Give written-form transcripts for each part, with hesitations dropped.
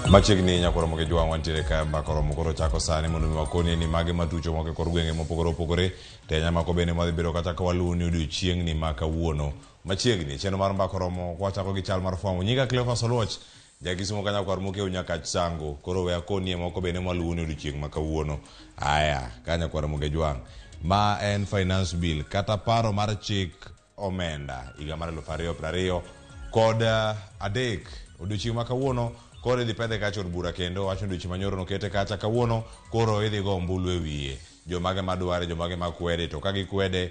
Machigni nyakoro moke jwang wantiere ka mbakoro mokoro chako sani mondo miwakoni ni mage matucho moke kor gwenge mopogore opogore te nyamako bende madhi biro kata ka waluoni odiochiengni ma kawuono machiegni chenro mar mbakoro mo kwachako gi chal mar fwamo nyinga Cleophas Oluoch jakisumo kanya kwar moke unyaka sango koro we akoni moko bende maluoni odiochieng ma kawuono aya kanya kwar moke jwang ma en finance bill kata paro mar chik omenda higa mar 2020 kod adek odiochieng ma kawuono koro idhi pedhe kacha od bura kendo wacho odiochieng manyoro nokete kacha kawuono koro idhi go ombulu e wiye jomage madware jomage makwede to ka gikwede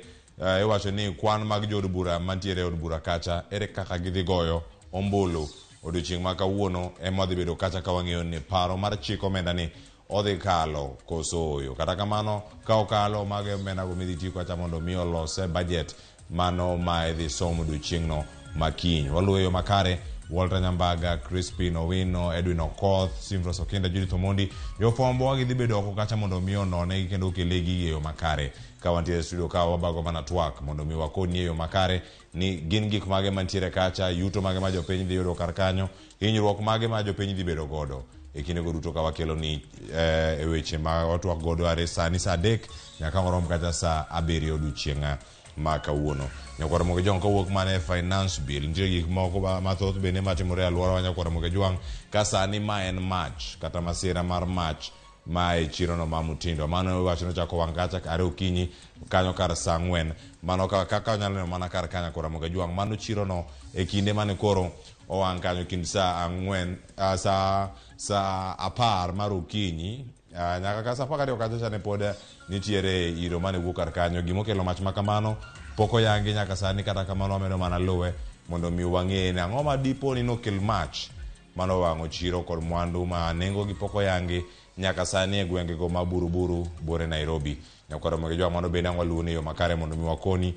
iwacho ni kwan mag jo od bura mantiere od bura kacha ere kaka gidhi goyo ombulu odiochieng ma kawuono ema dhi bedo kacha ka wang'eyo ni paro mar chik omenda ni odhi kalo koso oyo kata kamano ka okalo mage omenda go midhi ti kacha mondo mi olose budget mano ma idhi somo odiochieng no makiny walueyo makare Walter Nyambaga, Crispin Owino, Edwin Okoth, Simfros Okenda, Judith Omondi jofwambo wagi dhi bedo oko kacha mondo mi onone kendo kelegi yo makare ka wantiere studio ka wabago mana Twak mondo mi wakoni yo makare ni gin gik mage mantiere kacha yuto mage ma jopiny dhi yudo kar kanyo hinyruok mage ma jopiny dhi bedo godo e kinde go duto ka wakelo ni e weche ma watwak godo are sani sa 3 nyaka orom kacha sa 7 odiochienga ma kawuono nyakwara moke jwang kowuok mane finance bill nitie gik moko mathoth bende matimore alwora wa nyakwara moke jwang ka sani ma en mach kata masira mar mach ma e chirono ma Mutindo mano iwacho nochako wang' kacha are okinyi kanyo kar saa 4 mano kaka nyalo neno mana kar kanya kwara moke jwang mano chirono e kinde mane koro owang' kanyo kind saa 4 saa 10 mar okinyi nyaka ka saa 12 kacha chane pod nitiere iro mane wuok kar kanyo gimokelo mach makamano poko yangi nyaka sani kata kamano amedo mana luwe mondo mi wang'e ni ang'o ma dipo ni nokel mach mano wang'o chiro kod mwandu ma nengo gi poko yangi nyaka sani e gwenge go ma buruburu bore Nairobi nyakwara moke jwang mano bende ang'o luwo yo makare mondo mi wakoni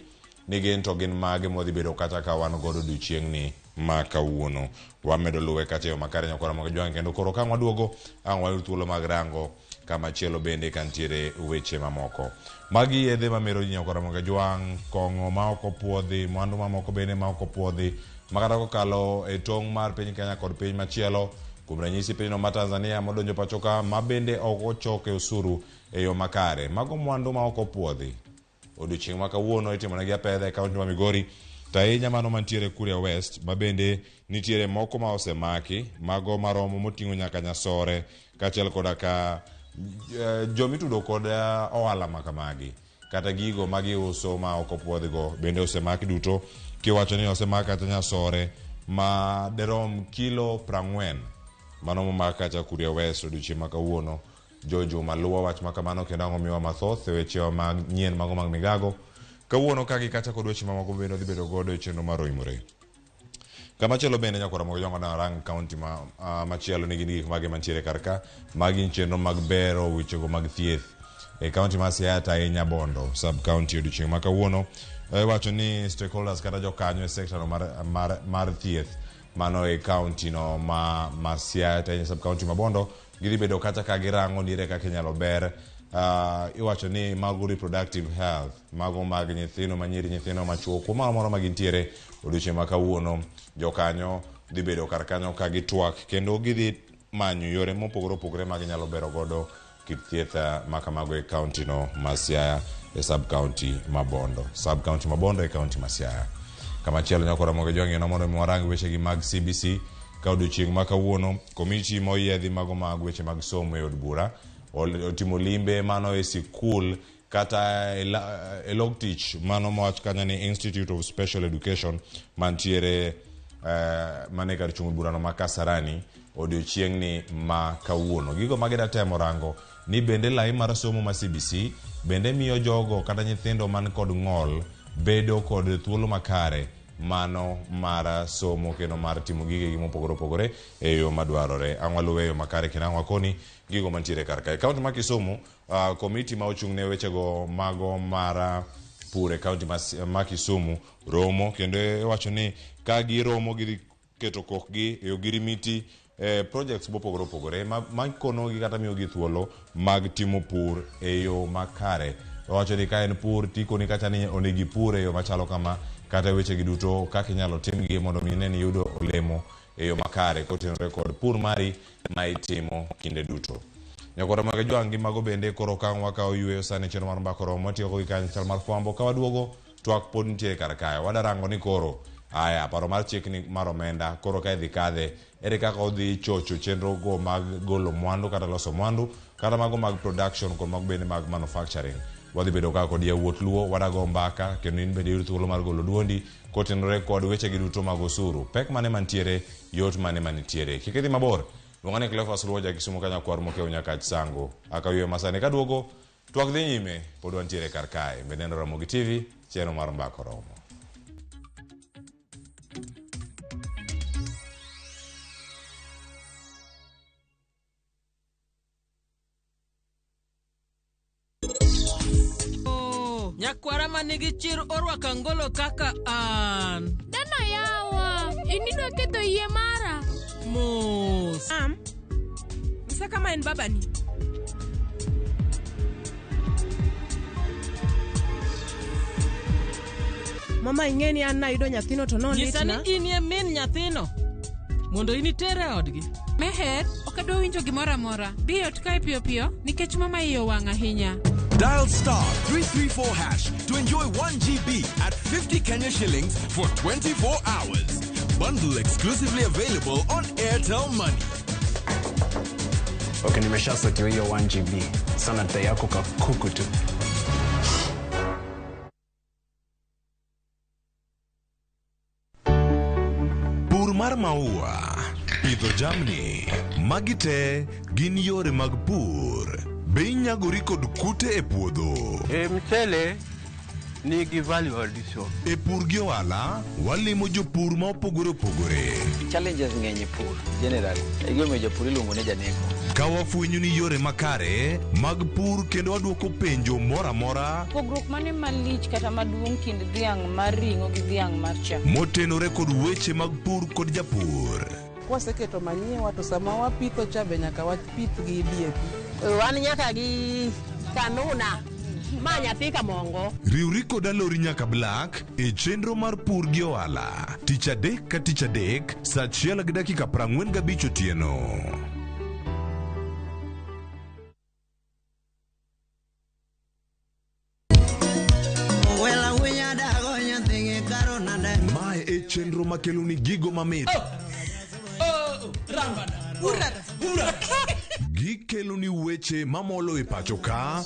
ni gin to gin mage modhi bedo kata ka wan godo odiochiengni ma kawuono wamedo luwe kacha yo makare nyakwara moke jwang kendo koro ka waduogo ang' wayud thuolo mag rango kama chielo bende kantiere weche mamoko magi yedhe mamero ji nyakwara moke jwang kong'o ma ok opuodhi mwandu mamoko bende ma ok opuodhi makata kokalo e tong' mar piny Kenya kod piny machielo kuom ranyisi pinyno ma Tanzania modonjo pacho ka ma bende ok ochoke osuru e yo makare mago mwandu ma ok opuodhi odiochieng ma kawuono itimonegi apedha e kaunti ma Migori to ahinya mano mantiere Kuria West ma bende nitiere moko ma osemaki mago maromo moting'o nyaka Nyasore kaachiel koda ka jomitudo kod ohala makamagi kata gigo magiuso ma ok opuodhigo bende osemaki duto kiwacho ni osemaki kata Nyasore ma derom kilo 40 mano momaki kacha Kuria West odiochieng ma kawuono Jojo maluwa wach makamano kendo ang'o miwa mathoth e weche mag nyien mago mag migago kawuono kagi kacha kod weche mamoko bende dhi bedo godo e chenro mar Oimore kamachielo bende nyakwara moke jwang na rang county machielo nigi gik mage mantiere karka magi chenro mag bero wechego mag thieth e county ma Siaya ta ahinya Bondo sub county odiochieng ma kawuono wacho ni stakeholders kata jokanyo e sector mar thieth mano e county no ma Siaya ta sub county ma Bondo gidhi bedo kata ka girango dire kaka inyalo ber iwacho ni mago reproductive health mago mag nyithindo manyiri nyithindo machuo kuma moro ma gintiere odiochieng ma kawuono jokanyo dhi bedo kar kanyo ka gitwak kendo gidhi manyo yore mopogore opogore ma ginyalo bero godo kit thieth makamago e county no ma Siaya e sub county ma Bondo e county ma Siaya kamachielo nyakwara moke jwang no mondo mwarang weche gi mag CBC ka odiochieng ma kawuono komiti moyiedhi mago mag weche mag somo e od bura otimo limbe mano e sikul kata e log teach mano mawach kanya ni Institute of Special Education mantiere mane kar chung' burano ma Kasarani odiochiengni ma kawuono gigo magida temo rango ni bende lai mar somo ma CBC bende miyo jogo kata nyithindo man kod ng'ol bedo kod thuolo makare mano mar somo kendo mar timo gige mopogore opogore e yo madwarore. Ang'waluwe yo makare kendo ang'wakoni gigo mantiere kar kae. Kaunti ma Kisumu, komiti ma ochung' ne wechego mago mar pur e kaunti ma Kisumu romo kendo wacho ni ka giromo gi keto kokgi e ogirimiti projects mopogore opogore ma konogi kata miyogi thuolo mag timo pur e yo makare. Wacho ni ka en pur tikoni kata ni onegi pur e yo machalo kama kata weche gi duto kaka inyalo timgi mondo mi ne yudo olemo e yo makare kotenore kod pur mari ma itimo kinde duto. Nyakora mag jwangi mago bende koro kan wakawo yweyo sani chenro mar mbako romo matiyo gi kanyo mar fwambo ka waduogo twak pod nitie kar kae. Wadarango ni koro aya paro mar chik ni mar omenda koro ka idhi kadhe ere kaka odhi chocho chenro go mag golo mwandu kata loso mwandu kata mago mag production kod mago bende mag manufacturing. Wadhi bedo ka kod yawuot luo wadago mbaka kendo in bende yud thuolo mar golo duondi kotenore kod weche gi duto mag osuru. Pek mane mantiere, yot mane manitiere. Kik idhi mabor. Luongane Cleophas Luoja Kisumu Kenya kwar mokeo nyaka sango. Akawiyo masane kaduogo twak dhi nyime pod wantiere kar kae. Menendo Ramogi TV chenro mar mbako romo. Nyakwara manigi chir orwaka ngolo kaka an. Dana yawa, inido keto yie mara. Mos. Misa kama en babani. Mama ingeni an na yudo nyathino to no litna. Nyisani inie min nyathino. Mondo initere odgi. Meher, okado winjo gimora mora. Biyo tukae piyo piyo, nikech mama iyo wang' ahinya. Dial *334# to enjoy 1 GB at 50 Kenya shillings for 24 hours. Bundle exclusively available on Airtel Money. Okay, nimeshasetiwa hiyo 1 GB. Sana data yako kakuku tu. Pur mar maua, pidho jamni, magite gin yore mag pur. Be inyagori kod kute e puodho. Mchele nigi value addition. E pur gi ohala, walimo jopur ma opogore opogore. Challenges ng'eny e pur generally. Egome jopur iluongo ne janeko. Ka wafwenyo ni yore makare mag pur kendo waduoko penjo mora mora. Pogruok mane malich kata maduong' kind dhiang' mar ring'o gi dhiang' mar chak. Motenore kod weche mag pur kod japur. Kwaseketo manyiwa to sama wapitho cha be nyaka wapith gi DAP. Wan nyaka gi kanuna ma nyathi ka mongo. Riwri kod alori nyaka Black e chenro mar pur gi ohala. Tich adek ka tich adek, saa 1:45 otieno. Mae e chenro makelo ni gigo mamit. Gikelo ni weche mamolo e pacho ka.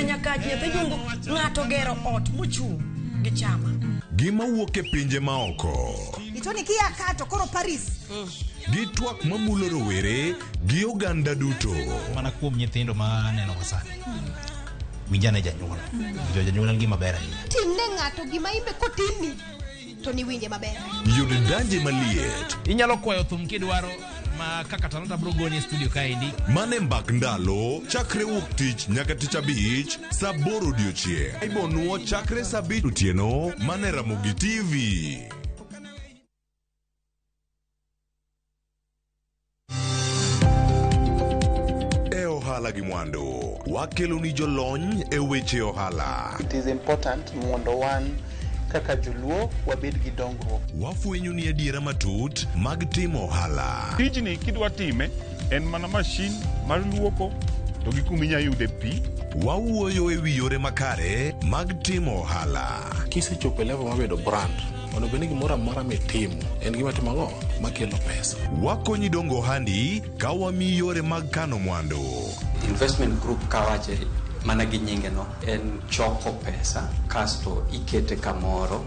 Nyaka nyathi jungo ng'ato gero ot mochung' gi chama. Gima wuok e pinje maoko. Itoni kia kato koro Paris. Gi twak mamulo rowere gi oganda duto. Mana kuom nyithindo ma neno wasani. Winjane janyuol. Janyuol gima ber ahinya. Timne ng'ato gima imbe kotini to ni winje maber. Yude danje maliet. Inyalo kwayo thum kidwaro ma kaka talanta bro goni studio kaendi. Mane mbak ndalo chakre wuok tich nyaka tich abich saa 8 odiochieng'. Ibonuo chakre saa 7 otieno mane Ramogi TV. Ohala gi mwandu wakelo ni jolony e weche ohala. It is important mondo wan kaka joluo wabed gi dongruok. Wafwenyo ni adiera matut mag timo ohala. Tijni kidwa time en mana mashin mar luoko to gi kuminya yude pi. Wawuoyo e wi yore makare mag timo ohala. Kisechopo level mabedo brand, ono bende gimoro amora mitimo en gima timogo makelo pesa. Wakonyi dongo ohandi ka wami yore mag kano mwandu. Investment group kawache mana gi nyinge no en choko pesa kasto ikete kamoro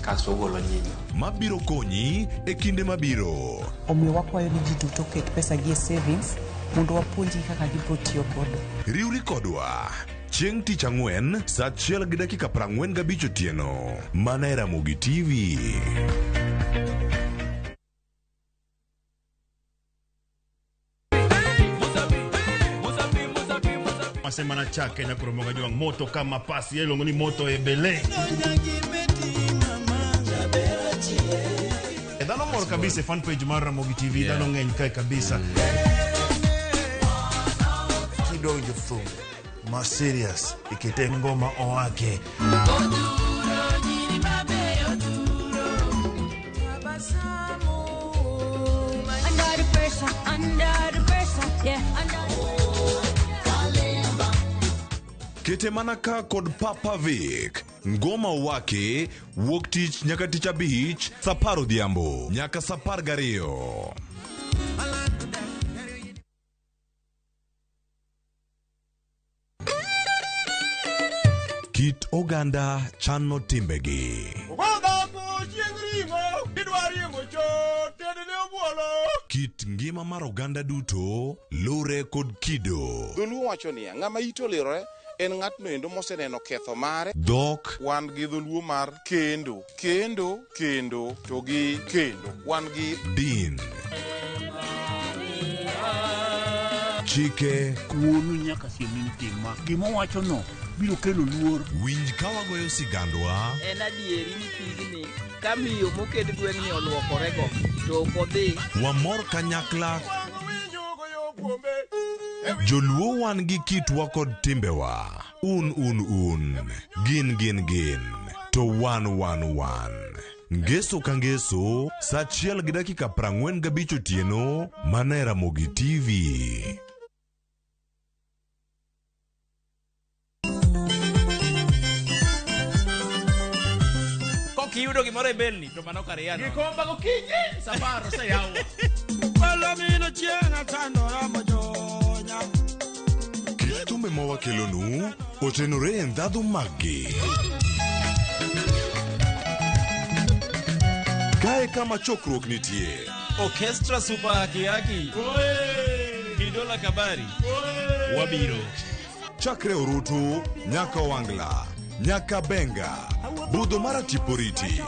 kasto golo nyinyo. Mabiro konyi e kinde mabiro. Omiyo wakwayo ni ji duto ket pesa gi savings mondo wapuonji kaka gibro tiyo kode. Riwri kodwa chieng' tich ang'wen saa 1:45 otieno mana e Ramogi TV. Semana chake na kuromoga juang moto kama pasi ya ilongoni moto ebele. Dano mor kabisa fan page mar Ramogi TV dano ng'eny kai kabisa. Kidonjo thum ma serious ikite ngoma owake. Kete manaka kod Papa Vic ngoma wake wuok tich nyaka tich abich saa 10 odhiambo nyaka saa 12. Kit oganda chano timbegi. Kit ngima mar oganda duto lure kod kido. Dholuo wacho niya, ng'ama ito lirore en ng'atno endo moseneno ketho mare. Dhok wan gi dholuo mar kendo to gi kendo wan gi din. Chike kuonu nyaka siemin tima gima wacho no biro kelo luor. Winj ka wagoyo sigandwa. En adieri ni pigni ka miyo moket gweng'ni olwokorego to kodhi. Wamor kanyakla. Joluo wan gi kitwa kod timbewa. Un. Gin. To wan. Ngeso ka ngeso, saa 1:45 otieno, mana e Ramogi TV. Kiyudo gimoro e belni to mano kare yano. Gikomba gokinyi safaro sa yawa. Palomino chiena tandora mojonya. Kitumbe mawakelonu otenore e ndhadhu maggi. Kae kama chokruok nitie. Orchestra super haki. Kidola kabari. Wabiro. Chakre Orutu, nyaka Wangla, nyaka Benga, Budho mara Tiporiti.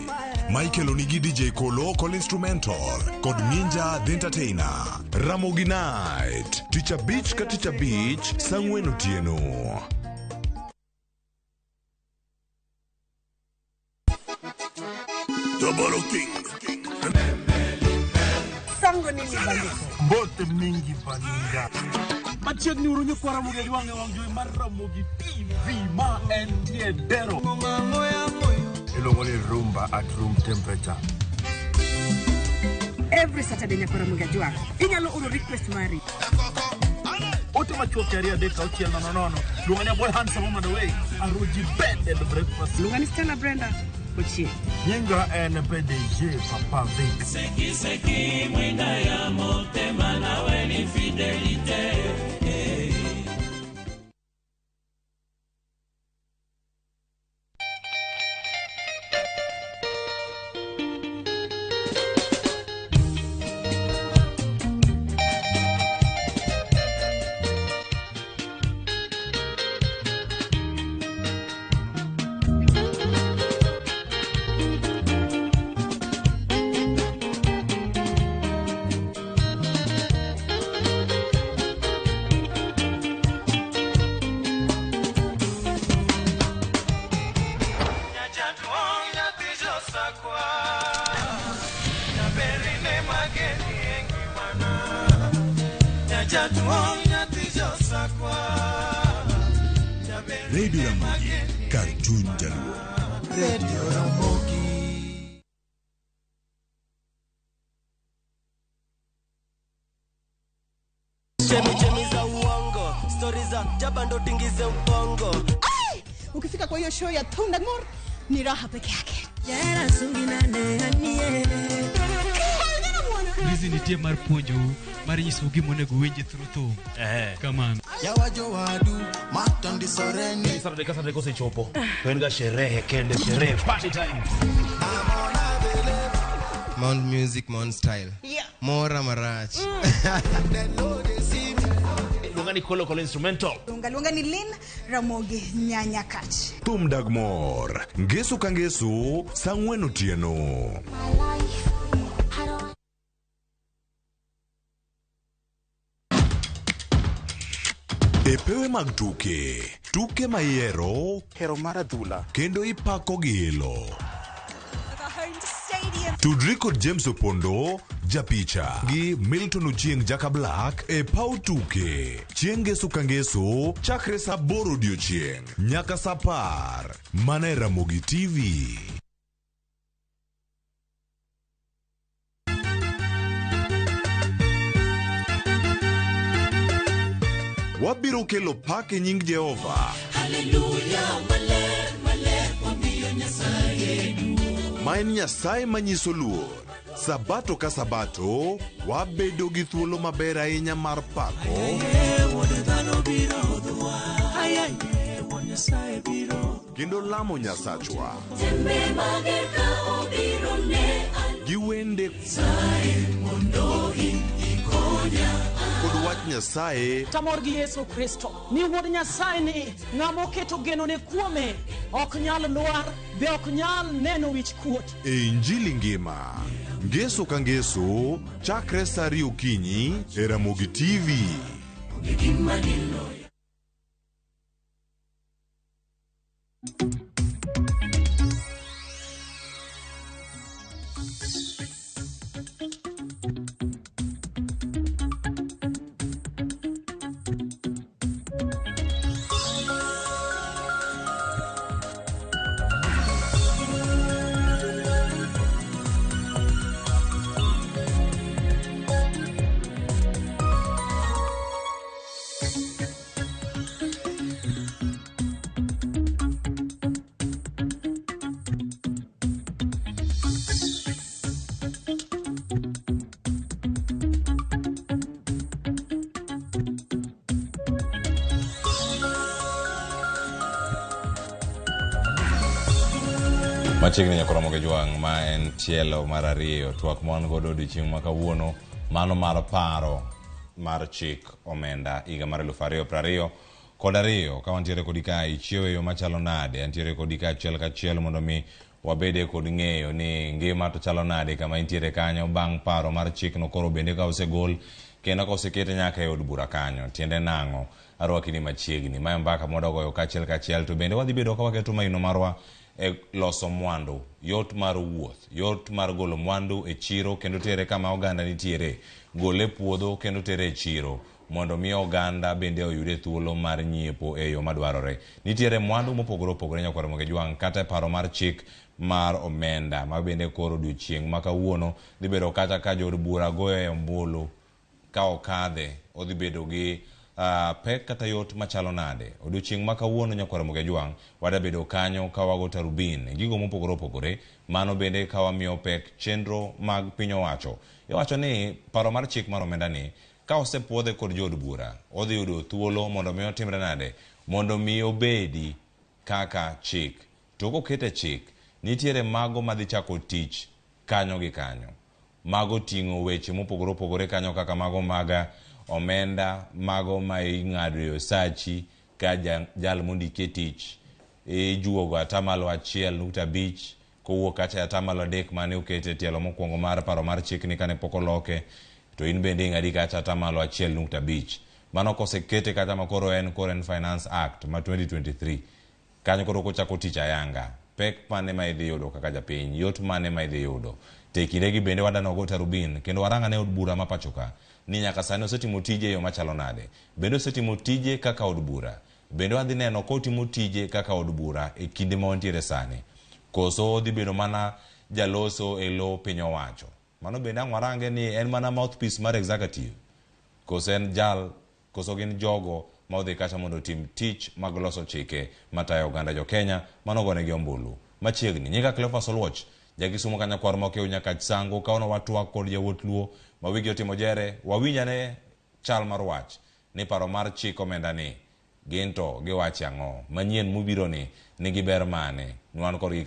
Michael Onigi DJ Kolo Call Instrumental kod Ninja The Entertainer. Ramogi Night Teacher Beach ka Teacher Beach Sang'wen otieno. Double King Sango nini bandiko Bote mingi baninga Machiegni urunyo kwa Ramogi juange wangjui mar Ramogi TV ma entie dero Ilongoli rumba at room temperature. Every Saturday nyako Ramogi juange inyalo uro request mari Ote machuoki aria deka uchiel nono Lunganya boy handsome on the way Aruji bed at the breakfast Lungani Stella Brenda Ochi Nyinga en PDG Papa Vic Seki mwenda ya motema na weni fidelite Radio Ramogi, Cartoon Jaluo. Radio Ramogi. Chemi za uongo, stories za jabando tingize ubongo. Ukifika kwa hiyo show ya Thunda Ngor ni raha peke yake. Yera sungina ne anie. Hizi ni tie mar puonjo mar nyiso gimonego winje through kamano. Yawajo wadu matandi soreni. Saturday kose chopo. Tuenga sherehe kende sherehe party time. Mount music, Mount style. Yeah. Mora marach. They know they see me. luonga ni Kolo Kolo Instrumental. Luonga ni Lin Ramogi Nyanya Kach. Thum Dagmor, Ngesu Kangesu, Sang'wen Otieno. Epewe mag tuke mayero, hero mar adhula, kendo ipako gilo. Tudri kod James Opondo, Japicha, gi Milton Ochieng Jaka Black, e pau tuke. Chieng' Ngesu Kangesu, chakre sa 8 odiochieng', nyaka sa 10, mana e Ramogi TV. Wabiro kelo pak e nying Jehova. Hallelujah, maler, wamiyo Nyasaye duong'. Ma en Nyasaye manyiso luor. Sabato ka sabato, wabedo gi thuolo maber ahinya mar pako. Kendo lamo Nyasachwa. Gi wende kod wach Nyasaye. Tamor gi Yesu Kristo ni wuod Nyasaye ni ng'amo keto geno ne kuome ok nyal lwar be ok nyal neno wich kuot. E Injili ngima, Ngesu Kangesu, chakre sa 2 okinyi e Ramogi TV. Machiegni nyaka Ramogi Jwang' ma en tielo mar 2, twak mon godo odiochieng' ma kawuono, mano mar paro mar Chik Omenda higa mar 2020 kod 2 ka wantiere kodi ka ichiewo yo machalo nade, antiere kodi ka achiel kachiel mondo mi wabede kod ng'eyo ni ngima to chalo nade kama intiere kanyo bang' paro mar chik no koro bende ka osegol kendo ka osekete nyaka e od bura kanyo. Tiende nang'o? Arwaki ni machiegni ma mbaka modogoyo kachiel kachiel, to bende wadhi bedo ka waketo maino marwa e loso mwandu, yot mar wuoth, yot mar golo mwandu e chiro kendo tere kama oganda nitiere, gole puodho kendo tere e chiro mondo mi oganda bende oyude thuolo mar nyiepo e yo madwarore. Nitiere mwandu mopogore opogore nyaka Ramogi Jwang' kata paro mar chik mar omenda ma bende koro odiochieng' ma kawuono dhi bedo kata ka jod bura goyo e ombulu ka okadhe odhi bedo gi pek kata yot machalo nade. Odiochieng' ma kawuono nyaka Ramogi Jwang' wada bedo kanyo ka wago tarubin gigo mopogore opogore, mano bende ka wamiyo pek chenro mag piny owacho. Iwacho ni paro mar chik mar omenda ni ka osepuodhe kod jod bura odhi yudo thuolo mondo mi otimre nade, mondo mi obedi kaka chik. To kokete chik, nitiere mago madhi chako tich kanyo gi kanyo, mago ting'o weche mopogore opogore kanyo kaka mago maga omenda, mago ma ing'ado e osachi ka jal mondike tich ijuogo 1.5% kowuok kacha 3% mane okete tielo mokwongo mar paro mar chik ni kane pok oloke, to in bende ing'adi kacha 1.5%. Mano kosekete kata makoro en Current Finance Act ma 2023 kanyo koro kochako tich ayanga pek mane ma idhi yudo kaka japiny, yot mane ma idhi yudo. Tekindegi bende wadanogo tarubin kendo waranga ne od bura ma pachoka ni nyaka sani osetimo tije yo machalo nade, bende osetimo tije kaka od bura, bende wadhi neno kotimo tije kaka od bura e kinde ma wantiere sani, koso odhi bedo mana jaloso e lo piny owacho. Mano bende ang' warange ni en mana mouthpiece mar executive, koso en jal, koso gin jogo ma odhi kacha mondo tim tich mag loso chike matayo oganda jo Kenya manogone gi ombulu. Machiegni nyika Cleophas Oluoch jagisumo kanya kwar mokeu nyaka sango kaono watwa kod jawuot luo ma wigi otimo jere, wawinjane chal mar wach ni paro mar chik omenda ni ginto giwachi ang'o, manyien mubiro ni nigi ber mane, nwan kod gi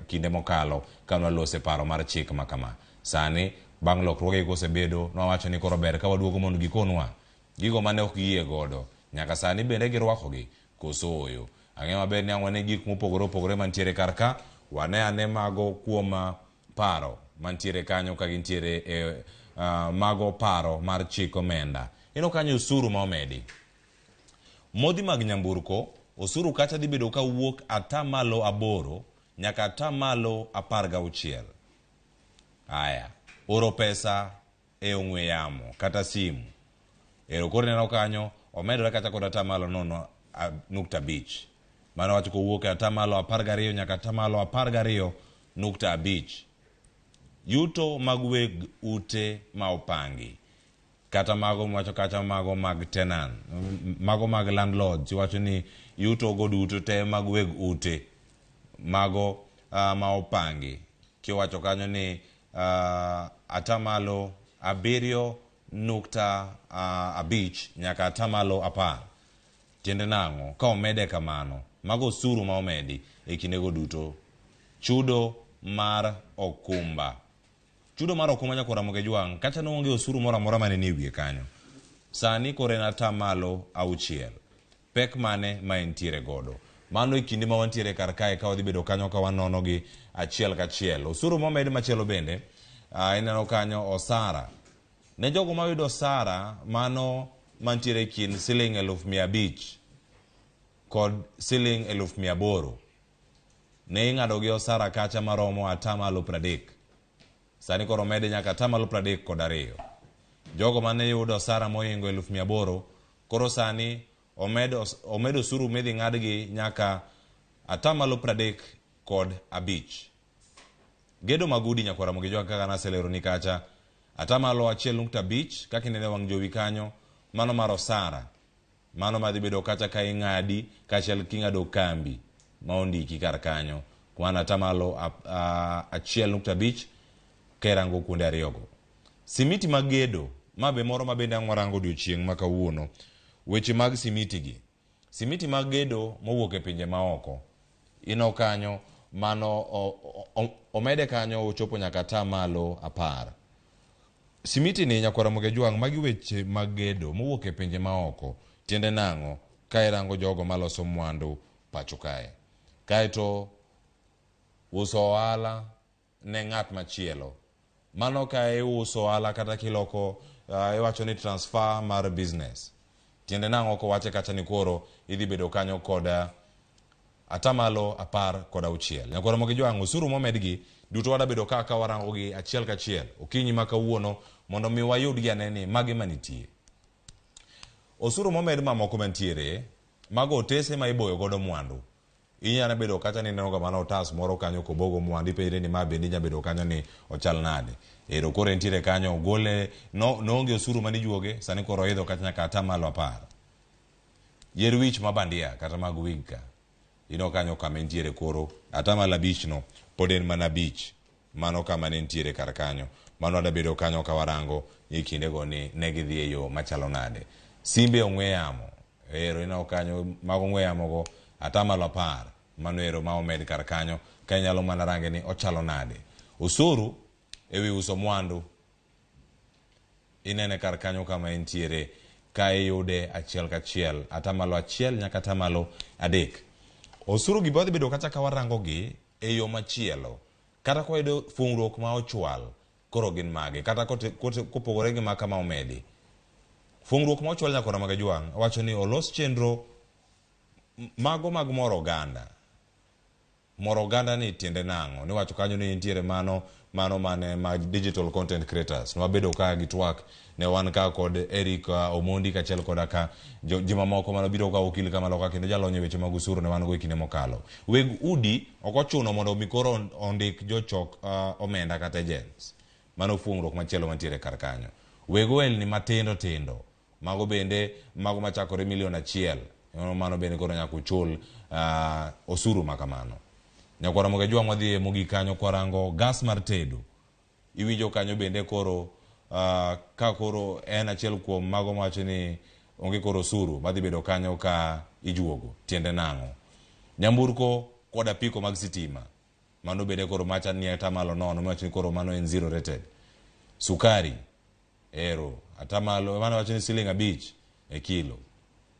kinde mokalo kanwa lose paro mar chik makama. Sani bang' lokruoge kosebedo, nwawacho ni koro ber ka waduogo mondo gikonwa gigo mane ok yie godo nyaka sani bende girwakogi koso oyo. Ang'e maber ni wane gik mopogore opogore mantiere karka, wane ane mago kuom paro mantiere kanyo ka gintiere mago paro mar Chik Omenda. Ino kanyo osuru ma omedi. Modhi mag nyamburko, osuru kacha dhi bedo ka wuok atamalo 8 nyaka atamalo 16. Aya, oro pesa e ong'we yamo kata simu. Ero koro neno kanyo omedore kacha kod atamalo 0.5. Mano wacho ko wuok atamalo 12 nyaka atamalo 12.5. Yuto mag weg ute ma opangi kata mago wacho kacha mago mag tenant, mago mag landlords wacho ni yuto go duto te mag weg ute mago ma opangi kiwacho kanyo ni atamalo 7.5 nyaka atamalo 10. Tiende nang'o ka omede kamano, mago osuru ma omedi e kindego duto. Chudo mar okumba. Chudo mar okumba nyaka Ramogi Jwang' kacha noonge osuru moro amora mane ni wiye kanyo. Sani kore na atamalo 6. Pek mane ma entiere godo. Mano e kinde ma wantiere kar kae ka wadhi bedo kanyo ka wanono gi achiel kachiel. Osuru momedi machielo bende ineno kanyo osara. Ne jogo ma yudo osara mano mantiere kin siling 500 kod siling 800. Ne ing'ado gi osara kacha maromo atamalo 30. Sani koro omedi nyaka atamalo 32. Jogo mane yudo osara moingo 800 koro sani omedo osuru midhi ng'adgi nyaka atamalo 35. Gedo magudi nyaka Ramogi Jwang' kaka naselero ni kacha atamalo 1.5 kaka inene wang' jowi kanyo, mano mar osara. Mano madhi bedo kacha ka ing'adi kachiel king'ado kambi ma ondiki kar kanyo. Kwan atamalo 1.5 kerango kuonde ariyogo. Simiti mag gedo, mabe moro mabende ang'warango odiochieng' ma kawuono. Weche mag simiti gi. Simiti mag gedo mowuok e pinje maoko. Ino kanyo mano omede kanyo ochopo nyaka atamalo 10. Simiti ni nyaka Ramogi Jwang' magi weche mag gedo mowuok e pinje maoko. Tiende nang'o ka irango jogo maloso mwandu pacho kae. Kaeto uso ohala ne ng'at machielo. Mano ka uso ohala kata kiloko iwacho ni transfer mar business. Tiende nang'o ko wache kacha ni koro idhi bedo kanyo kod atamalo 16. Nyaka Ramogi Jwang' osuru momedgi duto wada bedo ka warango gi achiel kachiel. Okinyi ma kawuono mondo mi wayud gi aneni magi manitie. Osuru momed mamoko mantiere mago otese ma iboyo godo mwandu. Inyalo bedo kacha ni neno mana otas moro kanyo kobogo mwandu penjre ni ma bende inyalo bedo kanyo ni ochal nade. Ero koro entiere kanyo gole noonge osuru mani juoge sani koro idho kacha nyaka atamalo 10. Yier wich mabandia kata mag wigka. Ino kanyo kama entiere koro atamalo 5 no pod en mana 5. Mano kama ne entiere kar kanyo. Mano da bedo kanyo ka warango e kinde go ni negidhi e yo machalo nade. Simbe ong'we yamo. Ero ino kanyo mag ong'we yamo go atamalo 10. Mano ero ma omed kar kanyo ka nyalo mana range ni ochalo nade. Osuru ewi uso mwandu inene kar kanyo kama entiere ka iyude achiel kachiel atamalo 1 nyaka atamalo 3. Osuru gi bodhi bedo kacha ka warango gi e yo machielo. Kata kwa ido fungruok ma ochwal koro gin mage. Kata kopogore gi maka ma omedi. Fungruok ma ochwal nyaka Ramogi Jwang' wacho ni olos chenro mago mag moro oganda. Moro oganda ni tiende nang'o. Ni wacho kanyo ni entiere mano mane mag digital content creators. Nwabedo ka gi Twak ne wan ka kod Eric Omondi kachiel koda ka jima moko mano biro ka okil kama loka kendo jalonye weche mag usuru ne wan go ikine mokalo. Weg udi okochuno mondo mikoro ondik jochok omenda kata agents. Mano fungruok machielo mantiere kar kanyo. Weg oel ni matindo tindo. Mago bende mago machakore 1 million. Mano bende koro nyaka uchul osuru makamano. Nyaka Ramogi Jwang' wadhi mogik kanyo kwarango gas mar tedo. Iwinjo kanyo bende koro ka koro en achiel kuom mago mawacho ni onge koro osuru madhi bedo kanyo ka ijuogo. Tiende nang'o. Nyamburko kod apiko mag sitima. Mano bende koro macha ni atamalo 0 mawacho ni koro mano en 0 rated. Sukari ero atamalo mano wacho ni siling 5 e kilo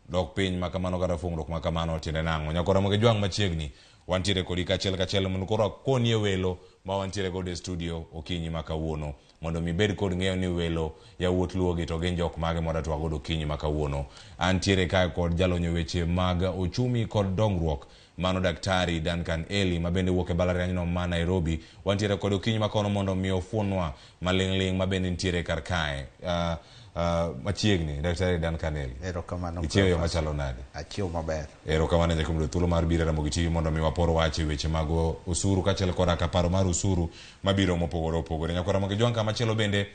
dok piny makamano kata fungruok makamano tiende nang'o. Nyakora Ramogi jwang' machiegni wantiere kodi kachiel mondo koro konie welo ma wantiere kod e studio okinyi ma kawuono mondo mi bed kod ng'eyo ni welo yawuot luogi to gin jok mage moda twak godo okinyi ma kawuono. Antiere kae kod jalonyo weche mag ochumi kod dongruok mano Daktari Duncan Eli ma bende wuok e mbalariany no ma Nairobi. Wantiere kod okinyi ma kono mondo mi ofunwa maling'ling ma bende ntiere kar kae. Machiegni Daktari Duncan Eli. Erokamano. Ichiewo yo machalo nade? Achiewo maber. Erokamano jakom thuolo mar biro Ramogi TV mondo mi wapor wache weche mag osuru kachiel koda ka paro mar osuru mabiro mopogore opogore. Nyakora Ramogi jwang' kamachielo bende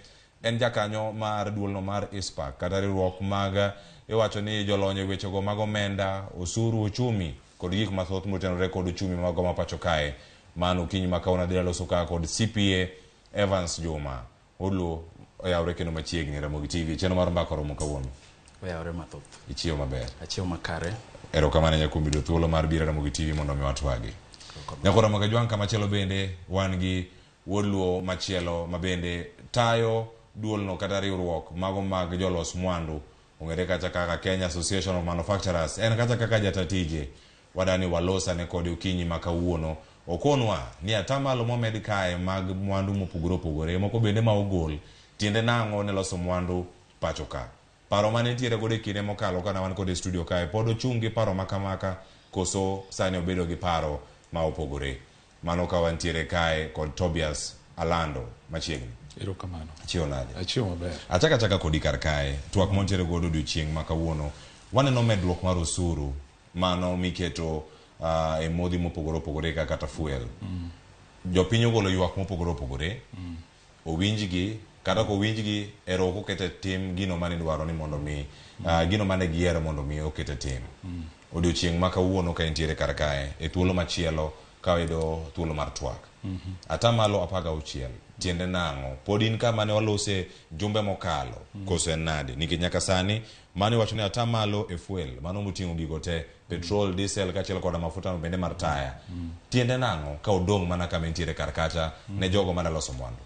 en jakanyo mar duolno mar ISPAC kata riwruok mag iwacho ni jolony weche go mag omenda, osuru, ochumi kod gik mathoth motenore kod ochumi mago ma pacho kae. Mano okinyi ma kawuono dhi loso ka kod CPA Evans Juma Oluo oyawre kendo machiegni Ramogi TV cheno mar mbaka romo kawuono. Oyawre mathoth. Ichiewo maber. Achiewo makare. Erokamano nyakuom bido thuolo mar biro Ramogi TV mondo mi watwagi. Nyakora Ramogi jwang' kamachielo bende wan gi Oluo machielo ma bende tayo duolno kata riwruok mago mag jolos mwandu ong'ere kaka Kenya Association of Manufacturers. En kaka jatatije wadani walosa ne kod okinyi ma kawuono okonwa ni atamalo momed kae mag mwandu mopogore opogore moko bende ma ogol tiende nang'o ne loso mwandu pacho ka. Paro mane ntiere godo e kinde mokalo kana wan kod e studio kae pod ochung' gi paro makamaka koso sani obedo gi paro ma opogore. Mano ka wantiere kae kod Tobias Alando machiegni. Erokamano. Achiewo nade? Achiewo maber. Achaka kodi kar kae twak montiere godo odiochieng' ma kawuono waneno medruok mar osuru mano miketo e modhi mopogore opogore kaka fuel. Jopiny ogolo ywak mopogore opogore. Owinjgi kata ko winjgi ero okete tim gino mane dwaro ni mondo mi gino mane giero mondo mi okete tim. Odiochieng' ma kawuono ka entiere kar kae e thuolo machielo ka wedo thuolo mar twak. Atamalo 16 tiende nang'o pod in ka mane walose jumbe mokalo koso en nade nikech nyaka sani mane wacho ni atamalo e fuel mano moting'o gigo te petrol, diesel kachiel koda mafuta bende mar taya. Tiende nang'o ka odong' mana kama entiere kar kacha ne jogo mane loso mwandu.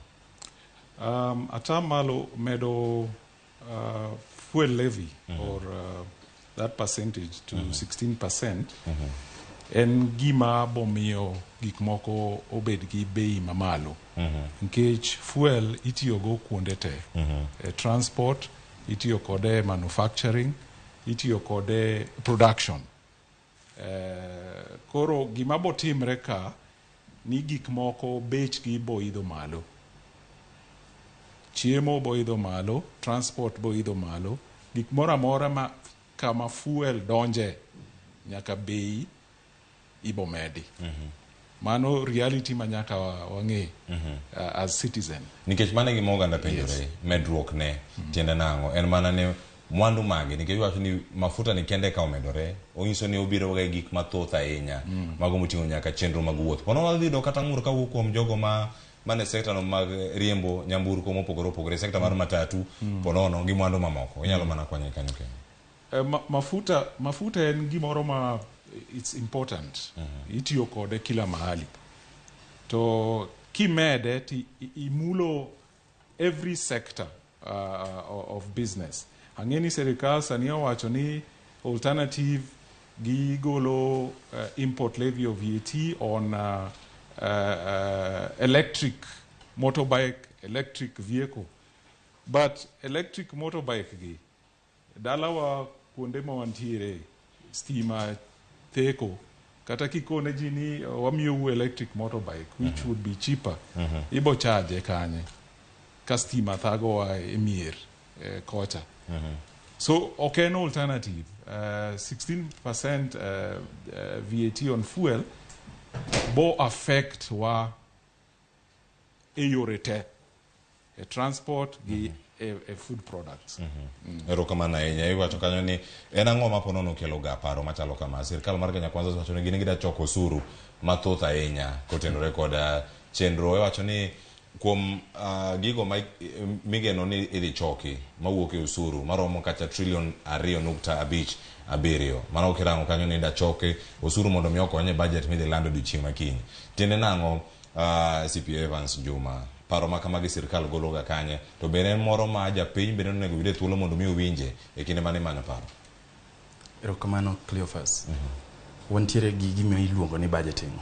Atamalo medo fuel levy or that percentage to 16%. En gima bomiyo gik moko obed gi bei mamalo. Nkech fuel itiyo go kuonde te. Transport itiyo kode, manufacturing itiyo kode, production. Koro gima botimre ka ni gik moko bechgi boidho malo. Chiemo boidho malo, transport boidho malo, gik mora mora ma kama fuel donje nyaka bei ibo medi. Mano reality ma nyaka wang'e as citizen. Nikech mane gima oganda penjore medruok ne tiende nang'o en mana ne mwandu mage nikech wacho ni mafuta ni kende ka omedore onyiso ni obiro ga gik mathoth ahinya mago moting'o nyaka chenro mag wuoth. Pono wadhi do kata ng'ur ka wuok kuom jogo mane sekta no mag riembo nyamburko mopogore opogore sekta mar matatu ponono gi mwandu mamoko inyalo mana kwanye kanyo kendo. Mafuta en gimoro ma it's important. Itiyo kode kila mahali. To kimede ti imulo every sector of business. Ang'eni serikal sani owacho ni alternative gigolo import levy of VAT on electric motorbike, electric vehicle. But electric motorbike gi dalawa kuonde ma wantiere stima theko kata kikone ji ni wamiyo electric motorbike which would be cheaper ibo charge kanye ka stima thago wa emir kocha. So okay, no alternative. 16% VAT on fuel bo affect wa eyorete transport gi food products. Erokamano ahinya iwacho kanyo ni en ang'o ma ponono kelo ga paro machalo kama. Sirkal mar Kenya Kwanza wacho ni gin gida choko osuru mathoth ahinya kotenore kod chenro iwacho ni kuom gigo migeno ni idhi choki mawuok e osuru maromo kata trilion 2.57. Mano kirango kanyo ni da choke osuru mondo mi okonye budget midhi lando odiochieng' makiny. Tiende nang'o CPA Evans Juma paro ma kamagi sirkal gologa kanye to bende en moro ma japiny bende onego yude thuolo mondo mi owinje e kinde mane manyo paro. Erokamano Cleophas. Wantiere gi gima iluongo ni budgeting.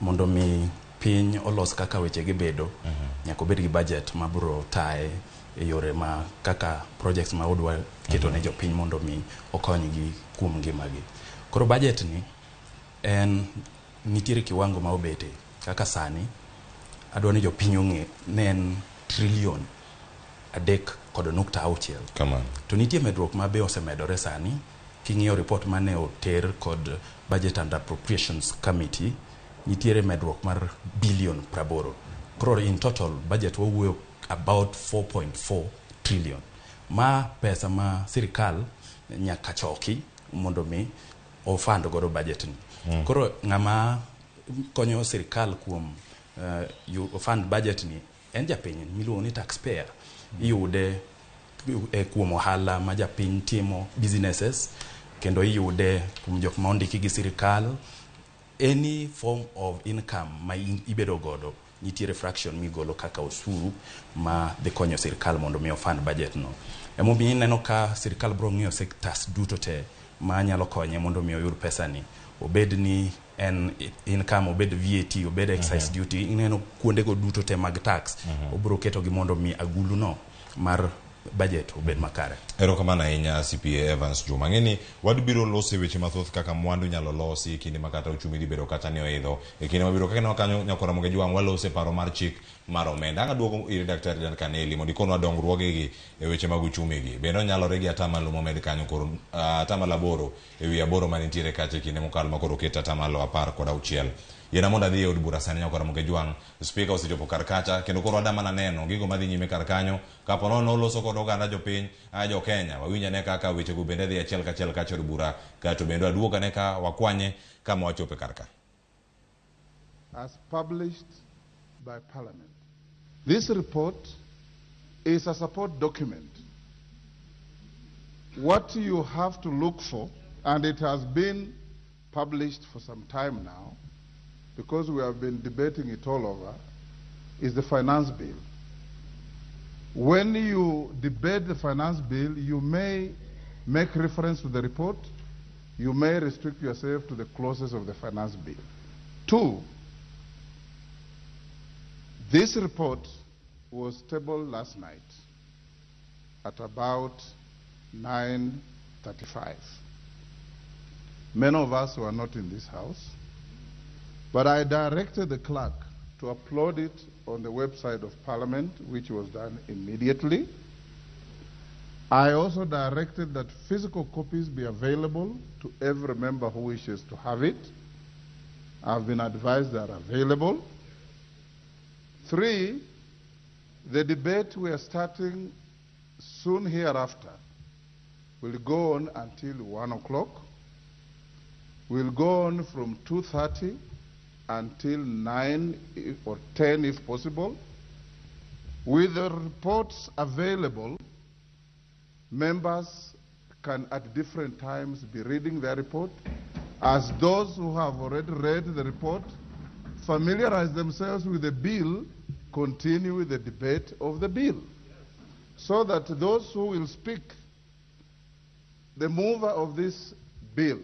Mondo mi piny olos kaka weche gibedo, nyaka obed gi budget ma biro tae e yore ma kaka projects ma odwa keto ne jopiny mondo mi okonygi kuom ngimagi. Koro budget ni en nitiere kiwango ma obete kaka sani adwa ni jopiny ong'e ne en trilion 3.6. To nitie medruok ma be osemedore sani king'iyo report mane oter kod Budget and Appropriations Committee, nitiere medruok mar billion 80. Koro in total budget wawuoyo about 4.4 trillion. Ma pesa ma sirikal nyaka choki mondo mi ofund godo budget ni. Koro ng'ama konyo sirikal kuom fund budget ni en japiny miluongo ni taxpayer. Iyude kuom ohala ma japiny timo, businesses, kendo iyude kuom jok ma ondiki gi sirikal. Any form of income ma ibedo godo nitiere fraction migolo kaka osuru ma dhi konyo sirikal mondo mi ofund budget no. Emomiyo ineno ka sirikal biro ng'iyo sectors duto te ma nyalo konye mondo mi oyud pesa ni. Obed ni en income, obed VAT, obed excise duty, ineno kuonde go duto te mag tax, obiro keto gi mondo mi agulu no mar budget obed makare. Erokamano ahinya CPA Evans Juma. Ng'eni wadbiro loso weche mathoth kaka mwandu nyalo losi e kinde makata uchumi dhi bedo kata ni oidho. E kinde mabiro kaka ne wakanyo nyakora Ramogi Jwang walose paro mar chik mar omenda. Anga duogo iri Daktari Dan Kaneli mondo ikonwa dongruoge gi e weche mag uchumi gi. Bende nyalore gi atamalo momed kanyo koro atamalo 8 ewi 8 manitiere kacha kinde mokalo makoro ket atamalo 16. Yena monda dhi e od bura sani nyakora Ramogi Jwang, speaker osechopo kar kacha kendo koro adama na neno gigo madhi nyime kar kanyo kapo no loso kod oganda jopiny jo Kenya wawinja ne kaka weche go bende dhi achiel kachiel kacha od bura kato bende aduoga ne ka wakwanye kama wachope kar ka. As published by Parliament, this report is a support document. What you have to look for, and it has been published for some time now, because we have been debating it all over, is the finance bill. When you debate the finance bill, you may make reference to the report, you may restrict yourself to the clauses of the finance bill. 2, this report was tabled last night at about 9:35. Many of us were not in this house, but I directed the clerk to upload it on the website of Parliament, which was done immediately. I also directed that physical copies be available to every member who wishes to have it. I've been advised they are available. 3, the debate we are starting soon hereafter will go on until 1 o'clock. We'll go on from 2:30 until 9 or 10 if possible. With the reports available, members can at different times be reading their report. As those who have already read the report familiarize themselves with the bill, continue with the debate of the bill. So that those who will speak, the mover of this bill,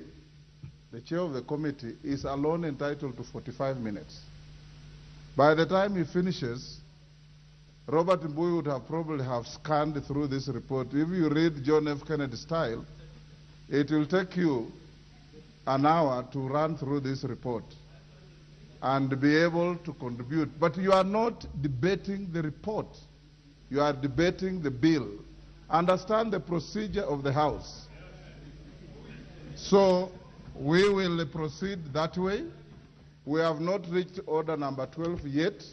the chair of the committee, is alone entitled to 45 minutes. By the time he finishes, Robert Mbui would have probably have scanned through this report. If you read John F. Kennedy style, it will take you an hour to run through this report and be able to contribute. But you are not debating the report. You are debating the bill. Understand the procedure of the House. So we will proceed that way. We have not reached order number 12 yet,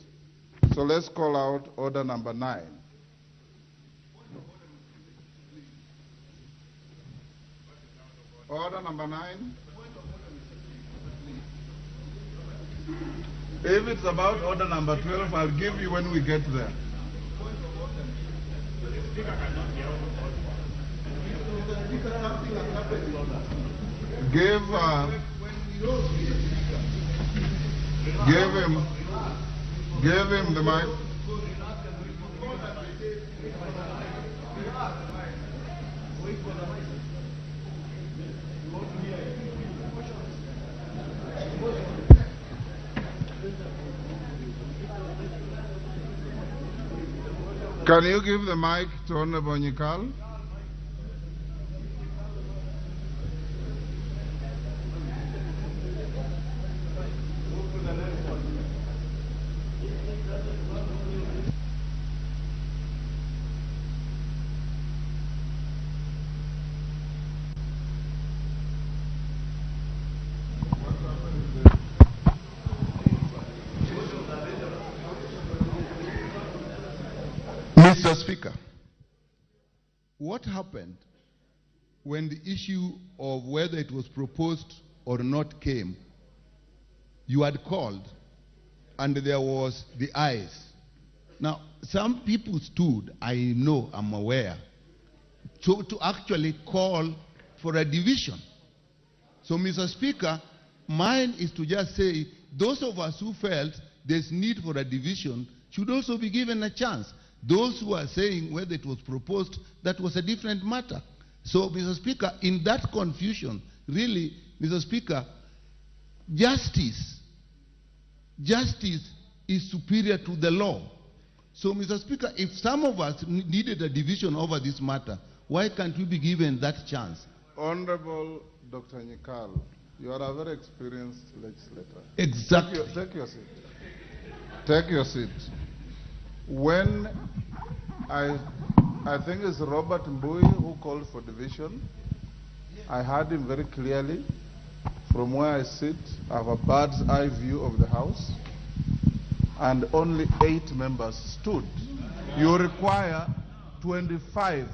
so let's call out order number 9. Order number 9. If it's about order number 12, I'll give you when we get there. Give him the mic. Can you give the mic to Honorable Nyikal? Mr. Speaker, what happened when the issue of whether it was proposed or not came? You had called and there was the ayes. Now, some people stood, I know, I'm aware, to actually call for a division. So, Mr. Speaker, mine is to just say those of us who felt there's need for a division should also be given a chance. Those who are saying whether it was proposed, that was a different matter. So, Mr. Speaker, in that confusion, really, Mr. Speaker, justice is superior to the law. So, Mr. Speaker, if some of us needed a division over this matter, why can't we be given that chance? Honorable Dr. Nyikal, you are a very experienced legislator. Exactly. Take your seat. Take your seat. When I think it's Robert Mbui who called for division, I heard him very clearly. From where I sit, I have a bird's eye view of the House, and only 8 members stood. You require 25.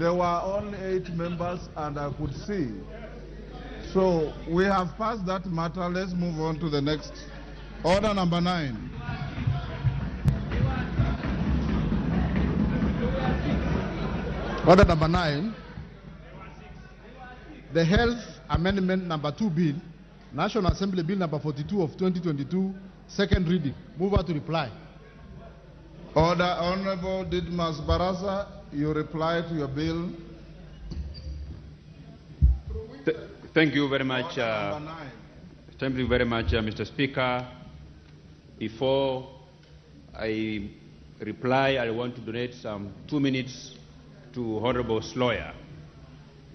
There were only 8 members, and I could see. So we have passed that matter. Let's move on to the next. Order number 9. Order number 9, the Health Amendment number 2 Bill, National Assembly Bill number 42 of 2022, second reading. Move on to reply. Order. Honorable Didmas Barasa, you reply to your bill. Thank you very much. Thank you very much, Mr. Speaker. Before I reply, I want to donate some 2 minutes to Honorable Sloyer,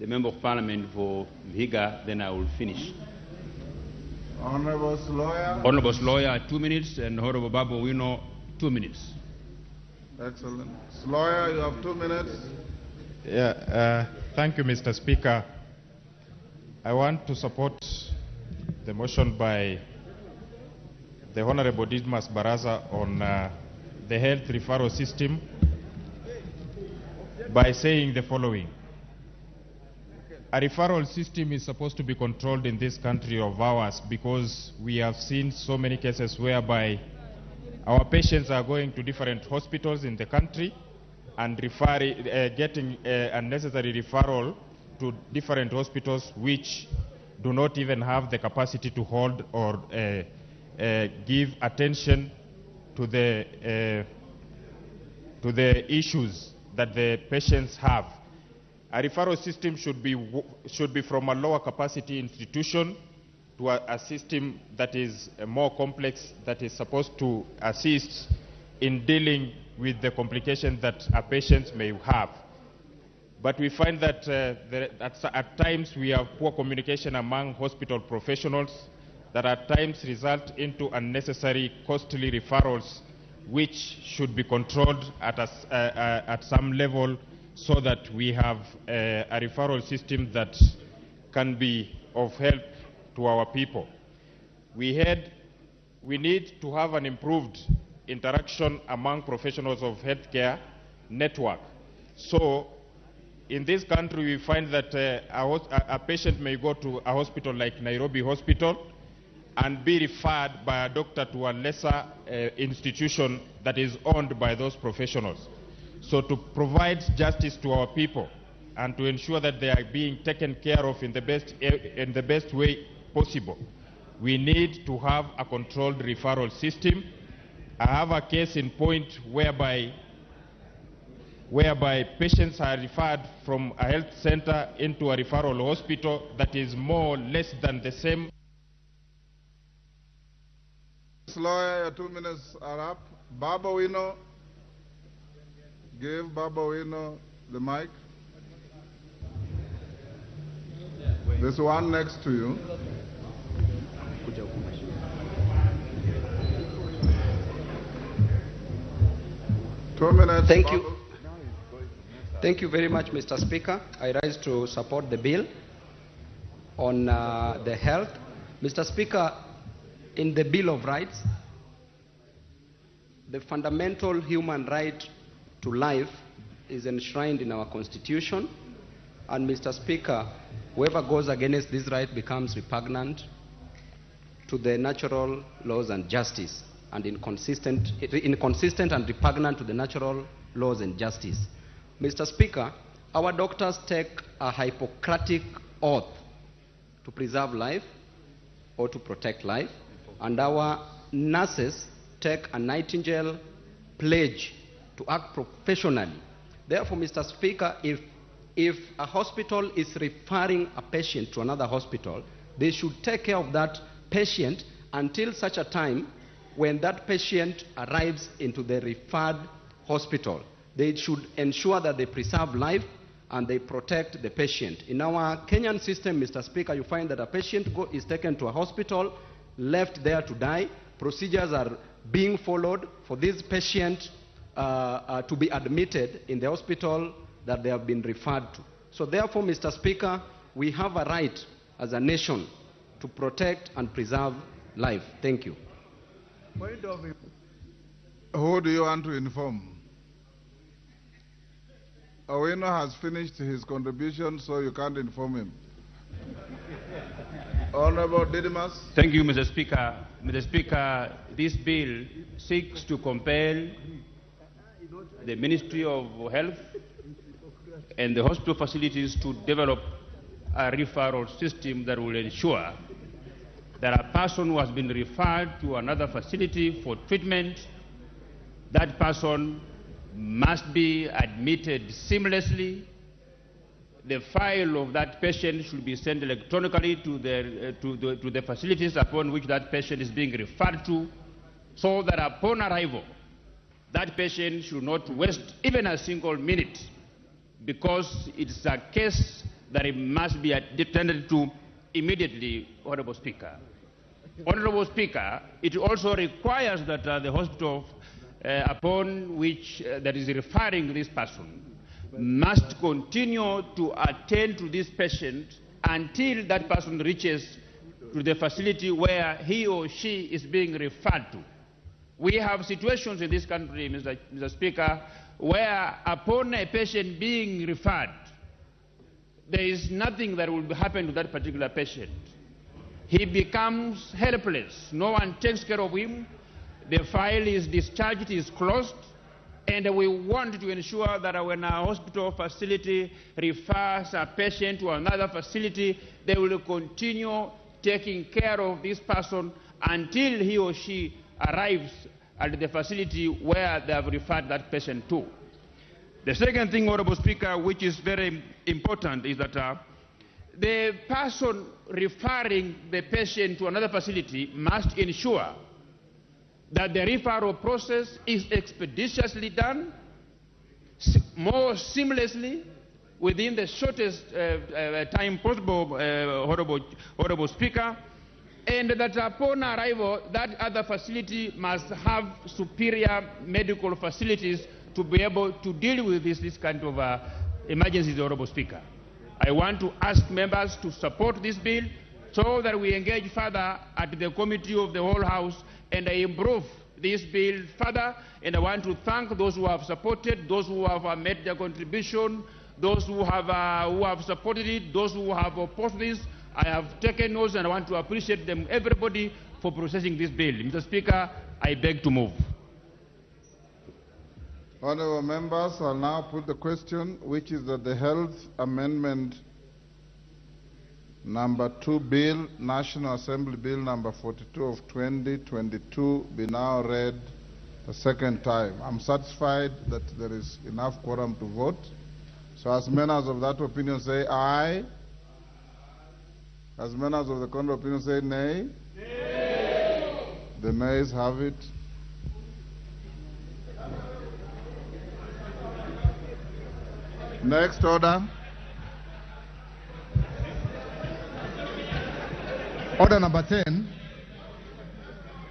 the Member of Parliament for Vihiga, then I will finish. Honorable Sloyer. Honorable Sloyer, 2 minutes, and Honorable Babu Wino, 2 minutes. Excellent. Sloyer, you have 2 minutes. Thank you, Mr. Speaker. I want to support the motion by the Honorable Didmas Barasa on the health referral system by saying the following. A referral system is supposed to be controlled in this country of ours because we have seen so many cases whereby our patients are going to different hospitals in the country and getting unnecessary referral to different hospitals which do not even have the capacity to hold or give attention to the issues that the patients have. A referral system should be from a lower capacity institution to a system that is more complex, that is supposed to assist in dealing with the complications that a patient may have. But we find that at times we have poor communication among hospital professionals that at times result into unnecessary costly referrals, which should be controlled at some level so that we have a referral system that can be of help to our people. We need to have an improved interaction among professionals of healthcare network. So in this country we find that a patient may go to a hospital like Nairobi Hospital and be referred by a doctor to a lesser institution that is owned by those professionals. So to provide justice to our people and to ensure that they are being taken care of in the best way possible, we need to have a controlled referral system. I have a case in point whereby patients are referred from a health center into a referral hospital that is more or less than the same. Lawyer, your 2 minutes are up. Baba Wino, give Baba Owino the mic. There's one next to you. 2 minutes. Thank you. Thank you very much, Mr. Speaker. I rise to support the bill on the health. Mr. Speaker, in the Bill of Rights, the fundamental human right to life is enshrined in our Constitution. And Mr. Speaker, whoever goes against this right becomes repugnant to the natural laws and justice, and inconsistent and repugnant to the natural laws and justice. Mr. Speaker, our doctors take a Hippocratic oath to preserve life or to protect life, and our nurses take a Nightingale pledge to act professionally. Therefore, Mr. Speaker, if a hospital is referring a patient to another hospital, they should take care of that patient until such a time when that patient arrives into the referred hospital. They should ensure that they preserve life and they protect the patient. In our Kenyan system, Mr. Speaker, you find that a patient is taken to a hospital, left there to die. Procedures are being followed for this patient to be admitted in the hospital that they have been referred to. So therefore, Mr. Speaker, we have a right as a nation to protect and preserve life. Thank you. Who do you want to inform? Owino has finished his contribution, so you can't inform him. Honorable Didymus. Thank you, Mr. Speaker. Mr. Speaker, this bill seeks to compel the Ministry of Health and the hospital facilities to develop a referral system that will ensure that a person who has been referred to another facility for treatment, that person must be admitted seamlessly. The file of that patient should be sent electronically to the facilities upon which that patient is being referred to, so that upon arrival, that patient should not waste even a single minute, because it's a case that it must be attended to immediately, Honorable Speaker. Honorable Speaker, it also requires that the hospital upon which that is referring this person must continue to attend to this patient until that person reaches to the facility where he or she is being referred to. We have situations in this country, Mr. Speaker, where upon a patient being referred, there is nothing that will happen to that particular patient. He becomes helpless. No one takes care of him. The file is discharged, is closed, and we want to ensure that when a hospital facility refers a patient to another facility, they will continue taking care of this person until he or she arrives at the facility where they have referred that patient to. The second thing, Honorable Speaker, which is very important, is that the person referring the patient to another facility must ensure that the referral process is expeditiously done, more seamlessly, within the shortest time possible, Honorable Speaker, and that upon arrival, that other facility must have superior medical facilities to be able to deal with this kind of emergencies, Honorable Speaker. I want to ask members to support this bill so that we engage further at the committee of the whole House and improve this bill further. And I want to thank those who have supported, those who have made their contribution, those who have supported it, those who have opposed this. I have taken notes and I want to appreciate them, everybody, for processing this bill. Mr. Speaker, I beg to move. Honorable members, I'll now put the question, which is that the Health Amendment Number 2 Bill, National Assembly Bill Number 42 of 2022, be now read the second time. I'm satisfied that there is enough quorum to vote. So as members of that opinion say aye. As members of the contrary opinion say nay. Nay. The nays have it. Next order. Order number 10,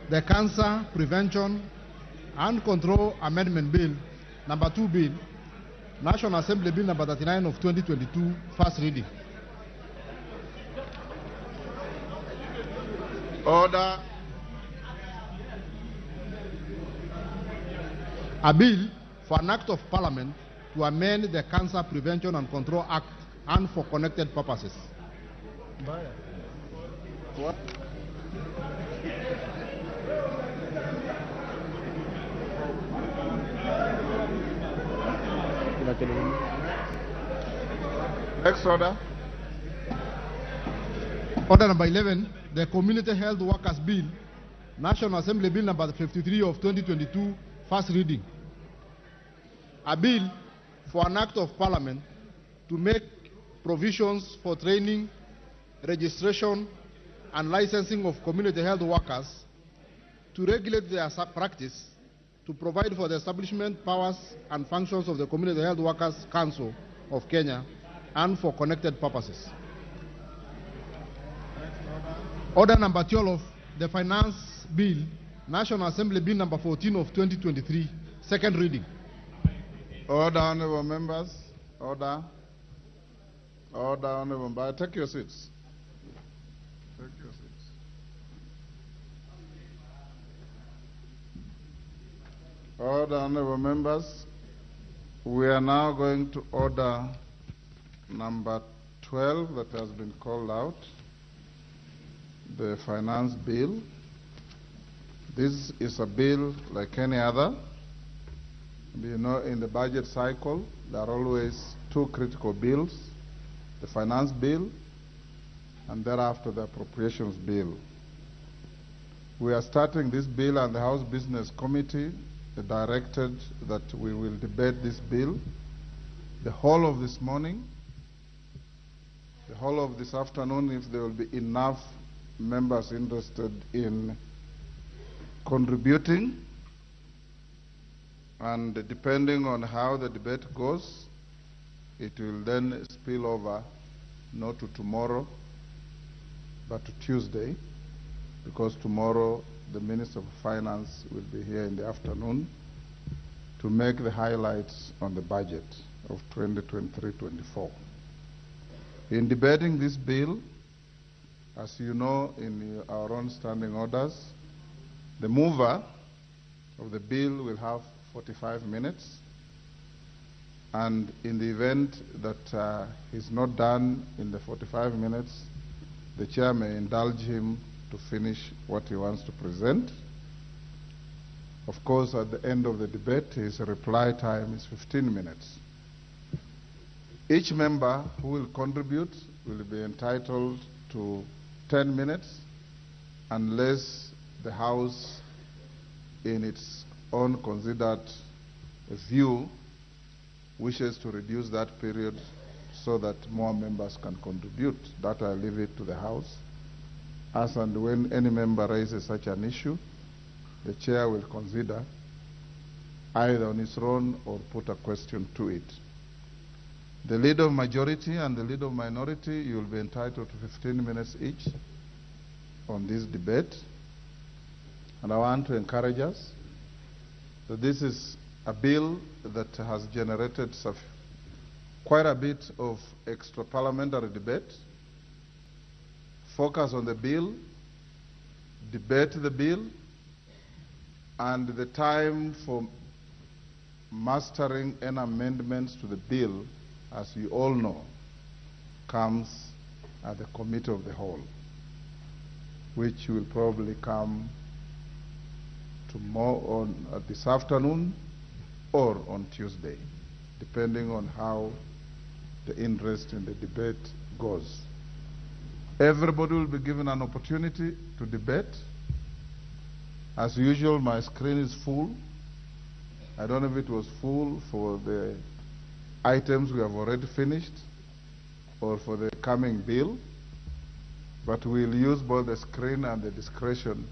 the Cancer Prevention and Control Amendment Bill, number 2 bill, National Assembly Bill number 39 of 2022, first reading. Order. A bill for an act of parliament to amend the Cancer Prevention and Control Act and for connected purposes. What? Next order. Order number 11, the Community Health Workers Bill, National Assembly Bill number 53 of 2022, first reading. A bill for an act of parliament to make provisions for training, registration, and licensing of community health workers, to regulate their practice, to provide for the establishment, powers, and functions of the Community Health Workers Council of Kenya, and for connected purposes. Order number 12, the Finance Bill, National Assembly Bill number 14 of 2023, second reading. Order, honorable members. Order. Order, honorable members. Take your seats. Take your seats. Order, honorable members. We are now going to order number 12 that has been called out, the Finance Bill. This is a bill like any other. You know, in the budget cycle, there are always two critical bills, the Finance Bill and thereafter the Appropriations Bill. We are starting this bill, and the House Business Committee directed that we will debate this bill the whole of this morning, the whole of this afternoon, if there will be enough members interested in contributing, and depending on how the debate goes, it will then spill over not to tomorrow but to Tuesday, because tomorrow the Minister of Finance will be here in the afternoon to make the highlights on the budget of 2023-24. In debating this bill, as you know in our own standing orders, the mover of the bill will have 45 minutes, and in the event that he's not done in the 45 minutes, the chair may indulge him to finish what he wants to present. Of course, at the end of the debate, his reply time is 15 minutes. Each member who will contribute will be entitled to 10 minutes unless the House, in its own considered view, wishes to reduce that period so that more members can contribute. That I leave it to the House. As and when any member raises such an issue, the chair will consider either on its own or put a question to it. The leader of majority and the leader of minority, you will be entitled to 15 minutes each on this debate. And I want to encourage us that this is a bill that has generated quite a bit of extra parliamentary debate. Focus on the bill, debate the bill, and the time for mastering any amendments to the bill, as you all know, comes at the Committee of the Whole, which will probably come tomorrow this afternoon or on Tuesday, depending on how the interest in the debate goes. Everybody will be given an opportunity to debate. As usual, my screen is full. I don't know if it was full for the items we have already finished or for the coming bill, but we'll use both the screen and the discretion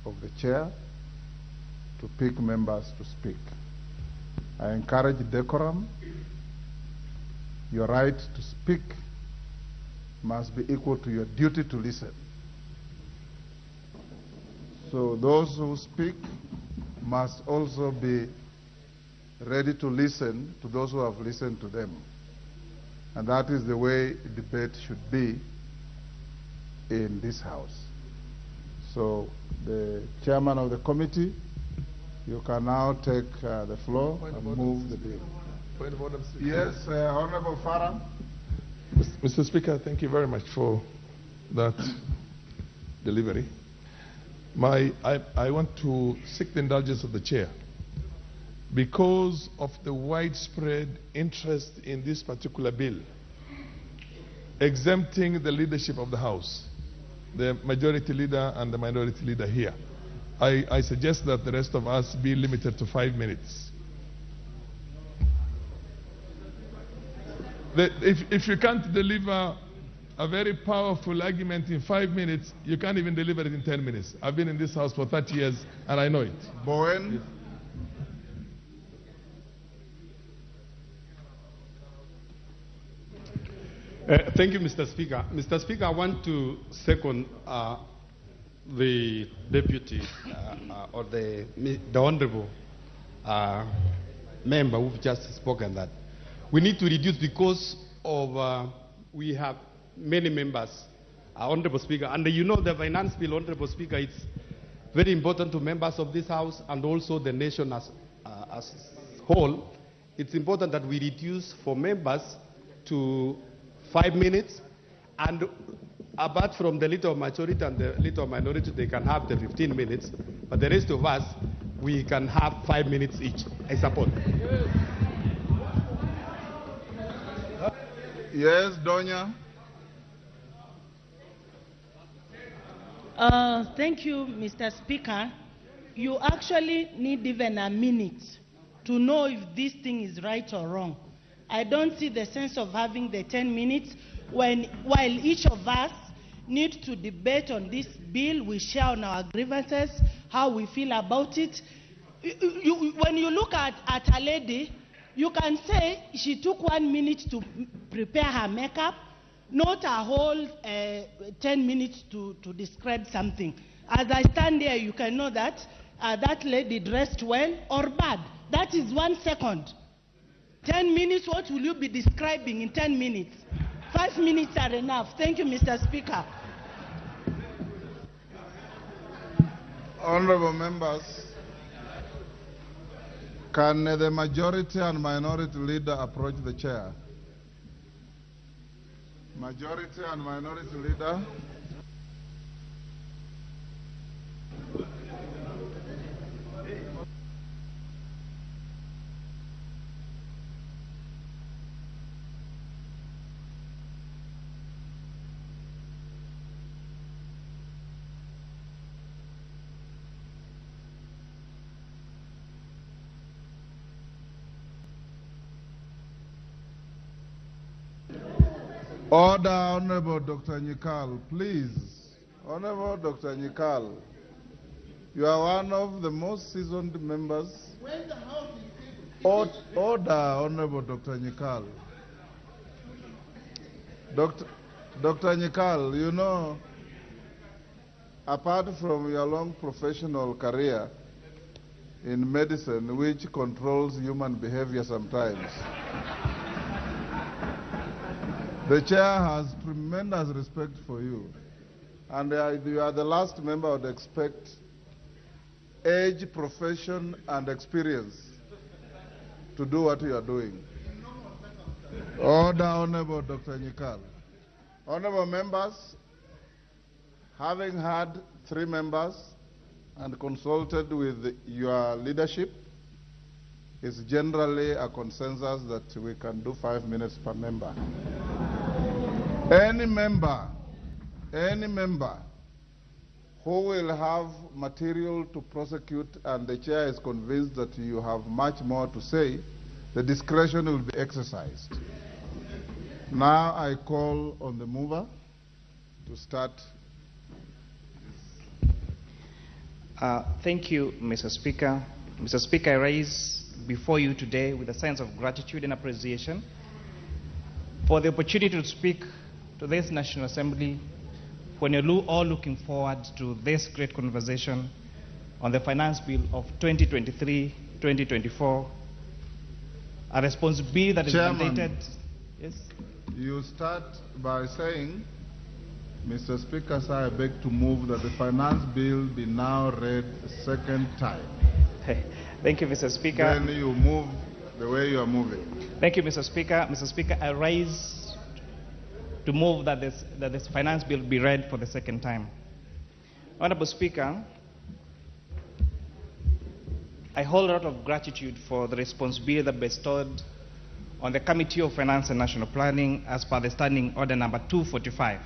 of the chair to pick members to speak. I encourage decorum your right to speak must be equal to your duty to listen. So those who speak must also be ready to listen to those who have listened to them. And that is the way debate should be in this House. So the chairman of the committee, you can now take the floor and move the bill. Point of order, Mr. Yes, Honorable Farah. Mr. Speaker, thank you very much for that delivery. I want to seek the indulgence of the chair. Because of the widespread interest in this particular bill, exempting the leadership of the House, the majority leader and the minority leader here, I suggest that the rest of us be limited to 5 minutes. If you can't deliver a very powerful argument in 5 minutes, you can't even deliver it in 10 minutes. I've been in this House for 30 years and I know it. Bowen. Thank you, Mr. Speaker. Mr. Speaker, I want to second the deputy or the honorable member who've just spoken that we need to reduce because of we have many members, Honorable Speaker, and you know the finance bill, Honorable Speaker, it's very important to members of this House and also the nation as whole. It's important that we reduce for members to 5 minutes, and apart from the leader of majority and the leader of minority, they can have the 15 minutes, but the rest of us, we can have 5 minutes each. I support. Yes, Donya. Thank you, Mr. Speaker. You actually need even a minute to know if this thing is right or wrong. I don't see the sense of having the 10 minutes while each of us need to debate on this bill, we share on our grievances, how we feel about it. When you look at a lady, you can say she took 1 minute to prepare her makeup, not a whole 10 minutes to describe something. As I stand there, you can know that that lady dressed well or bad. That is 1 second. 10 minutes, what will you be describing in 10 minutes? 5 minutes are enough. Thank you, Mr. Speaker. Honorable members, can the majority and minority leader approach the chair? Majority and minority leader. Order, Honorable Dr. Nyikal, please. Honorable Dr. Nyikal, you are one of the most seasoned members. When the House is Order, Honorable Dr. Nyikal. Dr. Nyikal, you know, apart from your long professional career in medicine, which controls human behavior sometimes, the chair has tremendous respect for you. And you are the last member I would expect age, profession, and experience to do what you are doing. Order, Honorable Dr. Nyikal. Honorable members, having had 3 members and consulted with your leadership, it's generally a consensus that we can do 5 minutes per member. Any member who will have material to prosecute and the chair is convinced that you have much more to say, the discretion will be exercised. Now I call on the mover to start. Thank you, Mr. Speaker. Mr. Speaker, I rise before you today with a sense of gratitude and appreciation for the opportunity to speak to this National Assembly when you're all looking forward to this great conversation on the Finance Bill of 2023-2024, a responsibility that is mandated. Yes? You start by saying, Mr. Speaker, sir, I beg to move that the Finance Bill be now read a second time. Thank you, Mr. Speaker. Then you move the way you are moving. Thank you, Mr. Speaker. Mr. Speaker, I rise to move that this Finance Bill be read for the second time. Honorable Speaker, I hold a lot of gratitude for the responsibility that bestowed on the Committee of Finance and National Planning as per the Standing Order number 245.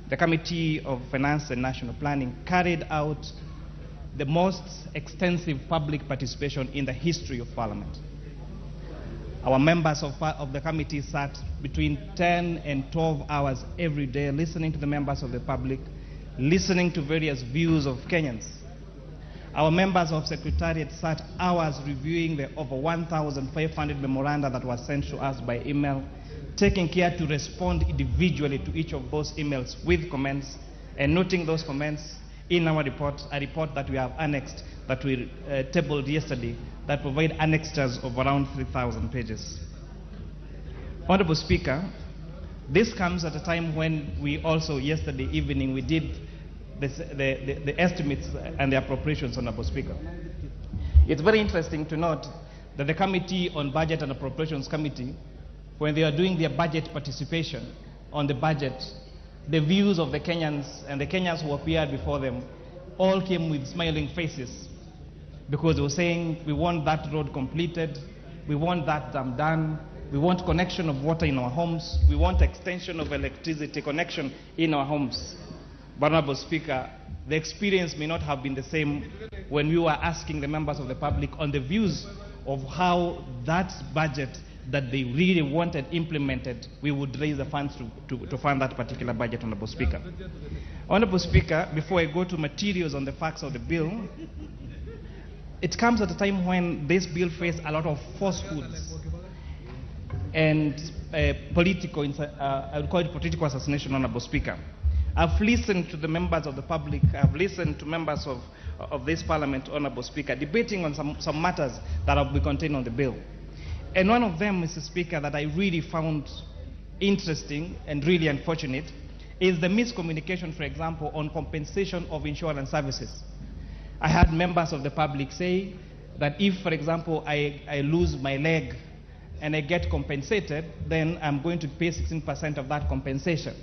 The Committee of Finance and National Planning carried out the most extensive public participation in the history of Parliament. Our members of the committee sat between 10 and 12 hours every day listening to the members of the public, listening to various views of Kenyans. Our members of Secretariat sat hours reviewing the over 1,500 memoranda that were sent to us by email, taking care to respond individually to each of those emails with comments and noting those comments in our report, a report that we have annexed, that we tabled yesterday, that provide annexures of around 3,000 pages. Honorable Speaker, this comes at a time when we also, yesterday evening, we did the estimates and the appropriations, Honorable Speaker. It's very interesting to note that the Committee on Budget and Appropriations Committee, when they are doing their budget participation on the budget, the views of the Kenyans and the Kenyans who appeared before them all came with smiling faces, because they were saying, we want that road completed, we want that dam done, we want connection of water in our homes, we want extension of electricity connection in our homes. But, Honorable Speaker, the experience may not have been the same when we were asking the members of the public on the views of how that budget that they really wanted implemented, we would raise the funds to fund that particular budget, Honorable Speaker. Honorable Speaker, before I go to materials on the facts of the bill, it comes at a time when this bill faced a lot of falsehoods and political, I would call it political assassination, Honorable Speaker. I've listened to the members of the public, I've listened to members of this Parliament, Honorable Speaker, debating on some matters that will be contained on the bill. And one of them, Mr. Speaker, that I really found interesting and really unfortunate is the miscommunication, for example, on compensation of insurance services. I had members of the public say that if, for example, I lose my leg and I get compensated, then I'm going to pay 16% of that compensation.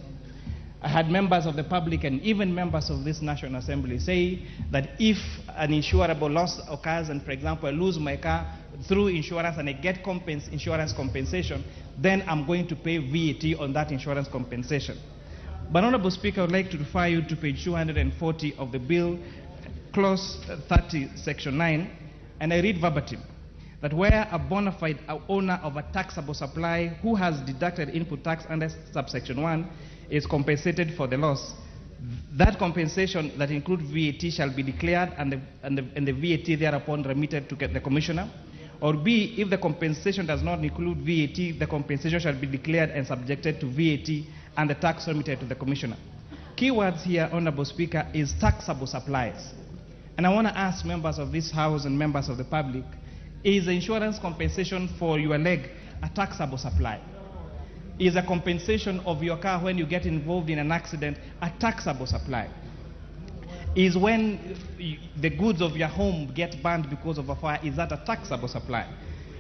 I had members of the public and even members of this National Assembly say that if an insurable loss occurs and, for example, I lose my car through insurance and I get insurance compensation, then I'm going to pay VAT on that insurance compensation. But, Honorable Speaker, I would like to refer you to page 240 of the bill, clause 30, section 9, and I read verbatim that where a bona fide owner of a taxable supply who has deducted input tax under subsection 1 is compensated for the loss, that compensation that includes VAT shall be declared and the VAT thereupon remitted to the Commissioner. Or B, if the compensation does not include VAT, the compensation shall be declared and subjected to VAT and the tax remitted to the Commissioner. Keywords here, Honorable Speaker, is taxable supplies. And I want to ask members of this House and members of the public, is the insurance compensation for your leg a taxable supply? Is a compensation of your car when you get involved in an accident a taxable supply? Is when the goods of your home get burned because of a fire, is that a taxable supply?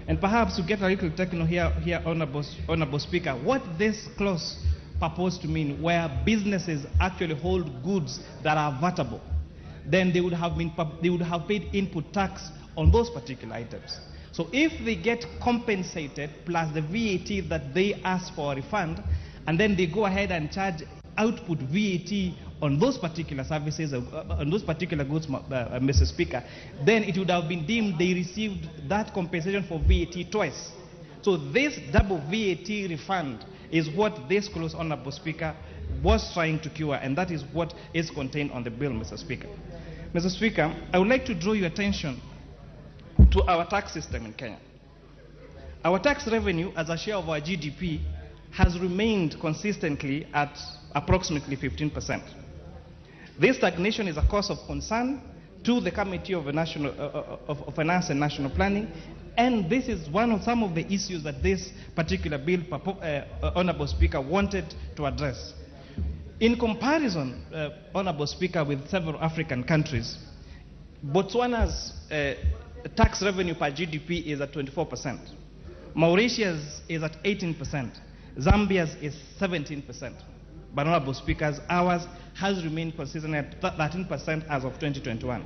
And perhaps to get a little technical here, Honorable Speaker, what this clause purports to mean, where businesses actually hold goods that are vertible, then they would have paid input tax on those particular items. So if they get compensated plus the VAT that they ask for a refund, and then they go ahead and charge output VAT on those particular services, on those particular goods, Mr. Speaker, then it would have been deemed they received that compensation for VAT twice. So this double VAT refund is what this clause, Honorable Speaker, was trying to cure, and that is what is contained on the bill, Mr. Speaker. Mr. Speaker, I would like to draw your attention to our tax system in Kenya. Our tax revenue as a share of our GDP has remained consistently at approximately 15%. This stagnation is a cause of concern to the Committee of Finance and National Planning, and this is some of the issues that this particular bill, Honorable Speaker, wanted to address. In comparison, Honorable Speaker, with several African countries, Botswana's tax revenue per GDP is at 24%. Mauritius is at 18%. Zambia's is 17%. But Honorable Speakers, ours has remained consistent at 13% as of 2021.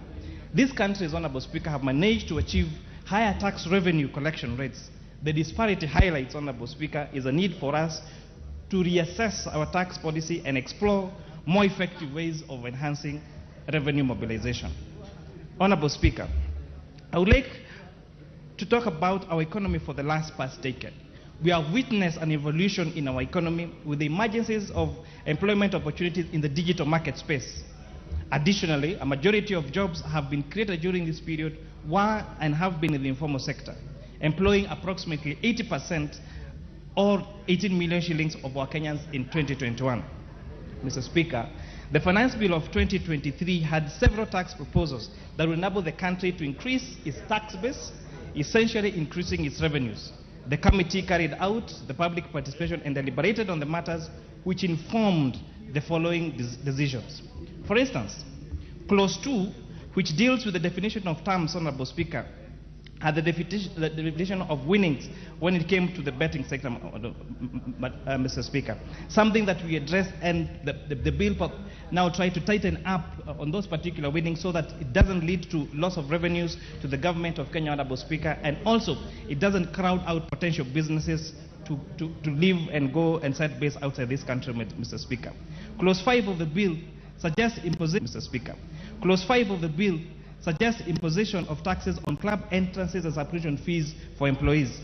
These countries, Honorable Speaker, have managed to achieve higher tax revenue collection rates. The disparity highlights, Honorable Speaker, is a need for us to reassess our tax policy and explore more effective ways of enhancing revenue mobilization. Honorable Speaker, I would like to talk about our economy for the past decade. We have witnessed an evolution in our economy with the emergences of employment opportunities in the digital market space. Additionally, a majority of jobs have been created during this period and have been in the informal sector, employing approximately 80% or 18 million shillings of our Kenyans in 2021. Mr. Speaker, the Finance Bill of 2023 had several tax proposals that will enable the country to increase its tax base, essentially increasing its revenues. The committee carried out the public participation and deliberated on the matters which informed the following decisions. For instance, Clause 2, which deals with the definition of terms, Honorable Speaker, had the definition of winnings when it came to the betting sector, Mr. Speaker. Something that we addressed, and the bill now try to tighten up on those particular winnings so that it doesn't lead to loss of revenues to the government of Kenya, Honorable Speaker, and also it doesn't crowd out potential businesses to live and go and set base outside this country, Mr. Speaker. Clause 5 of the bill suggests imposition, Mr. Speaker. Clause 5 of the bill suggests imposition of taxes on club entrances and subscription fees for employees.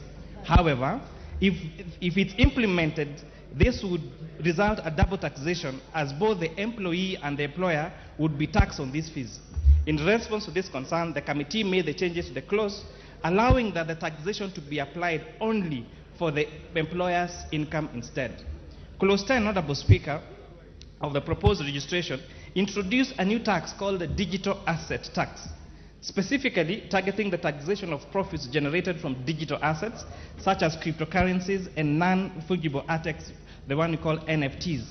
However, if it's implemented, this would result a double taxation, as both the employee and the employer would be taxed on these fees. In response to this concern, the committee made the changes to the clause, allowing that the taxation to be applied only for the employer's income instead. Clause 10, Honorable Speaker, of the proposed registration introduced a new tax called the digital asset tax, specifically targeting the taxation of profits generated from digital assets such as cryptocurrencies and non-fungible assets, the one we call NFTs.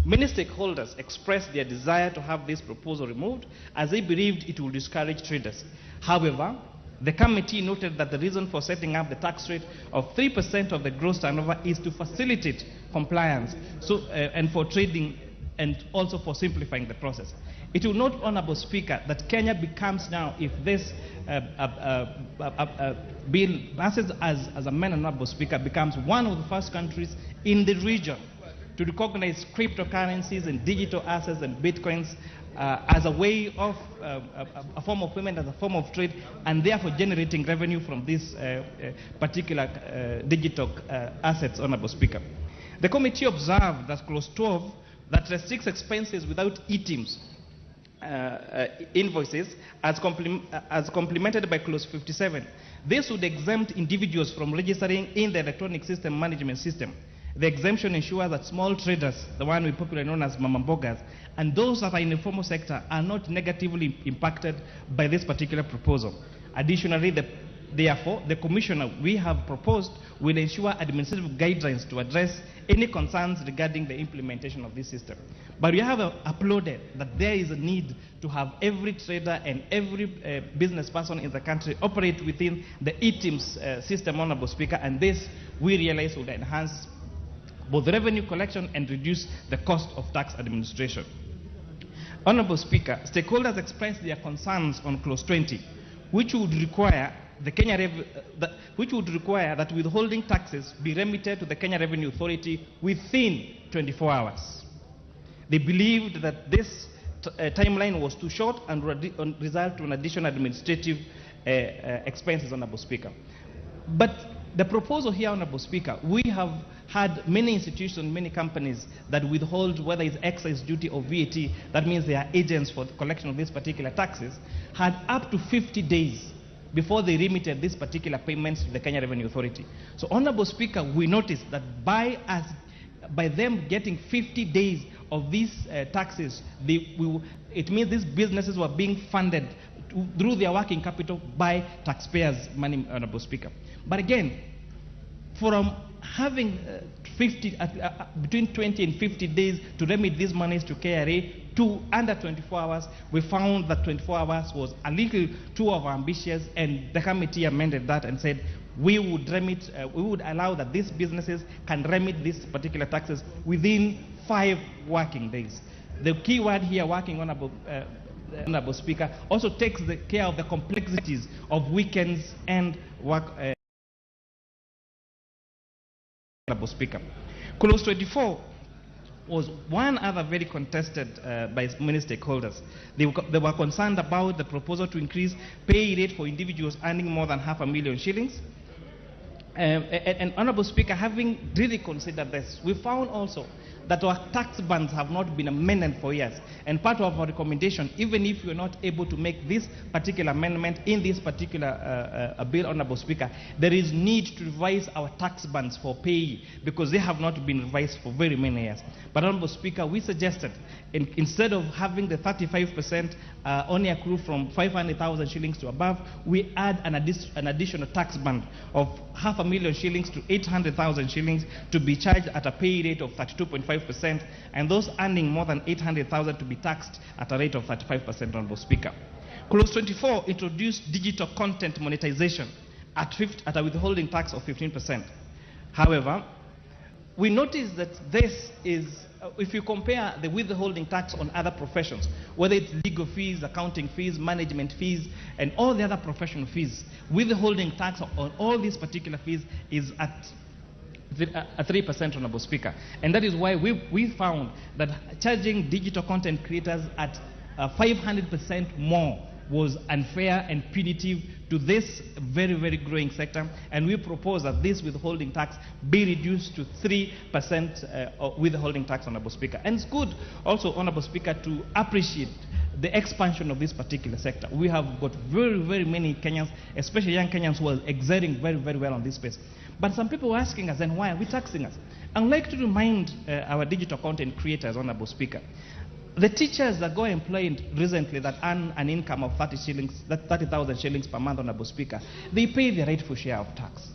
Many stakeholders expressed their desire to have this proposal removed as they believed it would discourage traders. However, the committee noted that the reason for setting up the tax rate of 3% of the gross turnover is to facilitate compliance and for trading, and also for simplifying the process. It will note, Honorable Speaker, that Kenya becomes now, if this bill passes as a man, Honorable Speaker, becomes one of the first countries in the region to recognize cryptocurrencies and digital assets and bitcoins as a way of a form of payment, as a form of trade, and therefore generating revenue from these particular digital assets, Honorable Speaker. The committee observed that Clause 12 that restricts expenses without e-teams invoices as complemented by Clause 57. This would exempt individuals from registering in the electronic system management system. The exemption ensures that small traders, the one we popularly known as mamambogas, and those that are in the informal sector are not negatively impacted by this particular proposal. Additionally, therefore, the commissioner we have proposed will ensure administrative guidelines to address any concerns regarding the implementation of this system. But we have uploaded that there is a need to have every trader and every business person in the country operate within the e-teams system, Honorable Speaker, and this we realize would enhance both revenue collection and reduce the cost of tax administration. Honorable Speaker, stakeholders expressed their concerns on Clause 20, which would require that withholding taxes be remitted to the Kenya Revenue Authority within 24 hours. They believed that this timeline was too short and would result to an additional administrative expenses, Honorable Speaker. But the proposal here, Honorable Speaker, we have had many institutions, many companies that withhold, whether it's excise duty or VAT, that means they are agents for the collection of these particular taxes, had up to 50 days before they remitted these particular payments to the Kenya Revenue Authority. So, Honorable Speaker, we noticed that by us by them getting 50 days of these taxes, it means these businesses were being funded through their working capital by taxpayers' money, Honorable Speaker. But again, from having between 20 and 50 days to remit these monies to KRA to under 24 hours, we found that 24 hours was a little too ambitious, and the committee amended that and said we would allow that these businesses can remit these particular taxes within 5 working days. The key word here, working on Honorable Speaker, also takes care of the complexities of weekends and work. Honorable Speaker, Clause 24 was one other very contested by many stakeholders. They were concerned about the proposal to increase pay rate for individuals earning more than 500,000 shillings. And Honorable Speaker, having really considered this, we found also that our tax bands have not been amended for years. And part of our recommendation, even if you're not able to make this particular amendment in this particular bill, Honorable Speaker, there is need to revise our tax bands for pay because they have not been revised for very many years. But Honorable Speaker, we suggested instead of having the 35% only accrue from 500,000 shillings to above, we add an additional tax band of 500,000 shillings to 800,000 shillings to be charged at a pay rate of 32.5%, and those earning more than 800,000 to be taxed at a rate of 35%, Honorable Speaker. Clause 24 introduced digital content monetization at a withholding tax of 15%. However, we notice that this is, if you compare the withholding tax on other professions, whether it's legal fees, accounting fees, management fees, and all the other professional fees, withholding tax on all these particular fees is at 3%, Honorable Speaker. And that is why we found that charging digital content creators at 500% more was unfair and punitive to this very, very growing sector, and we propose that this withholding tax be reduced to 3% withholding tax, Honorable Speaker. And it's good also, Honorable Speaker, to appreciate the expansion of this particular sector. We have got very, very many Kenyans, especially young Kenyans, who are exerting very, very well on this space. But some people are asking us, then why are we taxing us? I'd like to remind our digital content creators, Honorable Speaker, the teachers that got employed recently that earn an income of 30,000 shillings per month, Honorable Speaker, they pay their rightful share of tax.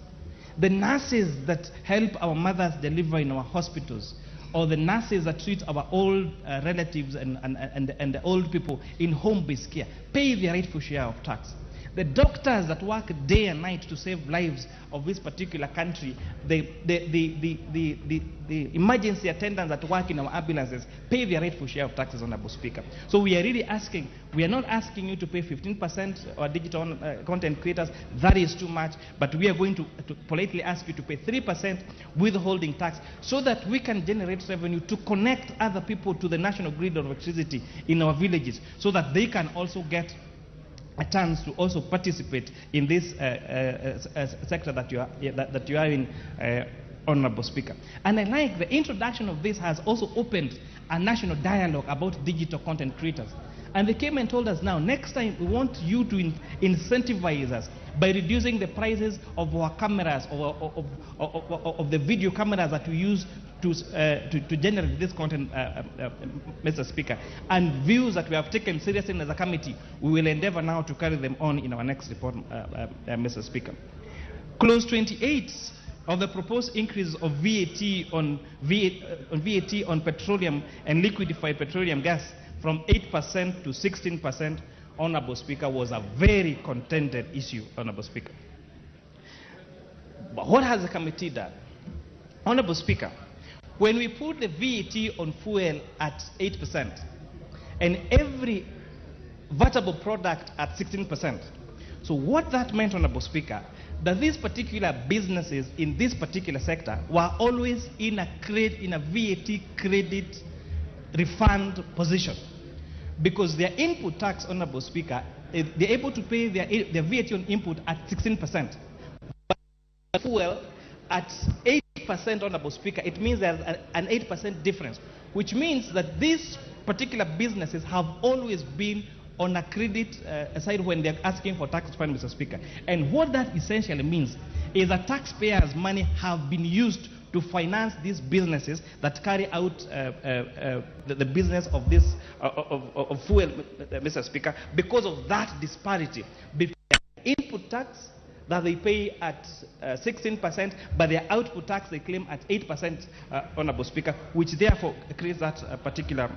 The nurses that help our mothers deliver in our hospitals, or the nurses that treat our old relatives and the old people in home-based care, pay their rightful share of tax. The doctors that work day and night to save lives of this particular country, the emergency attendants that work in our ambulances, pay their rightful share of taxes, Honorable Speaker. So we are really asking, we are not asking you to pay 15% or digital content creators, that is too much, but we are going to politely ask you to pay 3% withholding tax so that we can generate revenue to connect other people to the national grid of electricity in our villages so that they can also get a chance to also participate in this sector that you are in, Honorable Speaker. And I like the introduction of this has also opened a national dialogue about digital content creators. And they came and told us, now, next time we want you to incentivize us by reducing the prices of our cameras, or of the video cameras that we use to generate this content, Mr. Speaker. And views that we have taken seriously as a committee, we will endeavor now to carry them on in our next report, Mr. Speaker. Clause 28 of the proposed increase of VAT on petroleum and liquefied petroleum gas from 8% to 16%, Honorable Speaker, was a very contended issue, Honorable Speaker. But what has the committee done? Honorable Speaker, when we put the VAT on fuel at 8% and every valuable product at 16%, so what that meant, Honorable Speaker, that these particular businesses in this particular sector were always in a VAT credit refund position, because their input tax, Honorable Speaker, they're able to pay their VAT on input at 16%. But fuel at 8%, Honorable Speaker, it means there's an 8% difference, which means that these particular businesses have always been on a credit side when they're asking for tax refund, Mr. Speaker. And what that essentially means is that taxpayers' money have been used to finance these businesses that carry out the business of this of fuel, Mr. Speaker, because of that disparity between input tax that they pay at 16%, but their output tax they claim at 8%, Honorable Speaker, which therefore creates that particular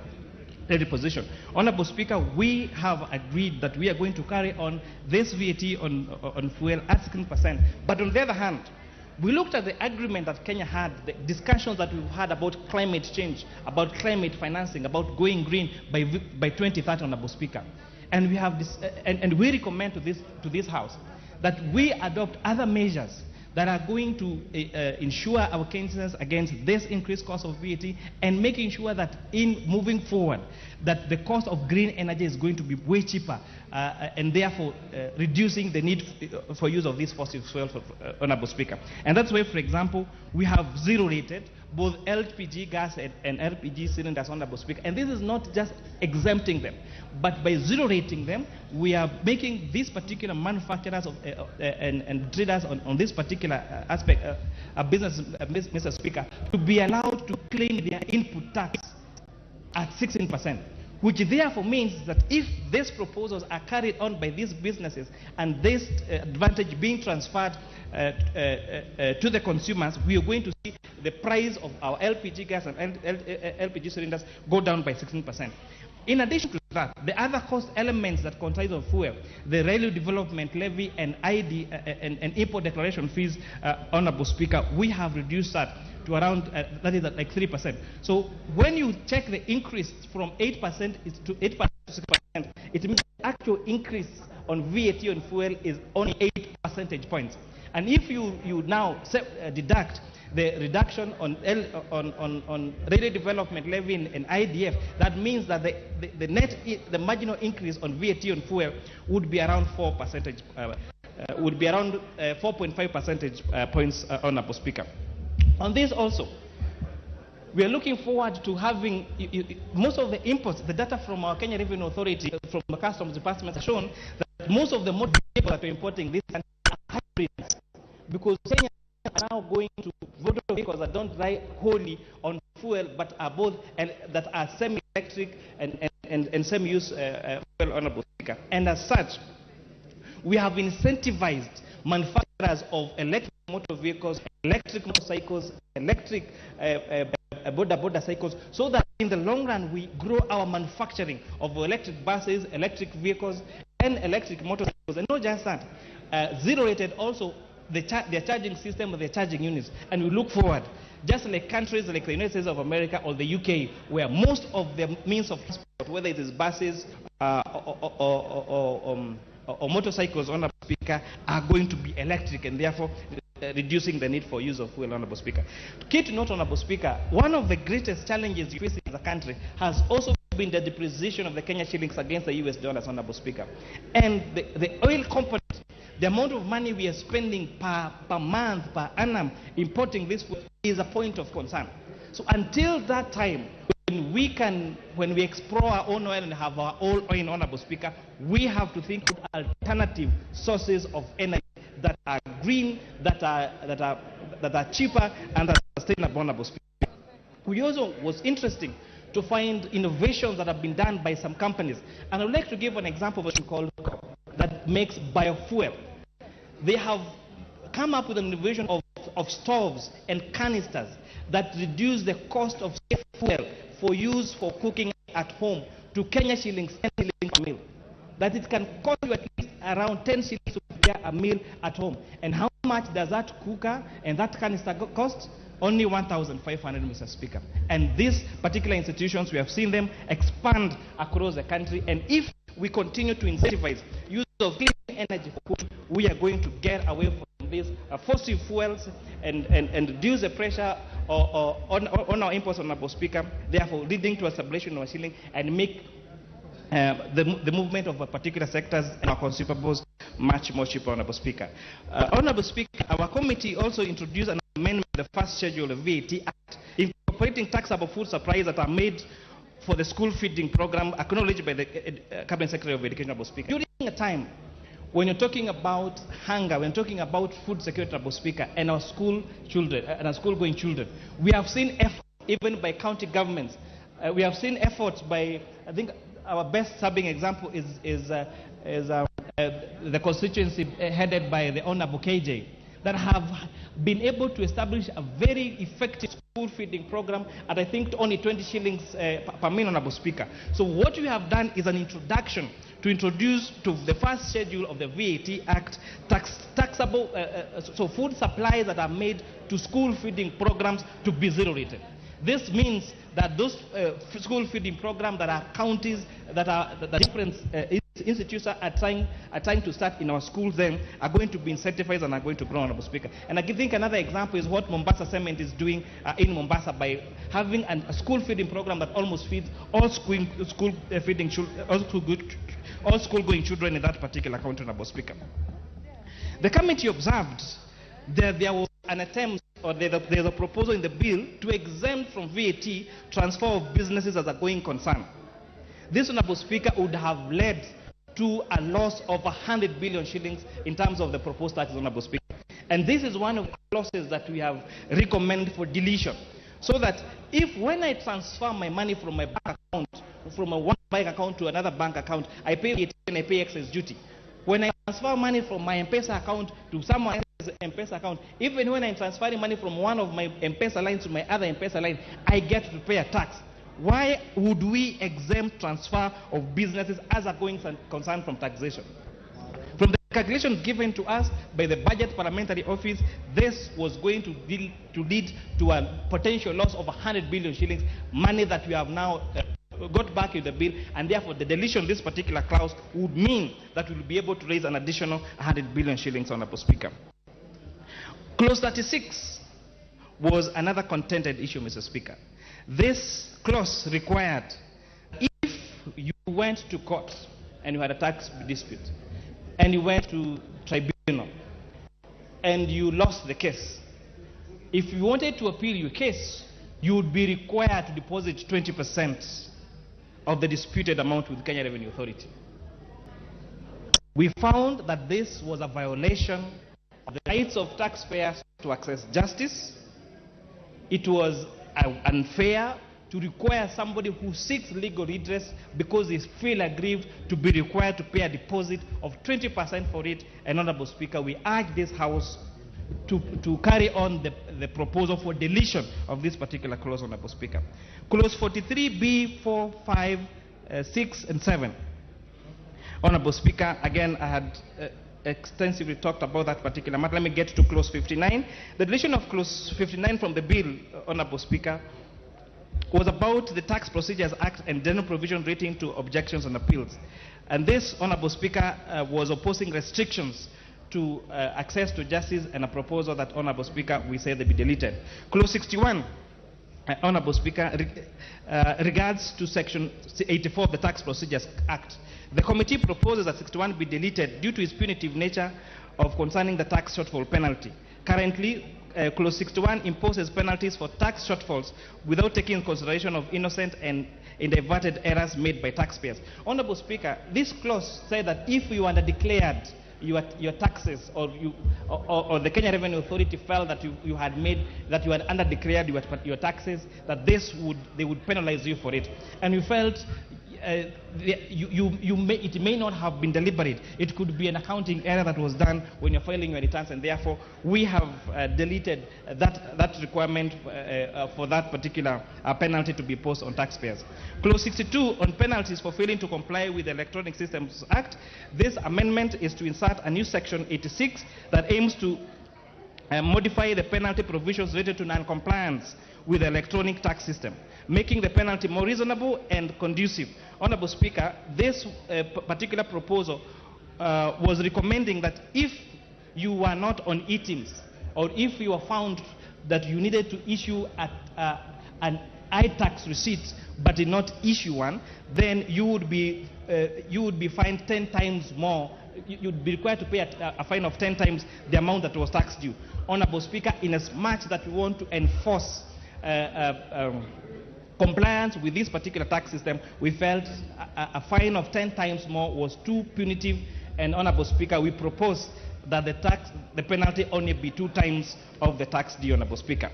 position. Honorable Speaker, we have agreed that we are going to carry on this VAT on fuel at 16%. But on the other hand, we looked at the agreement that Kenya had, the discussions that we've had about climate change, about climate financing, about going green by 2030, Honorable Speaker. And we have this, and we recommend to this House that we adopt other measures that are going to ensure our Kenyans against this increased cost of VAT, and making sure that in moving forward, that the cost of green energy is going to be way cheaper, and therefore reducing the need for use of these fossil fuels, Honorable Speaker. And that's why, for example, we have zero-rated both LPG gas and LPG cylinders, Honorable Speaker. And this is not just exempting them, but by zero-rating them, we are making these particular manufacturers and traders on this particular aspect, business, Mr. Speaker, to be allowed to claim their input tax at 16%, which therefore means that if these proposals are carried on by these businesses and this advantage being transferred to the consumers, we are going to see the price of our LPG gas and LPG cylinders go down by 16%. In addition to that, the other cost elements that comprise of fuel, the railway development levy and ID and import declaration fees, Honorable Speaker, we have reduced that to around, that is like 3%. So when you check the increase from 8% to 8% to 6%, it means the actual increase on VAT on fuel is only 8 percentage points. And if you now deduct the reduction on railway development levy and IDF, that means that the marginal increase on VAT on fuel would be around 4.5 percentage points, Honorable Speaker. On this also, we are looking forward to having most of the imports. The data from our Kenya Revenue Authority, from the Customs Department, has shown that most of the motor vehicles that we're importing this country are hybrids, because Kenya are now going to motor vehicles that don't rely wholly on fuel, but are both that are semi-electric and semi-use fuel, Honorable Speaker. And as such, we have incentivized manufacturers of electric motor vehicles, electric motorcycles, electric border cycles, so that in the long run we grow our manufacturing of electric buses, electric vehicles, and electric motorcycles. And not just that, zero-rated also their charging system, their charging units. And we look forward, just like countries like the United States of America or the UK, where most of the means of transport, whether it is buses or motorcycles, Honorable Speaker, are going to be electric, and therefore reducing the need for use of fuel, Honorable Speaker. Key to note, Honorable Speaker, one of the greatest challenges we face in the country has also been the depreciation of the Kenya shillings against the US dollars, Honorable Speaker. And the oil component, the amount of money we are spending per month, per annum, importing this food is a point of concern. So until that time, when we explore our own oil and have our own oil, Honorable Speaker, we have to think of alternative sources of energy that are green, that are cheaper, and that are sustainable, Honorable Speaker. We also was interesting to find innovations that have been done by some companies, and I would like to give an example of what called that makes biofuel. They have come up with an innovation of stoves and canisters that reduce the cost of fuel for use for cooking at home to Kenya shillings 10 shillings per meal. That it can cost you at least around 10 shillings to prepare a meal at home. And how much does that cooker and that canister cost? Only 1,500, Mr. Speaker. And these particular institutions, we have seen them expand across the country. And if we continue to incentivize use of clean energy for cooking, we are going to get away from these fossil fuels and reduce the pressure on our imports, Honorable Speaker, therefore leading to a stabilization of our shilling and make the movement of particular sectors and our consumables much more cheaper, Honorable Speaker. Honorable Speaker, our committee also introduced an amendment to the first schedule of VAT Act, incorporating taxable food supplies that are made for the school feeding program, acknowledged by the Cabinet Secretary of Education, Honorable Speaker. During a time when you're talking about hunger, when you're talking about food security, Mr. Speaker, and our school children, and our school-going children, we have seen efforts even by county governments. We have seen efforts by, I think our best subbing example is the constituency headed by the Honorable KJ, that have been able to establish a very effective school feeding program at, I think, only 20 shillings per meal, Honorable Speaker. So what we have done is an introduction to introduce to the first schedule of the VAT Act taxable, so food supplies that are made to school feeding programs to be zero rated. This means that those school feeding programs that are counties, that different institutes are trying to start in our schools then are going to be incentivized and are going to grow, Honorable Speaker. And I think another example is what Mombasa Cement is doing in Mombasa by having a school feeding program that almost feeds all school-going children in that particular county, Honorable Speaker. The committee observed that there was an attempt, or there's a proposal in the bill to exempt from VAT transfer of businesses as a going concern. This, Honorable Speaker, would have led to a loss of 100 billion shillings in terms of the proposed taxes, Honorable Speaker. And this is one of the clauses that we have recommended for deletion. So that if when I transfer my money from my bank account, from one bank account to another bank account, I pay VAT and I pay excess duty. When I transfer money from my M-Pesa account to someone else's M-Pesa account, even when I'm transferring money from one of my M-Pesa lines to my other M-Pesa line, I get to pay a tax. Why would we exempt transfer of businesses as a going concern from taxation? From the calculations given to us by the Budget Parliamentary Office, this was going to lead to a potential loss of 100 billion shillings, money that we have now got back in the bill, and therefore the deletion of this particular clause would mean that we will be able to raise an additional 100 billion shillings, Honorable Speaker. Clause 36 was another contended issue, Mr. Speaker. This clause required, if you went to court and you had a tax dispute, and you went to tribunal, and you lost the case, if you wanted to appeal your case, you would be required to deposit 20% of the disputed amount with Kenya Revenue Authority. We found that this was a violation of the rights of taxpayers to access justice. It was unfair to require somebody who seeks legal redress because they feel aggrieved to be required to pay a deposit of 20% for it. And Honorable Speaker, we urge this House to carry on the proposal for deletion of this particular clause, Honorable Speaker. Clause 43B, 4, 5, 6, and 7. Honorable Speaker, again, I had extensively talked about that particular matter. Let me get to clause 59. The deletion of clause 59 from the bill, Honorable Speaker, was about the Tax Procedures Act and general provision relating to objections and appeals. And this, Honorable Speaker, was opposing restrictions to access to justice, and a proposal that, Honorable Speaker, we say they be deleted. Clause 61, Honorable Speaker, regards to Section 84 of the Tax Procedures Act. The committee proposes that 61 be deleted due to its punitive nature of concerning the tax shortfall penalty. Currently, Clause 61 imposes penalties for tax shortfalls without taking consideration of innocent and inadvertent errors made by taxpayers. Honorable Speaker, this clause said that if you underdeclared your taxes, or the Kenya Revenue Authority felt that you had underdeclared your taxes, that they would penalize you for it. And we felt it may not have been deliberate. It could be an accounting error that was done when you're filing your returns, and therefore we have deleted that requirement for that particular penalty to be imposed on taxpayers. Clause 62 on penalties for failing to comply with the Electronic Systems Act. This amendment is to insert a new section 86 that aims to modify the penalty provisions related to non-compliance with the electronic tax system, making the penalty more reasonable and conducive. Honorable Speaker, this particular proposal was recommending that if you were not on e-teams, or if you were found that you needed to issue an iTax receipt but did not issue one, then you would be fined 10 times more. You'd be required to pay a fine of 10 times the amount that was tax due. Honorable Speaker, in as much that we want to enforce compliance with this particular tax system, we felt a fine of 10 times more was too punitive And Honorable Speaker, we propose that the penalty only be 2 times of the tax due, Honorable Speaker.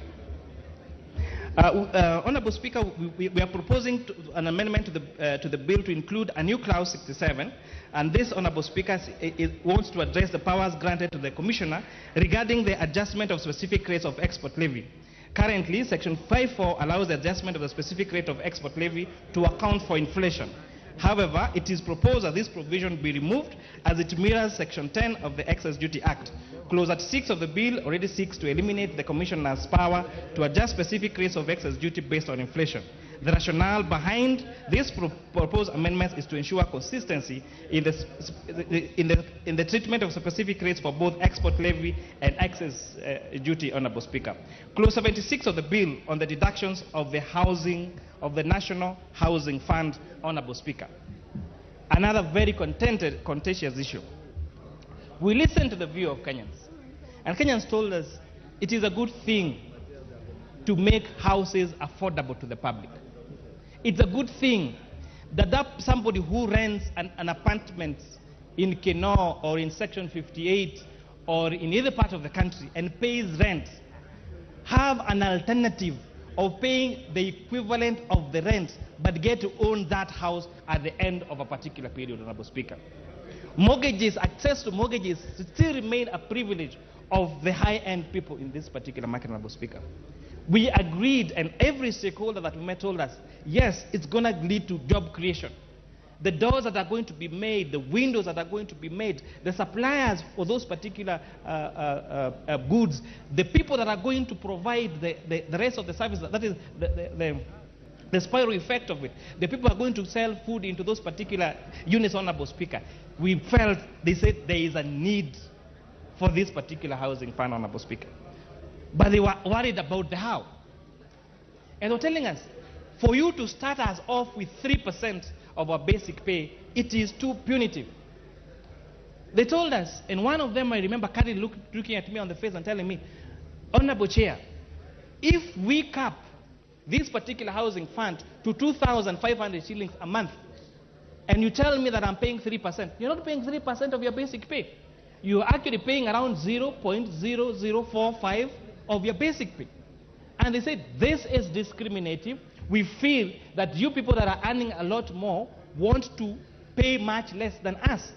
Honorable Speaker, we are proposing an amendment to the bill to include a new clause 67, and this, Honorable Speaker, it wants to address the powers granted to the Commissioner regarding the adjustment of specific rates of export levy. Currently, Section 5.4 allows the adjustment of the specific rate of export levy to account for inflation. However, it is proposed that this provision be removed as it mirrors Section 10 of the Excess Duty Act. Clause 6 of the bill already seeks to eliminate the Commissioner's power to adjust specific rates of excess duty based on inflation. The rationale behind this proposed amendments is to ensure consistency in the treatment of specific rates for both export levy and excess duty, Honorable Speaker. Clause 76 of the bill on the deductions of the National Housing Fund, Honorable Speaker. Another very contentious issue. We listened to the view of Kenyans, and Kenyans told us it is a good thing to make houses affordable to the public. It's a good thing that somebody who rents an apartment in Keno or in Section 58 or in either part of the country and pays rent have an alternative of paying the equivalent of the rent but get to own that house at the end of a particular period, Honorable Speaker. Mortgages, access to mortgages still remain a privilege of the high-end people in this particular market, Honorable Speaker. We agreed, and every stakeholder that we met told us, yes, it's going to lead to job creation. The doors that are going to be made, the windows that are going to be made, the suppliers for those particular goods, the people that are going to provide the rest of the services, that is the spiral effect of it. The people are going to sell food into those particular units, Honorable Speaker. We felt, they said there is a need for this particular housing fund, Honorable Speaker. But they were worried about the how. And they were telling us, for you to start us off with 3% of our basic pay, it is too punitive. They told us, and one of them, I remember, looking at me on the face and telling me, Honorable Chair, if we cap this particular housing fund to 2,500 shillings a month, and you tell me that I'm paying 3%, you're not paying 3% of your basic pay. You're actually paying around 0.0045 of your basic pay. And they said, this is discriminative. We feel that you people that are earning a lot more want to pay much less than us.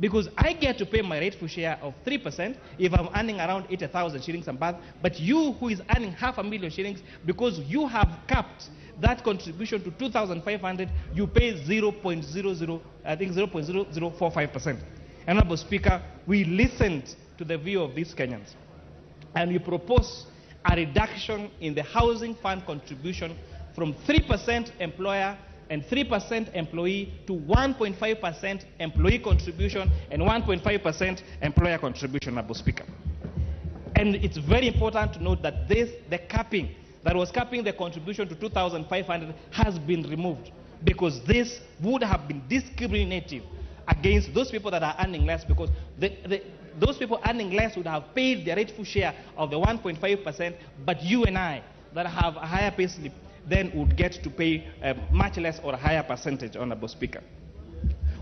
Because I get to pay my rightful share of 3% if I'm earning around 80,000 shillings a month, but you who is earning 500,000 shillings, because you have capped that contribution to 2,500, you pay 0.0045%. Honorable Speaker, we listened to the view of these Kenyans, and we propose a reduction in the housing fund contribution from 3% employer and 3% employee to 1.5% employee contribution and 1.5% employer contribution, Honorable Speaker. And it's very important to note that the capping that was capping the contribution to 2,500 has been removed, because this would have been discriminative against those people that are earning less, because those people earning less would have paid their rightful share of the 1.5%, but you and I that have a higher pay slip then would get to pay much less or a higher percentage, Honorable Speaker.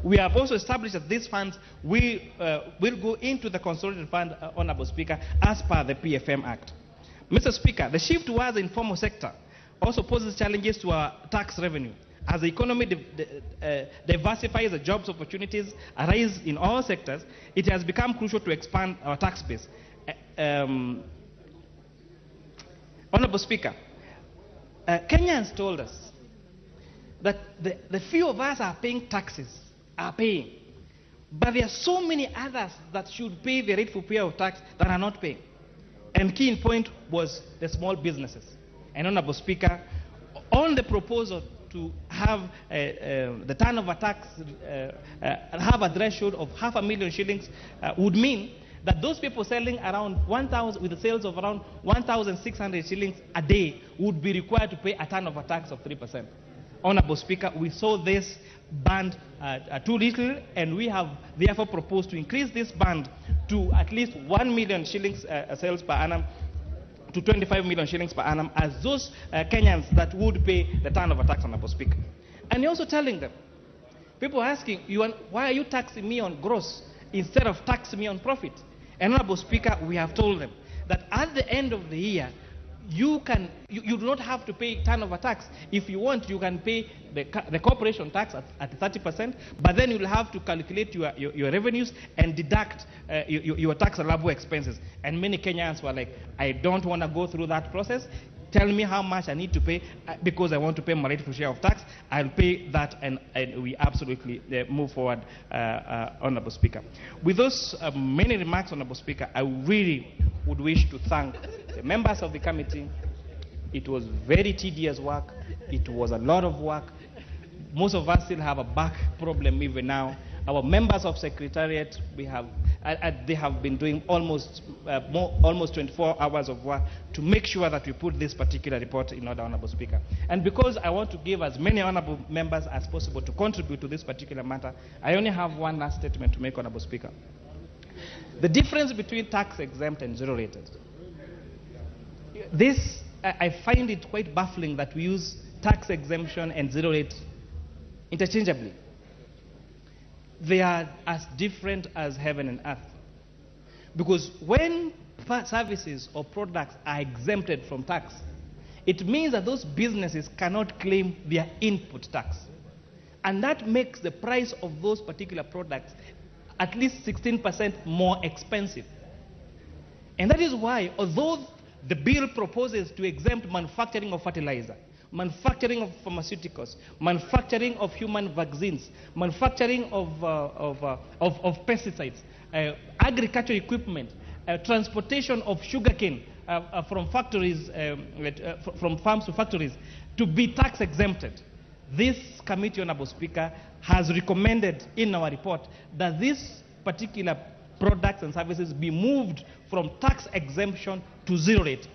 We have also established that these funds will go into the consolidated fund, Honorable Speaker, as per the PFM Act. Mr. Speaker, the shift towards the informal sector also poses challenges to our tax revenue. As the economy diversifies, the jobs opportunities arise in all sectors, it has become crucial to expand our tax base. Honorable Speaker, Kenyans told us that the few of us are paying taxes, but there are so many others that should pay the rightful pay of tax that are not paying. And key in point was the small businesses. And Honorable Speaker, on the proposal to have the turnover tax have a threshold of 500,000 shillings would mean that those people selling around 1,000 with the sales of around 1,600 shillings a day would be required to pay a turnover tax of 3%. Honorable Speaker, we saw this band too little, and we have therefore proposed to increase this band to at least 1 million shillings sales per annum to 25 million shillings per annum as those Kenyans that would pay the turnover tax, Honorable Speaker. And you're also telling them, people are asking, why are you taxing me on gross instead of tax me on profit. And Honorable Speaker, we have told them that at the end of the year, you do not have to pay turnover tax. If you want, you can pay the corporation tax at 30%, but then you'll have to calculate your revenues and deduct your tax allowable expenses. And many Kenyans were like, I don't want to go through that process. Tell me how much I need to pay because I want to pay my rightful share of tax. I'll pay that, and we absolutely move forward, Honorable Speaker. With those many remarks, Honorable Speaker, I really would wish to thank the members of the committee. It was very tedious work. It was a lot of work. Most of us still have a back problem even now. Our members of Secretariat, they have been doing almost 24 hours of work to make sure that we put this particular report in order, Honorable Speaker. And because I want to give as many honorable members as possible to contribute to this particular matter, I only have one last statement to make, Honorable Speaker. The difference between tax-exempt and zero-rated. This, I find it quite baffling that we use tax exemption and zero-rate interchangeably. They are as different as heaven and earth. Because when services or products are exempted from tax, it means that those businesses cannot claim their input tax. And that makes the price of those particular products at least 16% more expensive. And that is why, although the bill proposes to exempt manufacturing of fertilizer, manufacturing of pharmaceuticals, manufacturing of human vaccines, manufacturing of pesticides, agricultural equipment, transportation of sugarcane from factories, from farms to factories, to be tax exempted. This committee, Honorable Speaker, has recommended in our report that these particular products and services be moved from tax exemption to zero rate,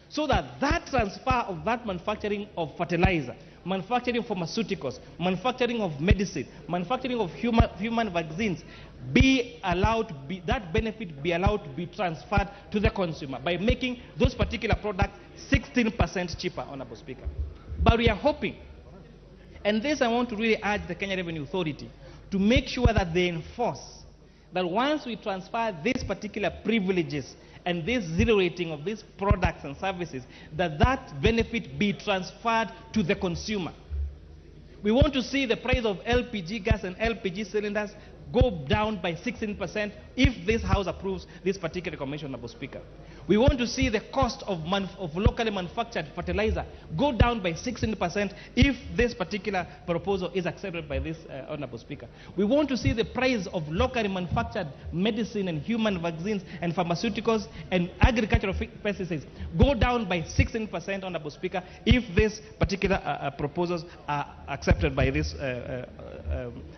so that that transfer of that manufacturing of fertilizer, manufacturing of pharmaceuticals, manufacturing of medicine, manufacturing of human vaccines be allowed to be, that benefit be allowed to be transferred to the consumer by making those particular products 16% cheaper, Honorable Speaker. But we are hoping, and this I want to really urge the Kenya Revenue Authority to make sure that they enforce that once we transfer these particular privileges and this zero rating of these products and services, that that benefit be transferred to the consumer. We want to see the price of LPG gas and LPG cylinders go down by 16% if this House approves this particular commission, Honorable Speaker. We want to see the cost of locally manufactured fertilizer go down by 16% if this particular proposal is accepted by this Honorable Speaker. We want to see the price of locally manufactured medicine and human vaccines and pharmaceuticals and agricultural pesticides go down by 16%, Honorable Speaker, if these particular proposals are accepted by this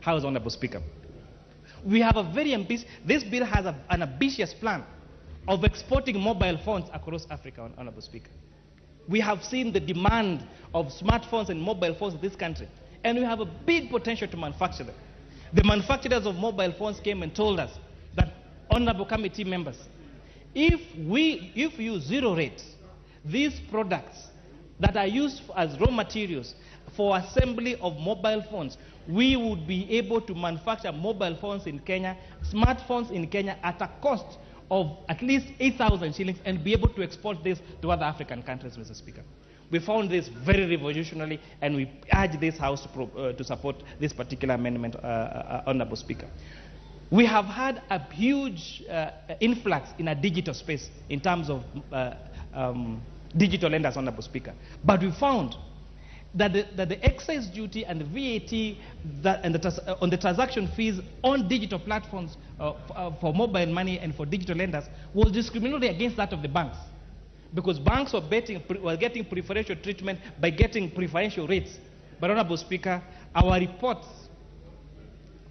House, Honorable Speaker. We have a very ambitious, this bill has an ambitious plan of exporting mobile phones across Africa, Honorable Speaker. We have seen the demand of smartphones and mobile phones in this country, and we have a big potential to manufacture them. The manufacturers of mobile phones came and told us that, Honorable Committee members, if you zero rate these products that are used as raw materials for assembly of mobile phones, we would be able to manufacture mobile phones in Kenya, smartphones in Kenya at a cost of at least 8,000 shillings and be able to export this to other African countries, Mr. Speaker. We found this very revolutionary, and we urge this House to support this particular amendment, Honorable Speaker. We have had a huge influx in a digital space in terms of digital lenders, Honorable Speaker. But we found that the excise duty and the VAT on the transaction fees on digital platforms for mobile money and for digital lenders was discriminatory against that of the banks, because banks were getting preferential treatment by getting preferential rates. But, Honorable Speaker, our report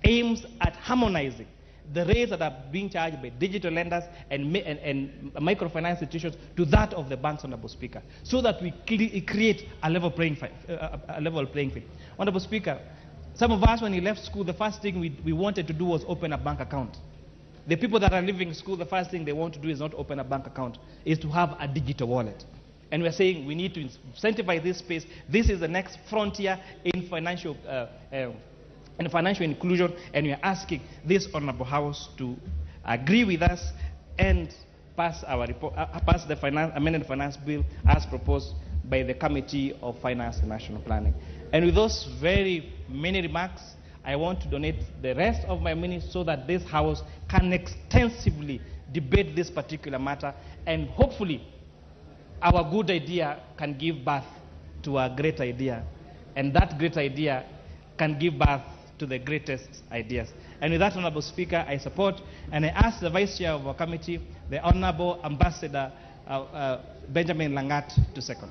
aims at harmonizing the rates that are being charged by digital lenders and microfinance institutions to that of the banks, Honorable Speaker, so that we create a level playing field. Honorable Speaker, some of us, when we left school, the first thing we wanted to do was open a bank account. The people that are leaving school, the first thing they want to do is not open a bank account, is to have a digital wallet. And we're saying we need to incentivize this space. This is the next frontier in financial and financial inclusion, and we are asking this Honorable House to agree with us and pass our report, pass the amended finance bill as proposed by the Committee of Finance and National Planning. And with those very many remarks, I want to donate the rest of my minutes so that this House can extensively debate this particular matter, and hopefully our good idea can give birth to a great idea, and that great idea can give birth to the greatest ideas. And with that, Honorable Speaker, I support, and I ask the Vice Chair of our committee, the Honorable Ambassador Benjamin Langat, to second.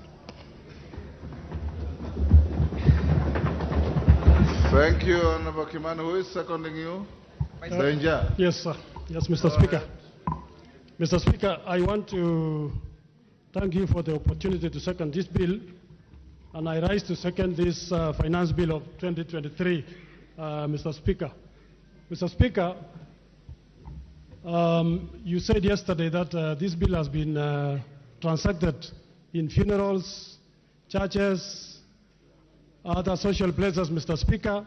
Thank you, Honorable Kimani. Who is seconding you? Benja. Yes, sir. Yes, Mr. Speaker. Mr. Speaker, I want to thank you for the opportunity to second this bill, and I rise to second this finance bill of 2023, Mr. Speaker. Mr. Speaker, you said yesterday that this bill has been transacted in funerals, churches, other social places, Mr. Speaker,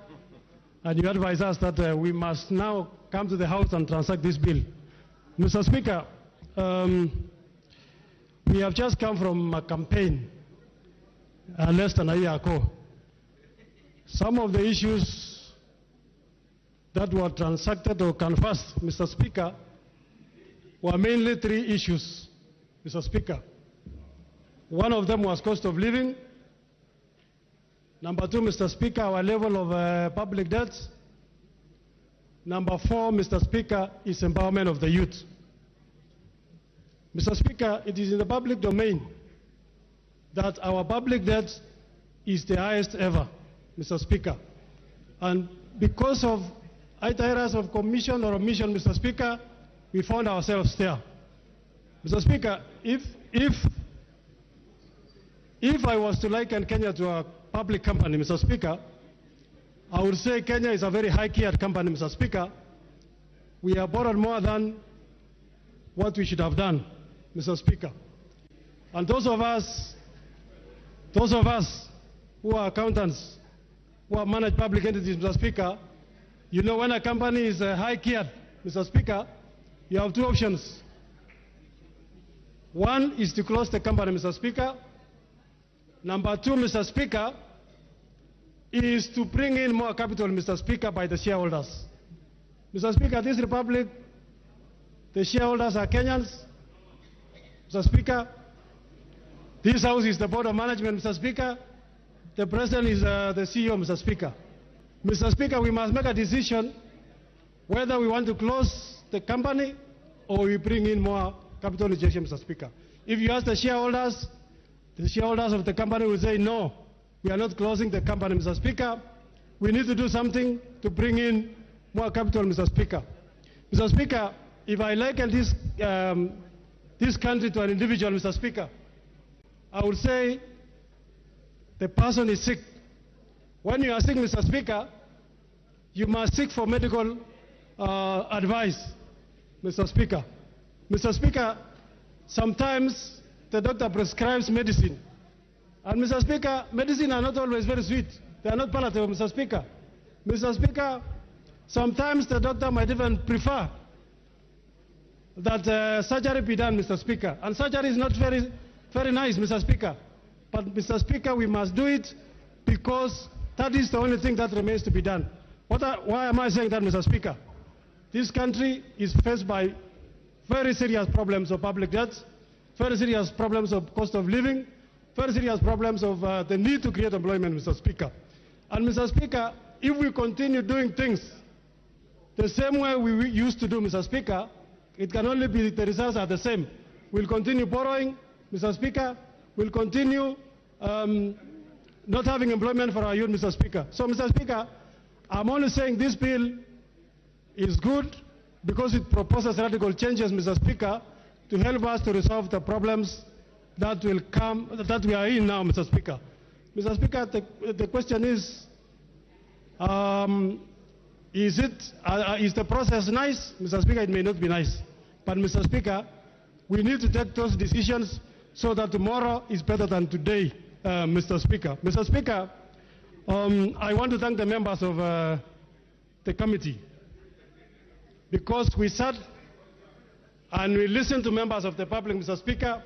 and you advise us that we must now come to the House and transact this bill. Mr. Speaker, we have just come from a campaign less than a year ago. Some of the issues that were transacted or canvassed, Mr. Speaker, were mainly three issues, Mr. Speaker. One of them was cost of living. Number two, Mr. Speaker, our level of public debt. Number four, Mr. Speaker, is empowerment of the youth. Mr. Speaker, it is in the public domain that our public debt is the highest ever, Mr. Speaker. And because of errors of commission or omission, Mr. Speaker, we found ourselves there. Mr. Speaker, if I was to liken Kenya to a public company, Mr. Speaker, I would say Kenya is a very high-geared company, Mr. Speaker. We have borrowed more than what we should have done, Mr. Speaker. And those of us who are accountants, who have managed public entities, Mr. Speaker, you know when a company is high-geared, Mr. Speaker, you have two options. One is to close the company, Mr. Speaker. Number two, Mr. Speaker, is to bring in more capital, Mr. Speaker, by the shareholders. Mr. Speaker, this republic, the shareholders are Kenyans. Mr. Speaker, this House is the board of management, Mr. Speaker. The president is the CEO, Mr. Speaker. Mr. Speaker, we must make a decision whether we want to close the company or we bring in more capital injection, Mr. Speaker. If you ask the shareholders of the company will say, no, we are not closing the company, Mr. Speaker. We need to do something to bring in more capital, Mr. Speaker. Mr. Speaker, if I liken this country to an individual, Mr. Speaker, I would say the person is sick. When you are sick, Mr. Speaker, you must seek for medical advice, Mr. Speaker. Mr. Speaker, sometimes the doctor prescribes medicine. And Mr. Speaker, medicine are not always very sweet. They are not palatable, Mr. Speaker. Mr. Speaker, sometimes the doctor might even prefer that surgery be done, Mr. Speaker. And surgery is not very, very nice, Mr. Speaker. But, Mr. Speaker, we must do it because that is the only thing that remains to be done. Why am I saying that, Mr. Speaker? This country is faced by very serious problems of public debt, very serious problems of cost of living, very serious problems of the need to create employment, Mr. Speaker. And, Mr. Speaker, if we continue doing things the same way we used to do, Mr. Speaker, it can only be the results are the same. We'll continue borrowing, Mr. Speaker. We'll continue not having employment for our youth, Mr. Speaker. So, Mr. Speaker, I'm only saying this bill is good because it proposes radical changes, Mr. Speaker, to help us to resolve the problems that will come, that we are in now, Mr. Speaker. Mr. Speaker, the question is the process nice? Mr. Speaker, it may not be nice. But, Mr. Speaker, we need to take those decisions so that tomorrow is better than today, Mr. Speaker. Mr. Speaker, I want to thank the members of the committee, because we sat and we listened to members of the public, Mr. Speaker,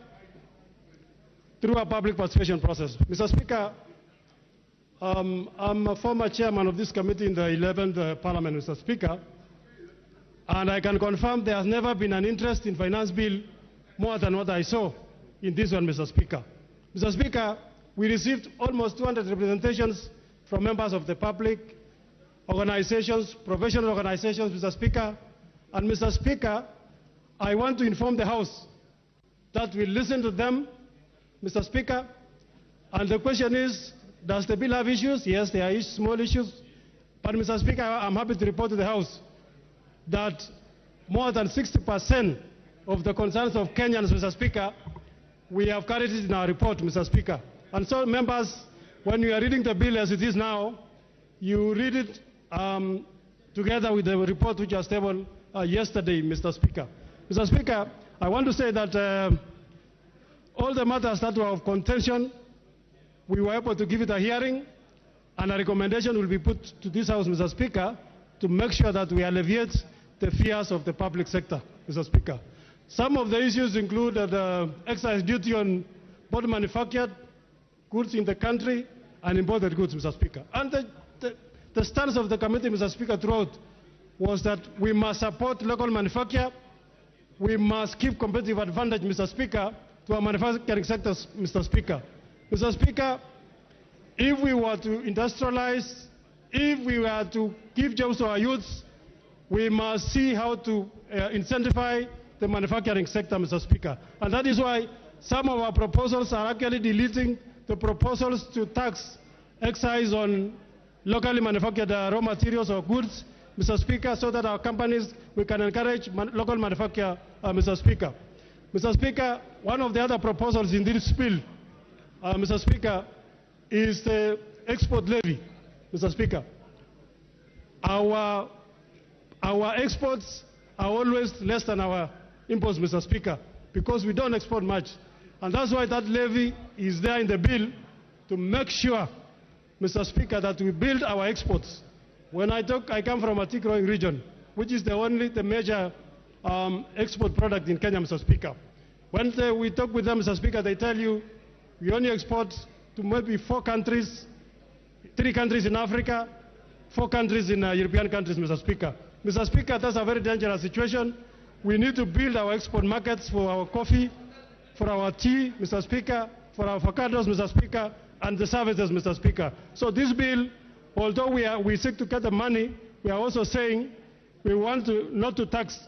through a public participation process. Mr. Speaker, I'm a former chairman of this committee in the 11th Parliament, Mr. Speaker, and I can confirm there has never been an interest in finance bill more than what I saw in this one, Mr. Speaker. Mr. Speaker, we received almost 200 representations from members of the public, organizations, professional organizations, Mr. Speaker. And Mr. Speaker, I want to inform the House that we listen to them, Mr. Speaker. And the question is, does the bill have issues? Yes, there are small issues. But Mr. Speaker, I'm happy to report to the House that more than 60% of the concerns of Kenyans, Mr. Speaker, we have carried it in our report, Mr. Speaker. And so, members, when you are reading the bill as it is now, you read it together with the report which was tabled yesterday, Mr. Speaker. Mr. Speaker, I want to say that all the matters that were of contention, we were able to give it a hearing, and a recommendation will be put to this House, Mr. Speaker, to make sure that we alleviate the fears of the public sector, Mr. Speaker. Some of the issues include the excise duty on both manufactured goods in the country and imported goods, Mr. Speaker. And the stance of the committee, Mr. Speaker, throughout was that we must support local manufacture. We must give competitive advantage, Mr. Speaker, to our manufacturing sectors, Mr. Speaker. Mr. Speaker, if we were to industrialize, if we were to give jobs to our youths, we must see how to incentivize the manufacturing sector, Mr. Speaker. And that is why some of our proposals are actually deleting the proposals to tax excise on locally manufactured raw materials or goods, Mr. Speaker, so that our companies, we can encourage local manufacture, Mr. Speaker. Mr. Speaker, one of the other proposals in this bill, Mr. Speaker, is the export levy, Mr. Speaker. Our exports are always less than our imports, Mr. Speaker, because we don't export much. And that's why that levy is there in the bill to make sure, Mr. Speaker, that we build our exports. When I come from a tea growing region, which is the major export product in Kenya, Mr. Speaker. When we talk with them, Mr. Speaker, they tell you we only export to maybe 4 countries, 3 countries in Africa, 4 countries in European countries, Mr. Speaker. Mr. Speaker, that's a very dangerous situation. We need to build our export markets for our coffee, for our tea, Mr. Speaker, for our avocados, Mr. Speaker, and the services, Mr. Speaker. So this bill, although we seek to get the money, we are also saying we want not to tax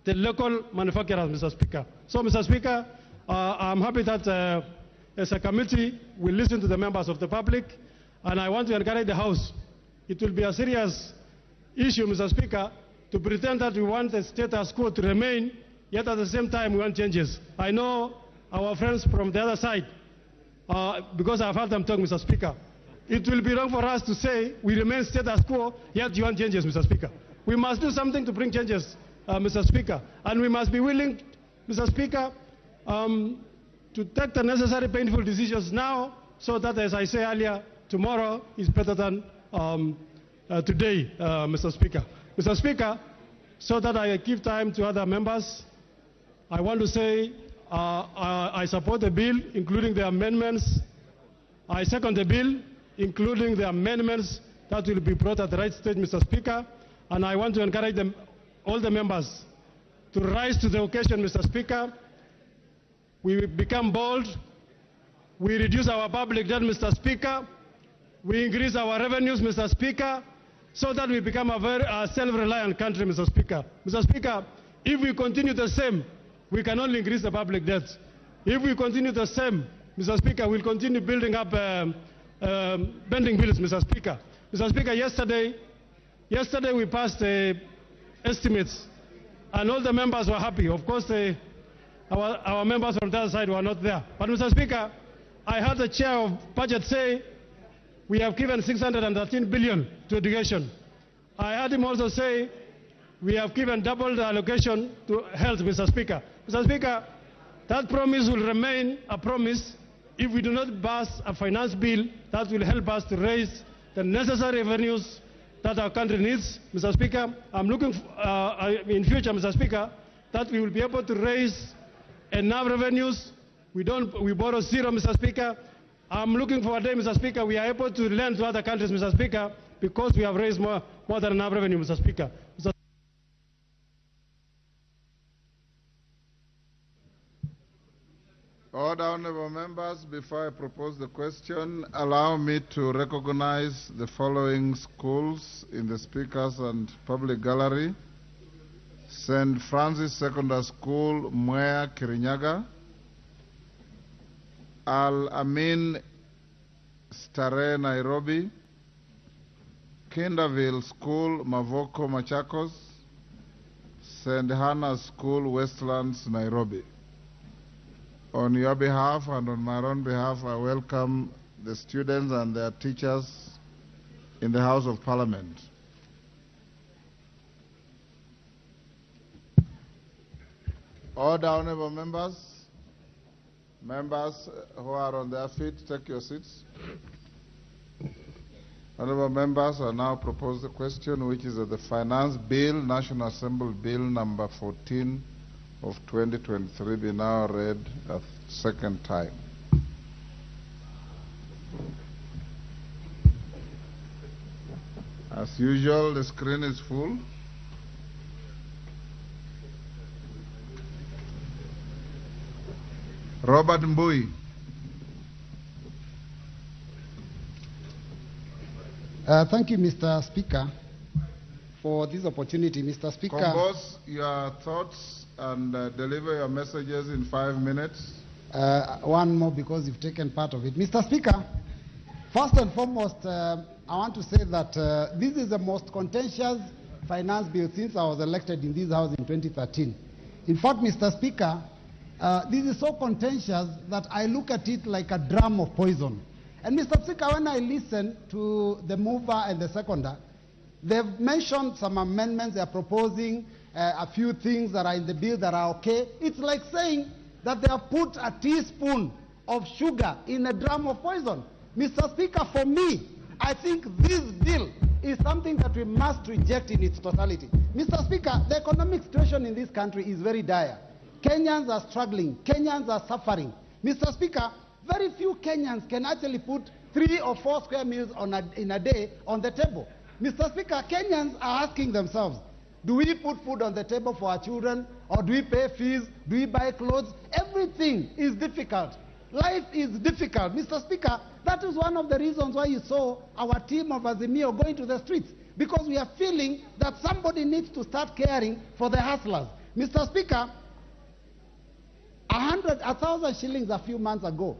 the local manufacturers, Mr. Speaker. So, Mr. Speaker, I'm happy that as a committee, we listen to the members of the public, and I want to encourage the House. It will be a serious issue, Mr. Speaker, to pretend that we want the status quo to remain, yet at the same time we want changes. I know our friends from the other side, because I've heard them talk, Mr. Speaker. It will be wrong for us to say we remain status quo, yet you want changes, Mr. Speaker. We must do something to bring changes, Mr. Speaker. And we must be willing, Mr. Speaker, to take the necessary painful decisions now, so that, as I say earlier, tomorrow is better than today, Mr. Speaker. Mr. Speaker, so that I give time to other members, I want to say I support the bill, including the amendments. I second the bill, including the amendments that will be brought at the right stage, Mr. Speaker. And I want to encourage all the members to rise to the occasion, Mr. Speaker. We become bold. We reduce our public debt, Mr. Speaker. We increase our revenues, Mr. Speaker, so that we become a very self-reliant country, Mr. Speaker. Mr. Speaker, if we continue the same, we can only increase the public debt. If we continue the same, Mr. Speaker, we'll continue building up bending bills, Mr. Speaker. Mr. Speaker, yesterday we passed estimates, and all the members were happy. Of course, our members from the other side were not there. But, Mr. Speaker, I heard the chair of budget say we have given 613 billion to education. I heard him also say we have given double the allocation to health, Mr. Speaker. Mr. Speaker, that promise will remain a promise if we do not pass a finance bill that will help us to raise the necessary revenues that our country needs, Mr. Speaker. I'm looking in future, Mr. Speaker, that we will be able to raise enough revenues. We borrow zero, Mr. Speaker. I'm looking for a day, Mr. Speaker, we are able to lend to other countries, Mr. Speaker, because we have raised more than enough revenue, Mr. Speaker. Order, honorable members. Before I propose the question, allow me to recognize the following schools in the Speakers and Public Gallery. St. Francis Secondary School, Mwea, Kirinyaga. Al-Amin Stare, Nairobi. Kinderville School, Mavoko, Machakos. St. Hannah's School, Westlands, Nairobi. On your behalf and on my own behalf, I welcome the students and their teachers in the House of Parliament. Order, honorable members. Members who are on their feet, take your seats. Honorable members, I now propose the question, which is the Finance Bill, National Assembly Bill number 14 of 2023, be now read a second time. As usual, the screen is full. Robert Mbui. Thank you, Mr. Speaker, for this opportunity. Mr. Speaker. Compose your thoughts and deliver your messages in 5 minutes. One more because you've taken part of it. Mr. Speaker, first and foremost, I want to say that this is the most contentious finance bill since I was elected in this House in 2013. In fact, Mr. Speaker, this is so contentious that I look at it like a drum of poison. And Mr. Speaker, when I listen to the mover and the seconder, they've mentioned some amendments. They are proposing a few things that are in the bill that are okay. It's like saying that they have put a teaspoon of sugar in a drum of poison. Mr. Speaker, for me, I think this bill is something that we must reject in its totality. Mr. Speaker, the economic situation in this country is very dire. Kenyans are struggling. Kenyans are suffering. Mr. Speaker, very few Kenyans can actually put 3 or 4 square meals in a day on the table. Mr. Speaker, Kenyans are asking themselves, do we put food on the table for our children, or do we pay fees, do we buy clothes? Everything is difficult. Life is difficult. Mr. Speaker, that is one of the reasons why you saw our team of Azimio going to the streets, because we are feeling that somebody needs to start caring for the hustlers. Mr. Speaker, 1,000 shillings a few months ago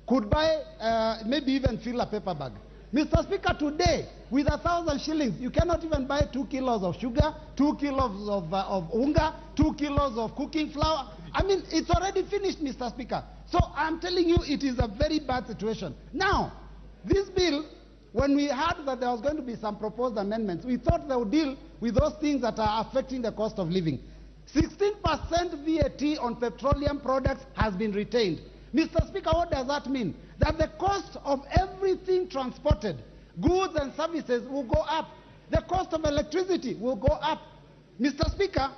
could buy, maybe even fill a paper bag. Mr. Speaker, today, with 1,000 shillings, you cannot even buy 2 kilos of sugar, 2 kilos of unga, 2 kilos of cooking flour. I mean, it's already finished, Mr. Speaker. So I'm telling you, it is a very bad situation. Now, this bill, when we heard that there was going to be some proposed amendments, we thought they would deal with those things that are affecting the cost of living. 16% VAT on petroleum products has been retained. Mr. Speaker, what does that mean? That the cost of everything transported, goods and services, will go up. The cost of electricity will go up. Mr. Speaker,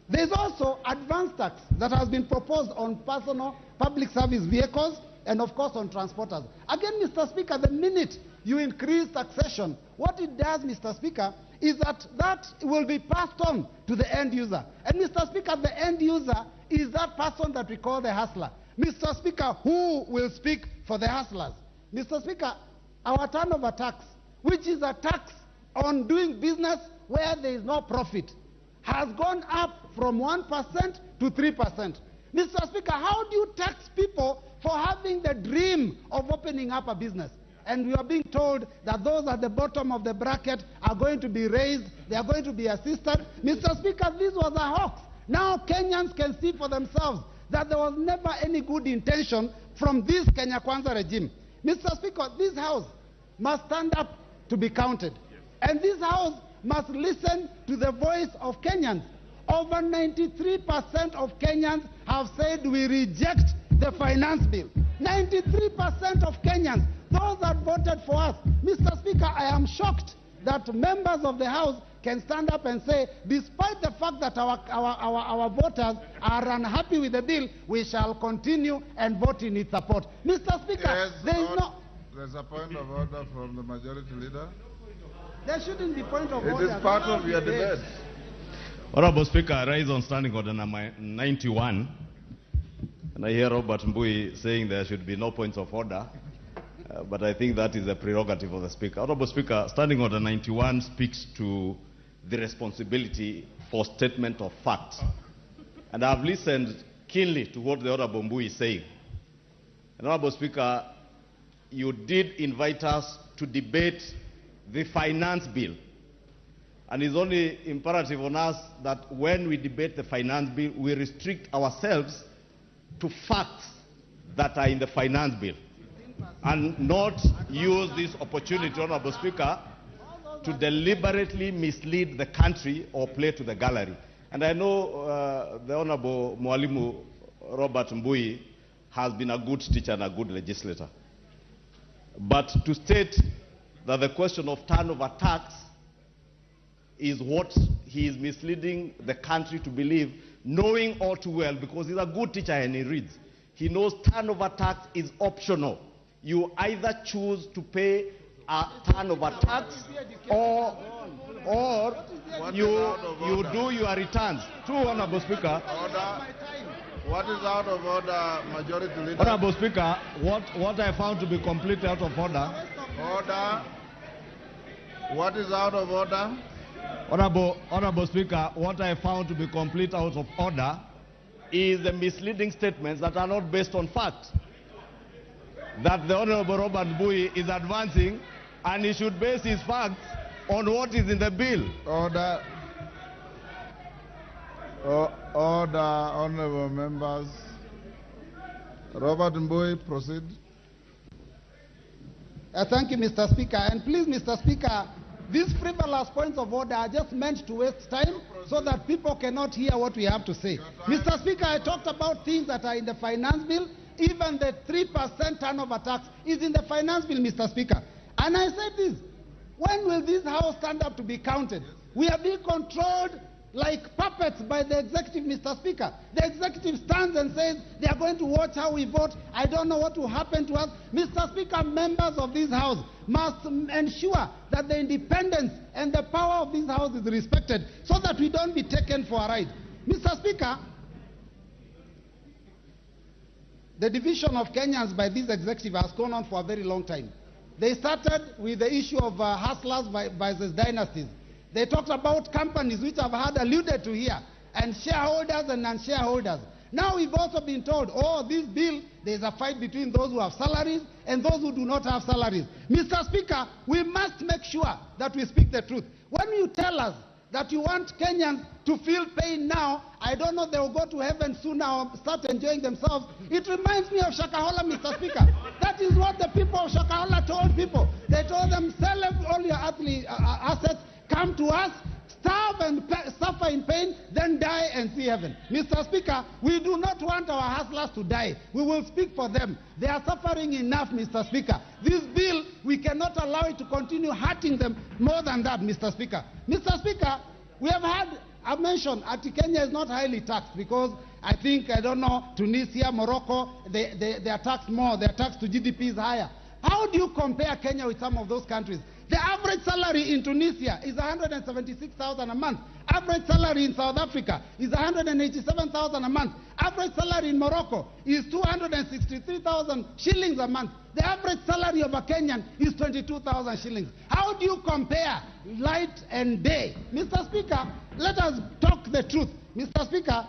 there's also advance tax that has been proposed on personal public service vehicles and, of course, on transporters. Again, Mr. Speaker, the minute you increase taxation, what it does, Mr. Speaker, is that will be passed on to the end user. And, Mr. Speaker, the end user is that person that we call the hustler. Mr. Speaker, who will speak for the hustlers? Mr. Speaker, our turnover tax, which is a tax on doing business where there is no profit, has gone up from 1% to 3%. Mr. Speaker, how do you tax people for having the dream of opening up a business? And we are being told that those at the bottom of the bracket are going to be raised, they are going to be assisted. Mr. Speaker, this was a hoax. Now Kenyans can see for themselves that there was never any good intention from this Kenya Kwanza regime. Mr. Speaker, this House must stand up to be counted. And this House must listen to the voice of Kenyans. Over 93% of Kenyans have said we reject the finance bill. 93% of Kenyans, those that voted for us. Mr. Speaker, I am shocked that members of the House can stand up and say, despite the fact that our voters are unhappy with the bill, we shall continue and vote in its support. Mr. Speaker, Yes, there's a point of order from the majority leader. There shouldn't be point of order. It is part of your debate. Honorable Speaker, I rise on standing order number 91. And I hear Robert Mbui saying there should be no points of order. But I think that is a prerogative of the Speaker. Honorable Speaker, standing order 91 speaks to the responsibility for statement of facts. And I have listened keenly to what the Honorable Mbui is saying. And Honorable Speaker, you did invite us to debate the finance bill. And it's only imperative on us that when we debate the finance bill, we restrict ourselves to facts that are in the finance bill and not use this opportunity, Honorable Speaker, to deliberately mislead the country or play to the gallery. And I know the Honorable Mwalimu Robert Mbui has been a good teacher and a good legislator. But to state that the question of turnover tax is what he is misleading the country to believe, knowing all too well, because he's a good teacher and he reads. He knows turnover tax is optional. You either choose to pay a turnover tax or you do your returns. True, Honorable Speaker. Order. What is out of order, Majority Leader? Honorable Speaker, what I found to be completely out of order. Order. What is out of order? Honorable Speaker, what I found to be complete out of order is the misleading statements that are not based on fact. That the Honorable Robert Mbui is advancing, and he should base his facts on what is in the bill. Order. Order, honorable members. Robert Mbui, proceed. Thank you, Mr. Speaker. And please, Mr. Speaker, these frivolous points of order are just meant to waste time so that people cannot hear what we have to say. Mr. Speaker, I talked about things that are in the finance bill. Even the 3% turnover tax is in the finance bill, Mr. Speaker. And I said this, when will this House stand up to be counted? We are being controlled like puppets by the executive, Mr. Speaker. The executive stands and says they are going to watch how we vote. I don't know what will happen to us. Mr. Speaker, members of this House must ensure that the independence and the power of this House is respected so that we don't be taken for a ride. Mr. Speaker, the division of Kenyans by this executive has gone on for a very long time. They started with the issue of hustlers versus dynasties. They talked about companies which I've had alluded to here, and shareholders and non-shareholders. Now we've also been told, oh, this bill, there's a fight between those who have salaries and those who do not have salaries. Mr. Speaker, we must make sure that we speak the truth. When you tell us that you want Kenyans to feel pain now, I don't know, they will go to heaven soon or start enjoying themselves. It reminds me of Shakahola, Mr. Speaker. That is what the people of Shakahola told people. They told them, sell all your assets, come to us, starve and suffer in pain, then die and see heaven. Mr. Speaker, we do not want our hustlers to die. We will speak for them. They are suffering enough, Mr. Speaker. This bill, we cannot allow it to continue hurting them more than that, Mr. Speaker. Mr. Speaker, we have had a mention that Kenya is not highly taxed because I think, I don't know, Tunisia, Morocco, they are taxed more. Their tax to GDP is higher. How do you compare Kenya with some of those countries? The average salary in Tunisia is 176,000 a month. Average salary in South Africa is 187,000 a month. Average salary in Morocco is 263,000 shillings a month. The average salary of a Kenyan is 22,000 shillings. How do you compare light and day? Mr. Speaker, let us talk the truth. Mr. Speaker,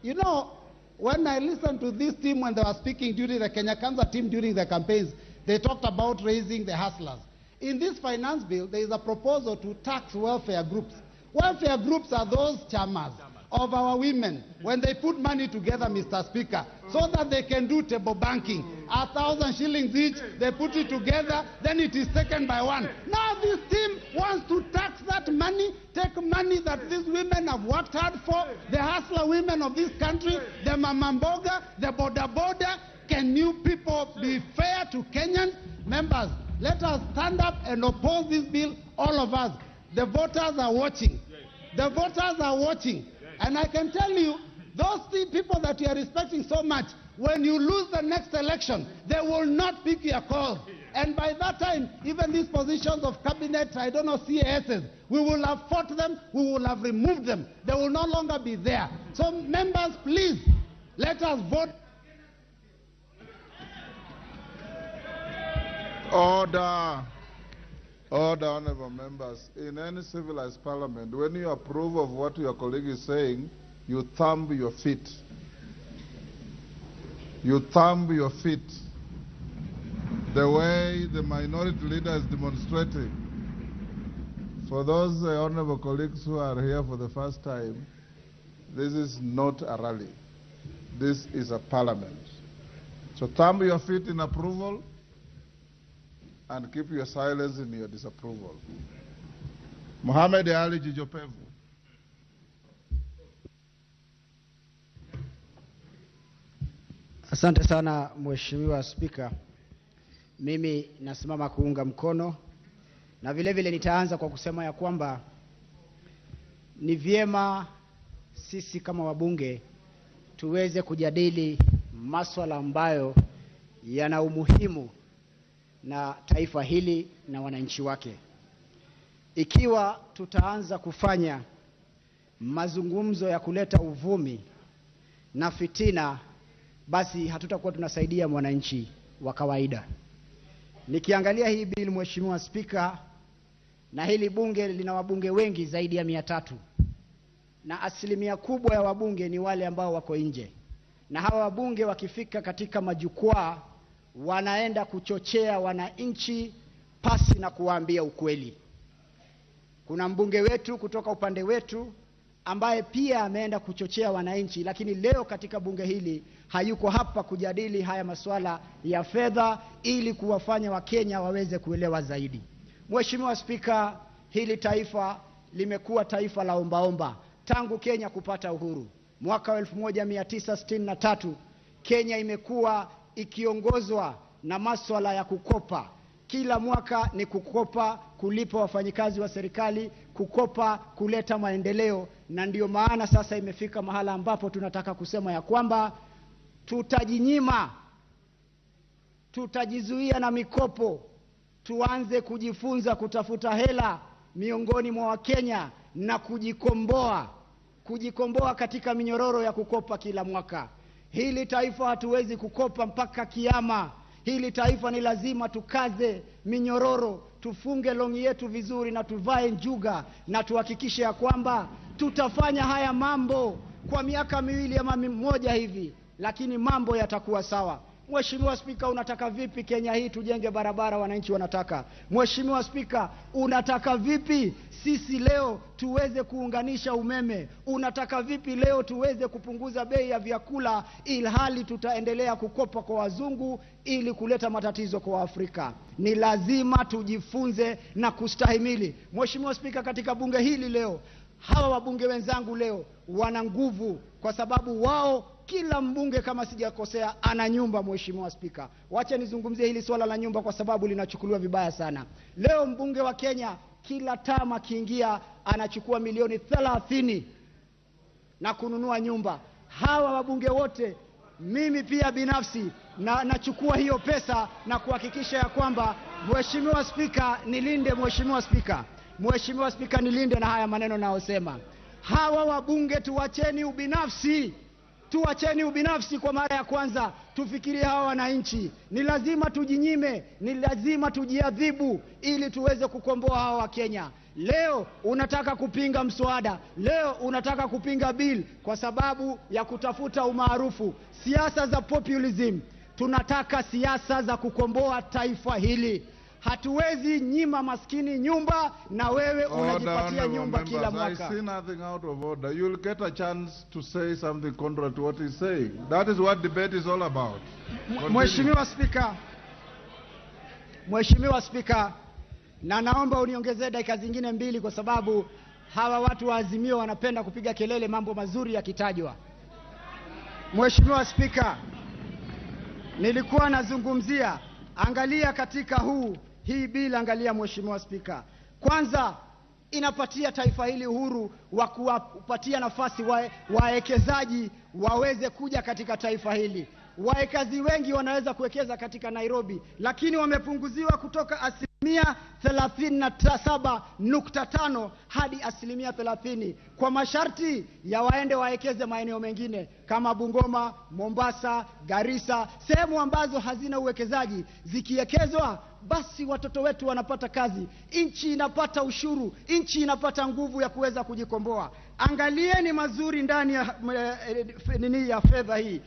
you know, when I listened to this team when they were speaking during the Kenya Kwanza team during the campaigns, they talked about raising the hustlers. In this finance bill, there is a proposal to tax welfare groups. Welfare groups are those chamas of our women when they put money together, Mr. Speaker, so that they can do table banking. 1,000 shillings each, they put it together, then it is taken by one. Now this team wants to tax that money, take money that these women have worked hard for, the hustler women of this country, the mamamboga, the boda boda. Can you people be fair to Kenyans? Members, Let us stand up and oppose this bill, all of us. The voters are watching. The voters are watching. And I can tell you, those three people that you are respecting so much, when you lose the next election, they will not pick your call. And by that time, even these positions of cabinet, I don't know, CASs, we will have fought them, we will have removed them. They will no longer be there. So members, please, let us vote. Order. Order, honorable members. In any civilized parliament, when you approve of what your colleague is saying, you thumb your feet. You thumb your feet. The way the minority leader is demonstrating. For those honorable colleagues who are here for the first time, this is not a rally. This is a parliament. So thumb your feet in approval and keep your silence in your disapproval. Mohamed Ali Jijopevu. Asante sana Mheshimiwa Spika. Mimi nasimama kuunga mkono na vile vile nitaanza kwa kusema ya kwamba ni vyema sisi kama wabunge tuweze kujadili masuala ambayo yana umuhimu na taifa hili na wananchi wake. Ikiwa tutaanza kufanya mazungumzo ya kuleta uvumi na fitina, basi hatutakuwa tunasaidia mwananchi wa kawaida. Nikiangalia hii bill Mheshimiwa Spika, na hili bunge lina wabunge wengi zaidi ya 300. Na asilimia kubwa ya wabunge ni wale ambao wako nje. Na hawa wabunge wakifika katika majukwaa wanaenda kuchochea wananchi pasi na kuwaambia ukweli. Kuna mbunge wetu kutoka upande wetu ambaye pia ameenda kuchochea wananchi, lakini leo katika bunge hili hayuko hapa kujadili haya masuala ya fedha ili kuwafanya Wakenya waweze kuelewa zaidi. Mheshimiwa Spika, hili taifa limekuwa taifa la ombaomba tangu Kenya kupata uhuru. Mwaka wa 1963 Kenya imekuwa ikiongozwa na masuala ya kukopa. Kila mwaka ni kukopa, kulipa wafanyikazi wa serikali, kukopa, kuleta maendeleo. Na ndio maana sasa imefika mahala ambapo tunataka kusema ya kwamba tutajinyima, tutajizuia na mikopo, tuanze kujifunza kutafuta hela miongoni mwa Wakenya na kujikomboa katika minyororo ya kukopa kila mwaka. Hili taifa hatuwezi kukopa mpaka kiyama. Hili taifa ni lazima tukaze minyororo, tufunge longi yetu vizuri na tuvae njuga na tuhakikishe ya kwamba tutafanya haya mambo kwa miaka 2 ama 1 hivi, lakini mambo yatakuwa sawa. Mheshimiwa Spika, unataka vipi Kenya hii tujenge barabara wananchi wanataka? Mheshimiwa Spika, unataka vipi sisi leo tuweze kuunganisha umeme? Unataka vipi leo tuweze kupunguza bei ya vyakula ilhali tutaendelea kukopa kwa wazungu ili kuleta matatizo kwa Afrika? Ni lazima tujifunze na kustahimili. Mheshimiwa Spika, katika bunge hili leo, hawa wabunge wenzangu leo wana nguvu kwa sababu wao kila mbunge kama sijakosea ana nyumba. Mheshimiwa Spika, wacha nizungumzie hili swala la nyumba kwa sababu linachukuliwa vibaya sana. Leo mbunge wa Kenya kila tama kiingia anachukua milioni 30 na kununua nyumba. Hawa wabunge wote, mimi pia binafsi nachukua hiyo pesa na kuhakikisha ya kwamba Mheshimiwa Spika nilinde. Mheshimiwa Spika nilinde na haya maneno naosema. Hawa wabunge tuacheni ubinafsi. Tuacheni ubinafsi kwa mara ya kwanza, tufikirie hawa wananchi. Ni lazima tujinyime, ni lazima tujiadhibu ili tuweze kukomboa hawa wa Kenya. Leo unataka kupinga mswada, leo unataka kupinga bill kwa sababu ya kutafuta umaarufu, siasa za populism. Tunataka siasa za kukomboa taifa hili. Hatuwezi nyima maskini nyumba na wewe unajipatia nyumba kila mwaka. I see nothing out of order. You'll get a chance to say something contrary to what he's saying. That is what debate is all about. Mheshimiwa Spika, na naomba uniongezee dakika zingine 2 kwa sababu hawa watu wa Azimio wanapenda kupiga kelele mambo mazuri yakitajwa. Mheshimiwa Spika, nilikuwa nazungumzia, angalia katika hii bili, angalia Mheshimiwa Spika, kwanza inapatia taifa hili uhuru wa kuwapatia nafasi wawekezaji waweze kuja katika taifa hili. Wawekezaji wengi wanaweza kuwekeza katika Nairobi, lakini wamepunguziwa kutoka asilimia 37.5 hadi asilimia 30 kwa masharti ya waende wawekeze maeneo mengine kama Bungoma, Mombasa, Garissa, sehemu ambazo hazina uwekezaji. Zikiwekezwa basi watoto wetu wanapata kazi, nchi inapata ushuru, nchi inapata nguvu ya kuweza kujikomboa. Angalieni mazuri ndani ya fedha hii.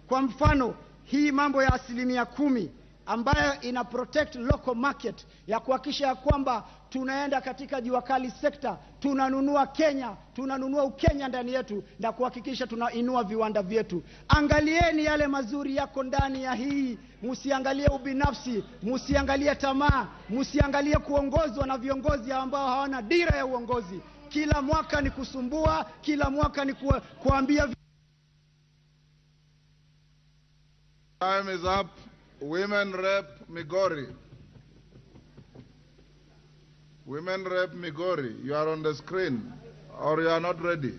Kwa mfano, hii mambo ya asilimia 10 ambayo ina protect local market, ya kuhakikisha kwamba tunaenda katika jua kali sekta, tunanunua Kenya, tunanunua Ukenya ndani yetu na kuhakikisha tunainua viwanda vyetu. Angalieni yale mazuri yako ndani ya hii, msiangalie ubinafsi, msiangalie tamaa, msiangalie kuongozwa na viongozi ambao hawana dira ya uongozi. Kila mwaka ni kusumbua, kila mwaka ni kuambia. Time is up. Women Rep Migori. Women Rep Migori, you are on the screen, or you are not ready.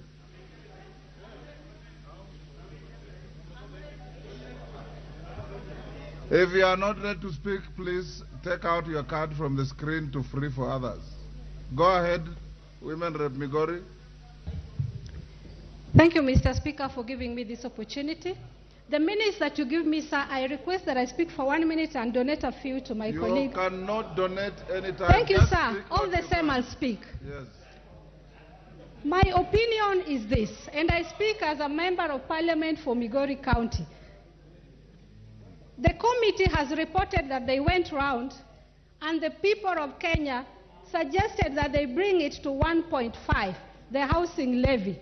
If you are not ready to speak, please take out your card from the screen to free for others. Go ahead, Women Rep Migori. Thank you, Mr. Speaker, for giving me this opportunity. The minutes that you give me, sir, I request that I speak for 1 minute and donate a few to my colleague. You cannot donate any time. Thank you, sir. All the same, I'll speak. Yes. My opinion is this, and I speak as a member of parliament for Migori County. The committee has reported that they went round and the people of Kenya suggested that they bring it to 1.5, the housing levy.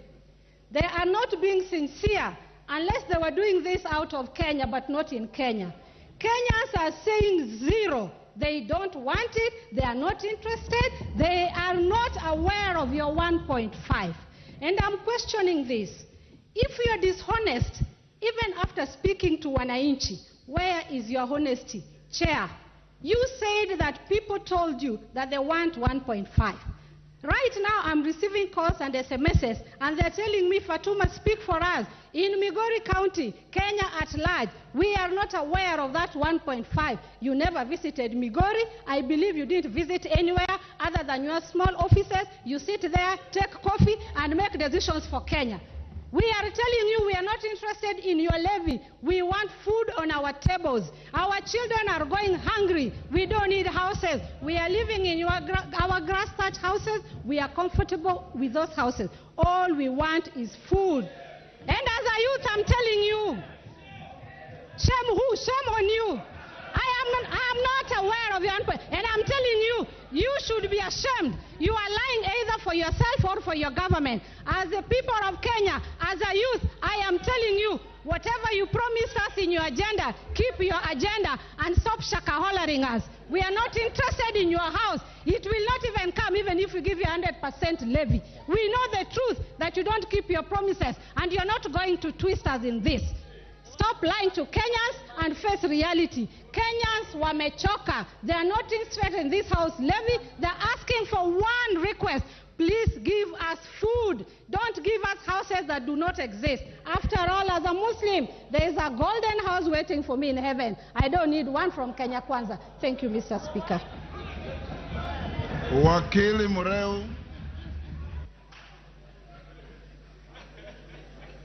They are not being sincere unless they were doing this out of Kenya, but not in Kenya. Kenyans are saying 0. They don't want it. They are not interested. They are not aware of your 1.5. And I'm questioning this. If you are dishonest, even after speaking to Wananchi, where is your honesty? Chair, you said that people told you that they want 1.5. Right now, I'm receiving calls and SMSs, and they're telling me, Fatuma, speak for us. In Migori County, Kenya at large, we are not aware of that 1.5. You never visited Migori. I believe you didn't visit anywhere other than your small offices. You sit there, take coffee, and make decisions for Kenya. We are telling you we are not interested in your levy. We want food on our tables. Our children are going hungry. We don't need houses. We are living in our grass thatch houses. We are comfortable with those houses. All we want is food. And as a youth, I'm telling you, shame who? Shame on you. I am not aware of your input. And I'm telling you, you should be ashamed. You are lying either for yourself or for your government. As the people of Kenya, as a youth, I am telling you, whatever you promised us in your agenda, keep your agenda and stop shaka-hollering us. We are not interested in your house. It will not even come even if we give you 100% levy. We know the truth that you don't keep your promises, and you're not going to twist us in this. Stop lying to Kenyans and face reality. Kenyans wamechoka. They are not interested in this house levy. They're asking for one request. Please give us food. Don't give us houses that do not exist. After all, as a Muslim, there is a golden house waiting for me in heaven. I don't need one from Kenya Kwanza. Thank you, Mr. Speaker. Wakili Mureu.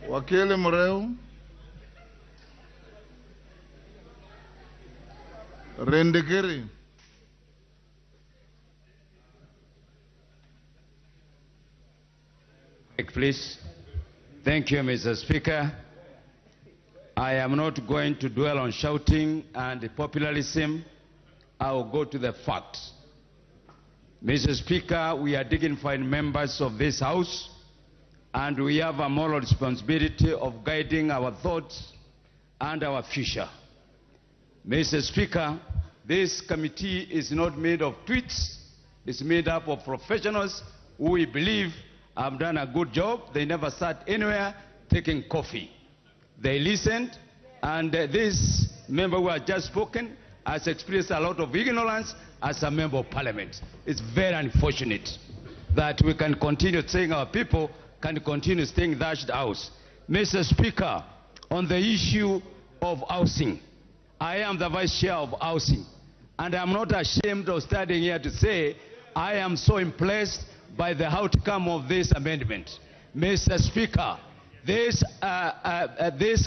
Wakili Mureu. Rendekeri. Please. Thank you, Mr. Speaker. I am not going to dwell on shouting and populism. I will go to the facts. Mr. Speaker, we are dignified members of this House, and we have a moral responsibility of guiding our thoughts and our future. Mr. Speaker, this committee is not made of tweets. It's made up of professionals who we believe have done a good job. They never sat anywhere taking coffee. They listened, and this member who has just spoken has expressed a lot of ignorance as a member of parliament. It's very unfortunate that we can continue saying our people can continue staying in that house. Mr. Speaker, on the issue of housing, I am the vice chair of housing, and I'm not ashamed of standing here to say I am so impressed by the outcome of this amendment. Mr. Speaker, this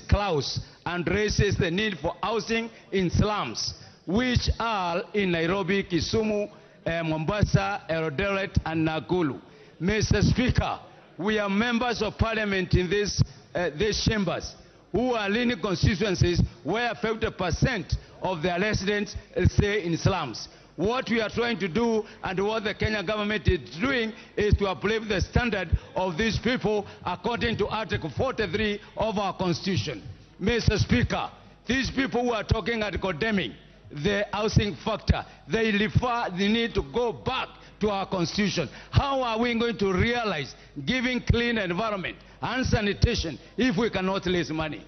clause addresses the need for housing in slums, which are in Nairobi, Kisumu, Mombasa, Eldoret, and Nakuru. Mr. Speaker, we are members of parliament in these chambers who are leading constituencies where 50% of their residents stay in slums. What we are trying to do and what the Kenya government is doing is to uplift the standard of these people according to Article 43 of our Constitution. Mr. Speaker, these people who are talking and condemning the housing factor, they refer the need to go back to our Constitution. How are we going to realize giving clean environment and sanitation if we cannot raise money?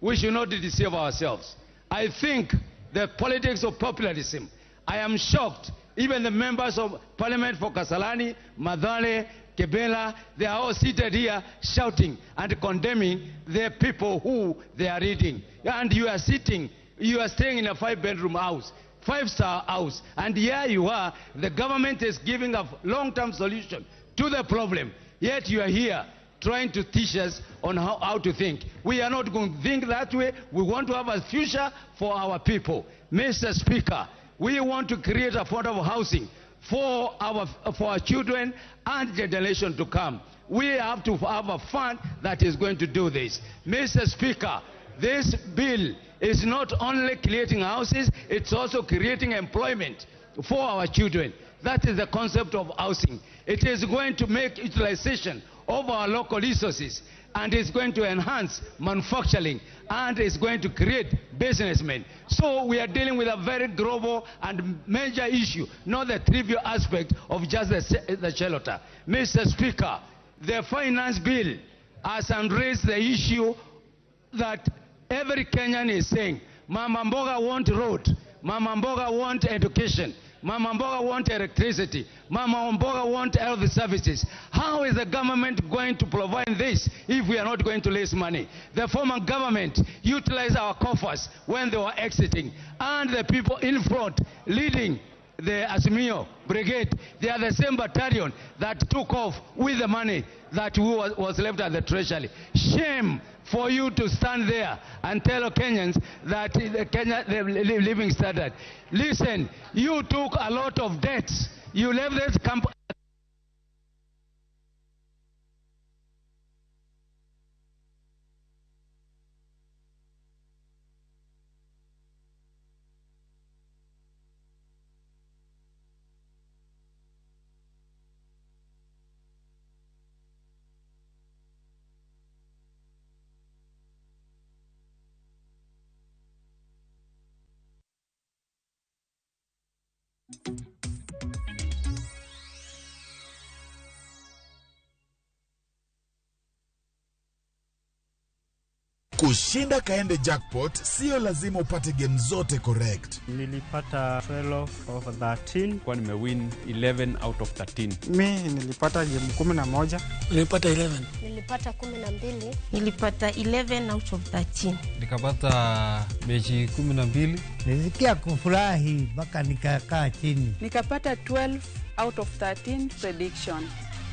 We should not deceive ourselves. I think the politics of populism, I am shocked. Even the members of parliament for Kasarani, Madale, Kebela, they are all seated here shouting and condemning the people who they are leading. And you are sitting, you are staying in a 5-bedroom house, 5-star house, and here you are, the government is giving a long-term solution to the problem, yet you are here trying to teach us on how to think. We are not going to think that way. We want to have a future for our people. Mr. Speaker, we want to create affordable housing for our children and the generation to come. We have to have a fund that is going to do this. Mr. Speaker, this bill is not only creating houses, it's also creating employment for our children. That is the concept of housing. It is going to make utilization of our local resources, and it's going to enhance manufacturing, and it's going to create businessmen. So we are dealing with a very global and major issue, not the trivial aspect of just the shelter. Mr. Speaker, the finance bill has addressed the issue that every Kenyan is saying, Mama Mboga want road, Mama Mboga want education, Mama Mboga want electricity, Mama Mboga want health services. How is the government going to provide this if we are not going to raise money? The former government utilized our coffers when they were exiting, and the people in front leading the Azimio brigade, they are the same battalion that took off with the money that was left at the treasury. Shame for you to stand there and tell Kenyans that the living standard. Listen, you took a lot of debts. You left this camp. Kushinda kaende jackpot sio lazima upate game zote correct. Nilipata 12 of 13 kwa nimewin 11 out of 13. Mi nilipata game 11. Nilipata 11. Nilipata 12. Nilipata 11 out of 13. Nikapata mechi 12. Nilisikia kufurahi mpaka nikakaa chini. Nikapata 12 out of 13 prediction.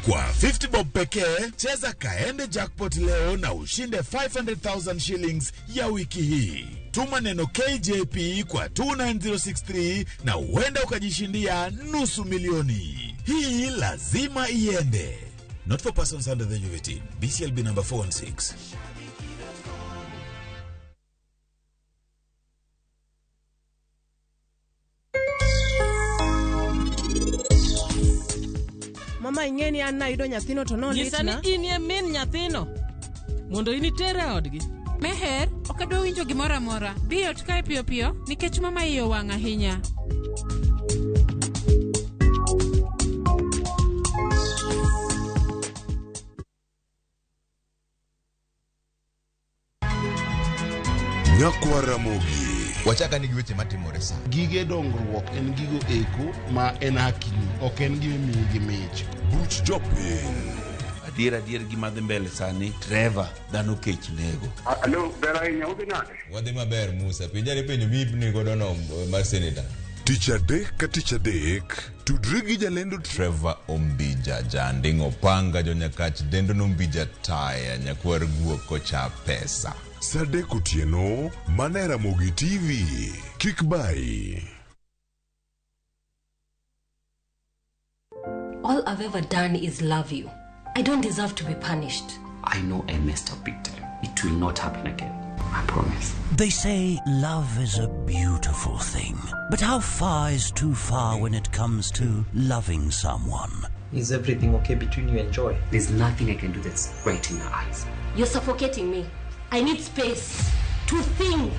Kwa 50 bob pekee, cheza kaende jackpot leo na ushinde 500,000 shillings ya wiki hii. Tuma neno KJP kwa 29063 na huenda ukajishindia nusu milioni. Hii lazima iende. Not for persons under the age of 18. BCLB number 4 and 6. Mama ingeni anna ido nyathino to no litna. Nyisani inie min nyathino. Mondo initere odgi. Meher, okadwa winjo gimoro amora. Biyo tkae piyo piyo nikech mama iyo wang' ahinya. Nyakwa Ramogi Wachaka ni giweche matimore sa. Gige dongruok en gigo eko ma en hakini, ok en gimimiyi mich. Buch jopiny. Adier gima dhi mbele sani, Trevor dhano kech nego. Alo, ber ahinya udhi nade? Wadhi maber Musa, pinjani penjo mibni godono mar senator. Tich adek ka tich adek, tudri gi jalendo Trevor Ombija janding opanga jonyakach dendo nombija taya nyakwar guok kocha pesa. Sadek otieno, mana Ramogi TV. Kik bai. All I've ever done is love you. I don't deserve to be punished. I know I messed up big time. It will not happen again. I promise. They say love is a beautiful thing. But how far is too far when it comes to loving someone? Is everything okay between you and Joy? There's nothing I can do that's right in her eyes. You're suffocating me. I need space to think.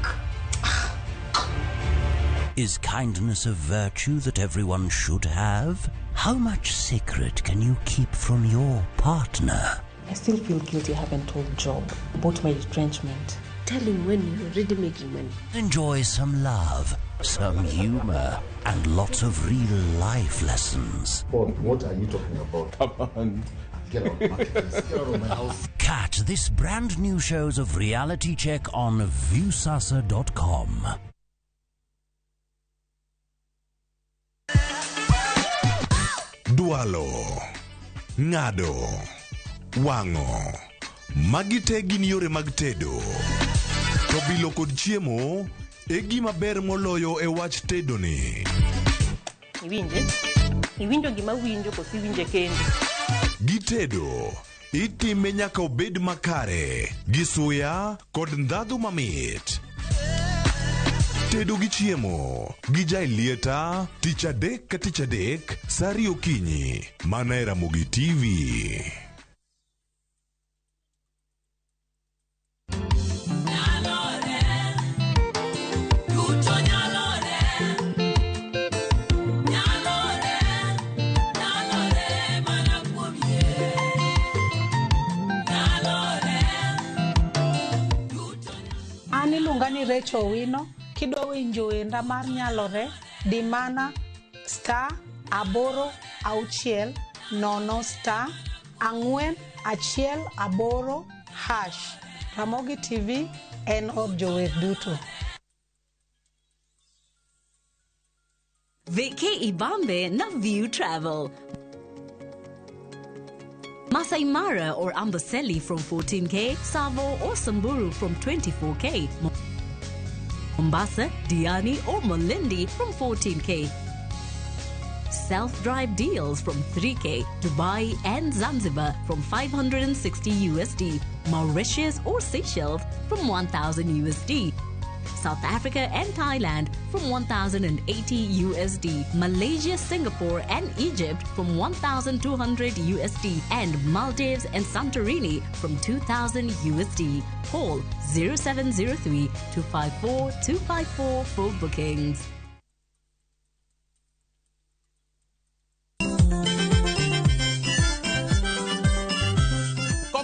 Is kindness a virtue that everyone should have? How much secret can you keep from your partner? I still feel guilty I haven't told Job about my retrenchment. Tell him when you're already making money. Enjoy some love, some humor, and lots of real life lessons. What are you talking about? Come on. Get out of my house. Catch this brand new shows of Reality Check on viewsasa.com. Dualo, ng'ado, wang'o, magi te gin yore mag tedo. To bilo kod chiemo e gima ber moloyo e wach tedo ni. Iwinjo gima winjo kosi winje kendi. Gi tedo itime nyaka obed makare, gi suya kod ndhadhu mamit. Tedo gi chiemo, gi jai lieta, tich adek ka tich adek, sari okinyi, mana e Ramogi TV. An iluonga ni Rachel Wino. Kidwa winjo wenda mar nyalore, di mana *8 6 0 star 4 1 8 hash. Ramogi TV en od jower duto. Veke Ibambe na View Travel. Masai Mara or Amboseli from 14K, Savo or Samburu from 24K. Mombasa, Diani or Malindi from 14K. Self-drive deals from 3K, Dubai and Zanzibar from 560 USD, Mauritius or Seychelles from 1000 USD, South Africa and Thailand from 1080 USD, Malaysia, Singapore and Egypt from 1200 USD, and Maldives and Santorini from 2000 USD. Call 0703 254 254 for bookings.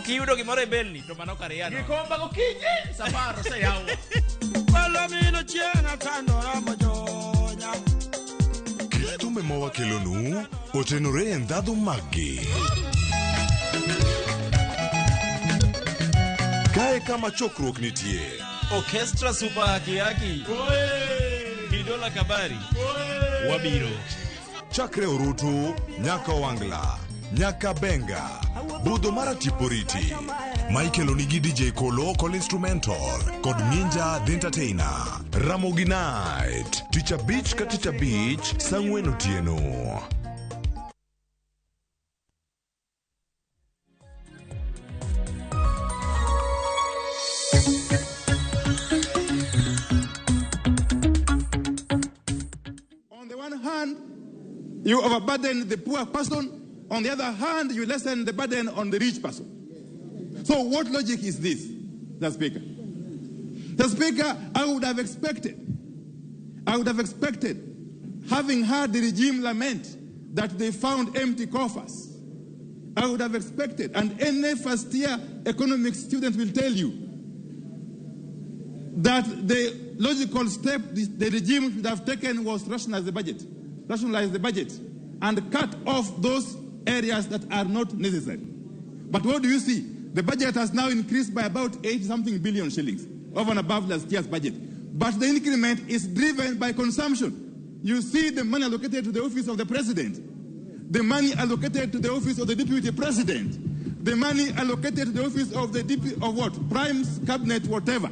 Kiyudo gimoro e belni to mano kariano. Gikomba gokinyi safaro se yawa. Palomino chiena tandora mojonya. Kit thumbe mawakelonu otenore e ndhadhu maggi. Kae kama chokruok nitie. Orchestra super haki. Kidola kabari. Wabiro. Chakre Orutu, nyaka Wangla, nyaka Benga, budho mara Tiporiti. Michael Onigi DJ Kolo Call Instrumental, kod Ninja The Entertainer. Ramogi Night, Teacher Beach ka Teacher Beach, Sangwen Otieno. On the one hand, you overburden the poor person. On the other hand, you lessen the burden on the rich person. So what logic is this, the Speaker? The Speaker, I would have expected, having heard the regime lament that they found empty coffers, I would have expected, and any first-year economics student will tell you, that the logical step the regime should have taken was rationalize the budget, and cut off those areas that are not necessary. But what do you see? The budget has now increased by about 80-something billion shillings, over and above last year's budget. But the increment is driven by consumption. You see the money allocated to the office of the president, the money allocated to the office of the deputy president, the money allocated to the office of the prime cabinet, whatever.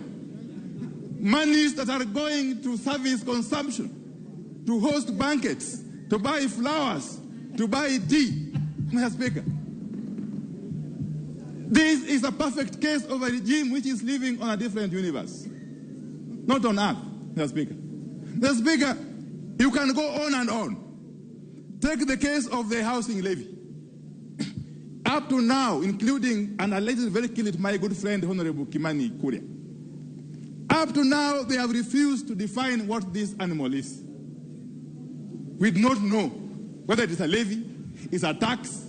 Monies that are going to service consumption, to host banquets, to buy flowers, to buy tea. Mr. Speaker, this is a perfect case of a regime which is living on a different universe, not on earth, Mr. Speaker. Mr. Speaker, you can go on and on. Take the case of the housing levy. Up to now, including an alleged very killed my good friend, Honorable Kimani Kuria. Up to now, they have refused to define what this animal is. We do not know whether it is a levy, it's a tax,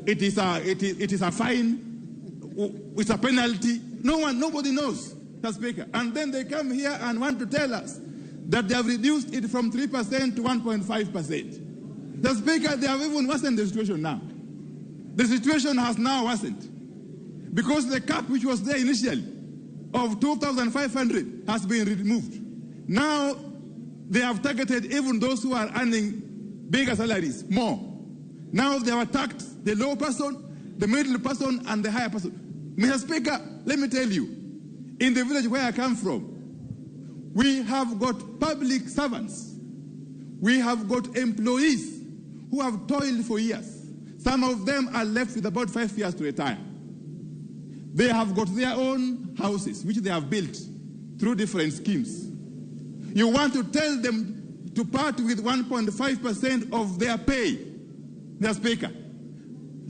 it is a fine, it's a penalty. Nobody knows, Mr. Speaker. And then they come here and want to tell us that they have reduced it from 3% to 1.5%. Mr. Speaker, they have even worsened the situation now. The situation has now worsened because the cap which was there initially of 2,500 has been removed. Now they have targeted even those who are earning bigger salaries more. Now they have attacked the low person, the middle person, and the higher person. Mr. Speaker, let me tell you, in the village where I come from, we have got public servants. We have got employees who have toiled for years. Some of them are left with about 5 years to retire. They have got their own houses, which they have built through different schemes. You want to tell them to part with 1.5% of their pay, Mr. Speaker,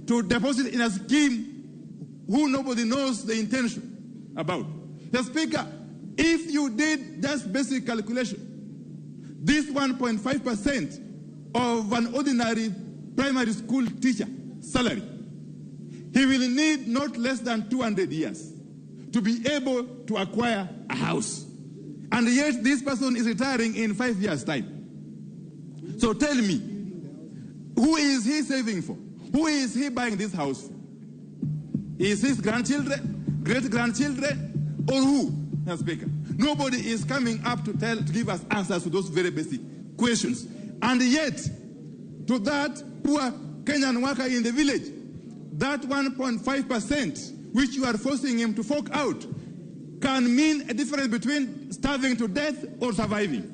to deposit in a scheme who nobody knows the intention about. Mr. Speaker, if you did just basic calculation, this 1.5% of an ordinary primary school teacher salary, he will need not less than 200 years to be able to acquire a house. And yet this person is retiring in 5 years' time. So tell me, who is he saving for? Who is he buying this house for? Is his grandchildren, great-grandchildren, or who, Mr. Speaker? Nobody is coming up to give us answers to those very basic questions. And yet, to that poor Kenyan worker in the village, that 1.5% which you are forcing him to fork out can mean a difference between starving to death or surviving.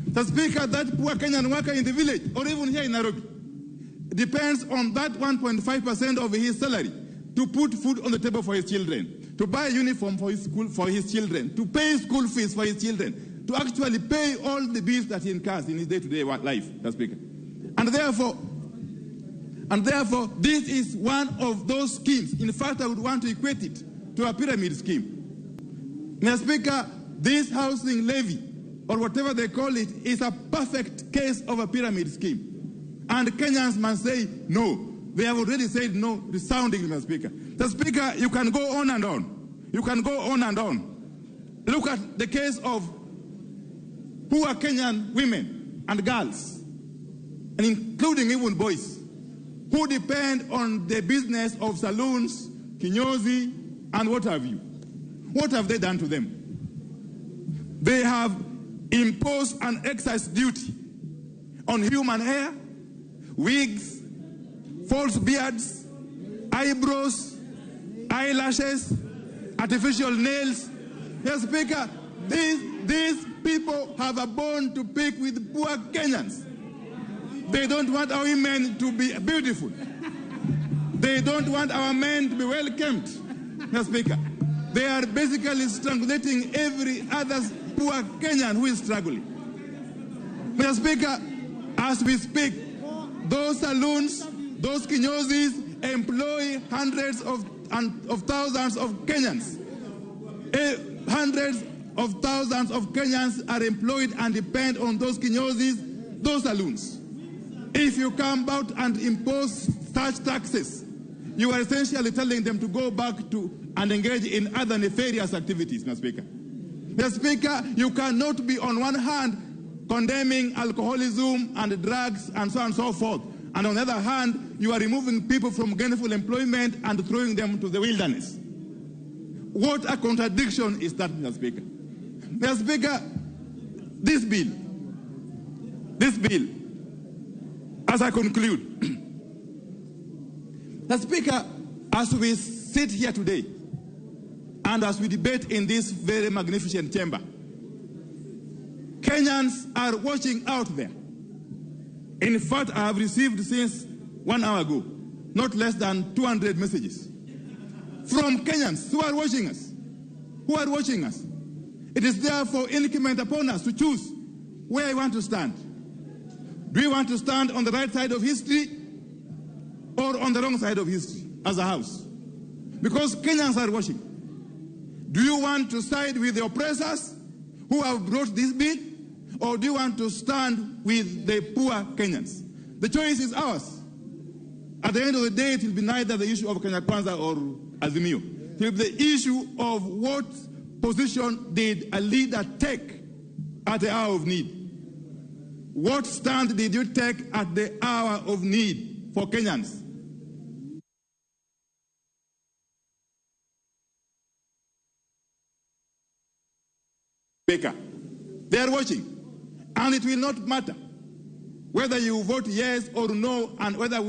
The Speaker, that poor Kenyan worker in the village, or even here in Nairobi, depends on that 1.5% of his salary to put food on the table for his children, to buy a uniform for his school for his children, to pay school fees for his children, to actually pay all the bills that he incurs in his day-to-day life, Mr. Speaker. And therefore, this is one of those schemes. In fact, I would want to equate it to a pyramid scheme. Mr. Speaker, this housing levy, or whatever they call it, is a perfect case of a pyramid scheme. And Kenyans must say no. They have already said no resoundingly, Mr. Speaker. Mr. Speaker, you can go on and on. You can go on and on. Look at the case of poor Kenyan women and girls, and including even boys, who depend on the business of saloons, kinyozi, and what have you. What have they done to them? They have imposed an excise duty on human hair, wigs, false beards, eyebrows, eyelashes, artificial nails. Yes, Speaker, these people have a bone to pick with poor Kenyans. They don't want our women to be beautiful. They don't want our men to be well kept, Mr. Speaker. They are basically strangulating every other poor Kenyan who is struggling. Mr. Speaker, as we speak, those saloons, those kinyozis employ hundreds of thousands of Kenyans. Hundreds of thousands of Kenyans are employed and depend on those kinyozis, those saloons. If you come out and impose such taxes, you are essentially telling them to go back to and engage in other nefarious activities, Mr. Speaker. Mr. Speaker, you cannot be on one hand condemning alcoholism and drugs and so on and so forth, and on the other hand, you are removing people from gainful employment and throwing them to the wilderness. What a contradiction is that, Mr. Speaker? Mr. Speaker, this bill, as I conclude, Mr. Speaker, as we sit here today, and as we debate in this very magnificent chamber, Kenyans are watching out there. In fact, I have received since 1 hour ago not less than 200 messages from Kenyans who are watching us. It is therefore incumbent upon us to choose where we want to stand. Do we want to stand on the right side of history or on the wrong side of history as a house? Because Kenyans are watching. Do you want to side with the oppressors who have brought this bill, or do you want to stand with the poor Kenyans? The choice is ours. At the end of the day, it will be neither the issue of Kenya Kwanza or Azimio. It will be the issue of what position did a leader take at the hour of need. What stand did you take at the hour of need for Kenyans? They are watching. And it will not matter whether you vote yes or no, and whether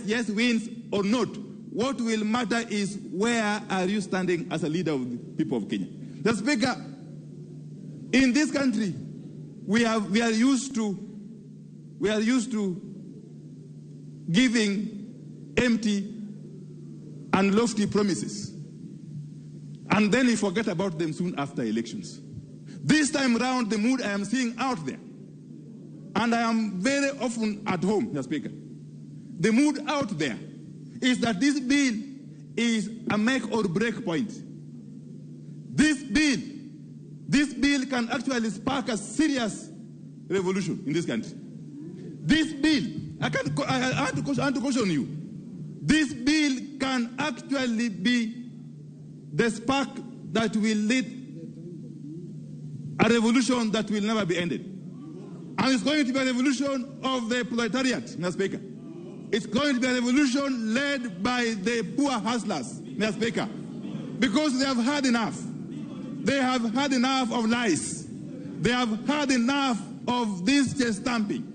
yes wins or not. What will matter is where are you standing as a leader of the people of Kenya. The Speaker, in this country, we are used to giving empty and lofty promises, and then we forget about them soon after elections. This time around, the mood I am seeing out there, and I am very often at home, Mr. Speaker, the mood out there is that this bill is a make or break point. This bill can actually spark a serious revolution in this country. This bill, I want to caution you, this bill can actually be the spark that will lead a revolution that will never be ended. And it's going to be a revolution of the proletariat, Mr. Speaker. It's going to be a revolution led by the poor hustlers, Mr. Speaker, because they have had enough. They have had enough of lies. They have had enough of this chest stamping.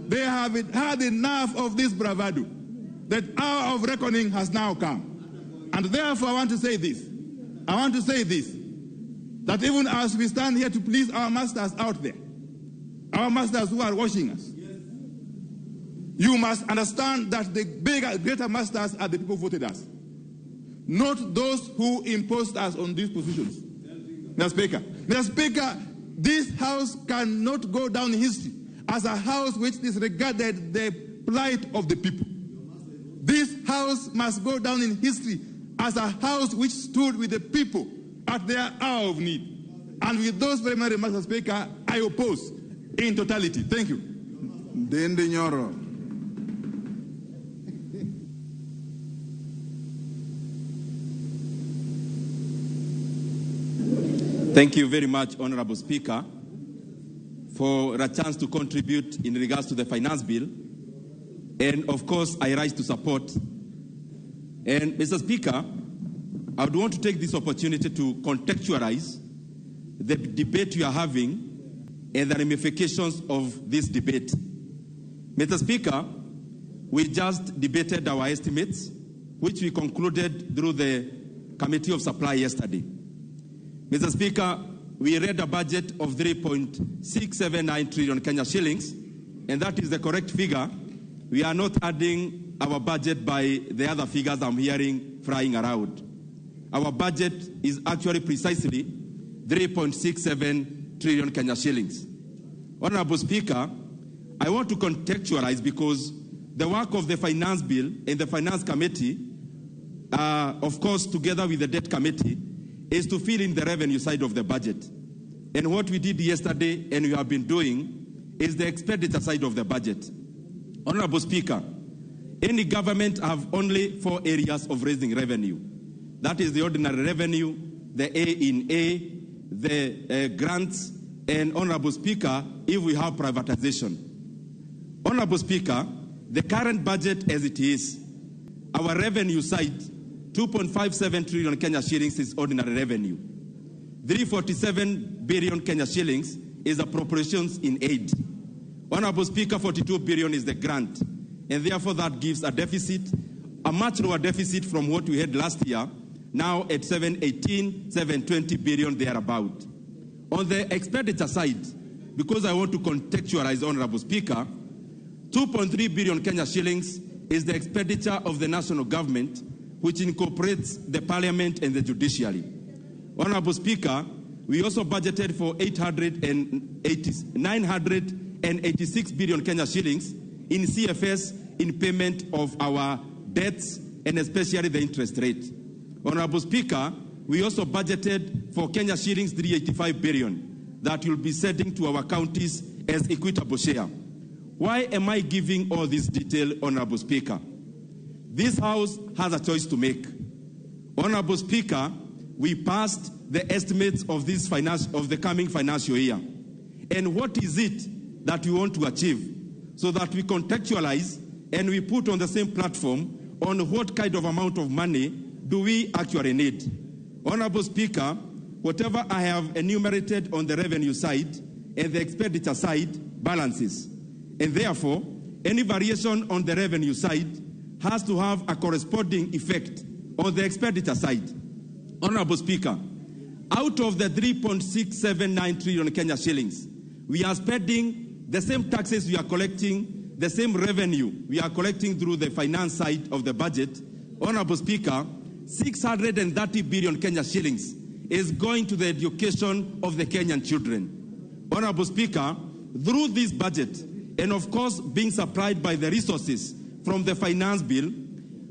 They have had enough of this bravado. That hour of reckoning has now come. And therefore I want to say this. That even as we stand here to please our masters out there, our masters who are watching us, you must understand that the bigger, greater masters are the people who voted us, not those who imposed us on these positions. Mr. Speaker, this house cannot go down in history as a house which disregarded the plight of the people. This house must go down in history as a house which stood with the people at their hour of need. And with those very many remarks, Mr. Speaker, I oppose in totality. Thank you. Dende Nyoro. Thank you very much, Honorable Speaker, for a chance to contribute in regards to the finance bill. And of course, I rise to support. And Mr. Speaker, I would want to take this opportunity to contextualize the debate you are having and the ramifications of this debate. Mr. Speaker, we just debated our estimates, which we concluded through the Committee of Supply yesterday. Mr. Speaker, we read a budget of 3.679 trillion Kenya shillings, and that is the correct figure. We are not adding our budget by the other figures I'm hearing flying around. Our budget is actually precisely 3.67 trillion Kenya shillings. Honorable Speaker, I want to contextualize because the work of the finance bill and the finance committee, of course, together with the debt committee, is to fill in the revenue side of the budget. And what we did yesterday and we have been doing is the expenditure side of the budget. Honorable Speaker, any government have only 4 areas of raising revenue. That is the ordinary revenue, the A in A, the grants, and Honorable Speaker, if we have privatization. Honorable Speaker, the current budget as it is, our revenue side, 2.57 trillion Kenya shillings is ordinary revenue. 347 billion Kenya shillings is appropriations in aid. Honorable Speaker, 42 billion is the grant. And therefore that gives a deficit, a much lower deficit from what we had last year, now at 718, 720 billion thereabout. On the expenditure side, because I want to contextualize, Honorable Speaker, 2.3 billion Kenya shillings is the expenditure of the national government, which incorporates the parliament and the judiciary. Honorable Speaker, we also budgeted for 986 billion Kenya shillings in CFS in payment of our debts and especially the interest rate. Honorable Speaker, we also budgeted for Kenya shillings 385 billion that will be sending to our counties as equitable share. Why am I giving all this detail, Honorable Speaker? This House has a choice to make. Honorable Speaker, we passed the estimates of the coming financial year. And what is it that we want to achieve so that we contextualize and we put on the same platform on what kind of amount of money do we actually need? Honorable Speaker, whatever I have enumerated on the revenue side and the expenditure side balances. And therefore, any variation on the revenue side has to have a corresponding effect on the expenditure side. Honorable Speaker, out of the 3.679 trillion Kenya shillings, we are spending the same taxes we are collecting, the same revenue we are collecting through the finance side of the budget. Honorable Speaker, 630 billion Kenya shillings is going to the education of the Kenyan children. Honorable Speaker, through this budget, and of course being supplied by the resources from the finance bill,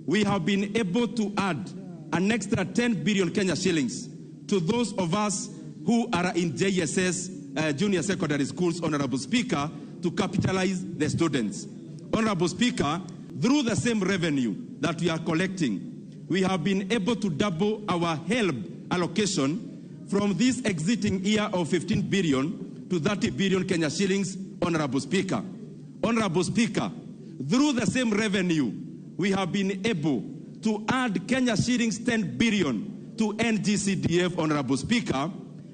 we have been able to add an extra 10 billion Kenya shillings to those of us who are in JSS junior secondary schools, Honorable Speaker, to capitalize the students. Honorable Speaker, through the same revenue that we are collecting, we have been able to double our HELB allocation from this exiting year of 15 billion to 30 billion Kenya shillings, Honorable Speaker. Honorable Speaker, through the same revenue, we have been able to add Kenya shillings 10 billion to NGCDF, Honorable Speaker,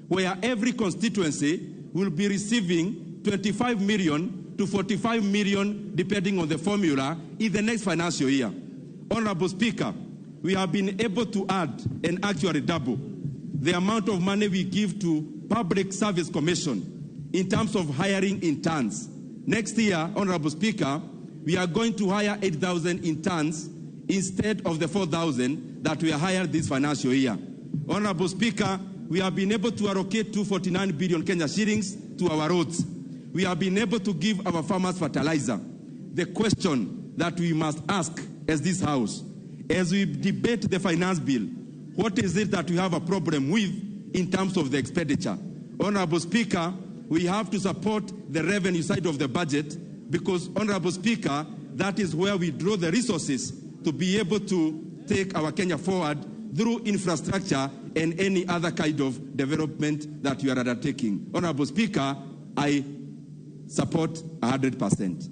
where every constituency will be receiving 25 million to 45 million, depending on the formula, in the next financial year. Honorable Speaker, we have been able to add and actually double the amount of money we give to Public Service Commission in terms of hiring interns. Next year, Honorable Speaker, we are going to hire 8,000 interns instead of the 4,000 that we are hired this financial year. Honorable Speaker, we have been able to allocate 249 billion Kenya shillings to our roads. We have been able to give our farmers fertilizer. The question that we must ask as this House, as we debate the finance bill, what is it that we have a problem with in terms of the expenditure? Honorable Speaker, we have to support the revenue side of the budget because, Honorable Speaker, that is where we draw the resources to be able to take our Kenya forward through infrastructure and any other kind of development that we are undertaking. Honorable Speaker, I support 100%.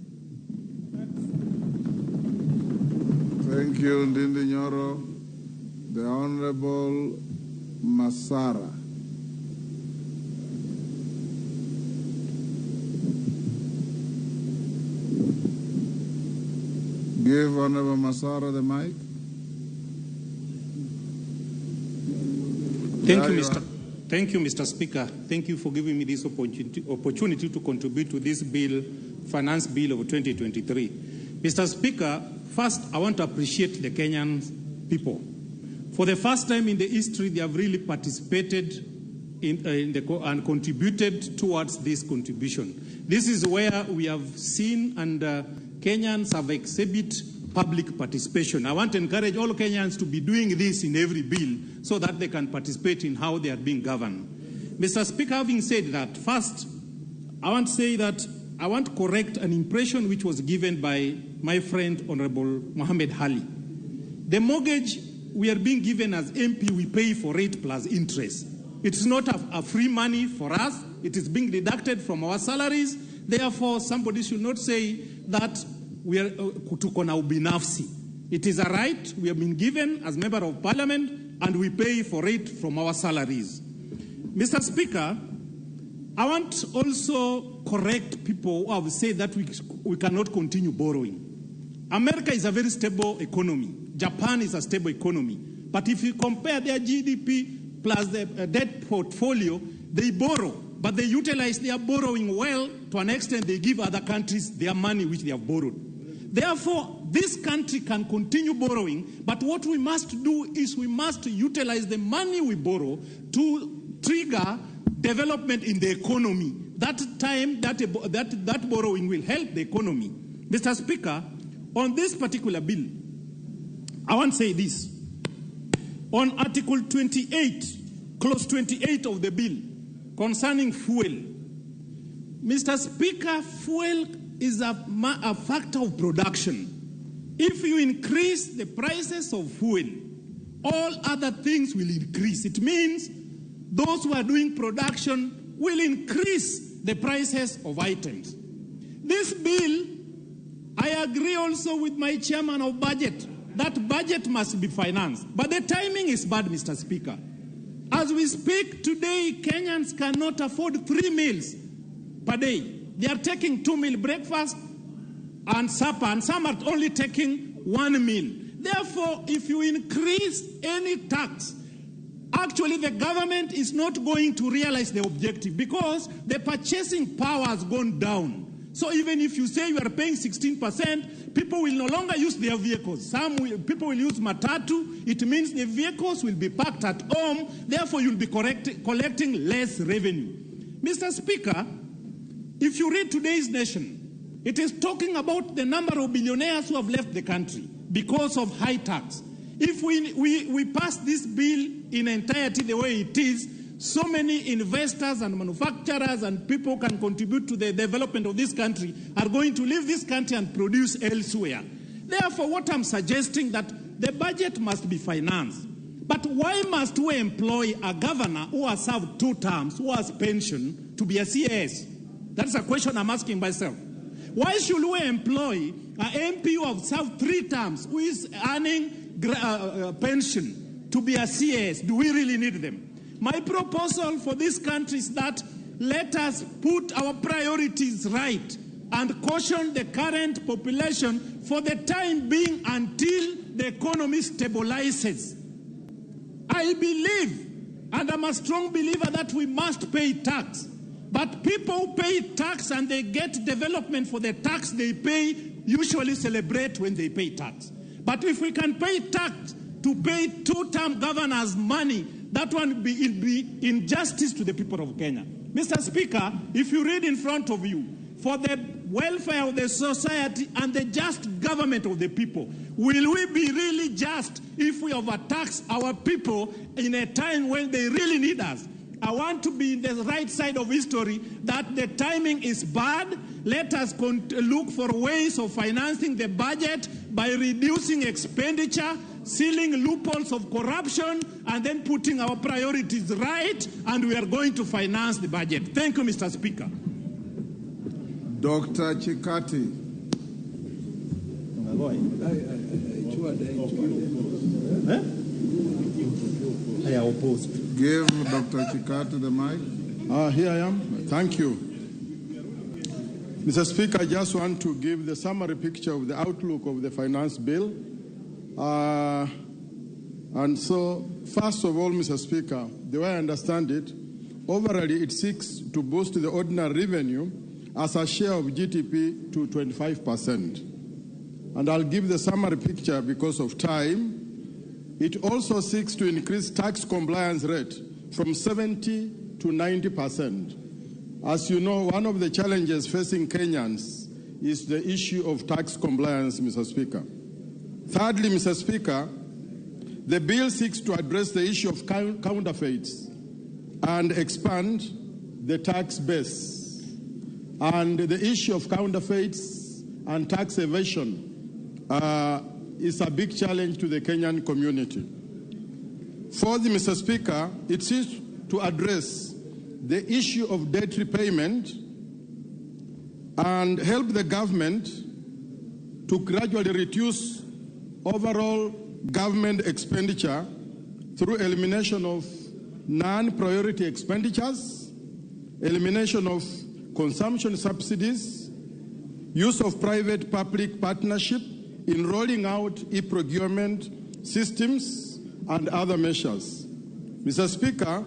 Thank you, Ndindi Nyoro. The Honorable Masara. Give Honorable Masara the mic. Thank you, Mr. Speaker. Thank you for giving me this opportunity to contribute to this bill, Finance Bill of 2023. Mr. Speaker, first, I want to appreciate the Kenyan people. For the first time in the history, they have really participated and contributed towards this contribution. This is where we have seen and Kenyans have exhibited public participation. I want to encourage all Kenyans to be doing this in every bill so that they can participate in how they are being governed. Mr. Speaker, having said that, first, I want to say that I want to correct an impression which was given by my friend, Honorable Mohammed Hali. The mortgage we are being given as MP, we pay for rate plus interest. It's not a free money for us. It is being deducted from our salaries. Therefore, somebody should not say that we are tuko na ubinafsi. It is a right we have been given as member of parliament, and we pay for it from our salaries. Mr. Speaker, I want also correct people who have said that we cannot continue borrowing. America is a very stable economy. Japan is a stable economy. But if you compare their GDP plus the debt portfolio, they borrow, but they utilize their borrowing well to an extent they give other countries their money which they have borrowed. Therefore, this country can continue borrowing, but what we must do is we must utilize the money we borrow to trigger development in the economy. That time, that borrowing will help the economy. Mr. Speaker, on this particular bill, I want to say this. On Article 28, Clause 28 of the bill, concerning fuel, Mr. Speaker, fuel is a factor of production. If you increase the prices of fuel, all other things will increase. It means those who are doing production will increase the prices of items. This bill, I agree also with my chairman of budget, that budget must be financed. But the timing is bad, Mr. Speaker. As we speak today, Kenyans cannot afford 3 meals per day. They are taking 2 meal breakfast and supper, and some are only taking 1 meal. Therefore, if you increase any tax, actually the government is not going to realize the objective because the purchasing power has gone down. So even if you say you are paying 16%, people will no longer use their vehicles. People will use matatu. It means the vehicles will be parked at home. Therefore, you'll be collecting less revenue. Mr. Speaker, if you read today's Nation, it is talking about the number of billionaires who have left the country because of high tax. If we pass this bill in entirety the way it is, so many investors and manufacturers and people can contribute to the development of this country are going to leave this country and produce elsewhere. Therefore, what I'm suggesting that the budget must be financed. But why must we employ a governor who has served 2 terms, who has pension, to be a CAS? That's a question I'm asking myself. Why should we employ an MP who has served 3 terms, who is earning pension, to be a CAS? Do we really need them? My proposal for this country is that let us put our priorities right and caution the current population for the time being until the economy stabilizes. I believe, and I'm a strong believer, that we must pay tax. But people pay tax and they get development for the tax they pay, usually celebrate when they pay tax. But if we can pay tax to pay 2-term governors money, that one will be injustice to the people of Kenya. Mr. Speaker, if you read in front of you, for the welfare of the society and the just government of the people, will we be really just if we overtax our people in a time when they really need us? I want to be in the right side of history that the timing is bad. Let us look for ways of financing the budget by reducing expenditure, sealing loopholes of corruption, and then putting our priorities right, and we are going to finance the budget. Thank you, Mr. Speaker. Dr. Chikati. I am opposed. Give Dr. Chikati the mic. Here I am. Thank you. Mr. Speaker, I just want to give the summary picture of the outlook of the finance bill. And so, first of all, Mr. Speaker, the way I understand it, overall it seeks to boost the ordinary revenue as a share of GDP to 25%. And I'll give the summary picture because of time. It also seeks to increase tax compliance rate from 70 to 90%. As you know, one of the challenges facing Kenyans is the issue of tax compliance, Mr. Speaker. Thirdly, Mr. Speaker, the bill seeks to address the issue of counterfeits and expand the tax base. And the issue of counterfeits and tax evasion is a big challenge to the Kenyan community. Fourth, Mr. Speaker, it seeks to address the issue of debt repayment and help the government to gradually reduce overall government expenditure through elimination of non-priority expenditures, elimination of consumption subsidies, use of private-public partnership in rolling out e-procurement systems and other measures. Mr. Speaker,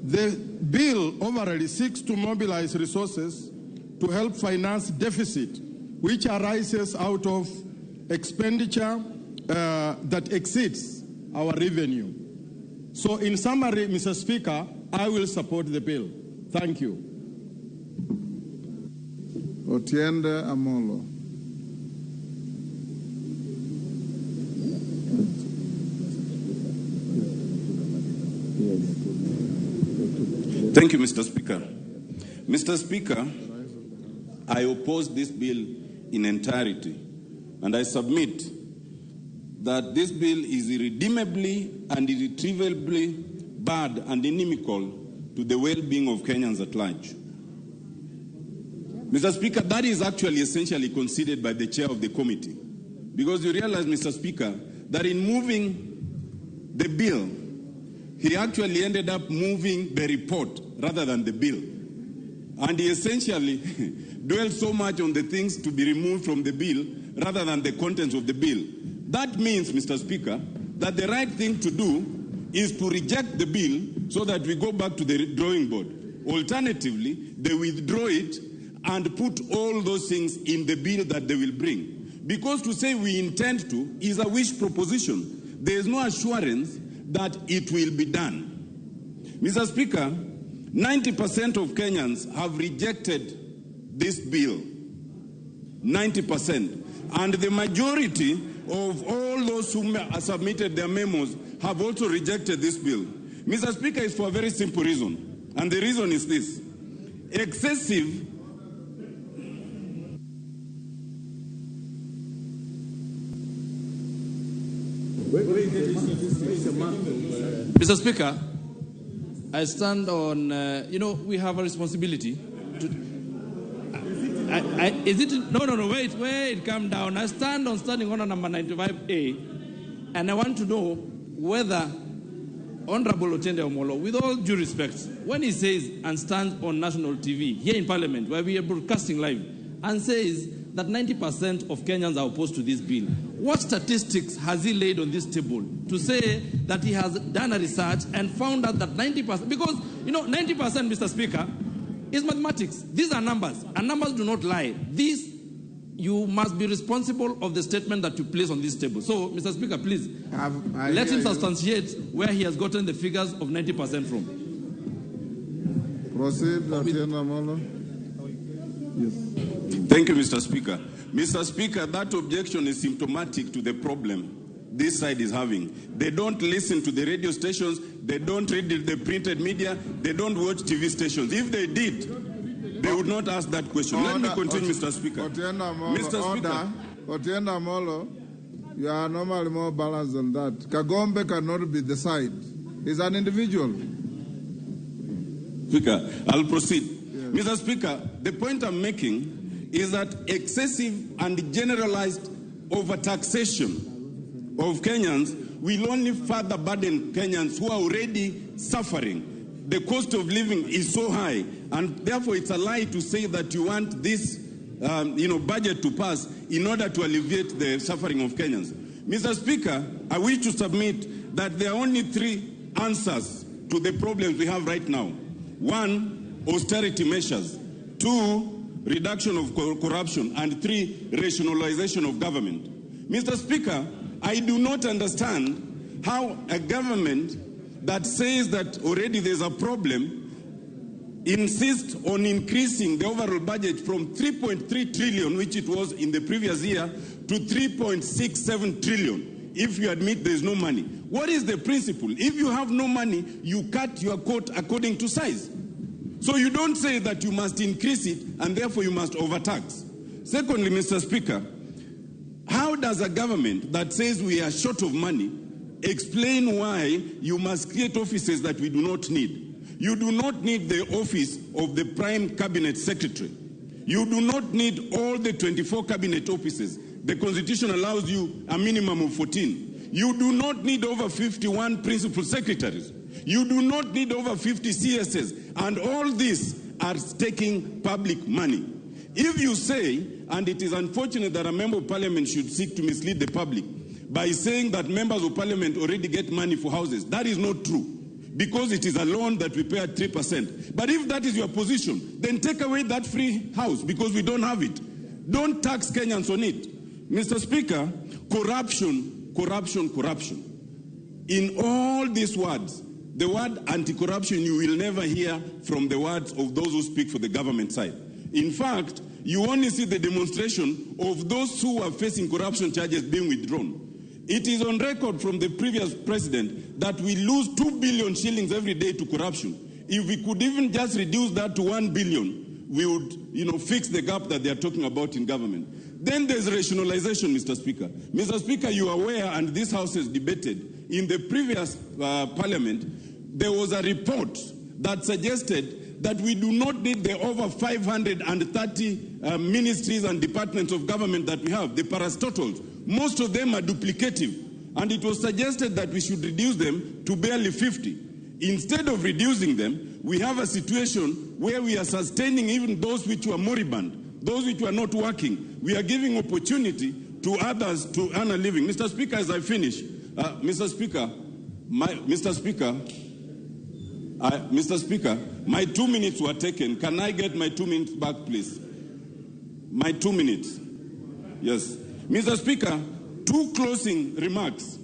the bill overall seeks to mobilize resources to help finance deficit, which arises out of expenditure that exceeds our revenue. So in summary, Mr. Speaker, I will support the bill. Thank you. Otiende Amolo. Thank you, Mr. Speaker. Mr. Speaker, I oppose this bill in entirety, and I submit that this bill is irredeemably and irretrievably bad and inimical to the well-being of Kenyans at large. Mr. Speaker, that is actually essentially conceded by the chair of the committee, because you realize, Mr. Speaker, that in moving the bill, he actually ended up moving the report rather than the bill. And he essentially dwelled so much on the things to be removed from the bill rather than the contents of the bill. That means, Mr. Speaker, that the right thing to do is to reject the bill so that we go back to the drawing board. Alternatively, they withdraw it and put all those things in the bill that they will bring. Because to say we intend to is a wish proposition. There is no assurance that it will be done. Mr. Speaker, 90% of Kenyans have rejected this bill. 90%. And the majority of all those who submitted their memos have also rejected this bill. Mr. Speaker, it's for a very simple reason. And the reason is this. Excessive Mr. Speaker, I stand on, we have a responsibility to... wait, calm down. I stand on standing order number 95A, and I want to know whether Honorable Otende Omolo, with all due respect, when he says and stands on national TV, here in Parliament, where we are broadcasting live, and says that 90% of Kenyans are opposed to this bill, what statistics has he laid on this table to say that he has done a research and found out that 90%, because, 90%, Mr. Speaker, is mathematics. These are numbers, and numbers do not lie. You must be responsible of the statement that you place on this table. So, Mr. Speaker, please, let him substantiate where he has gotten the figures of 90% from. Proceed, Lieutenant Amolo. Yes. Thank you, Mr. Speaker. Mr. Speaker, that objection is symptomatic to the problem this side is having. They don't listen to the radio stations, they don't read the printed media, they don't watch TV stations. If they did, they would not ask that question. Let me continue, Mr. Speaker. Mr. Speaker. Otiende Amolo, you are normally more balanced than that. Kagombe cannot be the side. He's an individual. Speaker, I'll proceed. Yes. Mr. Speaker, the point I'm making is that excessive and generalized overtaxation of Kenyans will only further burden Kenyans who are already suffering. The cost of living is so high, and therefore it's a lie to say that you want this budget to pass in order to alleviate the suffering of Kenyans. Mr. Speaker, I wish to submit that there are only three answers to the problems we have right now. One, austerity measures. Two, reduction of corruption. And three, rationalization of government. Mr. Speaker, I do not understand how a government that says that already there's a problem insists on increasing the overall budget from 3.3 trillion, which it was in the previous year, to 3.67 trillion, if you admit there's no money. What is the principle? If you have no money, you cut your coat according to size. So you don't say that you must increase it and therefore you must overtax. Secondly, Mr. Speaker, how does a government that says we are short of money explain why you must create offices that we do not need. You do not need the office of the Prime Cabinet Secretary. You do not need all the 24 cabinet offices. The Constitution allows you a minimum of 14. You do not need over 51 principal secretaries. You do not need over 50 CSs. And all these are taking public money. If you say, and it is unfortunate that a member of parliament should seek to mislead the public by saying that members of parliament already get money for houses, that is not true, because it is a loan that we pay at 3%. But if that is your position, then take away that free house, because we don't have it. Don't tax Kenyans on it. Mr. Speaker, corruption, corruption, corruption. In all these words, the word anti-corruption you will never hear from the words of those who speak for the government side. In fact, you only see the demonstration of those who are facing corruption charges being withdrawn. It is on record from the previous president that we lose 2 billion shillings every day to corruption. If we could even just reduce that to 1 billion, we would, fix the gap that they are talking about in government. Then there's rationalization, Mr. Speaker. Mr. Speaker, you are aware, and this House has debated, in the previous parliament, there was a report that suggested that we do not need the over 530 ministries and departments of government that we have, the parastotals. Most of them are duplicative, and it was suggested that we should reduce them to barely 50. Instead of reducing them, we have a situation where we are sustaining even those which were moribund, those which were not working. We are giving opportunity to others to earn a living. Mr. Speaker, as I finish, Mr. Speaker, my 2 minutes were taken. Can I get my 2 minutes back, please? My 2 minutes. Yes. Mr. Speaker, 2 closing remarks.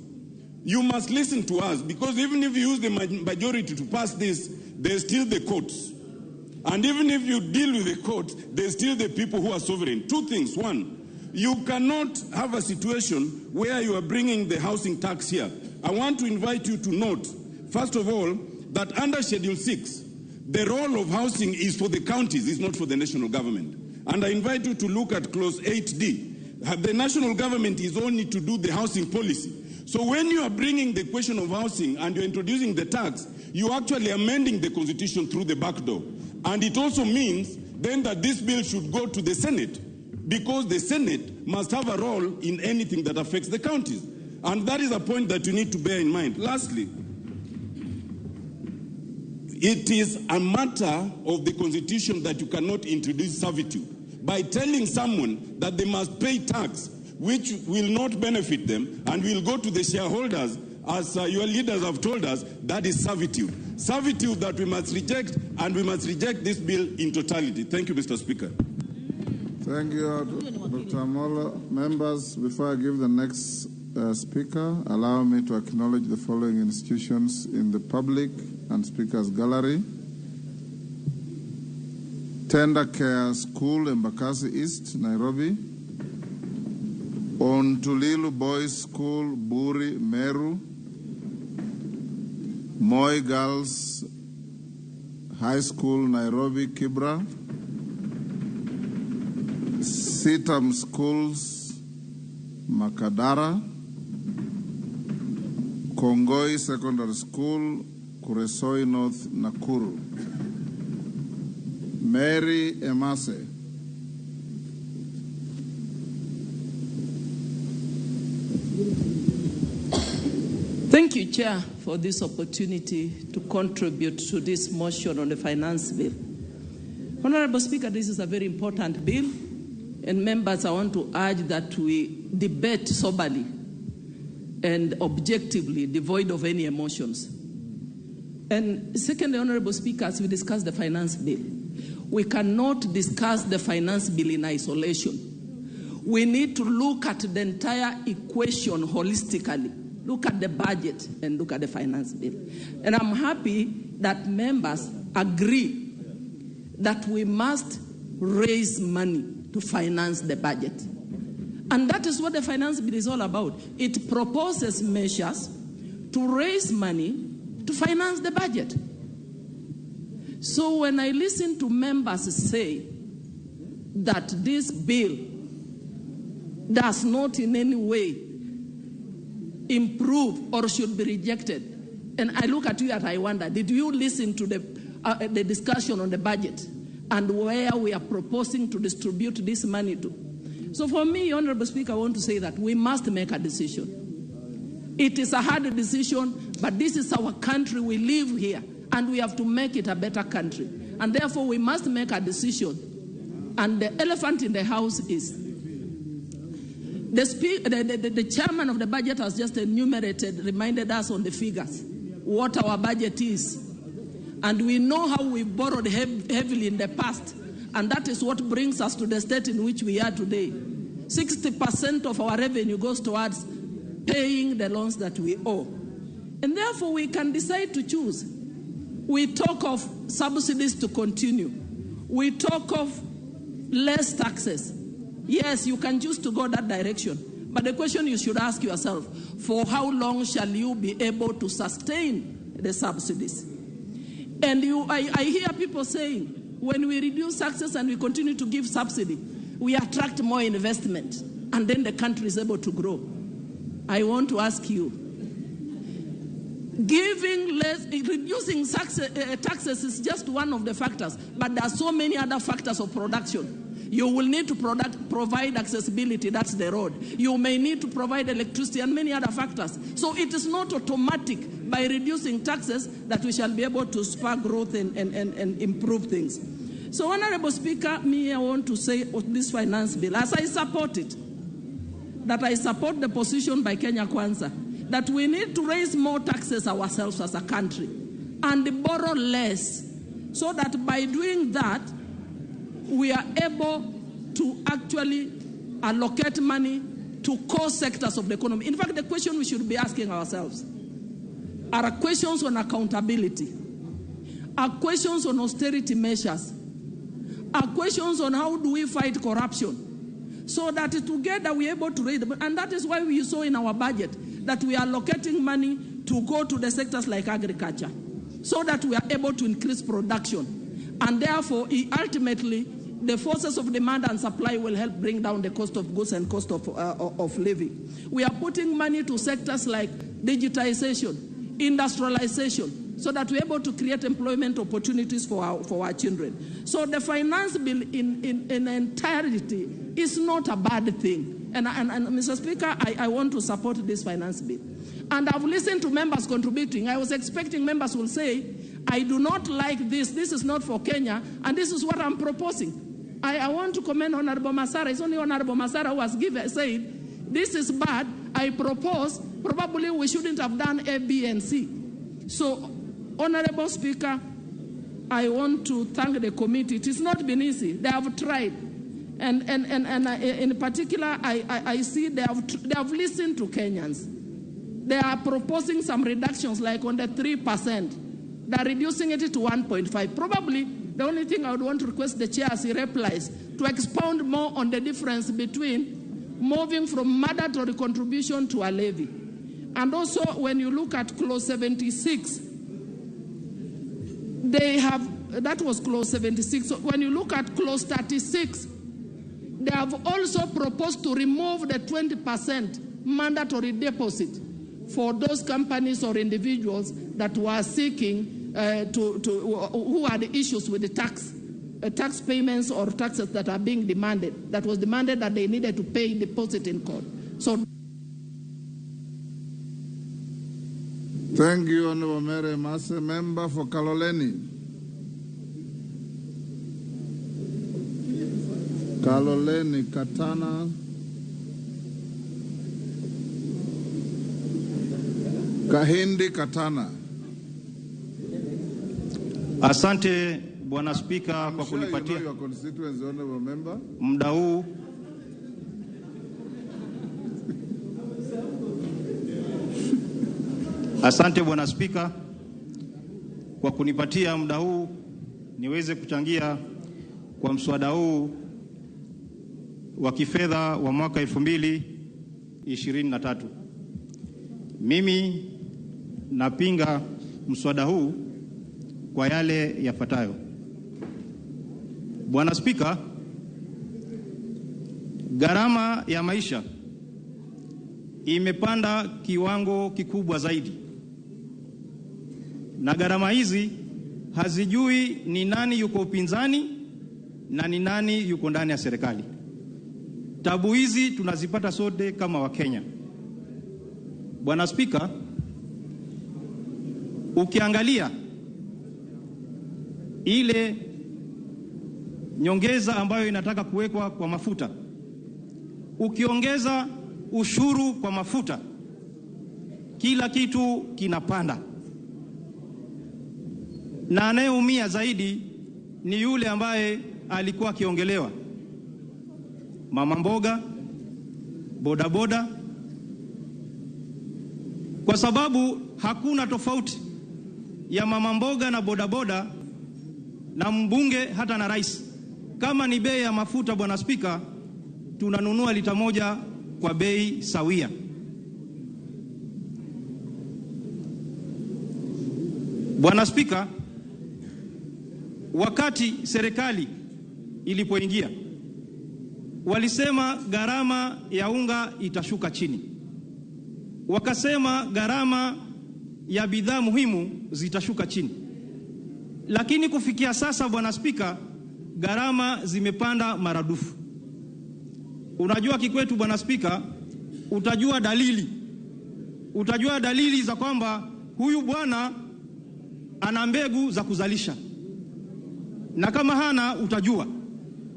You must listen to us, because even if you use the majority to pass this, there's still the courts. And even if you deal with the courts, there's still the people who are sovereign. 2 things. 1, you cannot have a situation where you are bringing the housing tax here. I want to invite you to note, first of all, that under Schedule 6, the role of housing is for the counties, it's not for the national government. And I invite you to look at Clause 8D. The national government is only to do the housing policy. So when you are bringing the question of housing and you're introducing the tax, you're actually amending the Constitution through the back door. And it also means then that this bill should go to the Senate, because the Senate must have a role in anything that affects the counties. And that is a point that you need to bear in mind. Lastly, it is a matter of the Constitution that you cannot introduce servitude by telling someone that they must pay tax which will not benefit them and will go to the shareholders, as your leaders have told us. That is servitude. Servitude that we must reject, and we must reject this bill in totality. Thank you, Mr. Speaker. Thank you, Dr. Amolo. Members, before I give the next speaker, allow me to acknowledge the following institutions in the public and speakers gallery. Tender Care School, Embakasi East, Nairobi. Ontulilu Boys School, Buri, Meru. Moi Girls High School, Nairobi, Kibra. Sitam Schools, Makadara. Kongoi Secondary School, Kuresoi North, Nakuru. Mary Emase. Thank you, Chair, for this opportunity to contribute to this motion on the finance bill. Honorable Speaker, this is a very important bill, and members, I want to urge that we debate soberly and objectively, devoid of any emotions. And secondly, Honorable Speaker, as we discuss the finance bill, we cannot discuss the finance bill in isolation. We need to look at the entire equation holistically. Look at the budget and look at the finance bill. And I'm happy that members agree that we must raise money to finance the budget. And that is what the finance bill is all about. It proposes measures to raise money to finance the budget. So when I listen to members say that this bill does not in any way improve or should be rejected. And I look at you and I wonder, did you listen to the discussion on the budget and where we are proposing to distribute this money to? So for me, Honorable Speaker, I want to say that we must make a decision. It is a hard decision, but this is our country. We live here, and we have to make it a better country. And therefore, we must make a decision. And the elephant in the house is the chairman of the budget has just reminded us on the figures, what our budget is. And we know how we borrowed heavily in the past. And that is what brings us to the state in which we are today. 60% of our revenue goes towards paying the loans that we owe. And therefore, we can decide to choose. We talk of subsidies to continue. We talk of less taxes. Yes, you can choose to go that direction. But the question you should ask yourself, for how long shall you be able to sustain the subsidies? And I hear people saying, when we reduce taxes and we continue to give subsidy, we attract more investment, and then the country is able to grow. I want to ask you, reducing taxes is just one of the factors, but there are so many other factors of production. You will need to provide accessibility, that's the road. You may need to provide electricity and many other factors. So it is not automatic by reducing taxes that we shall be able to spur growth and improve things. So, Honorable Speaker, I want to say on this finance bill, as I support it, that I support the position by Kenya Kwanza, that we need to raise more taxes ourselves as a country and borrow less, so that by doing that, we are able to actually allocate money to core sectors of the economy. In fact, the question we should be asking ourselves are questions on accountability, are questions on austerity measures, are questions on how do we fight corruption, so that together we are able to raise them. And that is why we saw in our budget that we are allocating money to go to the sectors like agriculture, so that we are able to increase production. And therefore, ultimately, the forces of demand and supply will help bring down the cost of goods and cost of living. We are putting money to sectors like digitization, industrialization, so that we're able to create employment opportunities for our children. So the finance bill in entirety is not a bad thing. And Mr. Speaker, I want to support this finance bill. And I've listened to members contributing. I was expecting members will say, I do not like this. This is not for Kenya, and this is what I'm proposing. I want to commend Honorable Masara. It's only Honorable Masara who has said, this is bad. I propose, probably we shouldn't have done A, B, and C. So, Honorable Speaker, I want to thank the committee. It has not been easy. They have tried. And in particular, I see they have listened to Kenyans. They are proposing some reductions, like on the 3%. They're reducing it to 1.5. Probably the only thing I would want to request the chair as he replies to expound more on the difference between moving from mandatory contribution to a levy. And also, when you look at clause 76, that was clause 76. So when you look at clause 36, they have also proposed to remove the 20% mandatory deposit for those companies or individuals that were seeking who had issues with the tax payments or taxes that are being demanded. That was demanded that they needed to pay deposit in court. So, thank you, Honorable Mary Mase. Member for Kaloleni. Kaloleni Katana. Kahindi Katana. Asante Bwana Spika kwa kunipatia muda huu. Asante Bwana Spika kwa kunipatia muda huu niweze kuchangia kwa mswada huu wa kifedha wa mwaka 2023. Mimi napinga mswada huu kwa yale yafuatayo. Bwana Spika, gharama ya maisha imepanda kiwango kikubwa zaidi, na gharama hizi hazijui ni nani yuko upinzani na ni nani yuko ndani ya serikali. Tabu hizi tunazipata sote kama Wakenya. Bwana Spika, ukiangalia ile nyongeza ambayo inataka kuwekwa kwa mafuta, ukiongeza ushuru kwa mafuta, kila kitu kinapanda, na anayeumia zaidi ni yule ambaye alikuwa akiongelewa: mama mboga, bodaboda, kwa sababu hakuna tofauti ya mama mboga na bodaboda na mbunge hata na rais. Kama ni bei ya mafuta, Bwana Spika, tunanunua lita moja kwa bei sawia. Bwana Spika, wakati serikali ilipoingia walisema gharama ya unga itashuka chini, wakasema gharama ya bidhaa muhimu zitashuka chini, lakini kufikia sasa, Bwana Spika, gharama zimepanda maradufu. Unajua kikwetu, Bwana Spika, utajua dalili za kwamba huyu bwana ana mbegu za kuzalisha, na kama hana utajua.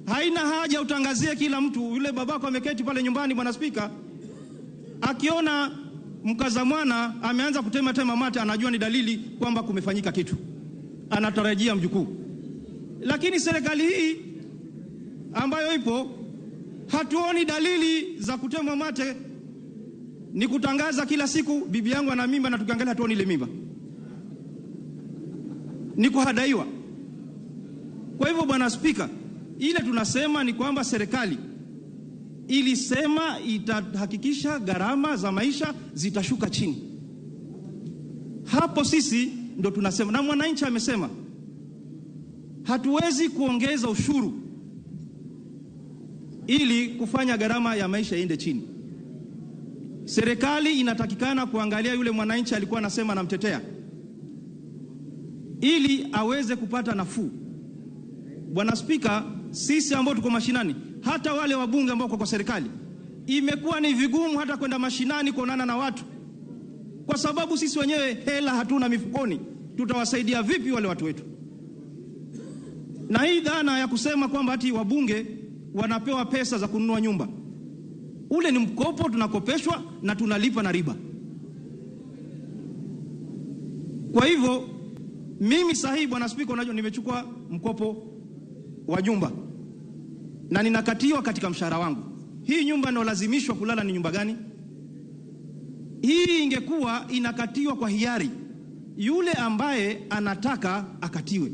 Haina haja utangazie kila mtu. Yule babako ameketi pale nyumbani, Bwana Spika, akiona mkaza mwana ameanza kutema mate, anajua ni dalili kwamba kumefanyika kitu, anatarajia mjukuu. Lakini serikali hii ambayo ipo, hatuoni dalili za kutema mate, ni kutangaza kila siku bibi yangu ana mimba, na tukiangalia hatuoni ile mimba, ni kuhadaiwa. Kwa hivyo, Bwana Spika, ile tunasema ni kwamba serikali ilisema itahakikisha gharama za maisha zitashuka chini. Hapo sisi ndo tunasema, na mwananchi amesema hatuwezi kuongeza ushuru ili kufanya gharama ya maisha iende chini. Serikali inatakikana kuangalia yule mwananchi alikuwa anasema anamtetea, ili aweze kupata nafuu. Bwana Spika, sisi ambao tuko mashinani, hata wale wabunge ambao kwa serikali, imekuwa ni vigumu hata kwenda mashinani kuonana na watu, kwa sababu sisi wenyewe hela hatuna mifukoni. Tutawasaidia vipi wale watu wetu? Na hii dhana ya kusema kwamba ati wabunge wanapewa pesa za kununua nyumba, ule ni mkopo, tunakopeshwa na tunalipa na riba. Kwa hivyo mimi sahihi, Bwana Spika, unajua nimechukua mkopo wa nyumba na ninakatiwa katika mshahara wangu. Hii nyumba nalazimishwa kulala ni nyumba gani? Hii ingekuwa inakatiwa kwa hiari, yule ambaye anataka akatiwe,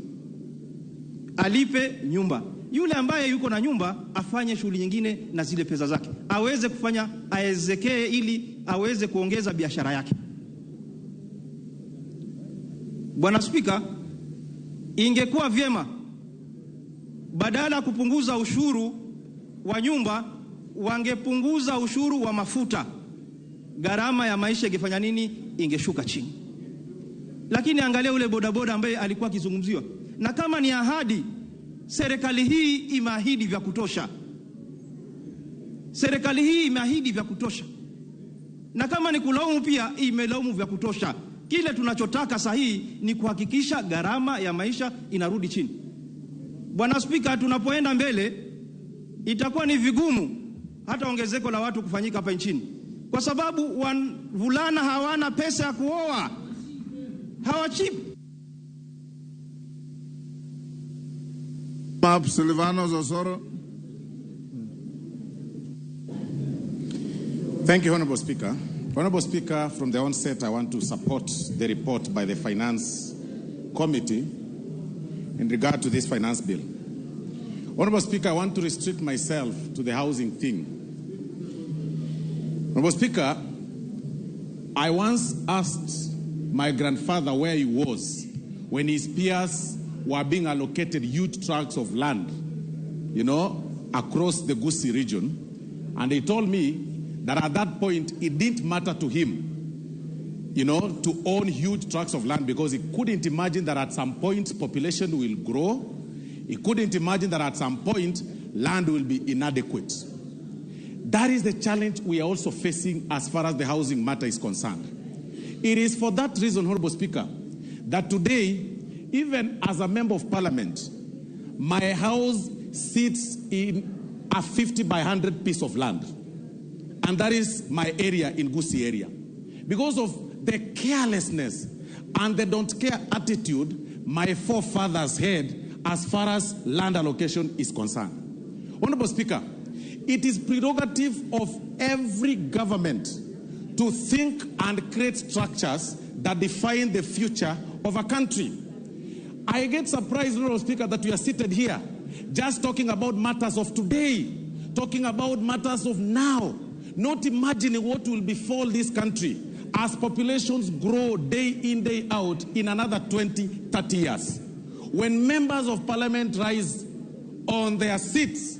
alipe nyumba. Yule ambaye yuko na nyumba afanye shughuli nyingine na zile pesa zake, aweze kufanya, aezekee, ili aweze kuongeza biashara yake. Bwana Spika, ingekuwa vyema badala kupunguza ushuru wa nyumba, wangepunguza ushuru wa mafuta. Gharama ya maisha ingefanya nini? Ingeshuka chini. Lakini angalia ule bodaboda ambaye alikuwa akizungumziwa, na kama ni ahadi, serikali hii imeahidi vya kutosha. Serikali hii imeahidi vya kutosha, na kama ni kulaumu pia imelaumu vya kutosha. Kile tunachotaka sahihi ni kuhakikisha gharama ya maisha inarudi chini. Bwana Spika, tunapoenda mbele itakuwa ni vigumu hata ongezeko la watu kufanyika hapa nchini, kwa sababu wavulana hawana pesa ya kuoa, hawachipi. Silvano Zosoro. Thank you, Honorable Speaker. Honorable Speaker, from the onset, I want to support the report by the Finance Committee in regard to this finance bill. Honorable Speaker, I want to restrict myself to the housing thing. Honorable Speaker, I once asked my grandfather where he was when his peers were being allocated huge tracts of land, across the Gusii region. And he told me that at that point it didn't matter to him, to own huge tracts of land, because he couldn't imagine that at some point population will grow. He couldn't imagine that at some point land will be inadequate. That is the challenge we are also facing as far as the housing matter is concerned. It is for that reason, Honorable Speaker, that today, even as a member of parliament, my house sits in a 50 by 100 piece of land. And that is my area in Gusii area. Because of the carelessness and the don't care attitude my forefathers had as far as land allocation is concerned. Honorable Speaker, it is prerogative of every government to think and create structures that define the future of a country. I get surprised, Honorable Speaker, that we are seated here just talking about matters of today, talking about matters of now, not imagining what will befall this country as populations grow day in, day out in another 20, 30 years. When members of parliament rise on their seats,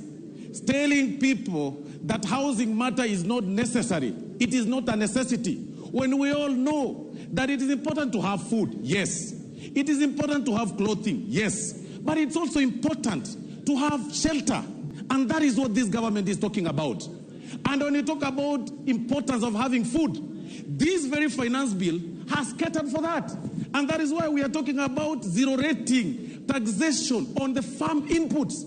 telling people that housing matter is not necessary, it is not a necessity, when we all know that it is important to have food, yes. It is important to have clothing, yes. But it's also important to have shelter. And that is what this government is talking about. And when you talk about importance of having food, this very finance bill has catered for that. And that is why we are talking about zero rating, taxation on the farm inputs.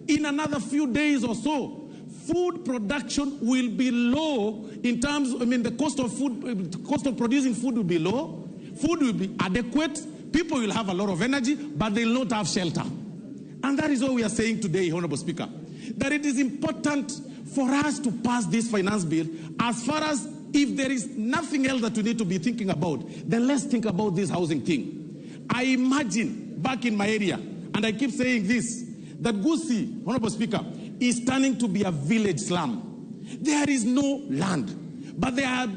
In another few days or so, food production will be low in terms, the cost of food, the cost of producing food will be low, food will be adequate, people will have a lot of energy, but they will not have shelter. And that is what we are saying today, Honorable Speaker, that it is important for us to pass this finance bill as far as if there is nothing else that we need to be thinking about, then let's think about this housing thing. I imagine back in my area, and I keep saying this, that Gusii, Honorable Speaker, is turning to be a village slum. There is no land, but there are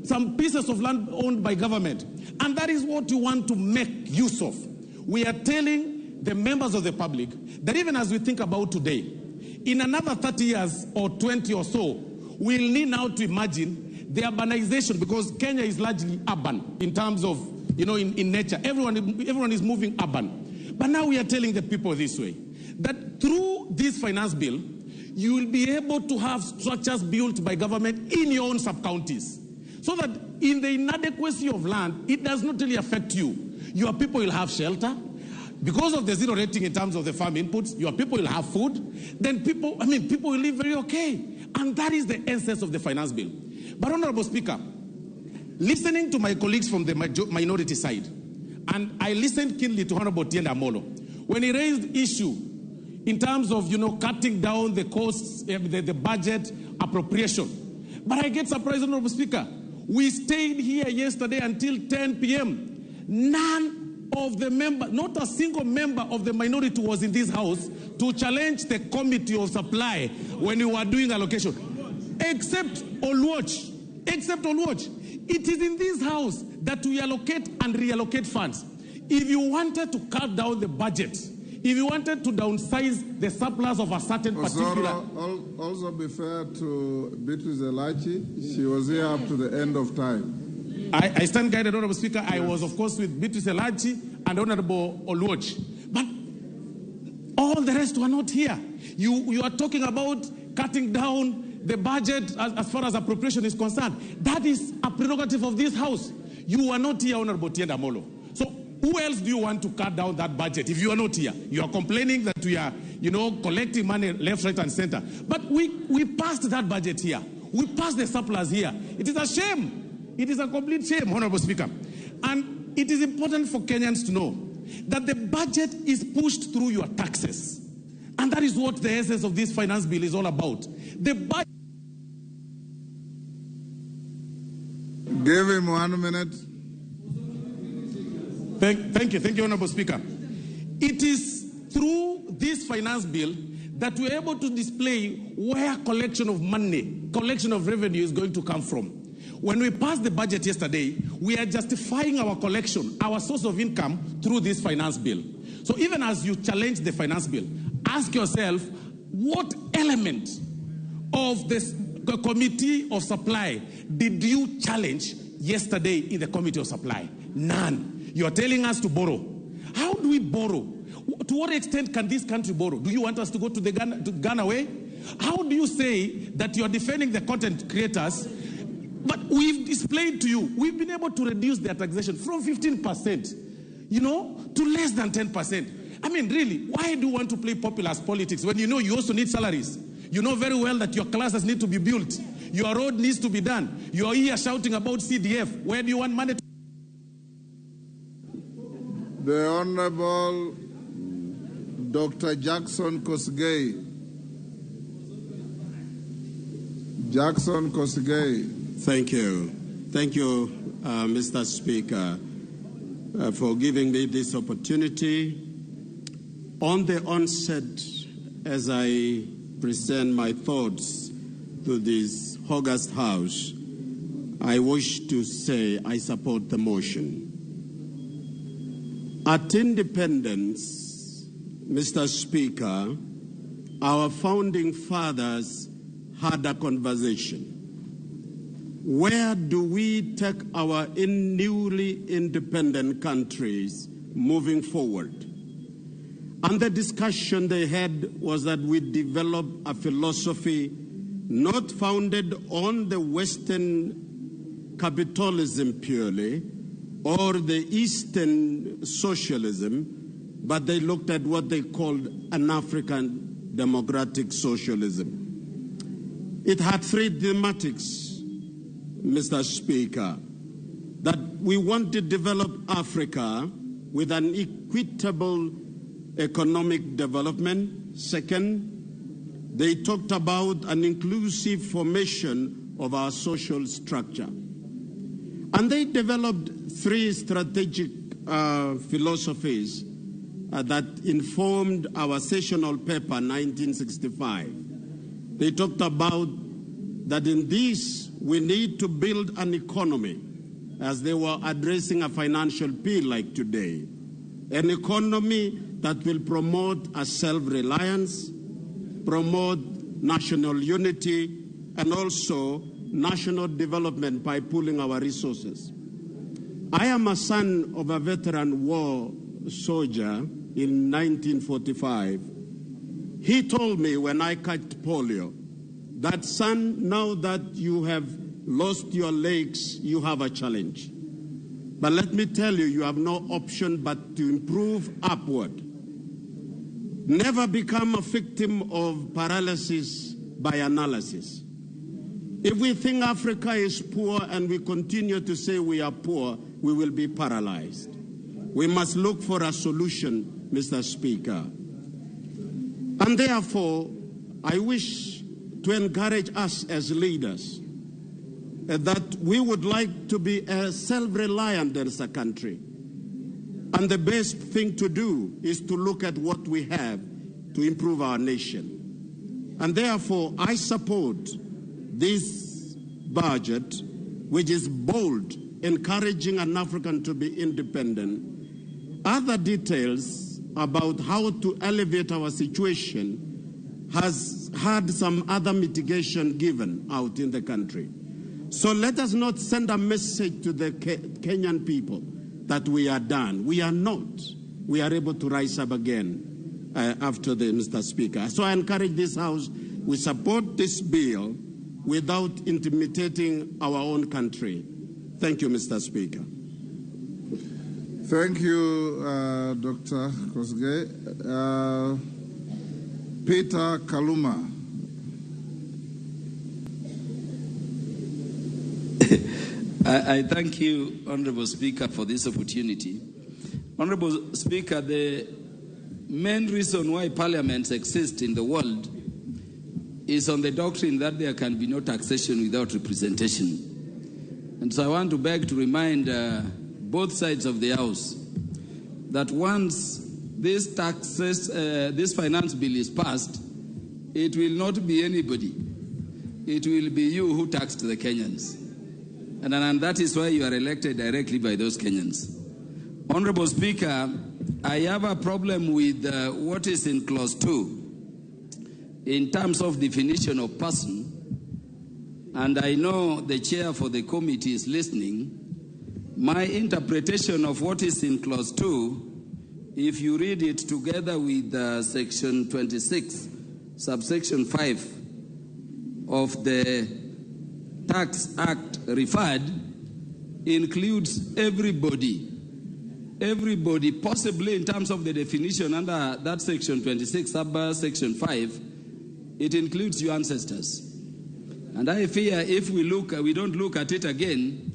some pieces of land owned by government, and that is what we want to make use of. We are telling the members of the public that even as we think about today, in another 30 years or 20 or so, we'll need now to imagine the urbanization, because Kenya is largely urban in terms of, in nature. Everyone is moving urban. But now we are telling the people this way, that through this finance bill, you will be able to have structures built by government in your own sub-counties, so that in the inadequacy of land, it does not really affect you. Your people will have shelter. Because of the zero rating in terms of the farm inputs, your people will have food. Then people will live very okay. And that is the essence of the finance bill. But Honorable Speaker, listening to my colleagues from the minority side, and I listened keenly to Honorable Otiende Amolo, when he raised issue in terms of, cutting down the costs, the budget appropriation. But I get surprised, Honorable Speaker. We stayed here yesterday until 10 p.m. None of the members, not a single member of the minority was in this house to challenge the committee of supply when we were doing allocation. Except Olwatch. It is in this house that we allocate and reallocate funds. If you wanted to cut down the budget, if you wanted to downsize the surplus of a certain particular... Also be fair to Beatrice Elachi, she was here up to the end of time. I stand guided, Honorable Speaker. Yes. I was, of course, with Beatrice Elachi and Honorable Olwatch. But all the rest were not here. You are talking about cutting down the budget as far as appropriation is concerned. That is a prerogative of this House. You are not here, Honorable Otiende Amolo. So who else do you want to cut down that budget if you are not here? You are complaining that we are, collecting money left, right, and center. But we passed that budget here. We passed the surplus here. It is a shame. It is a complete shame, Honorable Speaker. And it is important for Kenyans to know that the budget is pushed through your taxes. And that is what the essence of this finance bill is all about. The budget... Give him 1 minute. Thank you, Honorable Speaker. It is through this finance bill that we're able to display where collection of money, collection of revenue is going to come from. When we passed the budget yesterday, we are justifying our collection, our source of income through this finance bill. So even as you challenge the finance bill, ask yourself what element of this Committee of Supply did you challenge yesterday in the Committee of Supply? None. You are telling us to borrow. How do we borrow? To what extent can this country borrow? Do you want us to go to Ghana way? How do you say that you are defending the content creators? But we've displayed to you, we've been able to reduce their taxation from 15%, to less than 10%. I mean, really, why do you want to play populist politics when you know you also need salaries? You know very well that your classes need to be built. Your road needs to be done. You are here shouting about CDF. Where do you want money to? The Honorable Dr. Jackson Kosgei. Jackson Kosgei. Thank you. Thank you, Mr. Speaker, for giving me this opportunity. On the onset, as I present my thoughts to this august House, I wish to say I support the motion. At independence, Mr. Speaker, our founding fathers had a conversation. Where do we take our newly independent countries moving forward? And the discussion they had was that we develop a philosophy not founded on the Western capitalism purely or the Eastern socialism, but they looked at what they called an African democratic socialism. It had three thematics, Mr. Speaker, that we want to develop Africa with an equitable economic development. Second, they talked about an inclusive formation of our social structure. And they developed three strategic philosophies that informed our sessional paper, 1965. They talked about that in this, we need to build an economy, as they were addressing a financial appeal like today, an economy that will promote a self-reliance, promote national unity, and also national development by pooling our resources. I am a son of a veteran war soldier in 1945. He told me when I caught polio that, son, now that you have lost your legs, you have a challenge. But let me tell you, you have no option but to improve upward. Never become a victim of paralysis by analysis. If we think Africa is poor and we continue to say we are poor, we will be paralyzed. We must look for a solution, Mr. Speaker. And therefore, I wish to encourage us as leaders that we would like to be self-reliant as a country. And the best thing to do is to look at what we have to improve our nation. And therefore, I support this budget, which is bold, encouraging an African to be independent. Other details about how to elevate our situation has had some other mitigation given out in the country. So let us not send a message to the Kenyan people that we are done. We are not. We are able to rise up again after the Mr. Speaker. So I encourage this House, we support this bill without intimidating our own country. Thank you, Mr. Speaker. Thank you, Dr. Kosgei. Peter Kaluma. I thank you, Honorable Speaker, for this opportunity. Honorable Speaker, the main reason why parliaments exist in the world is on the doctrine that there can be no taxation without representation. And so I want to beg to remind both sides of the House that once this finance bill is passed, it will not be anybody. It will be you who taxed the Kenyans. And that is why you are elected directly by those Kenyans. Honorable Speaker, I have a problem with what is in Clause 2 in terms of definition of person. and I know the chair for the committee is listening, my interpretation of what is in clause 2, if you read it together with section 26, subsection 5 of the Tax Act referred, includes everybody, possibly in terms of the definition under that section 26, section 5, it includes your ancestors. And I fear if we don't look at it again,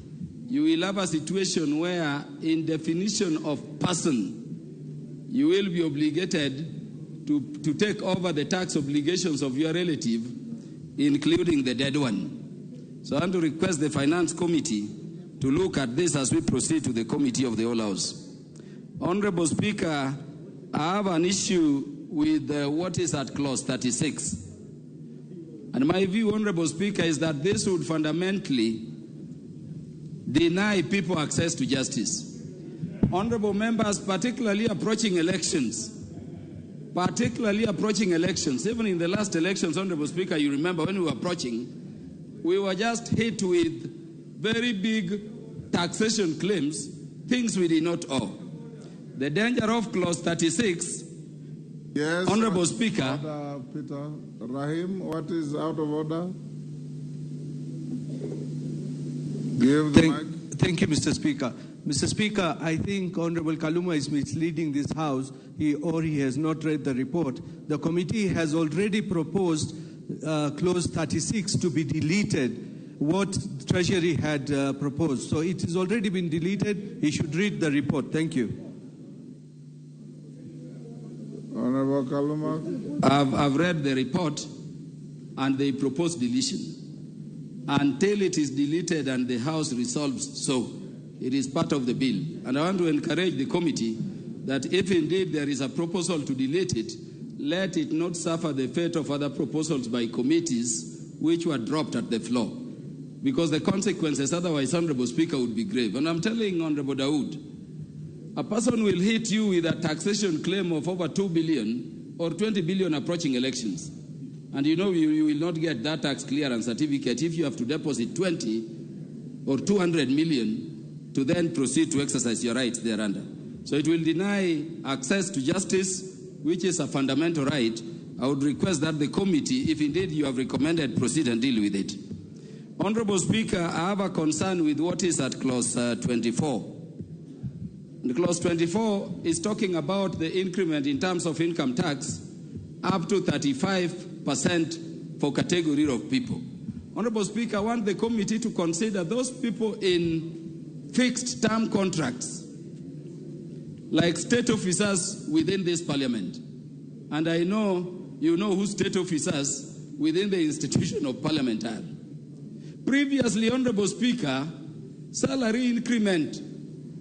you will have a situation where in definition of person, you will be obligated to take over the tax obligations of your relative, including the dead one. So I want to request the Finance Committee to look at this as we proceed to the Committee of the Whole House. Honorable Speaker, I have an issue with what is at clause 36. And my view, Honorable Speaker, is that this would fundamentally deny people access to justice. Honorable members, particularly approaching elections, even in the last elections, Honorable Speaker, you remember when we were approaching, we were just hit with very big taxation claims, things we did not owe. The danger of clause 36, yes, Honorable Speaker. Order, Peter. Rahim, what is out of order? Give the mic. Thank you, Mr. Speaker. Mr. Speaker, I think Honorable Kaluma is misleading this House, he has not read the report. The committee has already proposed clause 36 to be deleted, what Treasury had proposed. So it has already been deleted. He should read the report. Thank you. Honorable Kaluma. I've read the report and they propose deletion. Until it is deleted and the House resolves so, it is part of the bill. And I want to encourage the committee that if indeed there is a proposal to delete it, let it not suffer the fate of other proposals by committees which were dropped at the floor. Because the consequences otherwise, Honorable Speaker, would be grave. And I'm telling Honorable Dawood, a person will hit you with a taxation claim of over 2 billion or 20 billion approaching elections. And you know you will not get that tax clearance certificate if you have to deposit 20 or 200 million to then proceed to exercise your rights thereunder. So it will deny access to justice, which is a fundamental right. I would request that the committee, if indeed you have recommended, proceed and deal with it. Honorable Speaker, I have a concern with what is at clause 24. And clause 24 is talking about the increment in terms of income tax up to 35% for category of people. Honorable Speaker, I want the committee to consider those people in fixed term contracts, like state officers within this parliament. And I know you know who state officers within the institution of parliament are. Previously, Honorable Speaker, salary increment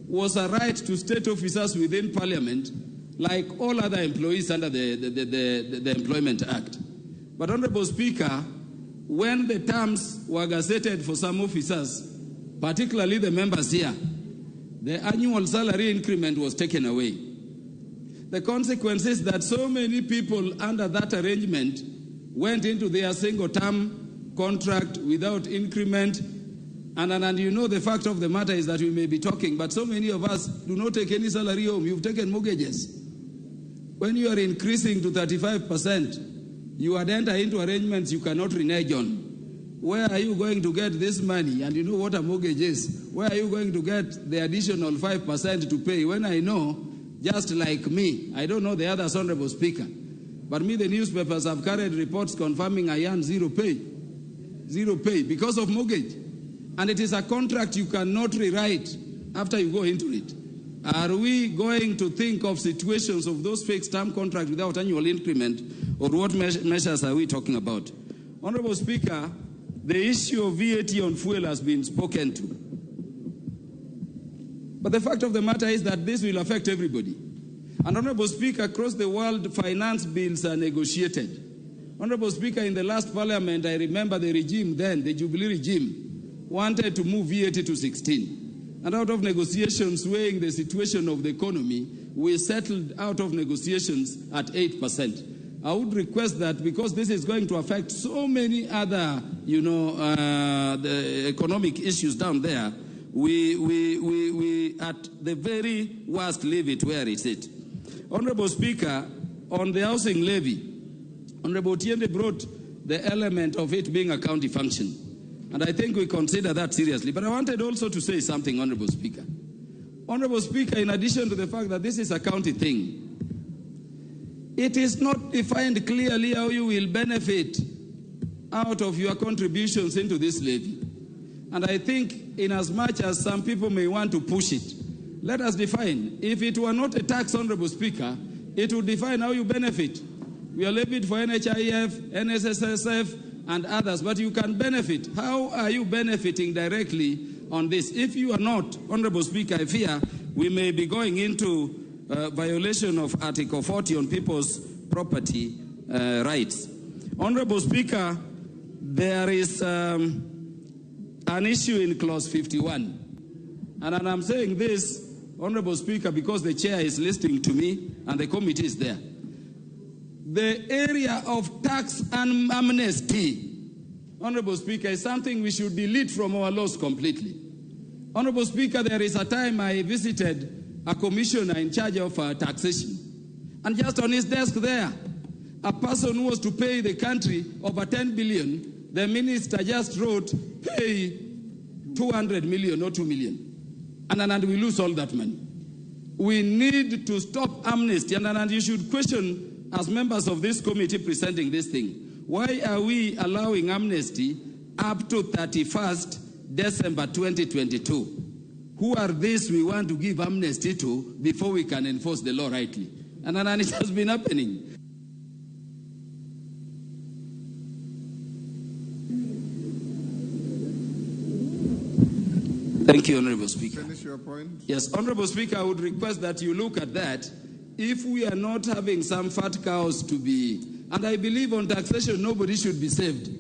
was a right to state officers within parliament, like all other employees under the Employment Act. But Honorable Speaker, when the terms were gazetted for some officers, particularly the members here, the annual salary increment was taken away. The consequence is that so many people under that arrangement went into their single-term contract without increment. And you know the fact of the matter is that we may be talking, but so many of us do not take any salary home. You've taken mortgages. When you are increasing to 35%, you would enter into arrangements you cannot renege on. Where are you going to get this money? And you know what a mortgage is. Where are you going to get the additional 5% to pay? When I know, just like me, I don't know the others, Honorable Speaker, but me, the newspapers have carried reports confirming I earn zero pay because of mortgage. And it is a contract you cannot rewrite after you go into it. Are we going to think of situations of those fixed term contracts without annual increment, or what measures are we talking about? Honorable Speaker, the issue of VAT on fuel has been spoken to. But the fact of the matter is that this will affect everybody. And Honorable Speaker, across the world, finance bills are negotiated. Honorable Speaker, in the last parliament, I remember the regime then, the Jubilee regime, wanted to move VAT to 16. And out of negotiations weighing the situation of the economy, we settled out of negotiations at 8%. I would request that, because this is going to affect so many other, the economic issues down there, we at the very worst leave it where it is. Honorable Speaker, on the housing levy, Honorable Otiende brought the element of it being a county function. And I think we consider that seriously. But I wanted also to say something, Honorable Speaker. Honorable Speaker, in addition to the fact that this is a county thing, it is not defined clearly how you will benefit out of your contributions into this levy. And I think in as much as some people may want to push it, let us define. If it were not a tax, Honorable Speaker, it would define how you benefit. We are levied for NHIF, NSSF, and others, but you can benefit. How are you benefiting directly on this? If you are not, Honorable Speaker, I fear we may be going into violation of Article 40 on people's property rights. Honorable Speaker, there is an issue in Clause 51. And I'm saying this, Honorable Speaker, because the chair is listening to me and the committee is there. The area of tax and amnesty, Honorable Speaker, is something we should delete from our laws completely. Honorable Speaker, there is a time I visited a commissioner in charge of taxation. And just on his desk there, a person who was to pay the country over 10 billion, the minister just wrote, pay 200 million or 2 million. And we lose all that money. We need to stop amnesty. And you should question, as members of this committee presenting this thing, why are we allowing amnesty up to 31st December 2022? Who are these we want to give amnesty to before we can enforce the law rightly? And it has been happening. Thank you, Honorable Speaker. Finish your point. Yes, Honorable Speaker, I would request that you look at that. If we are not having some fat cows to be, and I believe on taxation, nobody should be saved.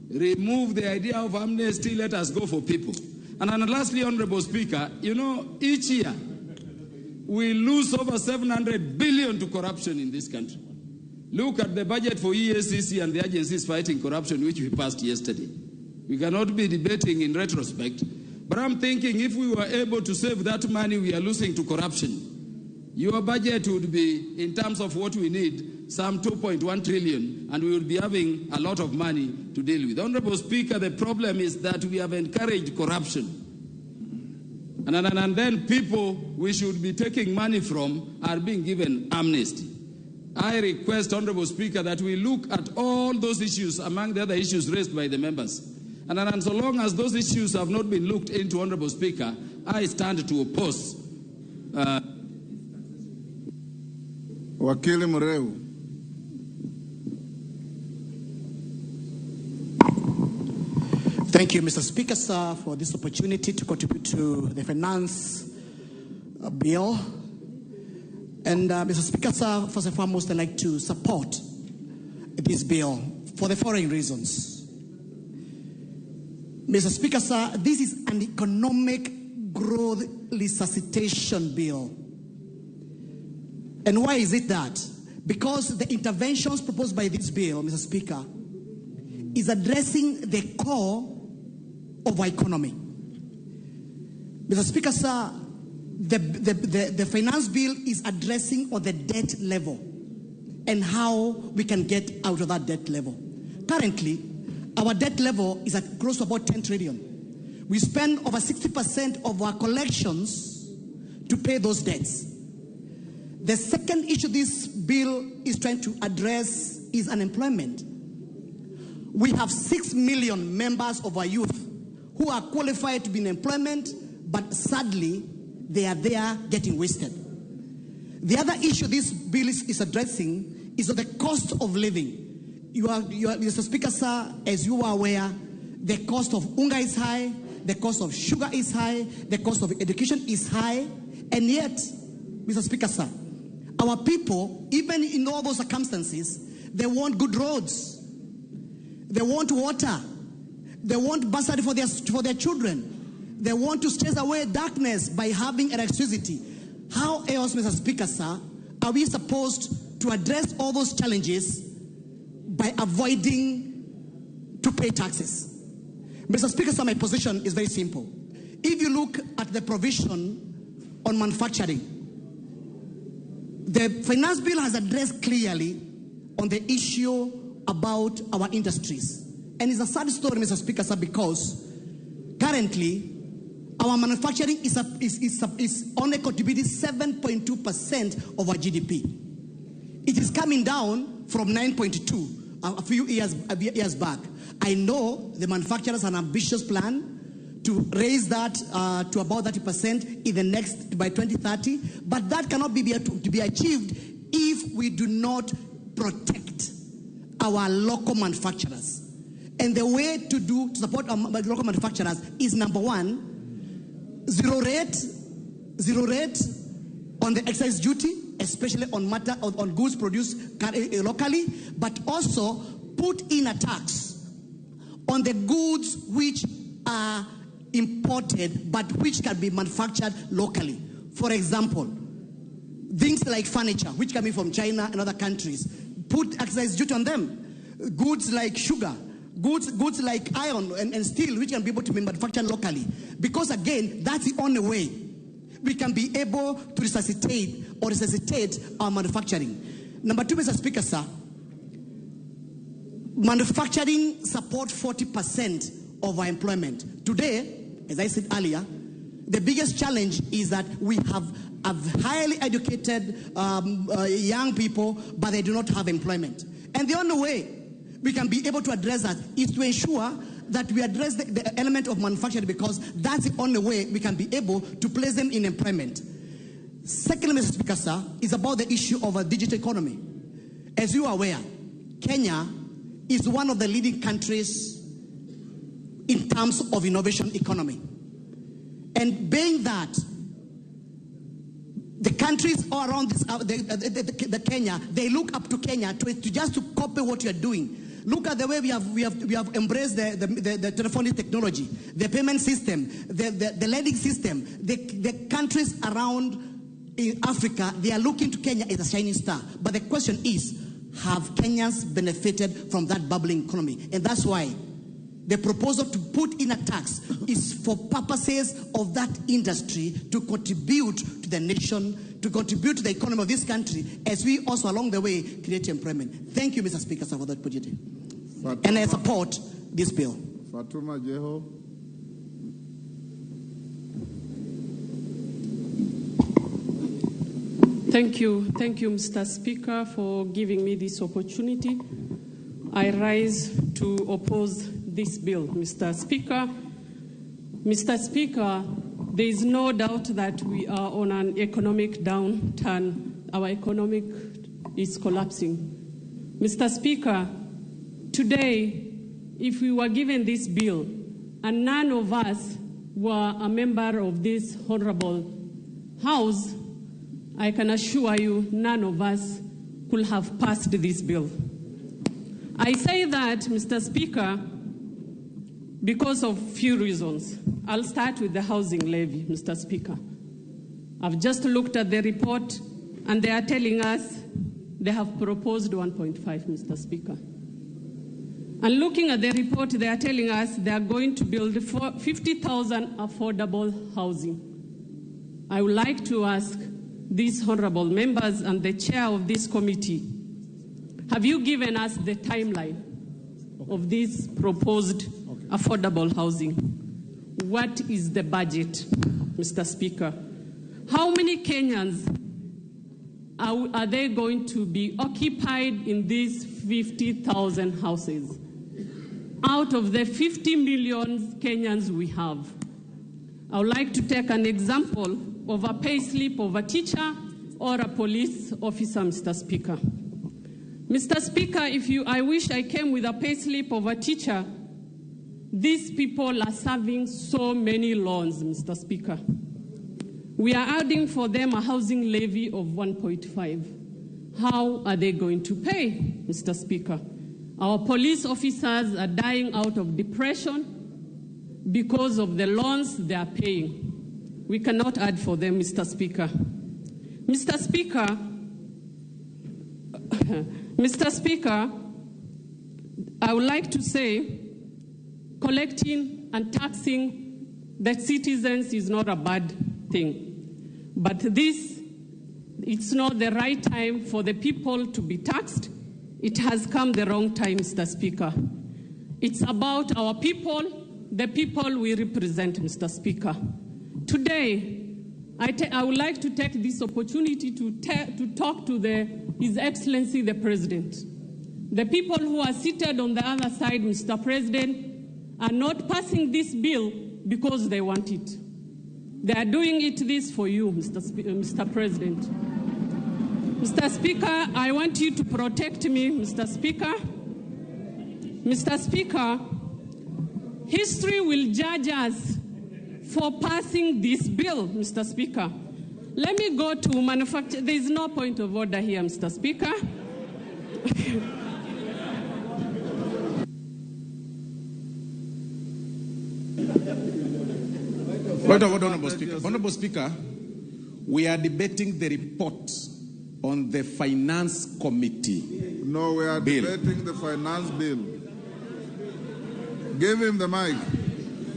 Remove the idea of amnesty, let us go for people. And lastly, Honorable Speaker, each year we lose over 700 billion to corruption in this country. Look at the budget for EACC and the agencies fighting corruption, which we passed yesterday. We cannot be debating in retrospect, but I'm thinking if we were able to save that money we are losing to corruption, your budget would be, in terms of what we need, some 2.1 trillion, and we would be having a lot of money to deal with. Honorable Speaker, the problem is that we have encouraged corruption. And then people we should be taking money from are being given amnesty. I request, Honorable Speaker, that we look at all those issues among the other issues raised by the members. And so long as those issues have not been looked into, Honorable Speaker, I stand to oppose. Wakili Mureu. Thank you, Mr. Speaker, sir, for this opportunity to contribute to the finance bill. And Mr. Speaker, sir, first and foremost, I'd like to support this bill for the following reasons. Mr. Speaker, sir, this is an economic growth resuscitation bill. And why is it that? Because the interventions proposed by this bill, Mr. Speaker, is addressing the core of our economy. Mr. Speaker, sir, the finance bill is addressing on the debt level and how we can get out of that debt level. Currently, our debt level is at close to about 10 trillion. We spend over 60% of our collections to pay those debts. The second issue this bill is trying to address is unemployment. We have 6 million members of our youth who are qualified to be in employment, but sadly, they are there getting wasted. The other issue this bill is addressing is the cost of living. Mr. Speaker, sir, as you are aware, the cost of unga is high, the cost of sugar is high, the cost of education is high, and yet, Mr. Speaker, sir, our people, even in all those circumstances, they want good roads, they want water, they want bursary for their children, they want to chase away darkness by having electricity. How else, Mr. Speaker, sir, are we supposed to address all those challenges by avoiding to pay taxes. Mr. Speaker, so my position is very simple. If you look at the provision on manufacturing, the finance bill has addressed clearly on the issue about our industries. And it's a sad story, Mr. Speaker, sir, because currently our manufacturing is only contributing 7.2% of our GDP. It is coming down from 9.2 a few years back. I know the manufacturers have an ambitious plan to raise that to about 30% by 2030, but that cannot be achieved if we do not protect our local manufacturers. And the way to support our local manufacturers is, number one, zero rate on the excise duty, especially on goods produced locally, but also put in a tax on the goods which are imported but which can be manufactured locally. For example, things like furniture, which come in from China and other countries, put excise duty on them. Goods like sugar, goods like iron and steel, which can be able to be manufactured locally. Because again, that's the only way we can be able to resuscitate our manufacturing. Number two, Mr. Speaker, sir, manufacturing support 40% of our employment. Today, as I said earlier, the biggest challenge is that we have highly educated young people, but they do not have employment. And the only way we can be able to address that is to ensure that we address the element of manufacturing, because that's the only way we can be able to place them in employment. Secondly, Mr. Speaker, sir, is about the issue of a digital economy. As you are aware, Kenya is one of the leading countries in terms of innovation economy. And being that the countries all around this, the Kenya, they look up to Kenya to just to copy what you are doing. Look at the way we have embraced the telephonic technology, the payment system, the lending system. The countries around in Africa, they are looking to Kenya as a shining star. But the question is, have Kenyans benefited from that bubbling economy? And that's why the proposal to put in a tax is for purposes of that industry to contribute to the nation, to contribute to the economy of this country, as we also along the way create employment. Thank you, Mr. Speaker, for that opportunity. And I support this bill. Fatuma Jeho. Thank you, Mr. Speaker, for giving me this opportunity. I rise to oppose this bill, Mr. Speaker. Mr. Speaker, there is no doubt that we are on an economic downturn. Our economic is collapsing. Mr. Speaker, today, if we were given this bill and none of us were a member of this honorable House, I can assure you none of us could have passed this bill. I say that, Mr. Speaker, because of few reasons. I'll start with the housing levy, Mr. Speaker. I've just looked at the report, and they are telling us they have proposed 1.5, Mr. Speaker. And looking at the report, they are telling us they are going to build 50,000 affordable housing. I would like to ask these honorable members and the chair of this committee, have you given us the timeline of this proposed affordable housing? What is the budget, Mr. Speaker? How many Kenyans are they going to be occupied in these 50,000 houses? Out of the 50 million Kenyans we have, I would like to take an example of a pay slip of a teacher or a police officer, Mr. Speaker. Mr. Speaker, I wish I came with a pay slip of a teacher. These people are serving so many loans, Mr. Speaker. We are adding for them a housing levy of 1.5. How are they going to pay, Mr. Speaker? Our police officers are dying out of depression because of the loans they are paying. We cannot add for them, Mr. Speaker. Mr. Speaker, Mr. Speaker, I would like to say collecting and taxing the citizens is not a bad thing. But it's not the right time for the people to be taxed. It has come the wrong time, Mr. Speaker. It's about our people, the people we represent, Mr. Speaker. Today, I would like to take this opportunity to talk to His Excellency the President. The people who are seated on the other side, Mr. President, are not passing this bill because they want it. They are doing this for you, Mr. President. Mr. Speaker, I want you to protect me, Mr. Speaker. Mr. Speaker, history will judge us for passing this bill, Mr. Speaker. Let me go to manufacture. There is no point of order here, Mr. Speaker. Point of order, Honorable Speaker. Honorable Speaker, we are debating the report on the Finance Committee. No, we are debating the finance bill. Give him the mic.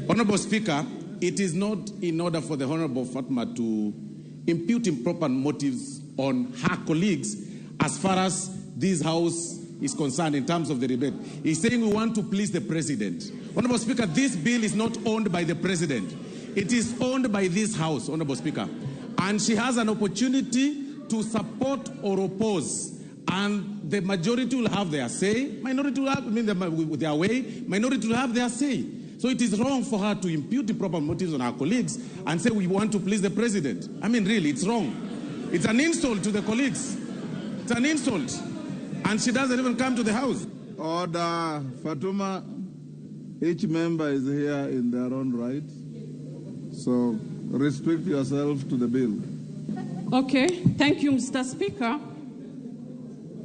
Honorable Speaker, it is not in order for the Honorable Fatma to impute improper motives on her colleagues as far as this House is concerned in terms of the debate. He's saying we want to please the President. Honorable Speaker, this bill is not owned by the President. It is owned by this House, Honorable Speaker. And she has an opportunity to support or oppose. And the majority will have their say. Minority will have their way. Minority will have their say. So it is wrong for her to impute improper motives on her colleagues and say we want to please the President. I mean, really, it's wrong. It's an insult to the colleagues. It's an insult. And she doesn't even come to the House. Order. Fatuma, each member is here in their own right. So restrict yourself to the bill. Okay. Thank you, Mr. Speaker.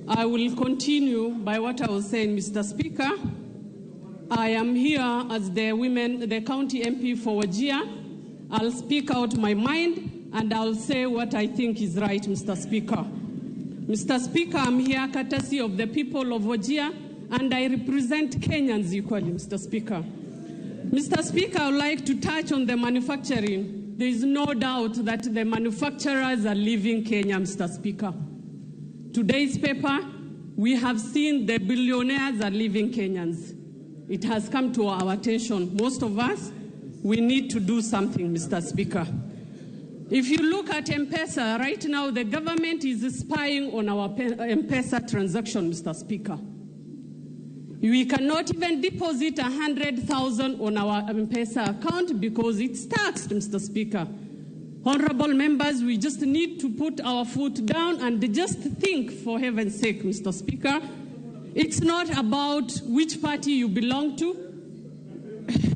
I will continue by what I was saying, Mr. Speaker. I am here as the county MP for Wajir. I'll speak out my mind and I'll say what I think is right, Mr. Speaker. Mr. Speaker, I'm here courtesy of the people of Wajir and I represent Kenyans equally, Mr. Speaker. Mr. Speaker, I would like to touch on the manufacturing. There is no doubt that the manufacturers are leaving Kenya, Mr. Speaker. Today's paper, we have seen the billionaires are leaving Kenyans. It has come to our attention. Most of us, we need to do something, Mr. Speaker. If you look at M-Pesa, right now the government is spying on our M-Pesa transaction, Mr. Speaker. We cannot even deposit 100,000 on our M-Pesa account because it's taxed, Mr. Speaker. Honorable members, we just need to put our foot down and just think, for heaven's sake, Mr. Speaker. It's not about which party you belong to.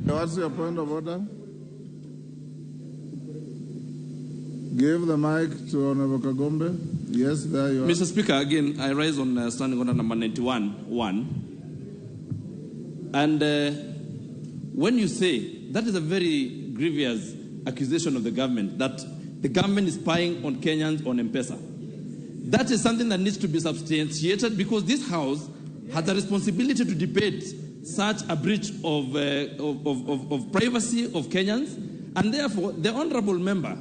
What's your point of order? Give the mic to Honorable Kagombe. Yes, there you are. Mr. Speaker, again, I rise on standing order number 91.1. And when you say, that is a very grievous accusation of the government, that the government is spying on Kenyans on M-Pesa. That is something that needs to be substantiated because this House has a responsibility to debate such a breach of privacy of Kenyans, and therefore the honorable member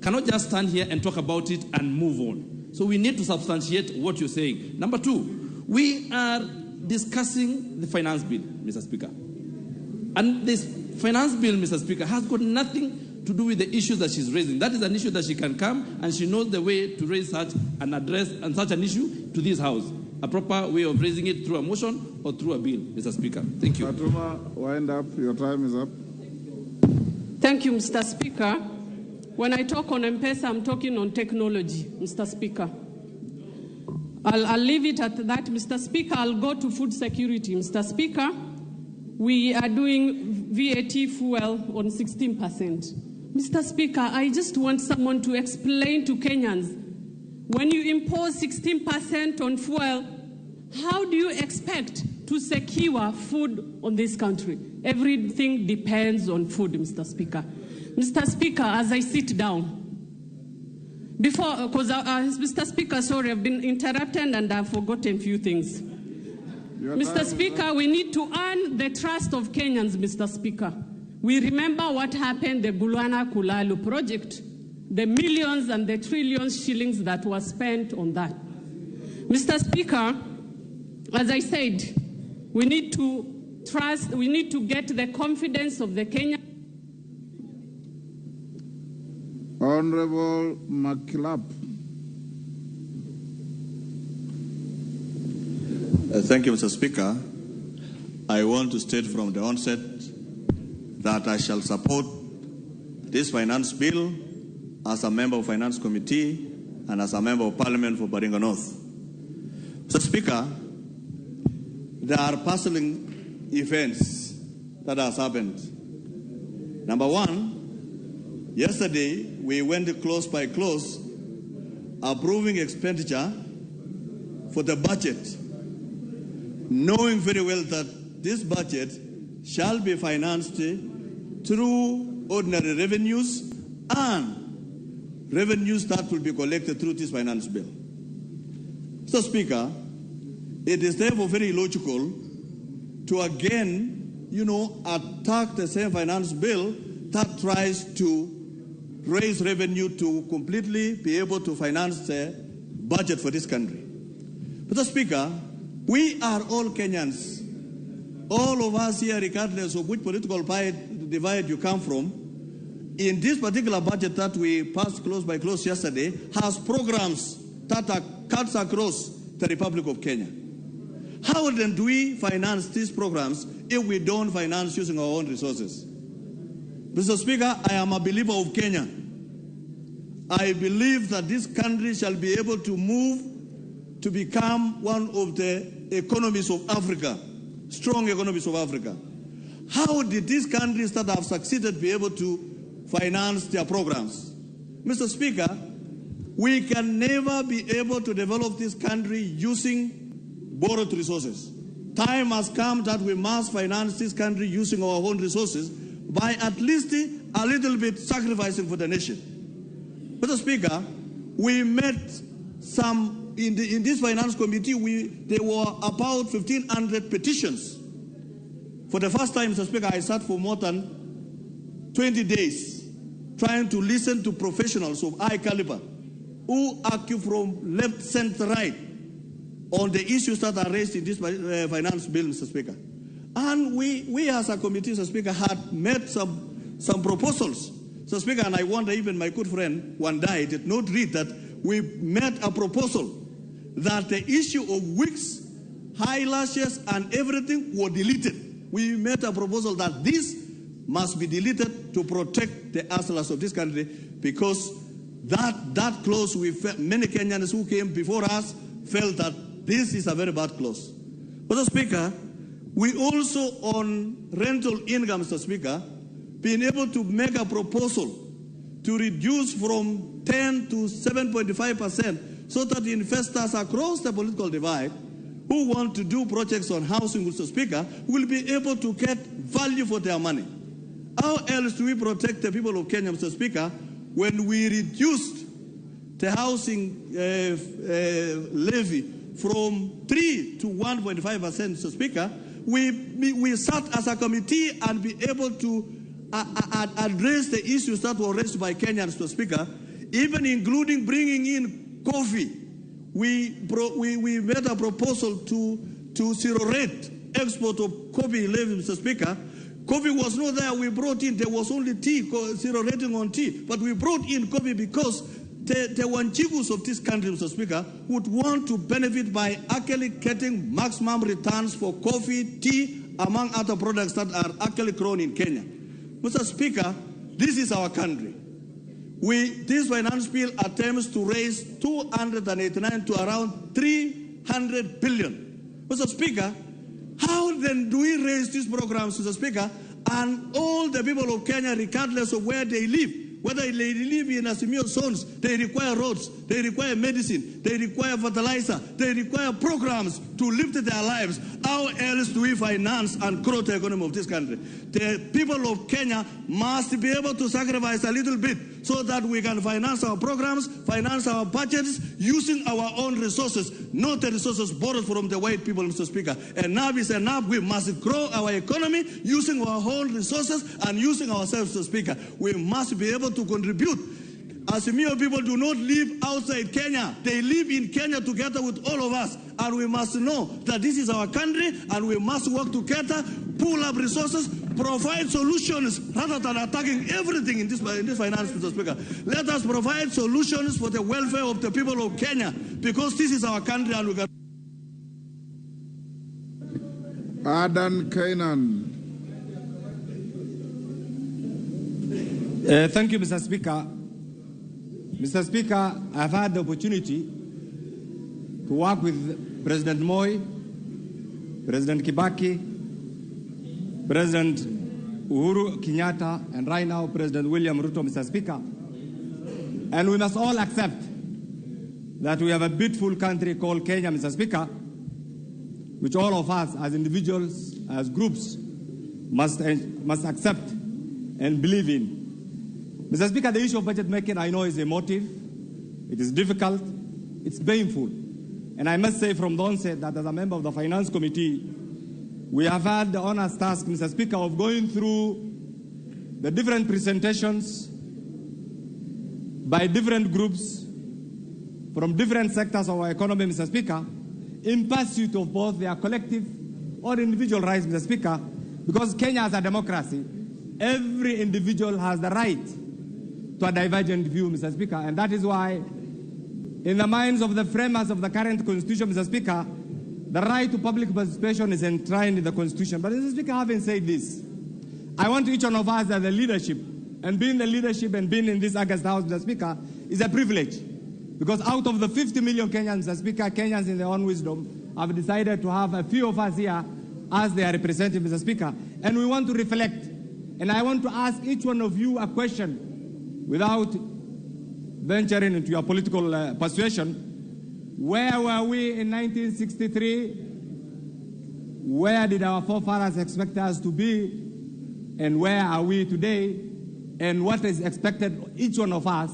cannot just stand here and talk about it and move on. So we need to substantiate what you're saying. Number two, we are discussing the finance bill, Mr. Speaker. And this finance bill, Mr. Speaker, has got nothing to do with the issues that she's raising. That is an issue that she can come and she knows the way to raise such an address and such an issue to this House. A proper way of raising it through a motion or through a bill, Mr. Speaker. Thank you. Fatuma, wind up. Your time is up. Thank you, Mr. Speaker. When I talk on M-Pesa, I'm talking on technology, Mr. Speaker. I'll leave it at that, Mr. Speaker. I'll go to food security, Mr. Speaker. We are doing VAT fuel on 16%. Mr. Speaker, I just want someone to explain to Kenyans, when you impose 16% on fuel, how do you expect to secure food on this country? Everything depends on food, Mr. Speaker. Mr. Speaker, as I sit down, Before, because Mr. Speaker, sorry, I've been interrupted and I've forgotten a few things. Mr. Speaker, we need to earn the trust of Kenyans, Mr. Speaker. We remember what happened, the Bulwana Kulalu project, the millions and the trillions shillings that were spent on that. Mr. Speaker, as I said, we need to trust, we need to get the confidence of the Kenyan. Honorable Makilap. Thank you, Mr. Speaker. I want to state from the onset that I shall support this finance bill as a member of Finance Committee and as a member of Parliament for Baringa North. Mr. Speaker, there are puzzling events that has happened. Number one, yesterday we went close by close approving expenditure for the budget, knowing very well that this budget shall be financed through ordinary revenues and revenues that will be collected through this finance bill. Mr. Speaker, it is therefore very illogical to again, attack the same finance bill that tries to raise revenue to completely be able to finance the budget for this country. Mr. Speaker, we are all Kenyans. All of us here, regardless of which political divide you come from, in this particular budget that we passed close by close yesterday, has programs that are cuts across the Republic of Kenya. How then do we finance these programs if we don't finance using our own resources? Mr. Speaker, I am a believer of Kenya. I believe that this country shall be able to move to become one of the economies of Africa, strong economies of Africa. How did these countries that have succeeded be able to finance their programs? Mr. Speaker, we can never be able to develop this country using borrowed resources. Time has come that we must finance this country using our own resources by at least a little bit sacrificing for the nation. Mr. Speaker, we met some, in this finance committee, there were about 1,500 petitions. For the first time, Mr. Speaker, I sat for more than 20 days trying to listen to professionals of high caliber who argue from left, center, right on the issues that are raised in this finance bill, Mr. Speaker. And we as a committee, Mr. Speaker, had made some proposals, Mr. Speaker, and I wonder even my good friend Wandai did not read that we made a proposal that the issue of wigs, eyelashes, and everything were deleted. We made a proposal that this must be deleted to protect the hustlers of this country, because that clause, many Kenyans who came before us felt that this is a very bad clause. Mr. Speaker, we also on rental income, Mr. Speaker, been able to make a proposal to reduce from 10 to 7.5% so that investors across the political divide who want to do projects on housing, Mr. Speaker, will be able to get value for their money. How else do we protect the people of Kenya, Mr. Speaker, when we reduced the housing levy from 3 to 1.5%, Mr. Speaker? We sat as a committee and be able to address the issues that were raised by Kenyans, Mr. Speaker, even including bringing in coffee. We made a proposal to zero rate export of coffee levy, Mr. Speaker. Coffee was not there. We brought in, there was only tea, zero rating on tea. But we brought in coffee because the Wanjigus of this country, Mr. Speaker, would want to benefit by actually getting maximum returns for coffee, tea, among other products that are actually grown in Kenya. Mr. Speaker, this is our country. This finance bill attempts to raise 289 to around 300 billion. Mr. Speaker, how then do we raise these programs, Mr. Speaker, and all the people of Kenya, regardless of where they live, Whether they live in Asimio zones, they require roads, they require medicine, they require fertilizer, they require programs to lift their lives. How else do we finance and grow the economy of this country? The people of Kenya must be able to sacrifice a little bit so that we can finance our programs, finance our budgets, using our own resources, not the resources borrowed from the white people, Mr. Speaker. Enough is enough. We must grow our economy using our own resources and using ourselves, Mr. Speaker. We must be able to contribute. Asimio people do not live outside Kenya. They live in Kenya together with all of us. And we must know that this is our country and we must work together, pull up resources, provide solutions rather than attacking everything in this finance, Mr. Speaker. Let us provide solutions for the welfare of the people of Kenya, because this is our country and we can... Adan Kainan. Thank you, Mr. Speaker. Mr. Speaker, I've had the opportunity to work with President Moi, President Kibaki, President Uhuru Kenyatta, and right now President William Ruto, Mr. Speaker. And we must all accept that we have a beautiful country called Kenya, Mr. Speaker, which all of us as individuals, as groups, must accept and believe in. Mr. Speaker, the issue of budget making, I know, is emotive. It is difficult. It's painful. And I must say from the onset that as a member of the Finance Committee, we have had the honest task, Mr. Speaker, of going through the different presentations by different groups from different sectors of our economy, Mr. Speaker, in pursuit of both their collective or individual rights, Mr. Speaker, because Kenya is a democracy. Every individual has the right to a divergent view, Mr. Speaker, and that is why, in the minds of the framers of the current Constitution, Mr. Speaker, the right to public participation is enshrined in the Constitution. But, Mr. Speaker, having said this, I want each one of us as the leadership, and being the leadership and being in this August House, Mr. Speaker, is a privilege. Because out of the 50 million Kenyans, Mr. Speaker, Kenyans in their own wisdom have decided to have a few of us here as their representative, Mr. Speaker, and we want to reflect. And I want to ask each one of you a question without venturing into your political persuasion. Where were we in 1963? Where did our forefathers expect us to be? And where are we today? And what is expected of each one of us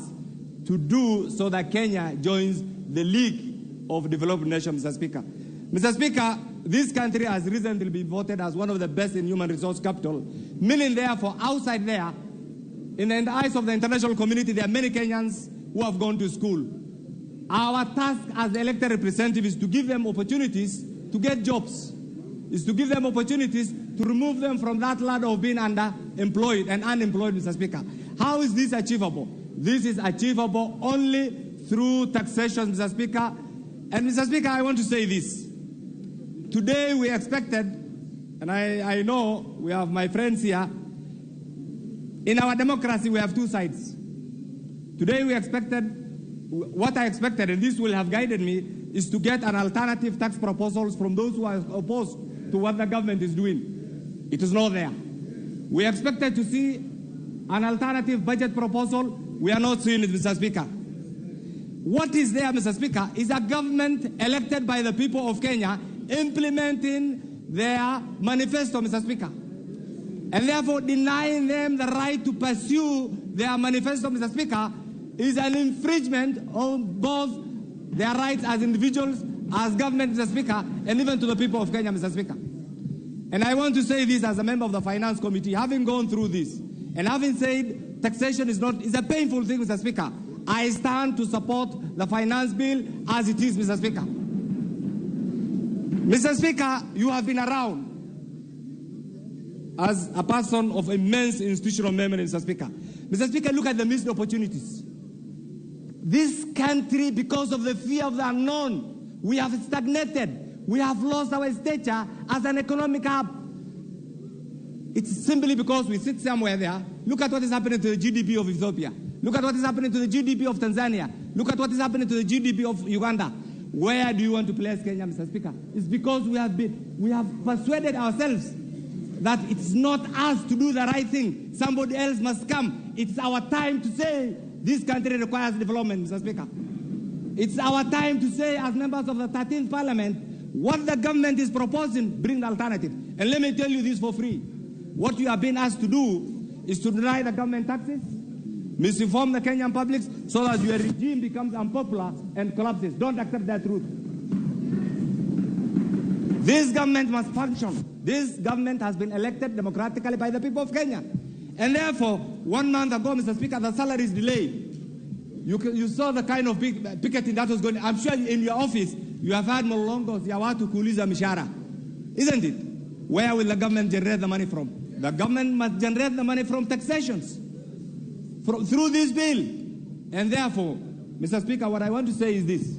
to do so that Kenya joins the League of Developed Nations, Mr. Speaker? Mr. Speaker, this country has recently been voted as one of the best in human resource capital, meaning therefore outside there, in the eyes of the international community, there are many Kenyans who have gone to school. Our task as the elected representatives is to give them opportunities to get jobs, is to give them opportunities to remove them from that ladder of being underemployed and unemployed, Mr. Speaker. How is this achievable? This is achievable only through taxation, Mr. Speaker. And, Mr. Speaker, I want to say this. Today we expected, and I know we have my friends here, in our democracy we have two sides. Today we expected, what I expected, and this will have guided me, is to get an alternative tax proposals from those who are opposed to what the government is doing. It is not there. We expected to see an alternative budget proposal. We are not seeing it, Mr. Speaker. What is there, Mr. Speaker, is a government elected by the people of Kenya implementing their manifesto, Mr. Speaker. And therefore denying them the right to pursue their manifesto, Mr. Speaker, is an infringement on both their rights as individuals, as government, Mr. Speaker, and even to the people of Kenya, Mr. Speaker. And I want to say this as a member of the Finance Committee, having gone through this, and having said taxation is a painful thing, Mr. Speaker, I stand to support the finance bill as it is, Mr. Speaker. Mr. Speaker, you have been around as a person of immense institutional memory, Mr. Speaker. Mr. Speaker, look at the missed opportunities. This country, because of the fear of the unknown, we have stagnated. We have lost our stature as an economic hub. It's simply because we sit somewhere there. Look at what is happening to the GDP of Ethiopia. Look at what is happening to the GDP of Tanzania. Look at what is happening to the GDP of Uganda. Where do you want to place Kenya, Mr. Speaker? It's because we have persuaded ourselves that it's not us to do the right thing. Somebody else must come. It's our time to say this country requires development, Mr. Speaker. It's our time to say, as members of the 13th Parliament, what the government is proposing, bring the alternative. And let me tell you this for free. What you have been asked to do is to deny the government taxes, misinform the Kenyan public so that your regime becomes unpopular and collapses. Don't accept that truth. This government must function. This government has been elected democratically by the people of Kenya. And therefore, 1 month ago, Mr. Speaker, the salary is delayed. You saw the kind of picketing that was going on. I'm sure in your office, you have had Molongos, ya watu kuuliza mishahara. Isn't it? Where will the government generate the money from? The government must generate the money from taxations, through this bill. And therefore, Mr. Speaker, what I want to say is this.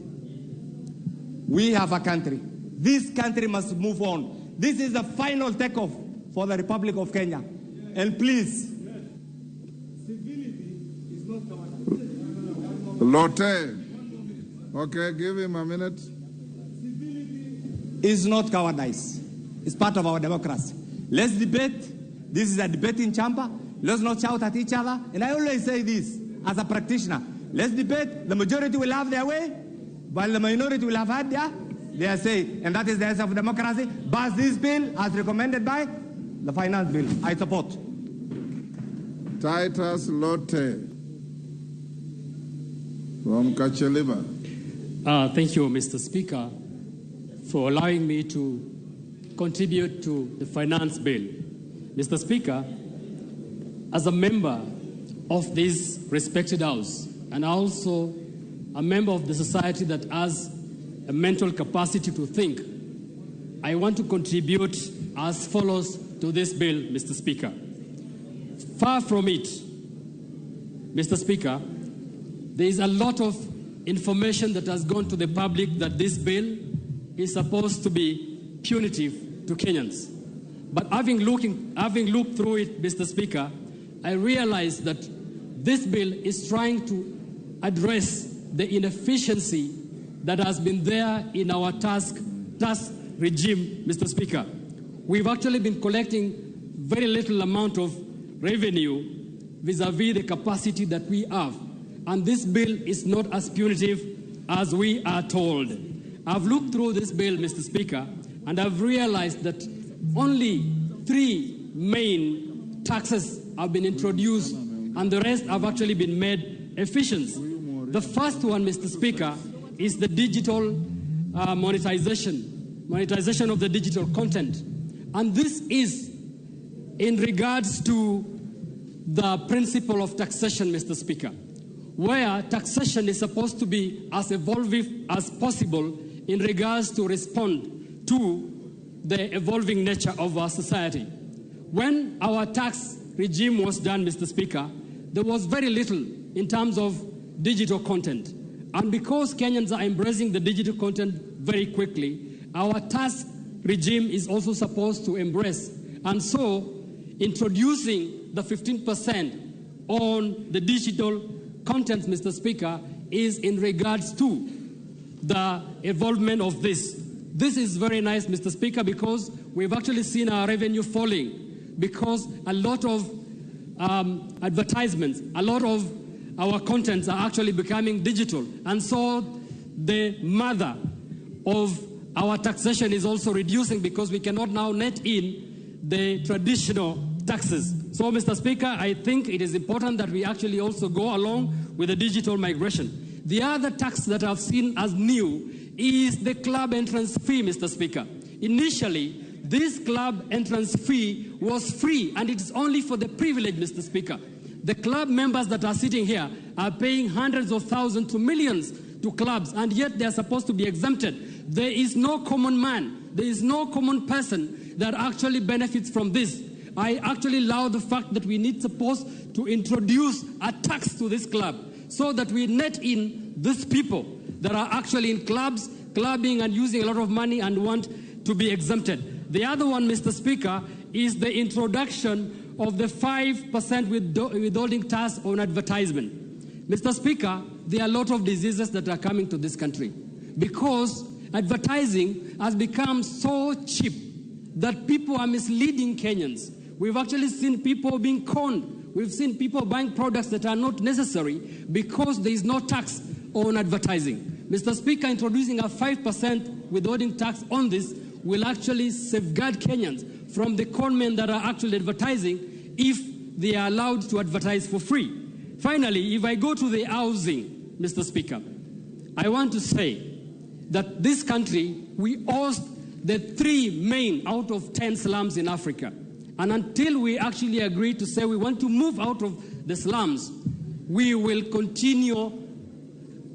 We have a country. This country must move on. This is the final takeoff for the Republic of Kenya. And please, civility is not Lotte. Okay, give him a minute. Is not cowardice. It's part of our democracy. Let's debate. This is a debating chamber. Let's not shout at each other. And I always say this as a practitioner. Let's debate. The majority will have their way, while the minority will have had their say. And that is the essence of democracy. Pass this bill as recommended by the finance bill. I support. Titus Lotte from Kacheliba. Thank you, Mr. Speaker, for allowing me to contribute to the finance bill. Mr. Speaker, as a member of this respected House and also a member of the society that has a mental capacity to think, I want to contribute as follows to this bill, Mr. Speaker. Far from it, Mr. Speaker, there is a lot of information that has gone to the public that this bill is supposed to be punitive to Kenyans. But having looked through it, Mr. Speaker, I realize that this bill is trying to address the inefficiency that has been there in our tax regime, Mr. Speaker. We've actually been collecting very little amount of revenue vis-a-vis the capacity that we have. And this bill is not as punitive as we are told. I've looked through this bill, Mr. Speaker, and I've realized that only 3 main taxes have been introduced and the rest have actually been made efficient. The first one, Mr. Speaker, is the digital monetization of the digital content. And this is in regards to the principle of taxation, Mr. Speaker, where taxation is supposed to be as evolving as possible in regards to respond to the evolving nature of our society. When our tax regime was done, Mr. Speaker, there was very little in terms of digital content. And because Kenyans are embracing the digital content very quickly, our tax regime is also supposed to embrace. And so, introducing the 15% on the digital content, Mr. Speaker, is in regards to the evolvement of this. This is very nice, Mr. Speaker, because we've actually seen our revenue falling because a lot of advertisements, a lot of our contents are actually becoming digital. And so the mother of our taxation is also reducing because we cannot now net in the traditional taxes. So, Mr. Speaker, I think it is important that we actually also go along with the digital migration. The other tax that I've seen as new is the club entrance fee, Mr. Speaker. Initially, this club entrance fee was free, and it's only for the privileged, Mr. Speaker. The club members that are sitting here are paying hundreds of thousands to millions to clubs, and yet they are supposed to be exempted. There is no common man, there is no common person that actually benefits from this. I actually love the fact that we need supposed to introduce a tax to this club so that we net in these people that are actually in clubs, clubbing and using a lot of money and want to be exempted. The other one, Mr. Speaker, is the introduction of the 5% withholding tax on advertisement. Mr. Speaker, there are a lot of diseases that are coming to this country because advertising has become so cheap that people are misleading Kenyans. We've actually seen people being conned. We've seen people buying products that are not necessary because there is no tax on advertising. Mr. Speaker, introducing a 5% withholding tax on this will actually safeguard Kenyans from the conmen that are actually advertising if they are allowed to advertise for free. Finally, if I go to the housing, Mr. Speaker, I want to say that this country, we host the 3 main out of 10 slums in Africa. And until we actually agree to say we want to move out of the slums, we will continue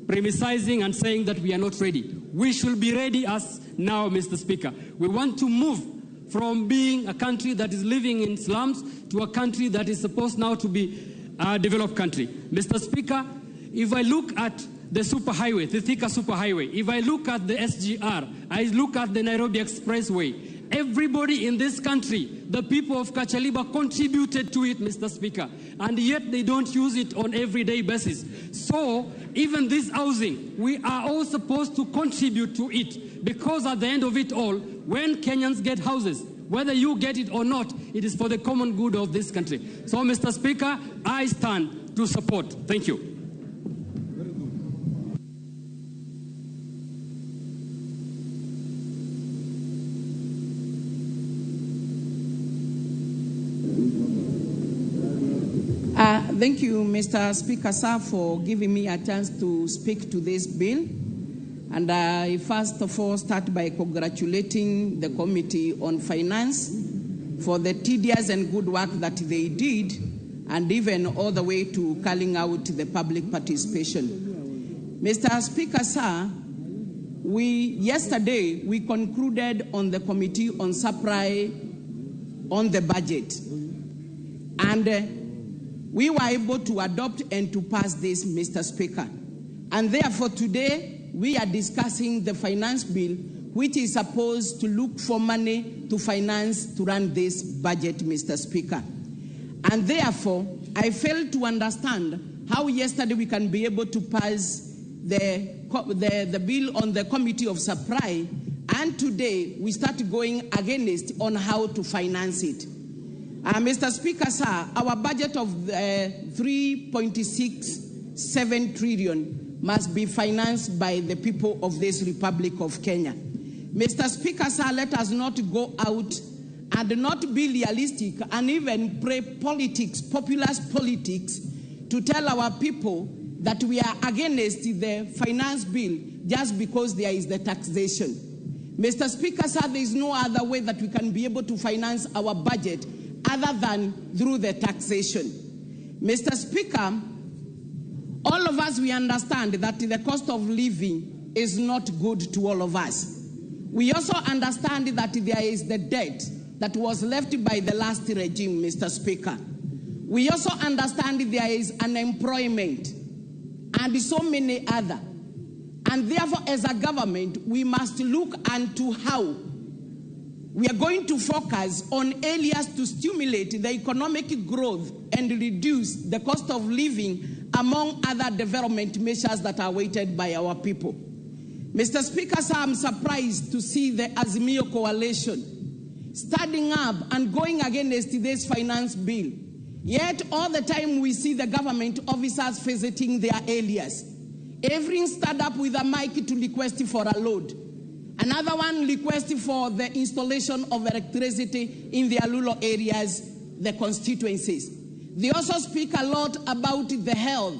premising and saying that we are not ready. We should be ready as now, Mr. Speaker. We want to move from being a country that is living in slums to a country that is supposed now to be a developed country. Mr. Speaker, if I look at the superhighway, the Thika superhighway, if I look at the SGR, I look at the Nairobi Expressway, everybody in this country, the people of Kachaliba contributed to it, Mr. Speaker, and yet they don't use it on everyday basis. So even this housing, we are all supposed to contribute to it, because at the end of it all, when Kenyans get houses, whether you get it or not, it is for the common good of this country. So, Mr. Speaker, I stand to support. Thank you. Thank you, Mr. Speaker, sir, for giving me a chance to speak to this bill. And I first of all start by congratulating the Committee on Finance for the tedious and good work that they did, and even all the way to calling out the public participation. Mr. Speaker, sir, yesterday we concluded on the Committee on Supply on the budget. And we were able to adopt and to pass this, Mr. Speaker. And therefore today, we are discussing the finance bill, which is supposed to look for money to finance to run this budget, Mr. Speaker. And therefore, I fail to understand how yesterday we can be able to pass the bill on the Committee of Supply, and today we start going against on how to finance it. Mr. Speaker, sir, our budget of 3.67 trillion must be financed by the people of this Republic of Kenya. Mr. Speaker, sir, let us not go out and not be realistic and even play politics, populist politics, to tell our people that we are against the finance bill just because there is the taxation. Mr. Speaker, sir, there is no other way that we can be able to finance our budget other than through the taxation. Mr. Speaker, all of us, we understand that the cost of living is not good to all of us. We also understand that there is the debt that was left by the last regime, Mr. Speaker. We also understand there is unemployment and so many other. And therefore, as a government, we must look into how we are going to focus on areas to stimulate the economic growth and reduce the cost of living, among other development measures that are awaited by our people. Mr. Speaker, sir, I'm surprised to see the Azimio coalition standing up and going against this finance bill. Yet all the time we see the government officers visiting their areas. Every stand up with a mic to request for a load. Another one requesting for the installation of electricity in their rural areas, the constituencies. They also speak a lot about the health.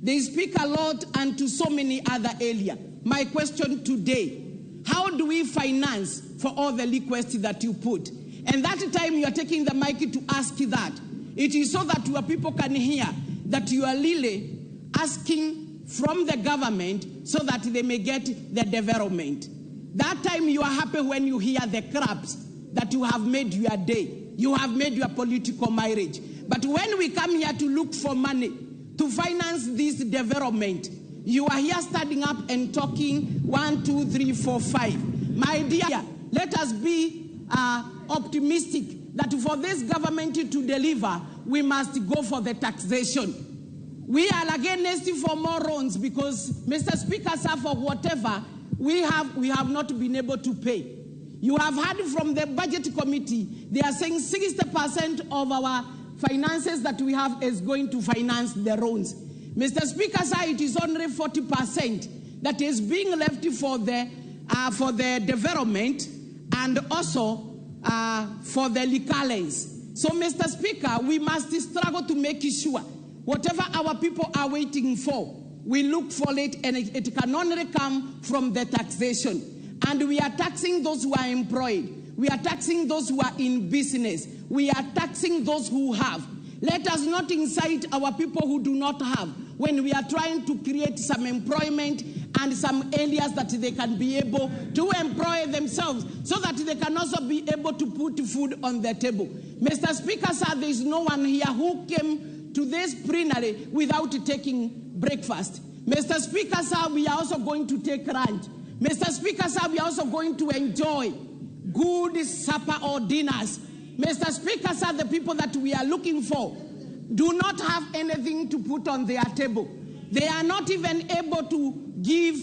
They speak a lot and to so many other areas. My question today, how do we finance for all the requests that you put? And that time you are taking the mic to ask that. It is so that your people can hear that you are really asking from the government so that they may get the development. That time you are happy when you hear the crabs that you have made your day. You have made your political marriage. But when we come here to look for money to finance this development, you are here standing up and talking 1, 2, 3, 4, 5. My dear, let us be optimistic that for this government to deliver, we must go for the taxation. We are against for more loans because, Mr. Speaker, sir, for whatever we have not been able to pay. You have heard from the budget committee, they are saying 60% of our finances that we have is going to finance the roads. Mr. Speaker, sir, it is only 40% that is being left for the development and also for the locales. So, Mr. Speaker, we must struggle to make sure whatever our people are waiting for, we look for it, and it can only come from the taxation. And we are taxing those who are employed. We are taxing those who are in business. We are taxing those who have. Let us not incite our people who do not have when we are trying to create some employment and some areas that they can be able to employ themselves so that they can also be able to put food on their table. Mr. Speaker, sir, there is no one here who came to this plenary without taking breakfast. Mr. Speaker, sir, we are also going to take lunch. Mr. Speaker, sir, we are also going to enjoy good supper or dinners. Mr. Speaker, sir, the people that we are looking for do not have anything to put on their table. They are not even able to give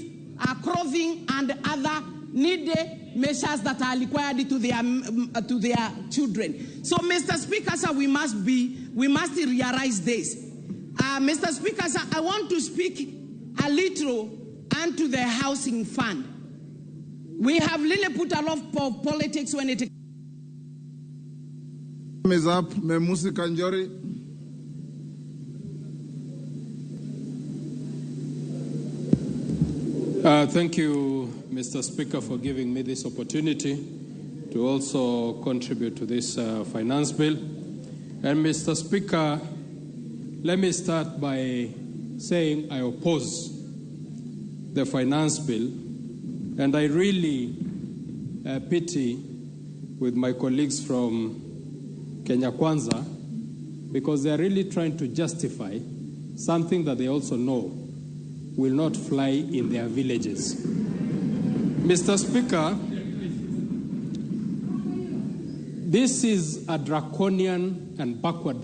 clothing and other needed measures that are required to their children. So, Mr. Speaker, sir, we must realize this. Mr. Speaker, sir, I want to speak a little onto the housing fund. We have really put a lot of politics when it is up. Memusi Kanjori. Thank you, Mr. Speaker, for giving me this opportunity to also contribute to this finance bill. And Mr. Speaker, let me start by saying I oppose the finance bill, and I really pity with my colleagues from Kenya Kwanza because they are really trying to justify something that they also know will not fly in their villages. Mr. Speaker, this is a draconian and backward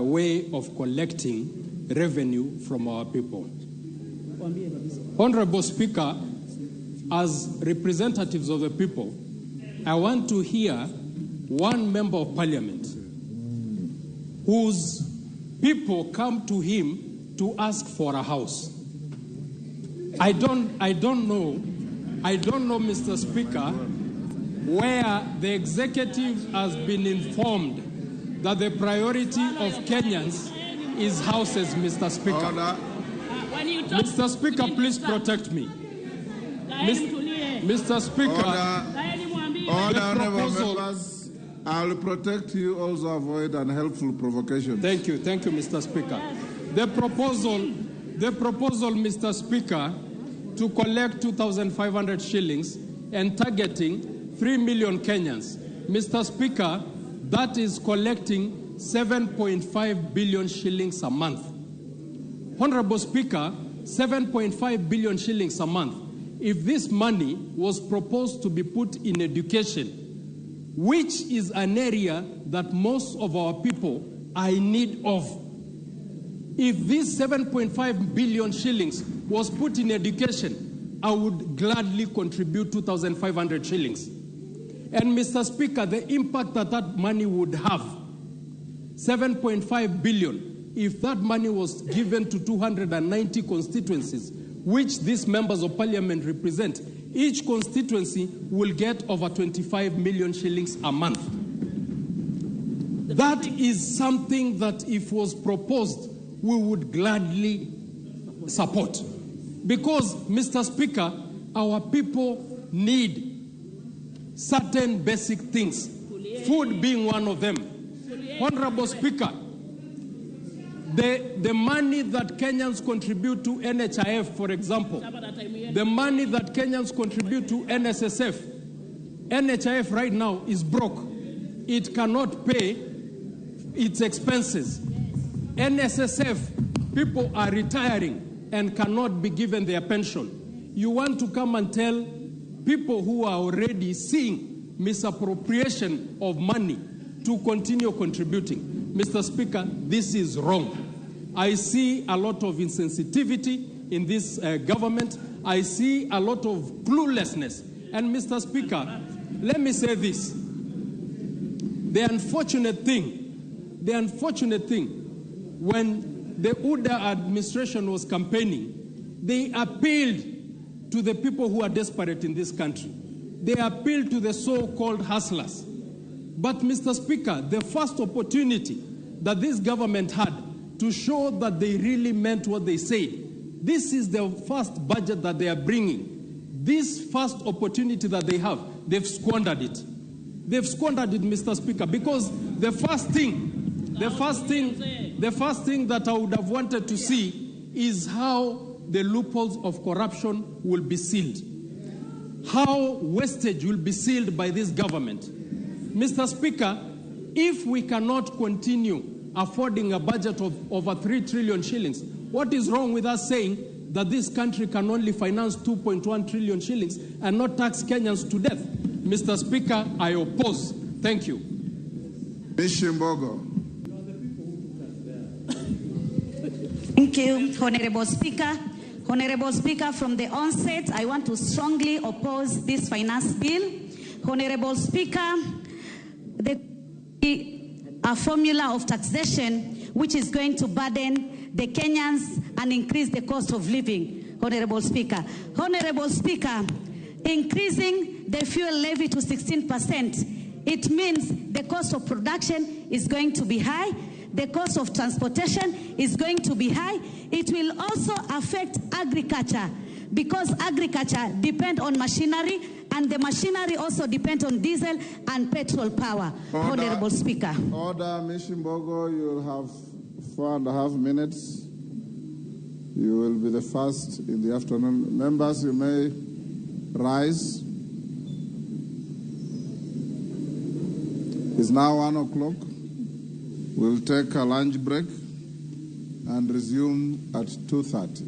way of collecting revenue from our people. Honorable Speaker, as representatives of the people, I want to hear one member of parliament whose people come to him to ask for a house. I don't know, Mr. Speaker, where the executive has been informed that the priority of Kenyans is houses, Mr. Speaker. Mr. Speaker, please protect me. Mr. Speaker, members, I will protect you, also avoid unhelpful provocations. Thank you, Mr. Speaker. The proposal, Mr. Speaker, to collect 2,500 shillings and targeting 3 million Kenyans. Mr. Speaker, that is collecting 7.5 billion shillings a month. Honorable Speaker, 7.5 billion shillings a month. If this money was proposed to be put in education, which is an area that most of our people are in need of, if this 7.5 billion shillings was put in education, I would gladly contribute 2,500 shillings. And Mr. Speaker, the impact that money would have, 7.5 billion, if that money was given to 290 constituencies, which these members of parliament represent, each constituency will get over 25 million shillings a month. That is something that if was proposed, we would gladly support. Because, Mr. Speaker, our people need certain basic things, food being one of them. Honorable Speaker, the money that Kenyans contribute to NHIF, for example, the money that Kenyans contribute to NSSF, NHIF right now is broke. It cannot pay its expenses. NSSF, people are retiring and cannot be given their pension. You want to come and tell people who are already seeing misappropriation of money to continue contributing. Mr. Speaker, this is wrong. I see a lot of insensitivity in this government. I see a lot of cluelessness. And Mr. Speaker, let me say this. The unfortunate thing, when the UDA administration was campaigning, they appealed to the people who are desperate in this country. They appealed to the so-called hustlers. But, Mr. Speaker, the first opportunity that this government had to show that they really meant what they said, this is the first budget that they are bringing. This first opportunity that they have, they've squandered it. They've squandered it, Mr. Speaker, because the first thing that I would have wanted to see is how the loopholes of corruption will be sealed. How wastage will be sealed by this government. Mr. Speaker, if we cannot continue affording a budget of over 3 trillion shillings, what is wrong with us saying that this country can only finance 2.1 trillion shillings and not tax Kenyans to death? Mr. Speaker, I oppose. Thank you. Mishimbogo. Thank you, Honorable Speaker. Honorable Speaker, from the onset, I want to strongly oppose this finance bill. Honorable Speaker, a formula of taxation which is going to burden the Kenyans and increase the cost of living. Honorable Speaker. Honorable Speaker, increasing the fuel levy to 16%, it means the cost of production is going to be high. The cost of transportation is going to be high. It will also affect agriculture because agriculture depends on machinery and the machinery also depends on diesel and petrol power. Honorable Speaker. Order, Mishimbogo, you'll have 4.5 minutes. You will be the first in the afternoon. Members, you may rise. It's now 1 o'clock. We'll take a lunch break and resume at 2:30.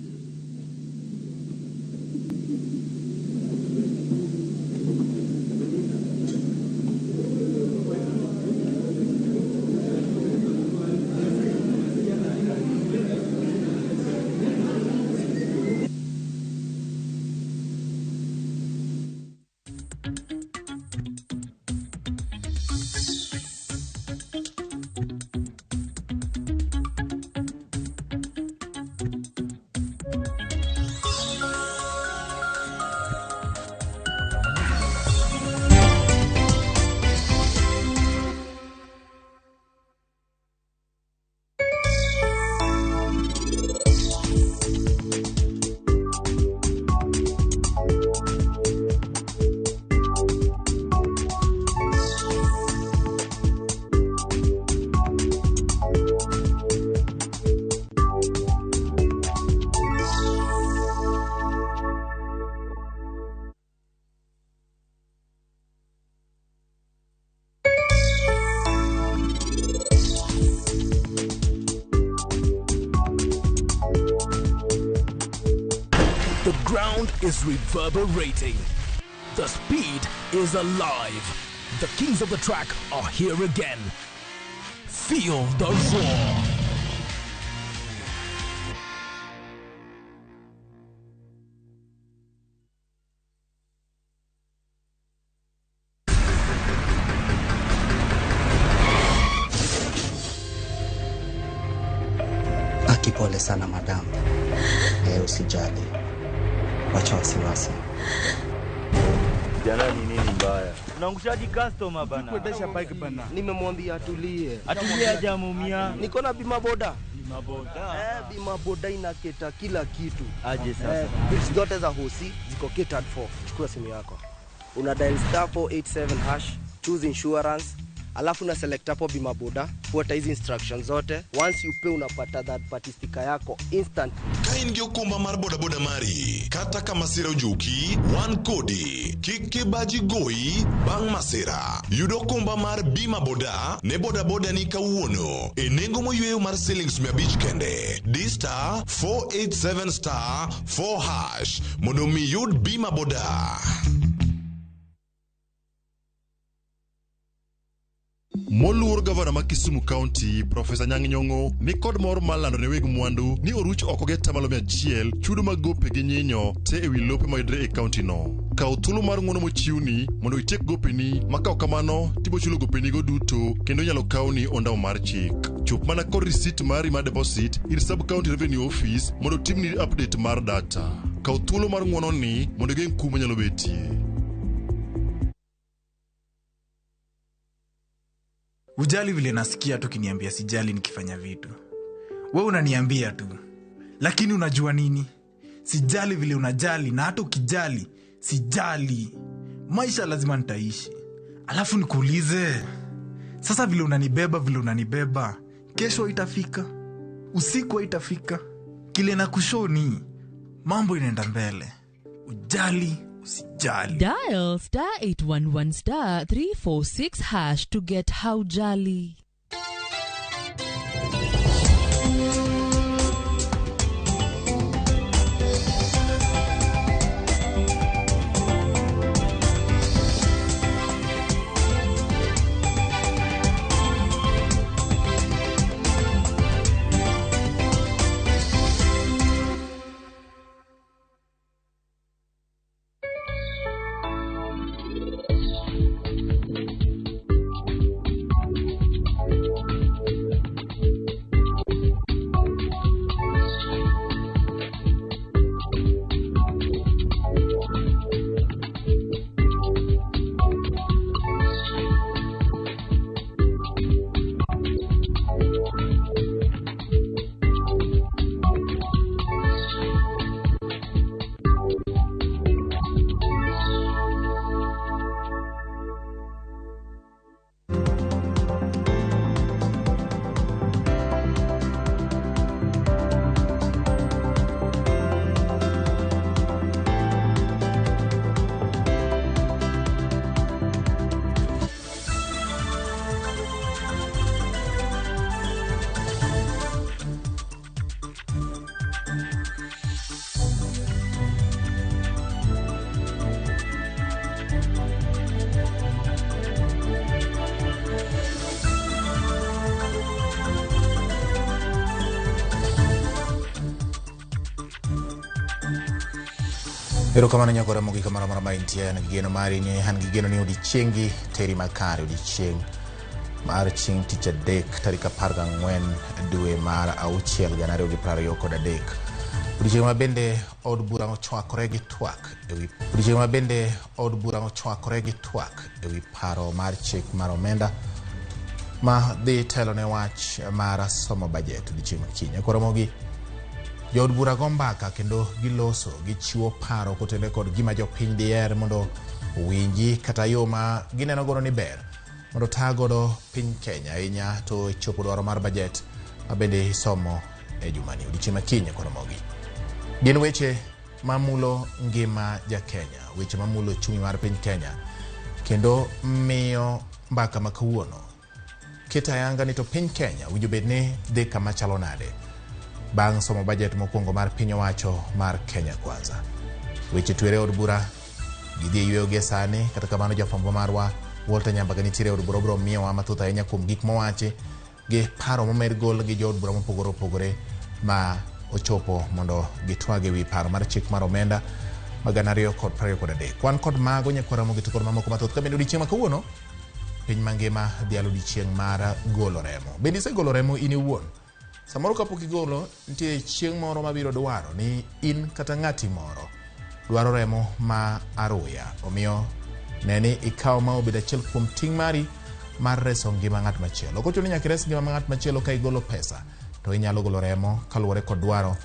Is reverberating. The speed is alive. The kings of the track are here again. Feel the roar. Akipole sana madam. Usijali. Wacha wasiwasi. Jana ni nini mbaya? Unaangushaji customer bana. Kuendesha bike bana. Nimemwambia atulie. Atulie hajamumia. Niko na bima boda. Bima boda. Bima boda inaketa kila kitu. Aje sasa. Bills zote za hosi ziko catered for. Chukua simu yako. Una dial *487#, choose insurance. Alafu na select hapo bima boda, fuata hizi instructions zote. Once you pay unapata that party sticker yako instant. Kaingi okumba mar boda boda mari. Kata kama sira ujuki, one kodi. Kike baji goi, bang masira. Yudo kumba mar bima boda, ne boda boda ni kawuono. Enengo moyueyo mar shillings 100 kende. D*487*4#. Mondo mi yud bima boda. Moluor Gavana ma Kisumu County, Professor Nyang'nyong'o, ni kod mor malando ne weg mwandu ni oruch oko get tamalo 100 chudo mag gope gi nyinyo te ewi lope mayudre e county no. Kaw thuolo mar ng'uono mochiwni mondo itiek gopeni makaw kamano tibo chulo gopeni go duto kendo nyalo kawni ondao mar chik. Chop mana kod receipt mari mar deposit ir sub county revenue office mondo timni update mar data. Kaw thuolo mar ng'uono ni mondo geng' kuma nyalo betie. Ujali vile nasikia tu kiniambia sijali nikifanya vitu. Wewe unaniambia tu. Lakini unajua nini? Sijali vile unajali na hata ukijali sijali. Maisha lazima nitaishi. Alafu nikuulize. Sasa vile unanibeba, kesho itafika. Usiku itafika. Kile na kushoni mambo inaenda mbele. Ujali usijali. Dial *811 *346# to get how jolly. Ero kamano nyakora Ramogi kamara mara maintia na gigeno mari ni han gigeno ni odichengi teri makare odicheng mar ching ticha dek tarika parga ngwen dwe mar auchiel ganari gi Paro kod adek. Odichengi mabende od bura ochwakore gi Twak ewi odichengi mabende od bura ochwakore gi Twak ewi paro mar Chik mar Omenda ma dhi telo ne wach mar somo budget odichengi makinya. Koro Ramogi Jod bura gombaka kendo giloso gichiwo paro kotene kod gima jopiny dier mondo winji kata yo ma gineno godo ni ber mondo tagodo piny Kenya ahinya to chopo dwaro mar budget mabende somo e jumani odiochieng' makinya. Koro Ramogi gin weche mamulo ngima ja Kenya, weche mamulo chumi mar piny Kenya kendo miyo mbaka makawuono kita yanga ni to piny Kenya winjo bedni dhi kama chalo nade bang' somo budget mokwongo mar piny owacho mar Kenya Kwanza. Weche twere od bura gidhi yweyo ge sani, kata kamano jafwambo marwa Walter Nyambaga nitiere od bura bro miyowa mathoth ahinya kuom gik mowachi gi paro momed gol gi jod bura mopogore opogore ma ochopo mondo gitwage wi paro mar Chik mar Omenda magana 2023. Kwan kod mago nyakwara Ramogi to kod mamoko mathoth ka bende odiochieng' makawuono piny mangima dhialo odiochieng' mar golo remo. Bende isegolo remo in iwuon? Samoro kapok igolo nitie chieng' moro mabiro dwaro ni in kata ng'ati moro dwaro remo ma aruya, omiyo neni ikaw ma obed achiel kuom ting' mari mar reso ngima ng'at machielo. Ok ochuno ni nyaka res ngima ng'at machielo ka igolo pesa, to inyalo golo remo kaluwore kod dwaro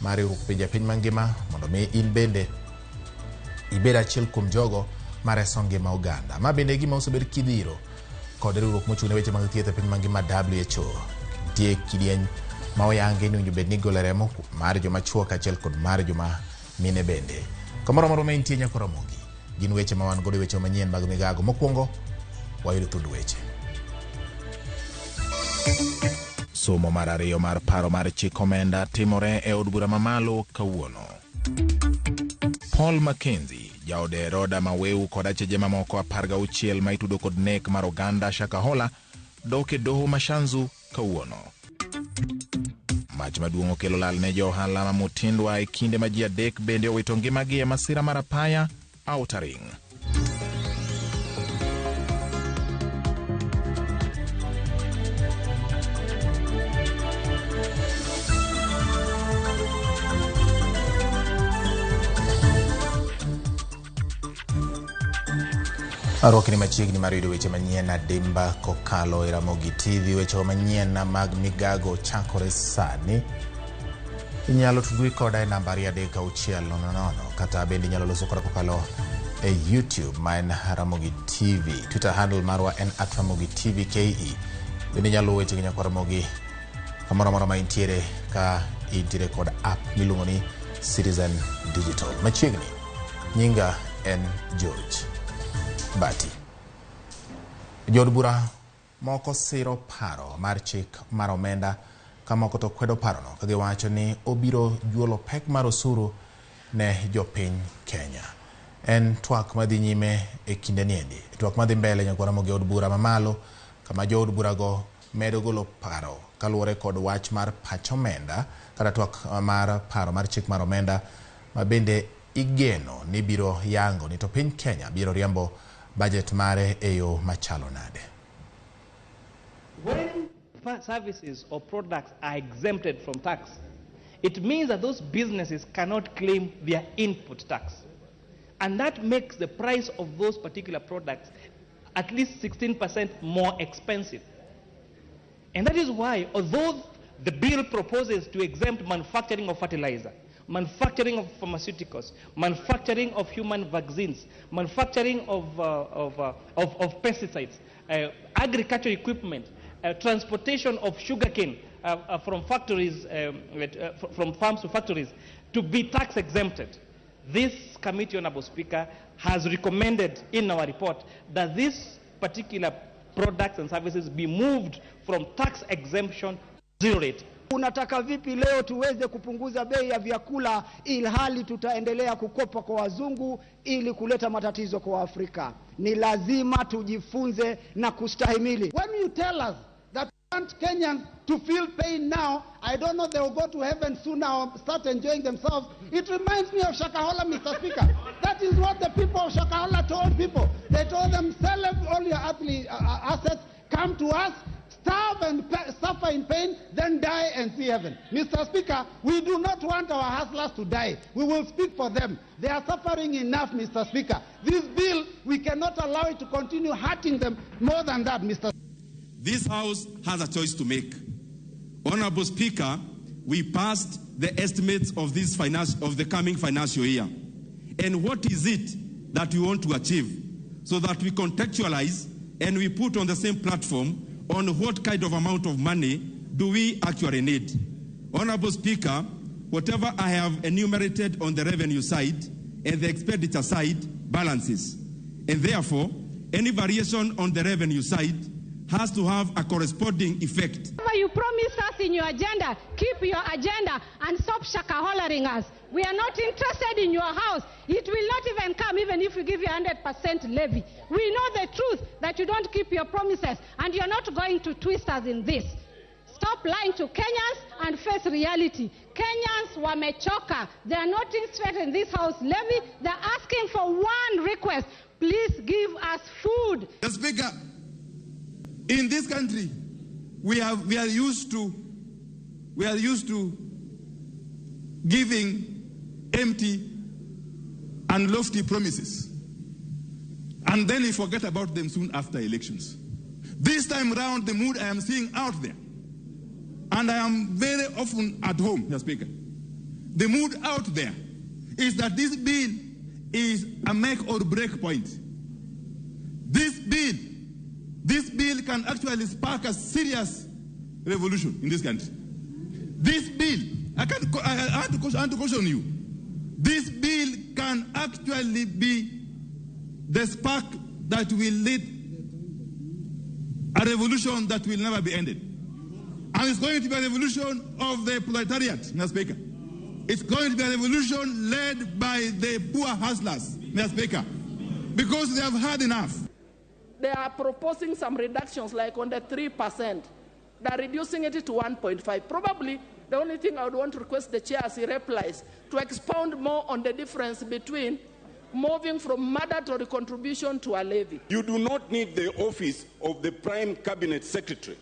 mar riwruok pinje piny mangima mondo mi in bende ibed achiel kuom jogo ma reso ngima oganda. Ma bende gima osebed kidhiro kod riwruok mochung' ne weche mag thieth e piny mangima WHO. Tie kidieny ma oyangi ni winjo bedni golo remo mar joma chuo kaachiel kod mar joma mine bende. Kamoro moro ma intie nyakora Ramogi gin weche ma wan godo, weche manyien mag migago. Mokwongo wayudo thund weche. Somo mar ariyo mar paro mar Chik Omenda timore e od bura mamalo kawuono. Paul Mackenzie, jaode Roda Maweu kod acheje mamoko 16 ma itudo kod nek mar oganda Shakahola dok e doho Mashanzu kawuono. Mach maduong' okelo lal ne jo ohala ma Mutindwa e kinde ma ji adek bende owito ngimagi e masira mar apaya Outer Ring. Arwakni machiegni mar yudo weche manyien adimba kokalo e Ramogi TV. Weche manyien mag migago chakore sani. Inyalo tudri koda e namba 3600 kata bende inyalo loso koda kokalo e YouTube maen Ramogi TV. Twitter handle marwa en @RamogiTVKE. Bende inyalo weche gi nyako Ramogi kamoro moro ma intiere ka intiere kod app miluongo ni Citizen Digital. Machiegni nyinga en George Bati. Jod bura moko siro paro mar chik mar omenda kamoko to kwedo parono ka giwacho ni obiro juolo pek mar osuru ne jopiny Kenya. En twak madhi nyime e kinde niendi. Twak madhi mbele nyako Ramogi od bura mamalo kama jod bura go medo golo paro kaluwore kod wach mar pach omenda kata twak mar paro mar chik mar omenda ma bende igeno ni biro yango ni to piny Kenya biro riembo budget mare eyo machalo nade. When services or products are exempted from tax, it means that those businesses cannot claim their input tax. And that makes the price of those particular products at least 16% more expensive. And that is why, although the bill proposes to exempt manufacturing of fertilizer, manufacturing of pharmaceuticals, manufacturing of human vaccines, manufacturing of pesticides, agricultural equipment, transportation of sugarcane from factories, from farms to factories, to be tax exempted. This committee, Honorable Speaker, has recommended in our report that these particular products and services be moved from tax exemption to zero rate. Unataka vipi leo tuweze kupunguza bei ya vyakula ilhali tutaendelea kukopa kwa wazungu ili kuleta matatizo kwa Afrika? Ni lazima tujifunze na kustahimili. When you tell us that you want Kenyans to feel pain now, I don't know they will go to heaven soon or start enjoying themselves. It reminds me of Shakahola, Mr. Speaker. That is what the people of Shakahola told people. They told them, sell all your assets, come to us, starve and suffer in pain, then die and see heaven. Mr. Speaker, we do not want our hustlers to die. We will speak for them. They are suffering enough, Mr. Speaker. This bill, we cannot allow it to continue hurting them more than that, Mr. Speaker. This House has a choice to make. Honorable Speaker, we passed the estimates of the coming financial year. And what is it that we want to achieve so that we contextualize and we put on the same platform on what kind of amount of money do we actually need. Honorable Speaker, whatever I have enumerated on the revenue side and the expenditure side balances. And therefore, any variation on the revenue side has to have a corresponding effect. Whatever you promised us in your agenda, keep your agenda and stop shakaholaring us. We are not interested in your house. It will not even come even if you give you 100% levy. We know the truth that you don't keep your promises and you're not going to twist us in this. Stop lying to Kenyans and face reality. Kenyans wamechoka. They are not interested in this house levy. They're asking for one request. Please give us food. Mr. Speaker, in this country, we are used to giving empty and lofty promises, and then we forget about them soon after elections. This time round, the mood I am seeing out there, and I am very often at home, Mr. Speaker, the mood out there is that this bill is a make or break point. This bill can actually spark a serious revolution in this country. This bill, I want to caution you, this bill can actually be the spark that will lead a revolution that will never be ended. And it's going to be a revolution of the proletariat, Mr. Speaker. It's going to be a revolution led by the poor hustlers, Mr. Speaker, because they have had enough. They are proposing some reductions like on the 3%. They're reducing it to 1.5. Probably the only thing I would want to request the chair as he replies to expound more on the difference between moving from mandatory contribution to a levy. You do not need the office of the Prime Cabinet Secretary.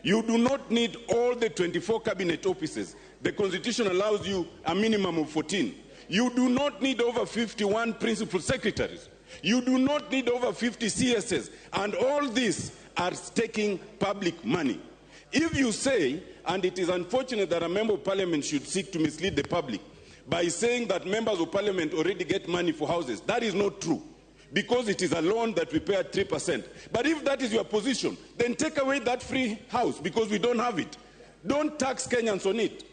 You do not need all the 24 cabinet offices. The Constitution allows you a minimum of 14. You do not need over 51 principal secretaries. You do not need over 50 CSS. And all these are taking public money. If you say, and it is unfortunate that a member of parliament should seek to mislead the public by saying that members of parliament already get money for houses, that is not true, because it is a loan that we pay at 3%. But if that is your position, then take away that free house, because we don't have it. Don't tax Kenyans on it.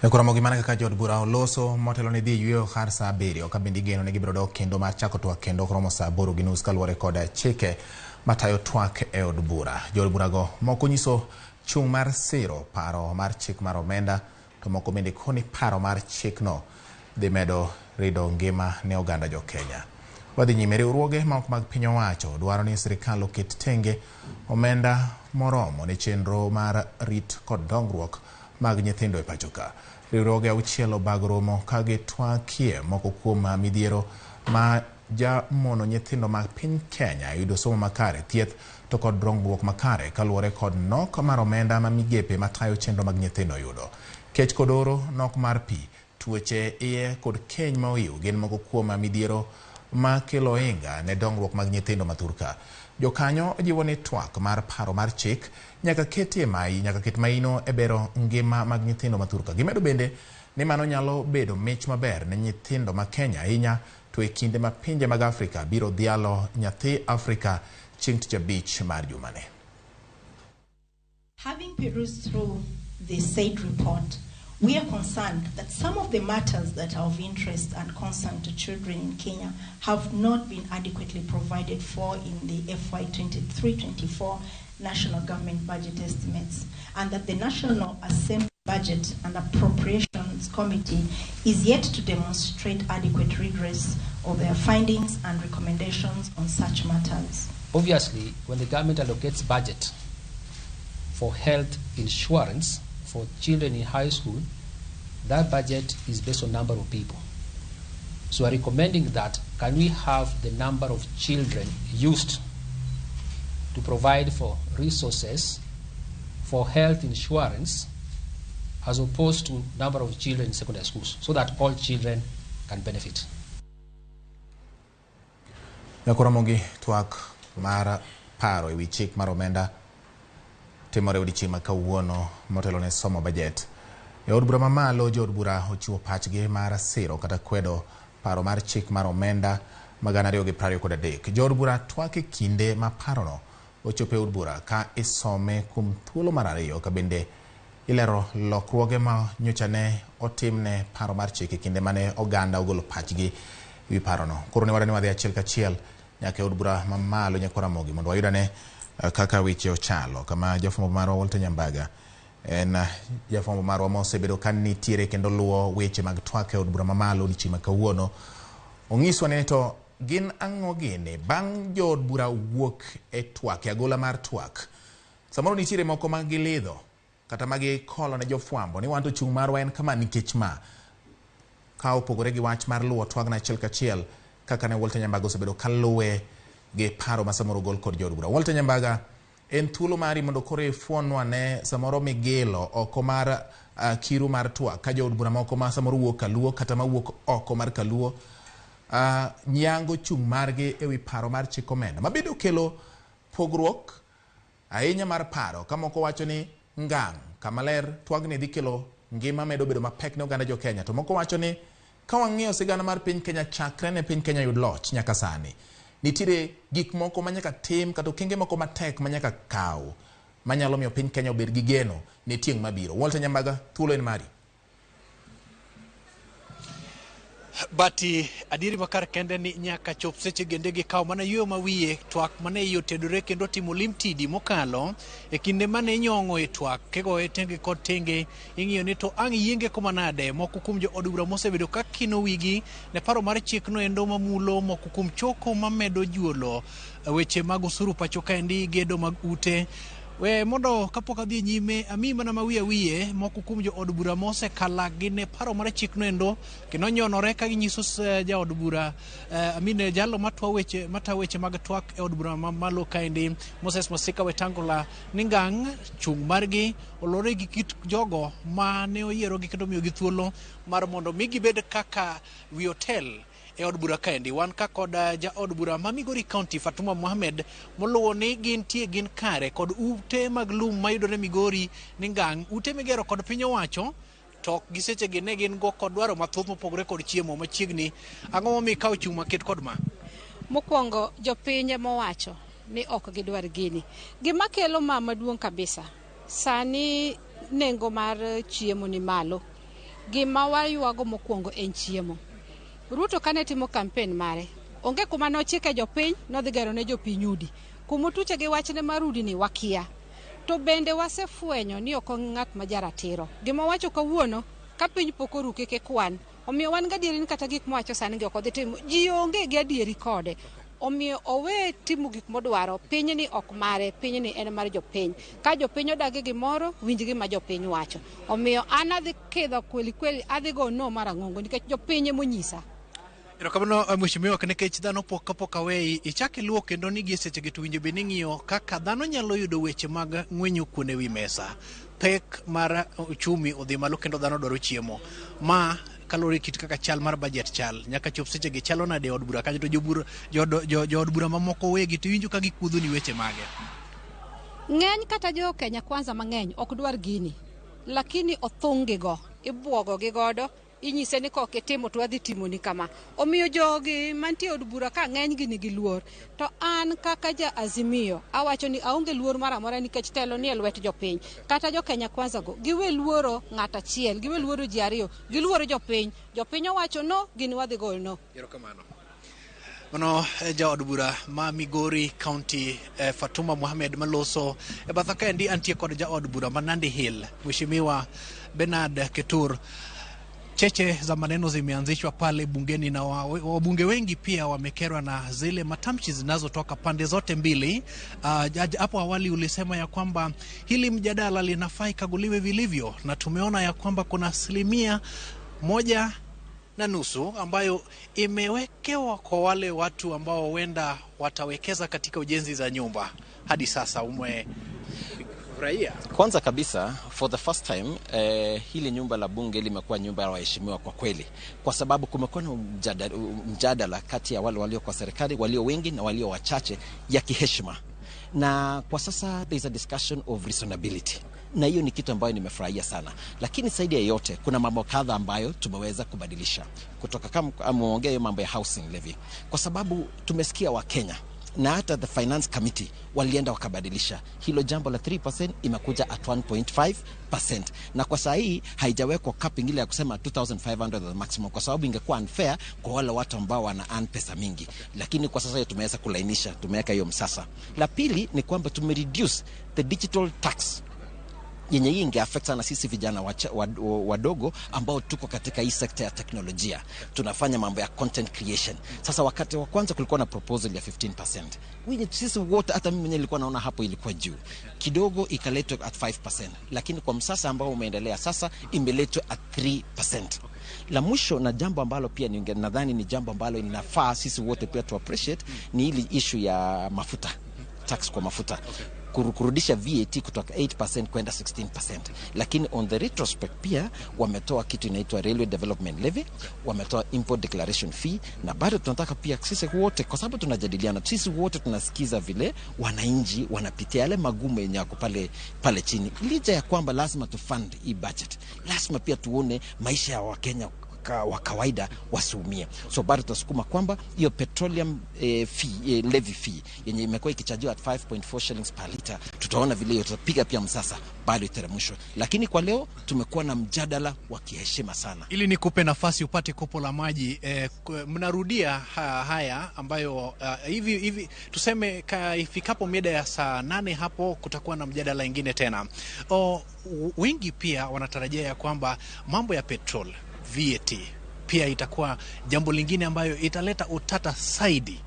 Ramogi mana kaka jod bura oloso motelo ne dhi yueyo har sa 7 ka bende geno ne gibiro dok kendo mar chako twak kendo kromo sa 8 gi nus kaluwore koda chike matayo twak e od bura. Jod burago moko nyiso chung mar siro paro mar chik mar omenda, to moko bende koni paro mar chik no dhi medo rido ngima ne oganda jo Kenya. Wadhi nyime, riwruoge ma ok mag piny owacho dwaro ni sirikal oket tenge omenda moromo ne chenro mar rit kod dongruok mag nyithindo e pacho ka. Riwruoge auchiel obago romo ka gitwakie moko kuom midhiero ma jamono nyithindo mag piny Kenya yudo somo makare, thieth to kod dongruok makare kaluwore kod nok mar omenda ma migepe matayo chenro mag nyithindo yudo. Kech kod oro, nok mar pi, tuoche iye kod keny ma oiw gin moko kuom midhiero ma kelo inga ne dongruok mag nyithindo maturka. Jokanyo jiwo ni twak mar paro mar chik nyaka ket maino e bero ngima mag nyithindo maturka. Gimedo bende ni mano nyalo bedo mich maber ne nyithindo ma Kenya ahinya to e kinde ma pinje mag Afrika biro dhialo nyathi Afrika chieng' tich abich mar jumane. Having perused through the said report, we are concerned that some of the matters that are of interest and concern to children in Kenya have not been adequately provided for in the FY 23-24 national government budget estimates, and that the National Assembly Budget and Appropriations Committee is yet to demonstrate adequate redress of their findings and recommendations on such matters. Obviously, when the government allocates budget for health insurance for children in high school, that budget is based on number of people. So we're recommending that can we have the number of children used to provide for resources for health insurance as opposed to number of children in secondary schools, so that all children can benefit. Ramogi twak mar paro ewi chik mar omenda timore odiochieng' ma kawuono motelo ne somo budget. E od bura mamalo, jo od bura ochiwo pachgi mar siro kata kwedo paro mar chik mar omenda ma 2023. Jo od bura twak e kinde ma parono ochopo e od bura ka isome kuom thuolo mar 2 ka bende ilero lokruoge ma nyocha ne otimne paro mar chik e kinde mane oganda ogolo pachgi wi parono. Koro ne wadani wadhi achiel kachiel nyaka e od bura mamalo nyaka Ramogi mondo wayudane kaka weche ochalo. Kama jafwambo marwa Walter Nyambaga en jafwambo marwa mosebedo ka nitiere kendo luwo weche mag twak e od bura mamalo odiochieng' ma kawuono. Ong'iswa ni to gin ang'o gini bang' jo od bura wuok e twak, e agola mar twak. Samoro nitiere moko ma gilidho kata ma gikolo ne jofwambo ni wan to chung' marwa en kama nikech ma, ka opogore gi wach mar luwo twagna achiel kachiel kaka ne Walter Nyambaga osebedo kaluwe gi paro ma samoro gol kod jo od bura. Walter Nyambaga, en thuolo mari mondo koro ifuonwa ne samoro migilo oko mar kiru mar twak ka jo od bura moko ma samoro wuok kaluo kata ma wuok oko mar kaluo nyango chung' margi ewi paro mar chik omenda mabedo kelo pogruok ahinya mar paro, ka moko wacho ni ngang' kamaler twagni dhi kelo ngima medo bedo mapek ne oganda jo Kenya, to moko wacho ni ka wang'iyo sigana mar piny Kenya chakre ne piny Kenya yud loch nyaka sani, nitiere gik moko manyaka tim kata okenge moko matek manyaka kaw manyalo miyo piny Kenya obed gi geno ne tieng' mabiro. Walter Nyambaga, thuolo en mari. Bati adiri makar kende ni nyaka chop seche gende gi kaw mana yo mawiye twak mane yo tedore kendo timo limtidi mokalo e kinde mane nyongo e twak kego e tenge kod tenge ing'iyo ni to ang' yienge kuma nade moko kuom jo od bura mosebedo ka kino wigi ne paro mar chik no endo mamulo moko kuom choko mamedo juolo weche mag usuru pacho kaendi gedo mag ute We mondo kapok adhi nyime ami mana wiye moko kuom jo od bura mose kala gine paro mar chik no endo kendo nyonore ka ginyiso ja od bura amine jalo mata weche mag twak e od bura malo kaendi Moses Masika Wetangula ningang chung margi olore gi kit jogo ma ne oyiero gi kendo miyo gi thuolo mar mondo migi bed kaka wi hotel e od bura kaendi. Wan ka kod ja od bura ma Migori County Fatuma Mohamed moluwo ni gin kare kod ute mag lum mayudore Migori ningang ute migero kod piny owacho to giseche gi ne gin go kod dwaro mathoth mopogore kod chiemo machiegni. Ang'o momiyo ikawo chung' maket kod ma? Mokwongo jopiny mowacho ni ok gidwar gini. Gima kelo ma maduong' kabisa sani nengo mar chiemo ni malo. Gima waywago mokwongo en chiemo. Ruto kane timo campaign mare onge kuma nochike jopiny nodhi gero ne jopiny udi kuma tuche gi wachne marudi ni wakia to bende wasefwenyo ni ok ng'at ma jaratiro gima wacho kawuono ka piny pok oruke ke kwan omiyo wan gadieri ni kata gik mowacho sani gi ok odhi timo ji onge gi adieri kode omiyo owe timo gik modwaro piny ni ok mare piny ni en mar jopiny ka jopiny odagi gimoro winjgi ma jopiny wacho omiyo an adhi kidho kweli adhi go no marang'ongo nikech jopiny monyisa. Erokamano mheshimiwa nikech dhano pok awei ichak iluwo kendo ni gi seche gi to winjo be ning'iyo kaka dhano nyalo yudo weche mag ng'wenyo kuon ewi mesa. Pek mar uchumi odhi malo kendo dhano dwaro chiemo. Ma kalori kit kaka chal mar budget chal nyaka chop seche gi chalo nade od bura kanyo to jo od bura mamoko wegi to winjo ka gikudho ni weche mage. Ng'eny kata jo Kenya kwanza mang'eny ok dwar gini lakini othungi go ibwogo gi godo inyise ni kok itimo to adhi timo ni kama omiyo jogi mantie od bura ka ng'eny gi nigi luor to an kaka ja Azimio awacho ni aonge luor mara mora nikech telo ni e lwet jopiny kata jo Kenya kwanza go giwe luoro ng'at achiel giwe luoro ji ariyo giluoro jopiny owacho no gini wadhi gol no. Erokamano. Ono ja od bura ma Migori County Fatuma Mohamed maloso e batha kaendi antie kod ja od bura ma Nandi Hill Mheshimiwa Bernard Ketur. Cheche za maneno zimeanzishwa pale bungeni na wabunge wengi pia wamekerwa na zile matamshi zinazotoka pande zote mbili. Hapo awali ulisema ya kwamba hili mjadala linafaa ikaguliwe vilivyo na tumeona ya kwamba kuna 1.5% ambayo imewekewa kwa wale watu ambao huenda watawekeza katika ujenzi za nyumba. Hadi sasa Kwanza kabisa, for the first time, hili nyumba la bunge limekuwa nyumba ya waheshimiwa kwa kweli. Kwa sababu kumekuwa na mjadala kati ya wale walio kwa serikali, walio wengi na walio wachache ya kiheshima. Na kwa sasa there is a discussion of reasonability. Na hiyo ni kitu ambayo nimefurahia sana. Lakini zaidi ya yote kuna mambo kadha ambayo tumeweza kubadilisha. Kutoka kama muongea hiyo mambo ya housing levy. Kwa sababu tumesikia wa Kenya na hata the finance committee walienda wakabadilisha hilo jambo la 3% imekuja at 1.5%, na kwa saa hii haijawekwa capping ile ya kusema 2500 the maximum, kwa sababu ingekuwa unfair kwa wale watu ambao wana earn pesa mingi. Lakini kwa sasa hiyo tumeweza kulainisha, tumeweka hiyo msasa. La pili ni kwamba tumereduce the digital tax yenye hii ingeaffect sana sisi vijana wadogo ambao tuko katika hii sekta ya teknolojia. Tunafanya mambo ya content creation. Sasa wakati wa kwanza kulikuwa na proposal ya 15%. Sisi wote, hata mimi mwenyewe nilikuwa naona hapo ilikuwa juu kidogo, ikaletwa at 5%. Lakini kwa msasa ambao umeendelea sasa imeletwa at 3%. La mwisho na jambo ambalo pia nadhani ni jambo ambalo inafaa sisi wote pia tu appreciate ni ile issue ya mafuta, tax kwa mafuta. Kurudisha VAT kutoka 8% kwenda 16%. Lakini on the retrospect pia wametoa kitu inaitwa Railway Development Levy, wametoa Import Declaration Fee, na bado tunataka pia sisi wote, kwa sababu tunajadiliana, sisi wote tunasikiza vile wananchi wanapitia yale magumu yenye yako pale chini. Licha ya kwamba lazima tufund hii budget, lazima pia tuone maisha ya Wakenya wa kawaida wasiumie. So bado tutasukuma kwamba hiyo petroleum levy fee yenye imekuwa ikichajiwa at 5.4 shillings per liter, tutaona vile hiyo tutapiga pia msasa bado iteremshwe. Lakini kwa leo tumekuwa na mjadala wa kiheshima sana. Ili nikupe nafasi upate kopo la maji, mnarudia haya ambayo hivi tuseme ifikapo mida ya saa 8 hapo kutakuwa na mjadala ingine tena. Wengi pia wanatarajia ya kwamba mambo ya petrol VAT pia itakuwa jambo lingine ambayo italeta utata zaidi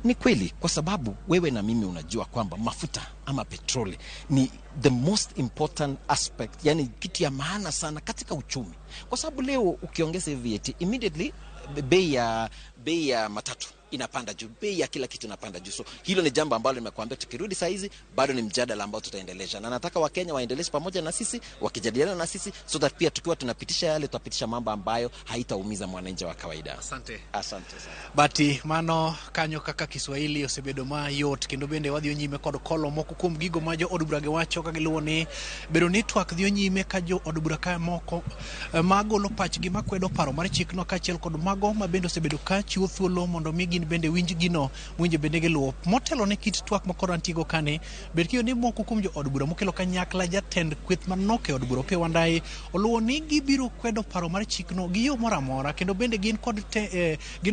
Ni kweli, kwa sababu wewe na mimi unajua kwamba mafuta ama petroli ni the most important aspect, yani kitu ya maana sana katika uchumi. Kwa sababu leo ukiongeza VAT, immediately bei ya matatu inapanda juu, bei ya kila kitu inapanda juu. So hilo ni jambo ambalo nimekuambia, tukirudi saa hizi bado ni mjadala ambao tutaendelesha, na nataka Wakenya waendeleshe pamoja na sisi, wakijadiliana na sisi, so that pia tukiwa tunapitisha yale, tutapitisha mambo ambayo haitaumiza mwananchi wa kawaida. Asante sana. Bati mano kanyo kaka Kiswahili osebedo mayot, kendo bende wadhi nyime kod kolo moko kuom gigo ma jo od bura ge wacho ka giluwo ni bedo ni twak dhi nyime ka jo od bura ka moko magolo pachgi makwedo paro mar chikno kaachiel kod mago ma bende osebedo ka chiwo thuolo mondo mi gin bende winj gino winje bende giluwo. Motelo ne kit twak makoro antigo kane bed kiyo ni moko kuom jo od bura mokelo kanyakla jatend kweth manok e od bura Opiyo Wandayi oluwo ni gibiro kwedo paro mar chikno gi yo moro amora, kendo bende gin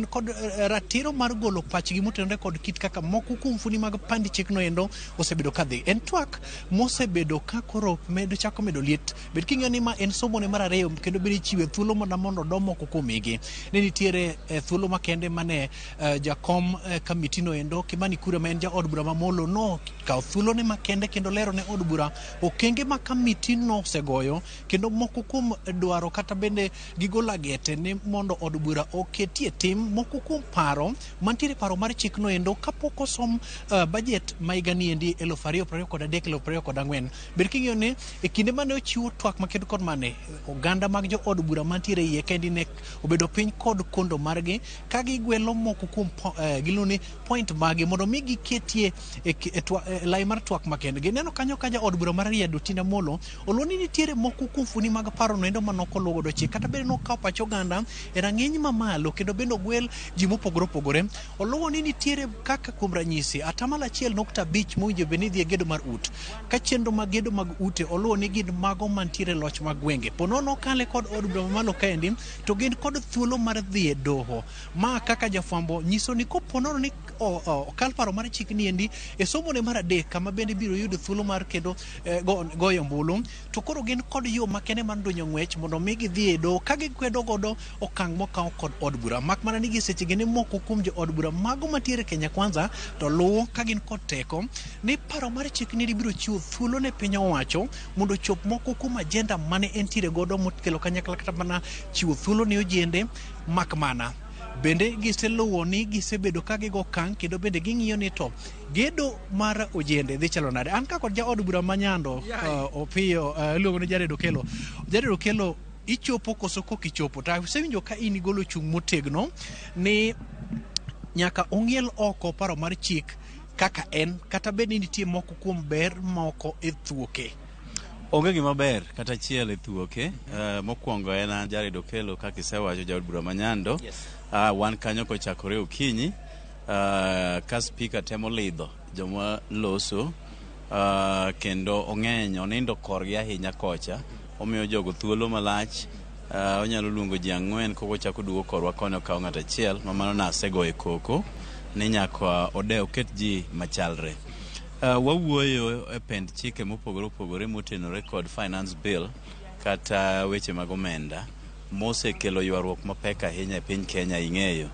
kod ratiro mar golo pachgi motenore kod kit kaka moko kuom fundi mag pandi chikno endo osebedo kadhi. En twak mosebedo ka koro chako medo liet. Bed king'eyo ni ma en somo ne mar ariyo, kendo bende chiwe thuolo mondo domo kuomigi. Ne nitiere thuolo makende mane jakom kamitino endo Kimani Kure ma en ja od bura mamolo no kawo thuolo ne makende kendo lero ne od bura okenge ma kamitino osegoyo, kendo moko kuom dwaro kata bende gigolo agete ni mondo od bura oketie tim moko kuom paro mantiere paro mar chikno endo kapok osom budget ma higani endi 2023-2024. Bed king'eyo ni e kinde mane ochiwo twak makendo kod mane oganda mag jo od bura mantiere iye kendi ne obedo piny kod kondo margi ka gigwelo moko kuom giluni point magi mondo mi giketie lai mar twak makende. Gineno kanyo ka ja od bura mar Riedo Tinda Molo oluoni nitiere moko kuom fundi mag paro no endo manoko luwo godo chik, kata bende nokawo pach oganda e rang'iny mamalo, kendo bende ogwel ji mopogore opogore. Oluwo ni nitiere kaka kuom ranyisi 1.5% mowinjo bed ni dhi e gedo mar ut, ka chenro mag gedo mag ute oluwo ni gin mago mantiere loch mag gwenge. Ponono kale kod od bura mamalo kaendi to gin kod thuolo mar dhi e doho. Ma kaka jafwambo nyiso ni koponono ni okal paro mar chik ni endi e somo ne mar adek kama bende biro yudo thuolo mar kendo goyo ombulu, to koro gin kod yo makende mar donjo ng'wech mondo mi gidhi e doho ka gikwedo godo okang' mokaw kod od bura. Mak mana ni gisechege ni moko kuom jo od bura mago matiere Kenya Kwanza to luwo ka gin kod teko ni paro mar chik ni biro chiwo thuolo ne piny owacho mondo chop moko kuom ajenda mane entiere godo mokelo kanyakla kata mana chiwo thuolo ne ojende. Mak mana bende giseluwo ni gisebedo ka gigo kang' kendo bende ging'iyo ni to gedo mar ojende dhi chalo nade. An ka kod ja od bura manyando Opiyo luongo ni Jared Okelo ichopo koso kok ichopo. Ta sewinjo ka in igolo chung' motegno ni nyaka ong'iel oko paro mar chik kaka en, kata bende nitie moko kuom ber moko e thuoke. Onge gima ber kata achiel e thuoke. Mokwongo en Jared Okelo kaka isewacho, ja od bura manyando. Wan kanyo kochakore okinyi ka speaker temo lidho joma loso, kendo ong'eny onindo korgi ahinya kocha, omiyo jogo thuolo malach. Onyalo luongo ji 4 koko chako duogo korwa kono kawo ng'at achiel, mamano nasegoye koko ni nyaka oket ji machalre. Wawuoyo e pend chike mopogore opogore motenore kod finance bill kata weche mag omenda mosekelo ywaruok mapek ahinya e piny Kenya. Ing'eyo,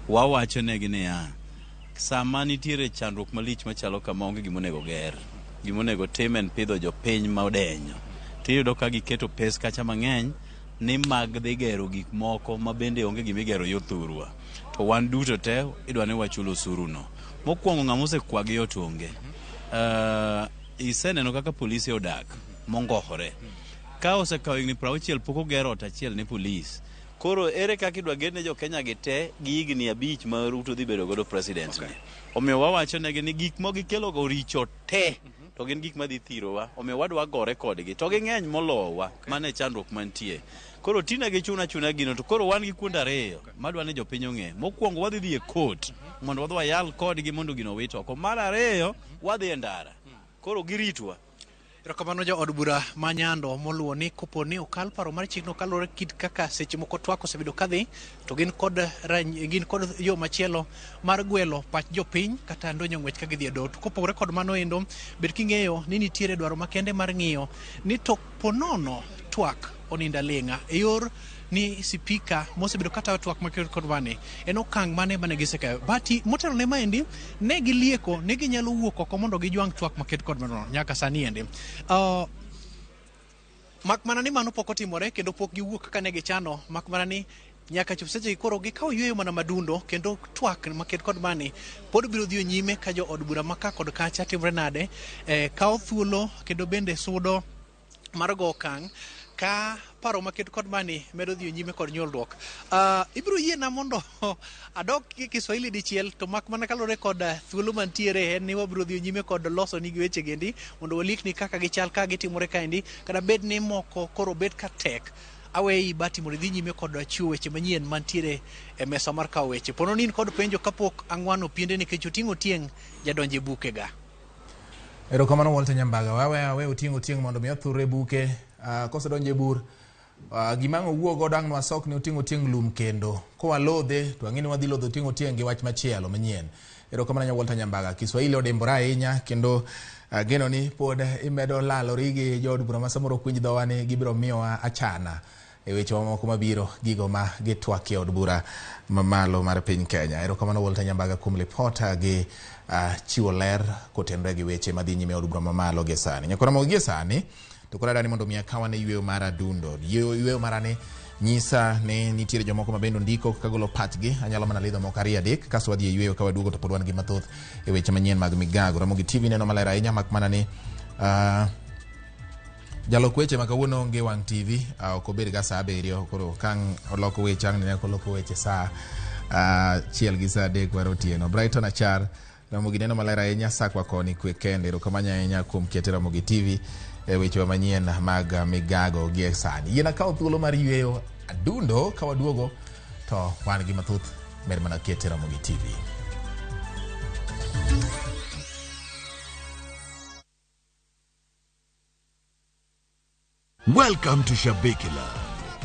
wawacho negi niya, sama nitiere chandruok malich machalo kama, onge gimonego ger, gimonego tim en pidho jopiny ma odenyo. Tiyudo ka giketo pes kacha mang'eny ni mag dhi gero gik moko ma bende onge gimigero yo thurwa, to wan duto te idwa ni wachulo osuru no. Mokwongo ng'ama osekwagi yot onge. Iseneno kaka polisi odak mongohore. Ka osekawo higni 60 pok ogero ot achiel ne polis. Koro ere kaka idwa gerne jo Kenya gite gi higni 5 ma Ruto dhi bedo godo president ne. Omiyo wawacho negi ni gik mogikelo go richo te to gin gik madhi thirowa. Omiyo wadwa gore kodgi to ging'eny molowa. Mane chandruok mantie. Koro tina gi chuna gino, to koro wan gi kuonde ariyo madwa ni jopiny ong'e. Mokwongo wadhi dhi e court mondo wadhi wayal kodgi mondo gino wit oko. Mar ariyo wadhi e ndara. Koro giritwa. Erokamano ja od bura manyando moluwo ni kopo ni okal paro mar chikno kalore kit kaka seche moko twak osebedo kadhi, to gin kod yo machielo mar gwelo pach jopiny kata ndonyo ng'wech ka gidhi e doho. Kopogore kod mano endo, bed king'eyo ni nitiere dwaro makende mar ng'iyo ni to ponono twak oninda leng'a e yor ni sipika mosebedo kata twak maket kod mane en okang' mane mane gisekayo bati motelo ne maendi ne gilieko ne ginyalo wuok oko mondo gijwang' twak maket kod mano nyaka sani endi mak mana ni mano pok otimore kendo pok giwuok kaka ne gichano mak mana ni nyaka chop seche koro gikawo yweyo mana madundo kendo twak maket kod mane pod biro dhiyo nyime ka jo od bura maka kod kacha timre nade kawo thuolo kendo bende sudo mar go okang' ka paro maket kod mani medo dhiyo nyime kod nyuolruok. Ibiro yiena mondo adok Kiswahili dichiel to mak mana kalore kod thuolo mantiere en ni wabiro dhiyo nyime kod loso nigi weche gendi mondo walikni kaka gichal ka gitimore kaendi kada bed ni moko koro bet ka tek awei bati mondo dhi nyime kod chiwo weche manyien mantiere e mesa mar kawo weche. Pono nin kod penjo kapok ang'wano piende nikech oting'o tieng' jadonje buke ga. Erokamano Walter Nyambaga, wawe oting'o tieng' mondo mi othure buke kosedonje bur gimang'o wuog odang' nwa sok ni oting'o tieng' lum kendo kowa lodhe to ang'ini wadhi lodho oting'o tieng' gi wach machielo manyien. Erokamano Walter Nyambaga, Kiswahili odimbore ahinya kendo geno ni pod imedo lalori gi jod bura ma samoro kwinj dhowa ni gibiro miyowa achana e weche mamoko mabiro gigo ma gitwak e od bura mamalo mar piny Kenya. Erokamano Walter Nyambaga kuom lipota gi chiwo ler kotenre gi weche madhi nyime od bura mamalo gi sani. Nyakora mo gi sani to kora dani mondo miya kawa ne yweyo mar adundo. Yweyo marane nyisa ne nitiere jomoko mabendo ndiko kagolo pachgi anyalo mana lidho moko ariyo adek kaso wadhi e yweyo ka waduogo to pod wan gi mathoth e weche manyien mag migago. Ramogi TV neno maler ahinya mak mana ni jalok weche ma kawuono onge wang' TV ok obed ga saa 7 koro kang oloko weche ang' ne oloko weche saa chiel gi saa 3 war otieno. Brighton Achar Ramogi neno maler ahinya sakwa koni kwe kende. Erokamano ahinya kuom kete Ramogi TV e weche manyien mag migago gi sani. Yiena kawo thuolo mar yweyo adundo ka waduogo to wan gi mathoth mer mana kete Ramogi TV. Welcome to Shabikila.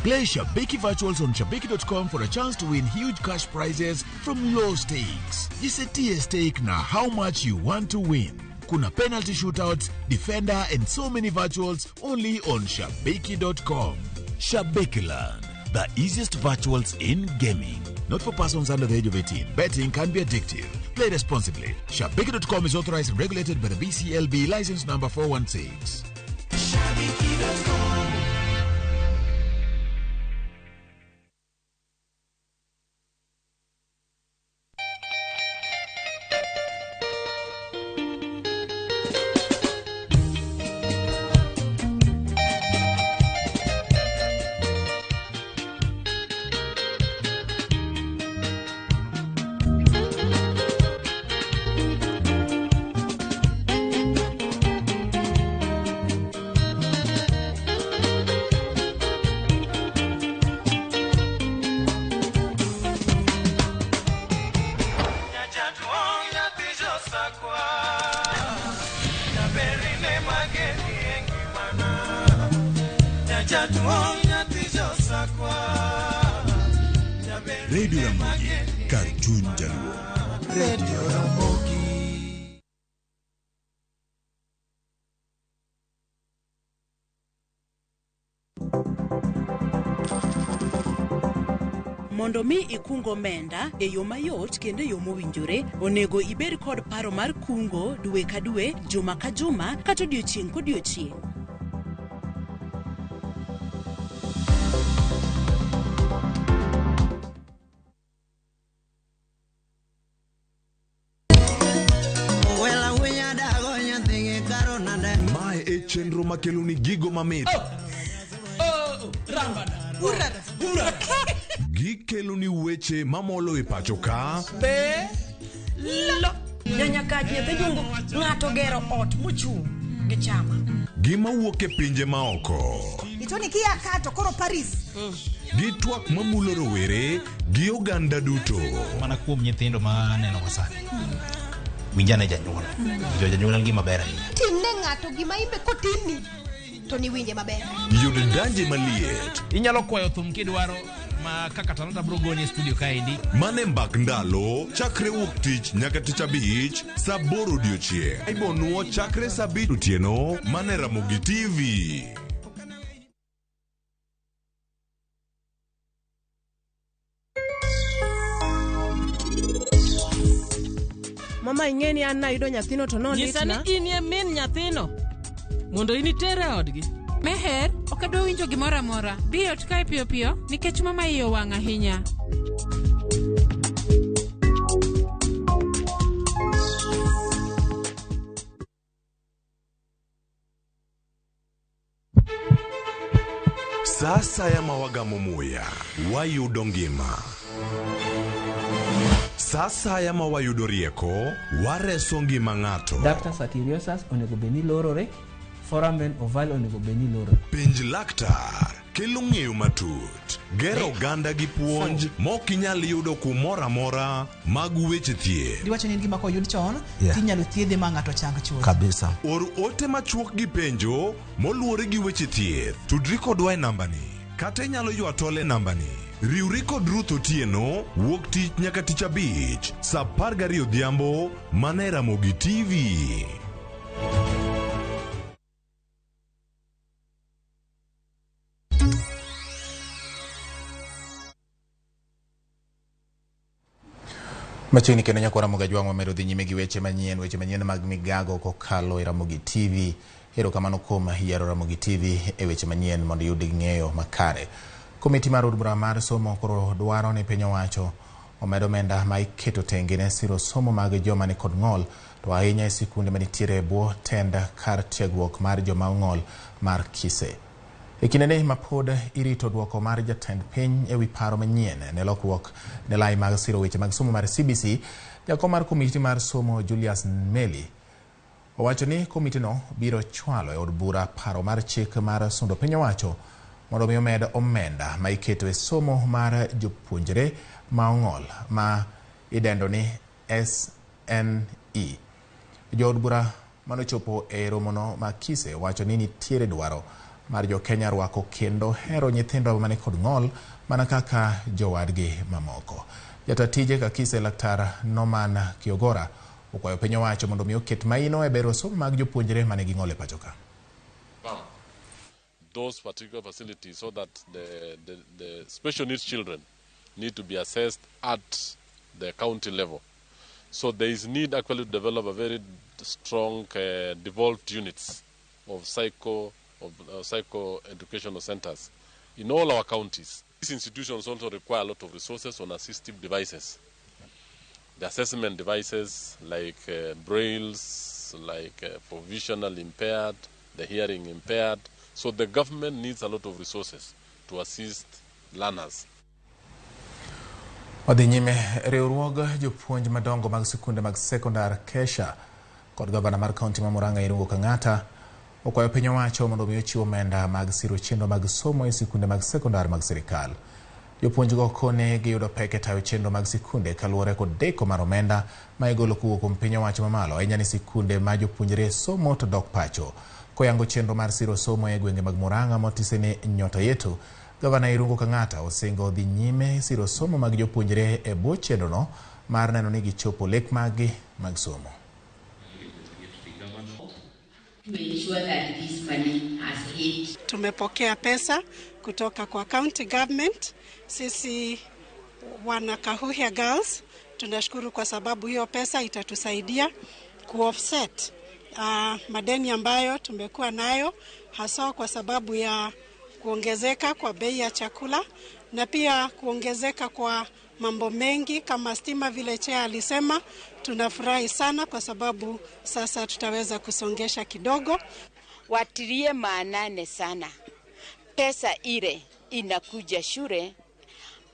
Play Shabiki Virtuals on Shabiki.com for a chance to win huge cash prizes from low stakes. Jisetie stake na how much you want to win. Kuna penalty shootouts, defender and so many virtuals only on Shabiki.com. Shabikiland, the easiest virtuals in gaming. Not for persons under the age of 18. Betting can be addictive. Play responsibly. Shabiki.com is authorized and regulated by the BCLB license number 416. Shabiki.com. Radio Ramogi, Kartun Jaluo. Radio Ramogi. Mondo mi ikungo omenda e yo mayot kendo e yo mowinjore, onego ibed kod paro mar kungo dwe ka dwe, juma ka juma, kata odiochieng' kodiochieng'. Chenro makeluni gigo mamit. Gikeluni weche mamolo e pacho ka. Nyanyaka nyethe jungo ng'ato gero ot mochung' gi chama. Gima wuok e pinje maoko. Itoni kia kato koro Paris. Gi twak mamulo rowere gi oganda duto. Mana kuom nyithindo ma neno wasani. Winjane janyuol. Jo janyuol ngi maber ahinya. Timne ng'ato gima imbe kotini to ni winje maber. Yud danje maliet. Inyalo kwayo thum kidwaro ma kaka Talanta bro goni studio kaendi. Mane mbak ndalo chakre wuok tich nyaka tich abich saa 8 odiochieng'. Ibonuo chakre saa 7 otieno mane Ramogi TV. Mama ingeni an na yudo nyathino to no Nyisa ni inie min nyathino. Mondo initere odgi. Meher, okadwa winjo gimoro amora. Bi ot kae piyo piyo nikech mama iyo wang' ahinya. Sasa ya mawagamo muya, wayudo ngima. Sasa ya mawayudo rieko, wareso ngima ng'ato. Ductus arteriosus onego beni lorore, foramen oval onego beni lorore. Penj laktar, kelo ng'eyo matut. Gero ganda gi puonj, mok inyal yudo kumora mora mag weche thieth. Diwacho ni gima koyud chon, tinyalo thiedhe ma ng'ato chang chuth. Kabisa. Or ote machuok gi penjo, moluore gi weche thieth. Tudri kodwa e nambani. Kata inyalo ywa tole nambani. Riwri kod Ruth Otieno, wuok tich nyaka tich abich, saa 12 odhiambo, mana e Ramogi TV. Machiegni kendo nyakwa Ramogi Jwang' wamedo dhi nyime gi weche manyien mag migago kokalo e Ramogi TV. Erokamano kuom yiero Ramogi TV e weche manyien mondo yud ng'eyo makare. Komiti mar od bura mar somo koro dwaro ni piny owacho omedo omenda ma iketo tenge ne siro somo mag joma ni kod ng'ol, to ahinya e sikunde manitiere bwo tend kar tiegruok mar joma ong'ol mar Kise. E kindeni ma pod irito duoko mar jatend piny e wi paro manyien ne lokruok ne lai mag siro weche mag somo mar CBC, jakom mar komiti mar somo Julius Meli owacho ni komitino biro chwalo e od bura paro mar chik mar sundo piny owacho mondo mi omed omenda ma iketo e somo mar jopuonjre ma ong'ol ma idendo ni SNE. Jood bura manochopo e romono ma Kise wacho ni nitiere dwaro mar jo Kenya rwako kendo hero nyithindo mane kod ng'ol mana kaka jowadgi mamoko. Jatatije ka Kise Laktar Norman Kiogora okwayo piny owacho mondo mi oket maino e bero somo mag jopuonjre mane gi ng'ol e pachoka. Those particular facilities so that the special needs children need to be assessed at the county level. So there is need actually to develop a very strong devolved units of psycho educational centers in all our counties. These institutions also require a lot of resources on assistive devices. The assessment devices like brailles, like for visual impaired, the hearing impaired. So the government needs a lot of resources to assist learners. Odhi nyime riwruog jopuonj madongo mag sikunde mag sekondar Kesha kod gavana mar kaunti ma Murang'a Irungu Kang'ata okwayo piny owacho mondo mi ochiw omenda mag siro chenro mag somo e sikunde mag sekondar mag sirikal. Jopuonj go kone giyudo pek e tayo chenro mag sikunde kaluwore kod deko mar omenda ma igolo kuwuok kuom piny owacho mamalo ahinya ni sikunde ma jopuonjre somo to dok pacho. Koyango chenro mar siro somo e gwenge mag Murang'a motise ni Nyota Yetu, gavana Irungu Kang'ata osingo dhi nyime siro somo mag jopuonjre e bwo chenrono mar neno ni gichopo lek maggi mag somo. Tumepokea pesa kutoka kwa county government. Sisi wana Kahuhia Girls tunashukuru kwa sababu hiyo pesa itatusaidia kuoffset madeni ambayo tumekuwa nayo, hasa kwa sababu ya kuongezeka kwa bei ya chakula na pia kuongezeka kwa mambo mengi kama stima. Vile Chea alisema, tunafurahi sana kwa sababu sasa tutaweza kusongesha kidogo. Watilie maanane sana pesa ile inakuja shule,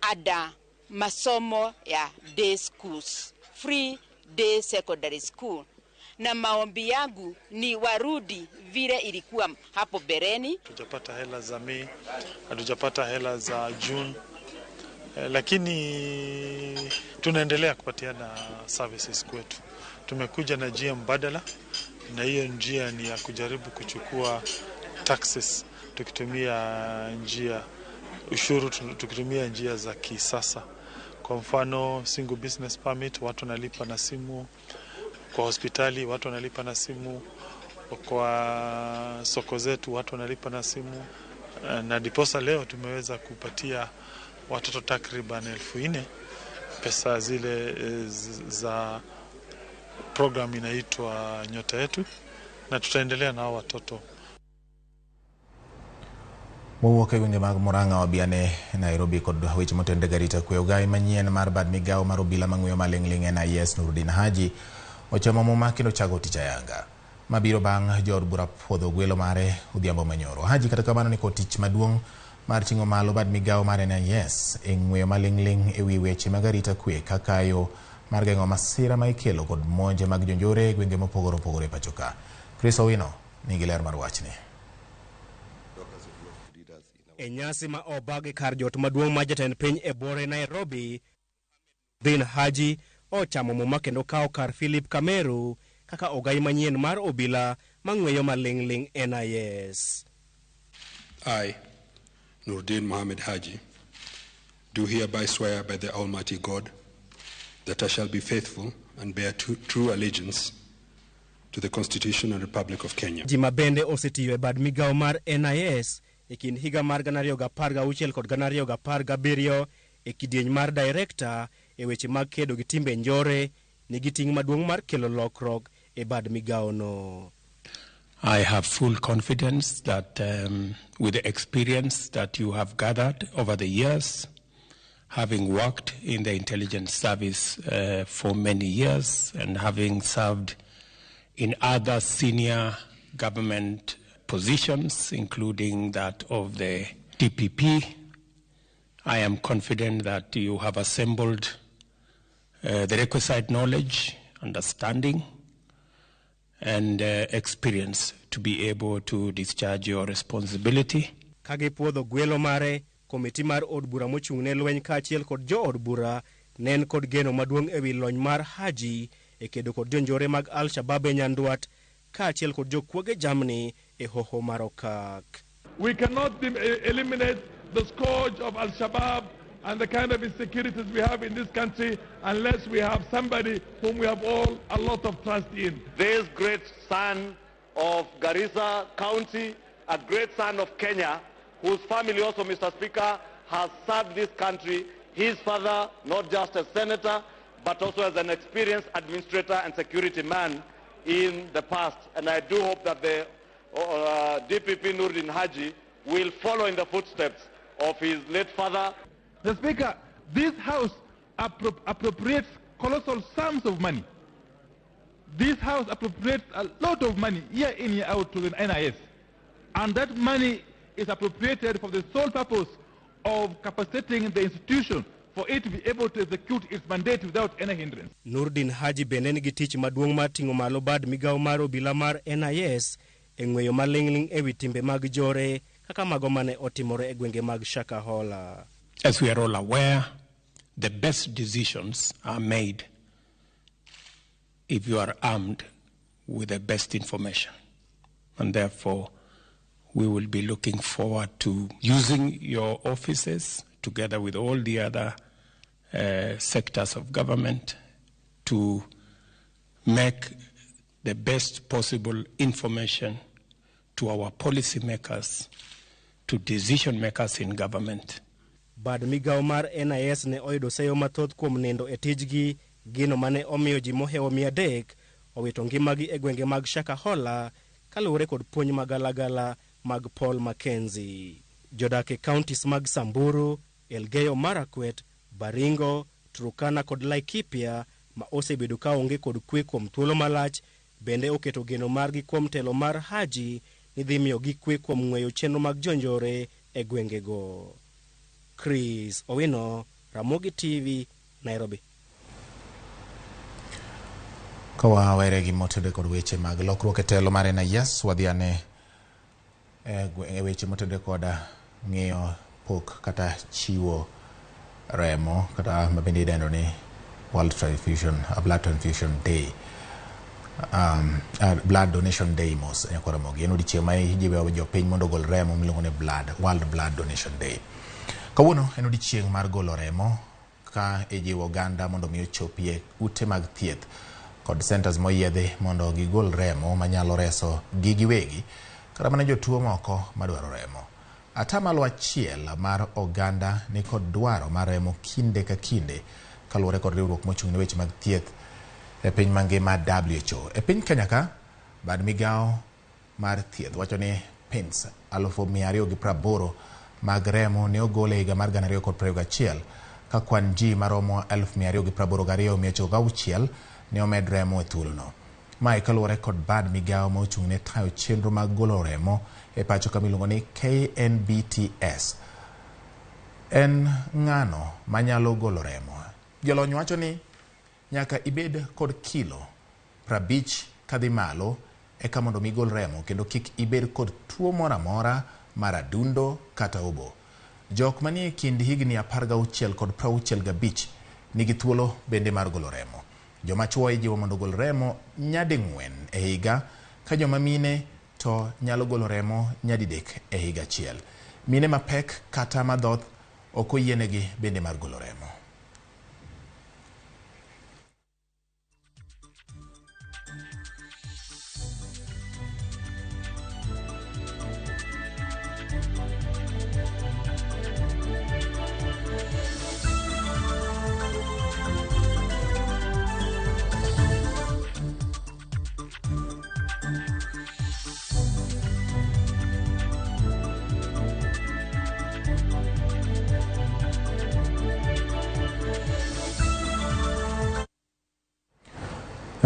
ada masomo ya day schools, free day secondary school. Na maombi yangu ni warudi vile ilikuwa hapo bereni. Hatujapata hela za Mei, hatujapata hela za June, lakini tunaendelea kupatiana services kwetu. Tumekuja na njia mbadala, na hiyo njia ni ya kujaribu kuchukua taxes tukitumia njia ushuru, tukitumia njia za kisasa. Kwa mfano single business permit, watu wanalipa na simu. Kwa hospitali watu wanalipa na simu, kwa soko zetu watu wanalipa na simu, na diposa leo tumeweza kupatia watoto takriban 4,000 pesa zile za program inaitwa Nyota Yetu, na tutaendelea na hao watoto. Mowuok e gwenge mag Murang'a wabiane Nairobi kod weche motende garita kwe ogai manyien mar bad migawo mar obila mang'weyo maling'ling' NIS Nurdin Haji ochamo muma kendo chago tich ayanga mabiro bang' jood bura puodho gwelo mare odhiambo manyoro. Haji kata kamano ni kod tich maduong' mar ting'o malo bad migawo mar NIS e ng'weyo maling'ling' e wi weche mag arita kwe kaka yo mar geng'o masira ma ikelo kod monje mag jonjore e gwenge mopogore opogore e pacho ka. Chris Owino nigi ler mar wachni. E nyasi ma obagi kar jot maduong' ma jatend piny e bore Nairobi, Nurdin Haji ochamo muma kendo kawo kar Philip Kameru kaka ogai manyien mar obila mang'weyo maling'ling' NIS. I, Nurdin Mohammed Haji, do hereby swear by the Almighty God that I shall be faithful and bear true allegiance to the Constitution and Republic of Kenya. Jima bende osetiyo e bad migawo mar NIS e kind higa mar 2016 kod 2017 e kidieny mar director e weche mag kedo gi timbe njore nigi ting' maduong' mar kelo lokruok e bad migawo no. I have full confidence that with the experience that you have gathered over the years, having worked in the intelligence service for many years and having served in other senior government positions, including that of the DPP, I am confident that you have assembled the requisite knowledge, understanding, and experience to be able to discharge your responsibility. Kage puodho gwelo mare, komiti mar od bura mochung'ne lweny kaachiel kod jo od bura nen kod geno maduong' ewi lony mar Haji e kedo kod jonjore mag Al-Shabaab e Nyanduat kaachiel kod jokuoge jamni e hoho mar okak. We cannot eliminate the scourge of Al-Shabaab and the kind of insecurities we have in this country unless we have somebody whom we have all a lot of trust in. This great son of Garissa County, a great son of Kenya, whose family also, Mr. Speaker, has served this country. His father, not just a senator, but also as an experienced administrator and security man in the past. And I do hope that the DPP Nurdin Haji will follow in the footsteps of his late father. The Speaker, this House appropriates colossal sums of money. This House appropriates a lot of money year in, year out to the NIS. And that money is appropriated for the sole purpose of capacitating the institution for it to be able to execute its mandate without any hindrance. Nurdin Haji bende nigi tich maduong' mar ting'o malo bad migawo mar obila mar NIS e ng'weyo maling'ling' ewi timbe mag jore kaka mago mane otimore e gwenge mag Shakahola. As we are all aware, the best decisions are made if you are armed with the best information. And therefore, we will be looking forward to using your offices together with all the other sectors of government to make the best possible information to our policy makers, to decision makers in government. Bad migawo mar NIS ne oyudo seyo mathoth kuom nindo e tijgi gino mane omiyo ji mohewo 300 owito ngimagi e gwenge mag Shakahola kaluwore kod puonj magalagala mag Paul Mackenzie. Jodak e counties mag Samburu, Elgeyo Marakwet, Baringo, Turkana kod Laikipia ma osebedo ka onge kod kwe kuom thuolo malach bende oketo geno margi kuom telo mar Haji ni dhi miyo gi kwe kuom ng'weyo chenro mag jonjore e gwengego. Chris Owino, Ramogi TV, Nairobi. Kawa were gi motede kod weche mag lokruok e telo mar NIS wadhiane e weche motede kod ng'iyo pok kata chiwo remo kata mabende idendo ni World Blood Transfusion Day. Blood Donation Day mos e Ramogi. En odiechieng' ma ijiwo jopiny mondo ogol remo miluongo ni World Blood Donation Day. Kawuono en odiechieng' mar golo remo ka ijiwo oganda mondo mi ochopie ute mag thieth kod centers moyiedhi mondo gigol remo manyalo reso gi giwegi kata mana jotuo moko madwaro remo. Atamalo achiel mar oganda ni kod dwaro mar remo kinde ka kinde kaluwore kod riwruok mochung' ne weche mag thieth e piny mangima WHO. E piny Kenya ka, bad migao mar thieth wacho ni pins 280 mag remo ne ogol e higa mar 2021 ka kwan ji maromo 282,196 ne omed remo e thuolono. Mae kaluwore kod bad migao ma ochung' ne tayo chenro mag golo remo e pacho ka miluongo ni KNBTS. En ng'ano manyalo golo remo. Jolony wacho ni nyaka ibed kod kilo 50 kadhi malo eka mondo mi gol remo, kendo kik ibed kod tuo moro amora mar adundo kata obo. Jok manie kind higni 16 kod 65 nigi thuolo bende mar golo remo. Joma chuo ijiwo mondo gol remo nyading'wen e higa, ka joma mine to nyalo golo remo nyadidek e higa achiel. Mine mapek kata madhoth ok oyienegi bende mar golo remo.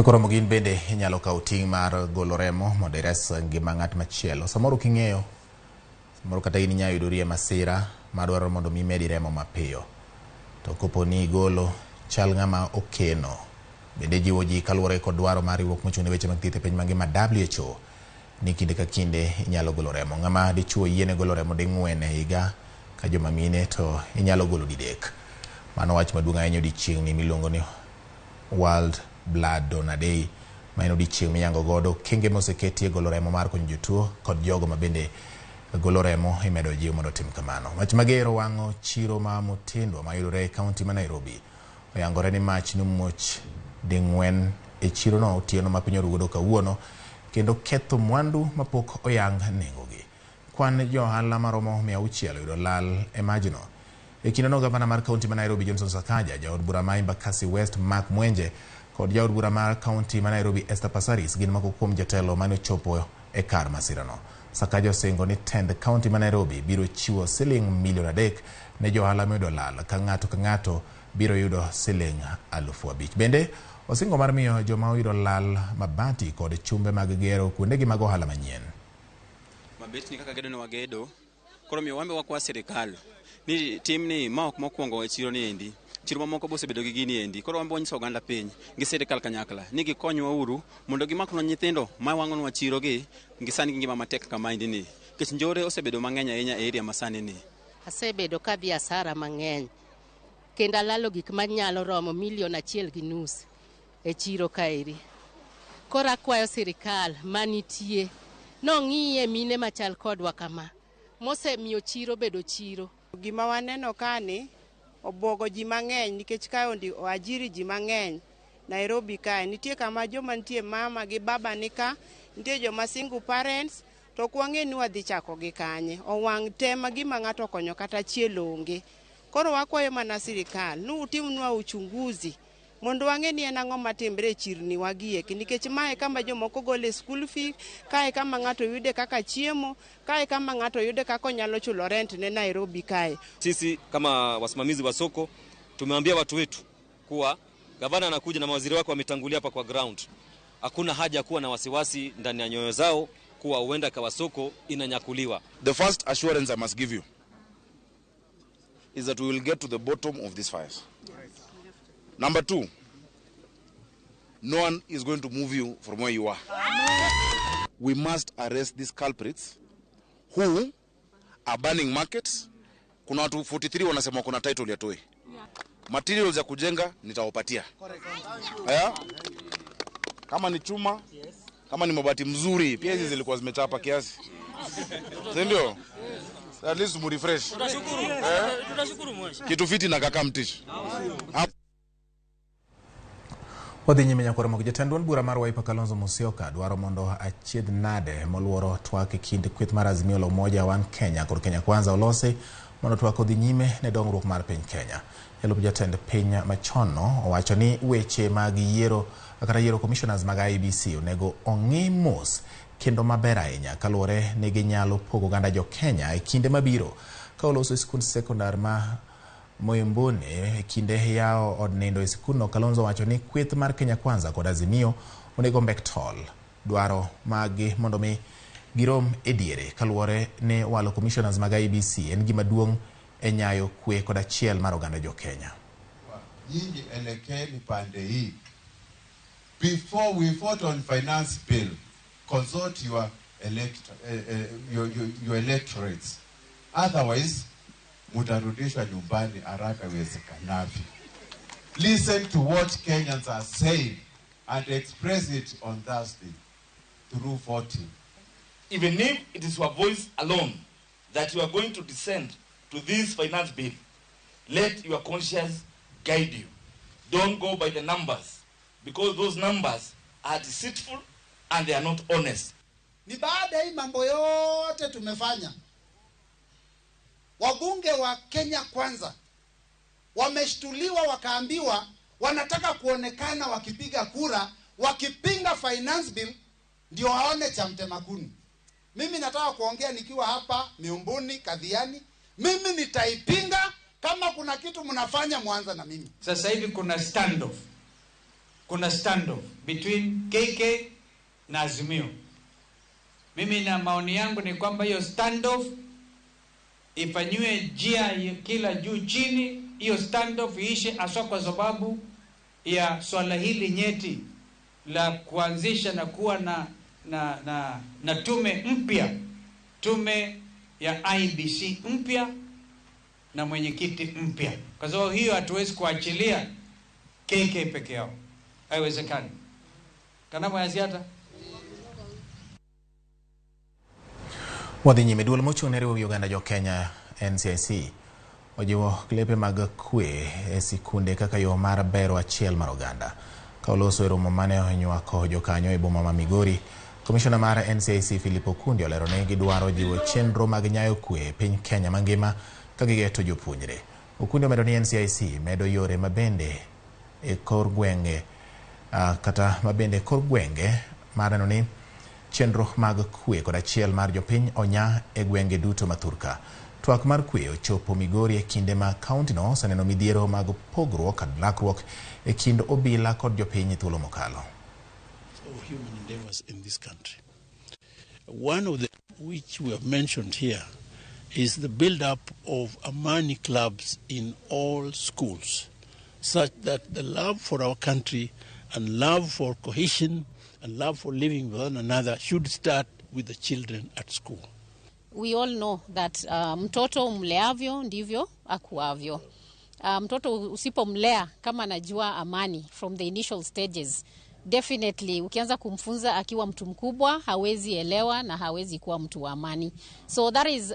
Ramogi bende inyalo kawo ting' mar golo remo mondo ires ngima ng'at machielo. Samoro king'eyo, samoro kata in inyalo yudorie masira madwaro mondo mi medi remo mapiyo. To kopo ni golo chal ng'ama okeno. Bende jiwo ji kaluwore kod dwaro mar riwruok mochung' ne weche mag thieth e piny mangima WHO ni kinde ka kinde inyalo golo remo. Ng'ama dichuo yiene golo remo ding'wen e higa, ka joma mine to inyalo golo didek. Mano wach maduong' ahinya odiechieng' ni miluongo ni World Blood Donor Day, ma en odiechieng' miyango godo kenge moseketi e golo remo mar konyo jotuo kod jogo ma bende golo remo imedo jiw mondo tim kamano. Mach magero wang'o chiro ma Mutindo mayudore e kaunti ma Nairobi. Oyangore ni mach nomuoch ding'wen e chiro no otieno ma piny orugodo kawuono, kendo ketho mwandu mapok oyang nengogi. Kwan jo ohala maromo 600 yudo lal e majno. E kindeno gavana mar kaunti ma Nairobi Johnson Sakaja, jaod bura ma Embakasi West Mark Mwenje kod jaod bura mar kaunti ma Nairobi Esther Passaris gin moko kuom jatelo mane ochopo e kar masirano. Sakaja osingo ni tend kaunti ma Nairobi biro chiwo siling milion 3 ne jo ohala moyudo lal, ka ng'ato biro yudo siling 5,000. Bende osingo mar miyo joma oyudo lal mabati kod chumbe mag gero kuondegi mag ohala manyien. Mabet ni kaka gedo ne wagedo, koro miyo wambe wakwa sirikal ni timni ma ok mokwongo e chiro ni endi. Chiro mamoko bosebedo gi gini endi. Koro wambe wanyiso oganda piny gi sirikal kanyakla ni gikonywa uru mondo gimaknwa nyithindo ma wang'onwa chiro gi gisani gi ngima matek kama endi ni. Kech njore osebedo mang'eny ahinya e area masani ni. Asebedo ka bi asara mang'eny. Kendo alalo gik manyalo romo 1.5 million e chiro kaeri. Koro akwayo sirikal manitie nong'iye mine machal kodwa kama mosemiyo chiro bedo chiro. Gima waneno kani obwogo ji mang'eny nikech kae oajiri ji mang'eny Nairobi kae. Nitie kama joma nitie mama gi baba nika, nitie joma single parents, to kwang'e ni wadhi chako gi kanye. Owang' tema gima ng'ato konyo kata chielo onge. Koro wakwayo mana sirikal ni utimnwa uchunguzi mondo wang'e ni en ang'o matimbre e chirni wagieki, nikech mae kama jomoko gole school fee, kae kama ng'ato yude kaka chiemo, kae kama ng'ato yude kaka nyalo chulo rent ne Nairobi kae. Sisi kama wasimamizi wa soko tumeambia watu wetu kuwa gavana anakuja na mawaziri wake wametangulia hapa kwa ground. Hakuna haja kuwa na wasiwasi ndani ya nyoyo zao kuwa huenda kwa soko inanyakuliwa. The first assurance I must give you is that we will get to the bottom of these fires. Number 2, no one is going to move you from where you are. We must arrest these culprits who are burning markets. Kuna watu 43 wanasema kuna title ya toy. Materials ya kujenga nitawapatia. Haya? Kama ni chuma, kama ni mabati mzuri, pia hizi zilikuwa zimechapa kiasi. Ndio? At least mu refresh. Tutashukuru mwisho. Kitu fiti na kaka mtishi. Wadhi nyime nyakore mok jatend duond bura mar Wiper Kalonzo Musyoka dwaro mondo achiedh nade moluoro twak e kind kweth mar Azimio la Umoja One Kenya kod Kenya Kwanza olosi mondo Twak odhi nyime ne dongruok mar piny Kenya. Jalup jatend piny machono owacho ni weche mag yiero kata yiero commissioners mag IEBC onego ong'i mos kendo maber ahinya kaluwore ni ginyalo pogo oganda jo Kenya e kinde mabiro ka oloso skund sekondar ma Moyembone e kinde yao od nindo e skundno. Kalonzo wacho ni kweth mar Kenya Kwanza kod Azimio onego mbek tol dwaro magi mondo mi girom e diere kaluwore ni walo commissioners mag IEBC en gima duong' e nyayo kwe kod achiel mar oganda jo Kenya. Nyinyi elekeni pande hii. Before we vote on finance bill, consult your electorates. Otherwise, mutarudishwa nyumbani haraka iwezekanavyo. Listen to what Kenyans are saying and express it on Thursday through voting. Even if it is your voice alone that you are going to descend to this finance bill, let your conscience guide you. Don't go by the numbers, because those numbers are deceitful and they are not honest. Ni baada hii mambo yote tumefanya, wabunge wa Kenya Kwanza wameshtuliwa wakaambiwa wanataka kuonekana wakipiga kura wakipinga finance bill ndio waone cha mtemakuni. Mimi nataka kuongea nikiwa hapa Miumbuni Kadhiani, mimi nitaipinga. Kama kuna kitu mnafanya Mwanza na mimi. Sasa hivi kuna standoff. Kuna standoff between KK na Azimio. Mimi na maoni yangu ni kwamba hiyo standoff ifanywe jia kila juu chini, hiyo standoff iishe, hasa kwa sababu ya swala hili nyeti la kuanzisha na kuwa na tume mpya, tume ya IEBC mpya na mwenyekiti mpya. Kwa sababu hiyo hatuwezi kuachilia KK peke yao. Haiwezekani. Kana mwaziata wadhi nyime. Duol mochung' ne riwruok Uganda jo Kenya NCIC ojiwo klepe mag kwe e sikunde kaka yo mar bero achiel mar oganda. Ka oloso e romo mane onywako jokanyo e boma ma Migori, Komishona mar NCIC Philip Okundi olero ne gidwaro jiwo chenro mag nyayo kwe e piny Kenya mangima ka gigeto jopuonjre. Okundi omedo ni NCIC medo yore mabende e kor gwenge kata mabende kor gwenge mar neno ni chenro mag kwe kod achiel mar jopiny onya e gwenge duto mathurka. Twak mar kwe ochopo Migori e kinde ma kaunti no oseneno midhiero mag pogruok kod lakruok e kind obila kod jopiny thuolo mokalo. Human endeavors in this country. One of the which we have mentioned here is the build-up of Amani clubs in all schools, such that the love for our country and love for cohesion and love for living with one another should start with the children at school. We all know that mtoto mleavyo ndivyo akuavyo. Mtoto usipomlea kama anajua amani from the initial stages, definitely ukianza kumfunza akiwa mtu mkubwa hawezi elewa na hawezi kuwa mtu wa amani. So that is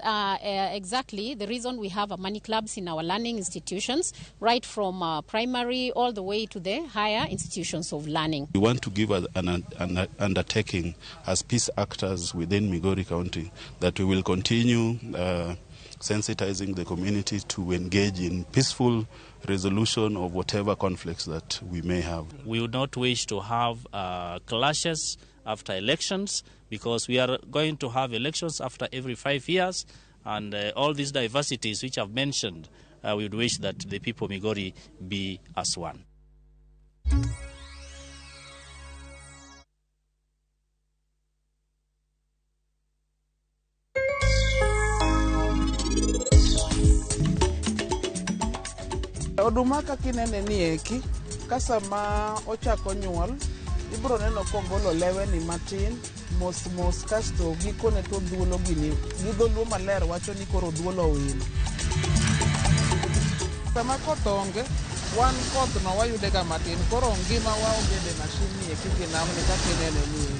exactly the reason we have Amani clubs in our learning institutions, right from primary all the way to the higher institutions of learning. We want to give an undertaking as peace actors within Migori County that we will continue sensitizing the community to engage in peaceful resolution of whatever conflicts that we may have. We would not wish to have clashes after elections, because we are going to have elections after every 5 years, and all these diversities which I've mentioned, we would wish that the people of Migori be as one. Oduma kinene ni eki kasama ochako nyuol ibro neno kogolo lewe ni matin mos kasto gikone to dhuolo gini gidholuo maler wacho ni koro dhuolo wil. Sama koth onge wan koth no wayude ga matin, koro ngima wa ogede mashini eki ginamni ka kinene ni eki.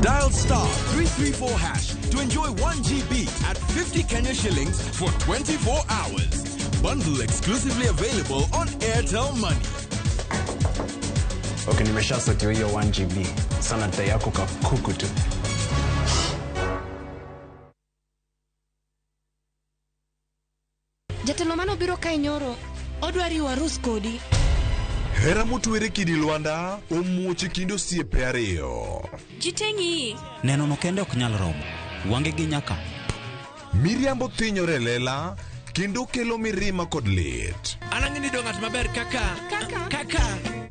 Dial *334# to enjoy 1 GB at 50 Kenya shillings for 24 hours. Bundle exclusively available on Airtel Money. Okay, nimesha setio hiyo 1 GB. Sana data yako kakuku tu. Jatelo mano biro kae nyoro odwa riwo arus kodi. Hera motwere kidi Lwanda omuoche kind osiepe ariyo. Jitengi. Neno no kende ok nyal romo. Wange gi nyaka. Miriambo thinyore lela kendo kelo mirima kod lit. Anang'ini do ng'at maber kaka.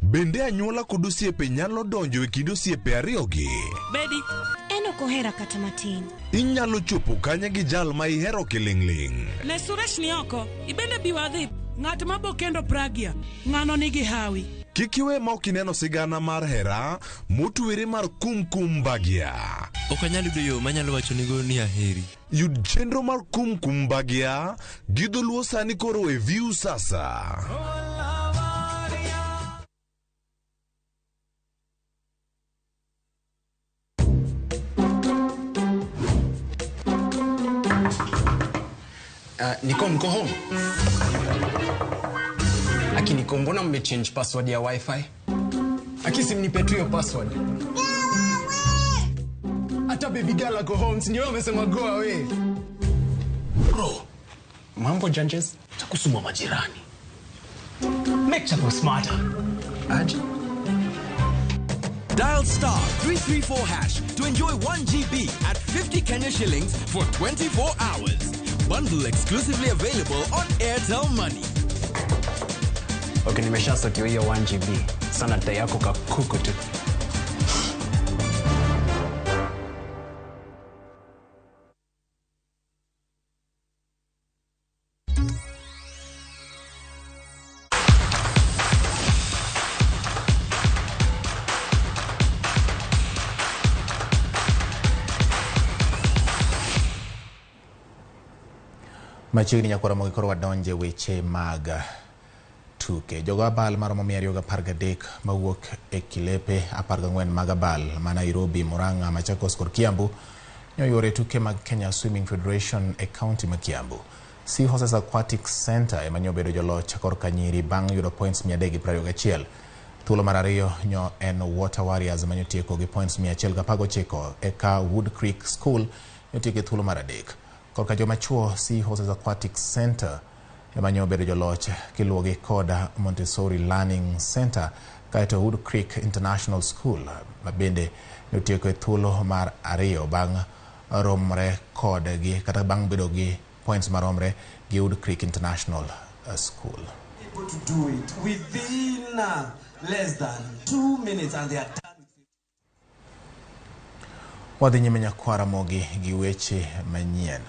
Bende anyuola kod osiepe nyalo donjo e kind osiepe ariyogi. Bedi. En ok ohera kata matin. Inyalo chopo kanya gi jal ma ihero kiling'ling'. Ne Suresh ni oko. Ibende biwadhi. Ng'at mabokendo Pragia. Ng'ano nigi hawi. Kik iwe ma ok ineno sigana mar hera motwere mar kumkum bagia. Ok anyalo yudo yo manyalo wacho nigo ni aheri. Yud chenro mar kumkum bagia gi dholuo sani koro e View sasa. Nikom, go home. Aki Nikom, mbona mmechange password ya wifi? Aki simnipe tu hiyo password. Hata baby girl go home, sinyo wamesema go away. Bro, mambo janjes, takusuma majirani. Make chapo smarter. Aje. Dial star 334# to enjoy 1 GB at 50 Kenya shillings for 24 hours. Bundle exclusively available on Airtel Money. Okay, nimesha sotio hiyo 1 GB. Sana data yako kakuko tu. Machiegni nyakora Ramogi koro wadonje weche mag tuke. Jogo abal maromo 213 mawuok e kilepe 14 mag abal ma Nairobi, Murang'a, Machakos kod Kiambu nyoyore tuke mag Kenya Swimming Federation e kaunti ma Kiambu. Seahorses Aquatic Center ema nyobedo joloch korka nyiri bang' yudo points 321. Thuolo mar ariyo nyo en Water Warriors manyotieko gi points 119 eka Wood Creek School nyotieko thuolo mar adek. Korka joma chuo Seahorses Aquatic Center ema nyobedo joloch kiluwogi koda Montessori Learning Center kaeto Wood Creek International School mabende notieko thuolo mar ariyo bang' romre kodgi kata bang' bedo gi points maromre gi Wood Creek International School. Able to do it within less than 2 minutes and they are done. Wadhi nyime nyakwara Ramogi gi weche manyien.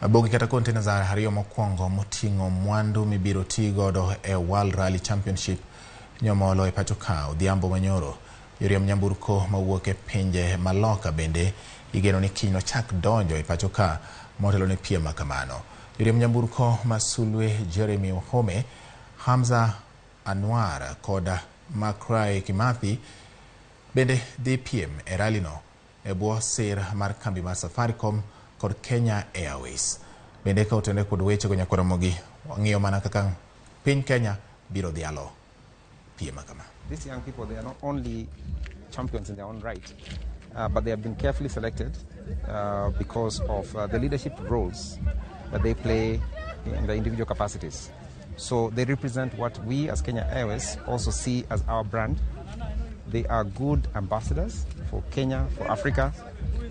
Bogi kata kontena za ariyo mokwongo moting'o mwandu mibiro tigodo e World Rally Championship nyomolo e pacho ka odhiambo manyoro. Yoriam nyamburko mawuok e pinje maloka bende igeno ni kiny nochak donjo e pacho ka motelo ne piem makamano. Yoriam nyamburko masulwe Jeremy Ohome, Hamza Anwar koda Makrai Kimathi bende dhi piem e rally no e bwo sir mar kambi mar Safaricom kod Kenya Airways. Bende ka utende kod weche go nyakora Ramogi wang'iyo mana kaka piny Kenya biro dhialo piem makama. These young people, they are not only champions in their own right, but they have been carefully selected because of the leadership roles that they play in the individual capacities. So they represent what we as Kenya Airways also see as our brand. They are good ambassadors for Kenya, for Africa,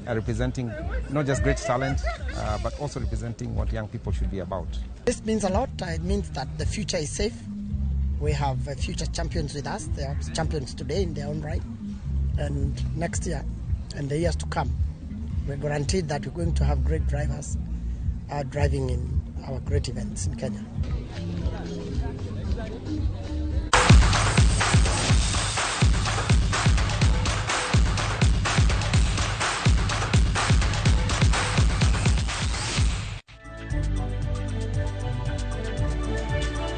representing not just great talent, but also representing what young people should be about. This means a lot. It means that the future is safe. We have future champions with us. They are champions today in their own right. And next year and the years to come, we're guaranteed that we're going to have great drivers driving in our great events in Kenya.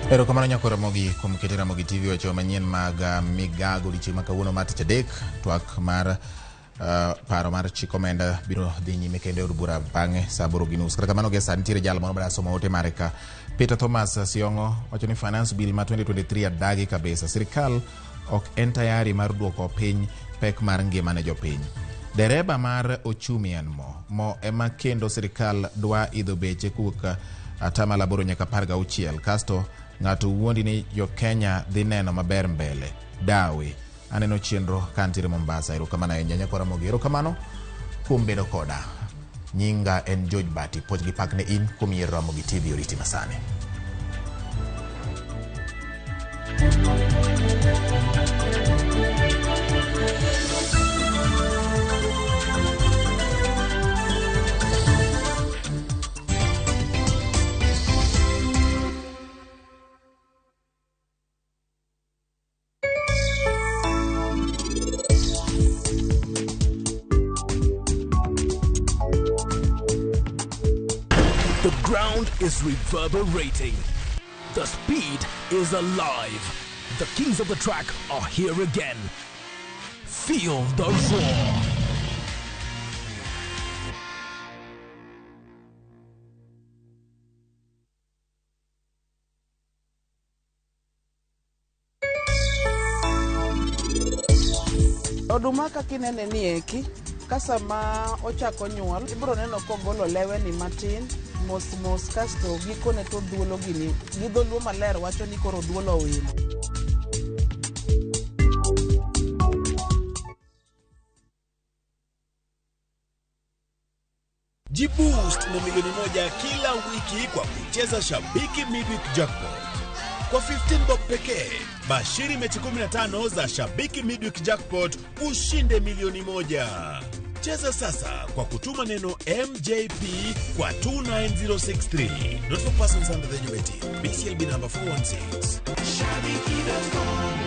Ero kamano nyakora Ramogi kuom keto Ramogi TV weche manyien mag migago dichieng' ma kawuono mar tich adek. Twak mar paro mar Chik Omenda biro dhi nyime kendo od bura bang'e saa 8:30. Kata kamano ge sani nitiere jal moro ma somo ote mare ka. Peter Thomas Siongo wacho ni finance bill ma 2023 adagi kabisa. Sirikal ok en tayari mar duoko piny pek mar ngima ne jopiny. Dereba mar ochumi en mo ema kendo sirikal dwa idho beche kuka atama laboro nyaka 16 kasto ng'ato wuondi ni jo Kenya dhi neno maber mbele dawe aneno chenro kantiere Mombasa. Erokamano ahinya nyako Ramogi. Erokamano kuom bedo koda. Nyinga en George Bati. Poch gi pak ne in kuom yiero Ramogi TV oriti masani. The ground is reverberating. The speed is alive. The kings of the track are here again. Feel the roar. Oduma kakinene ni eki kasama ochako nyuol ibro neno kogolo lewe ni matin mos kasto gikone to duolo gini gidholuo maler wacho ni koro duolo wil. Jiboost na milioni 1 kila wiki kwa kucheza Shabiki Midweek Jackpot. Kwa 15 bob pekee, bashiri mechi 15 za Shabiki Midweek Jackpot ushinde milioni 1. Cheza sasa kwa kutuma neno MJP kwa 29063. Not for persons under the age of 18. BCLB number 416. Shabiki.com.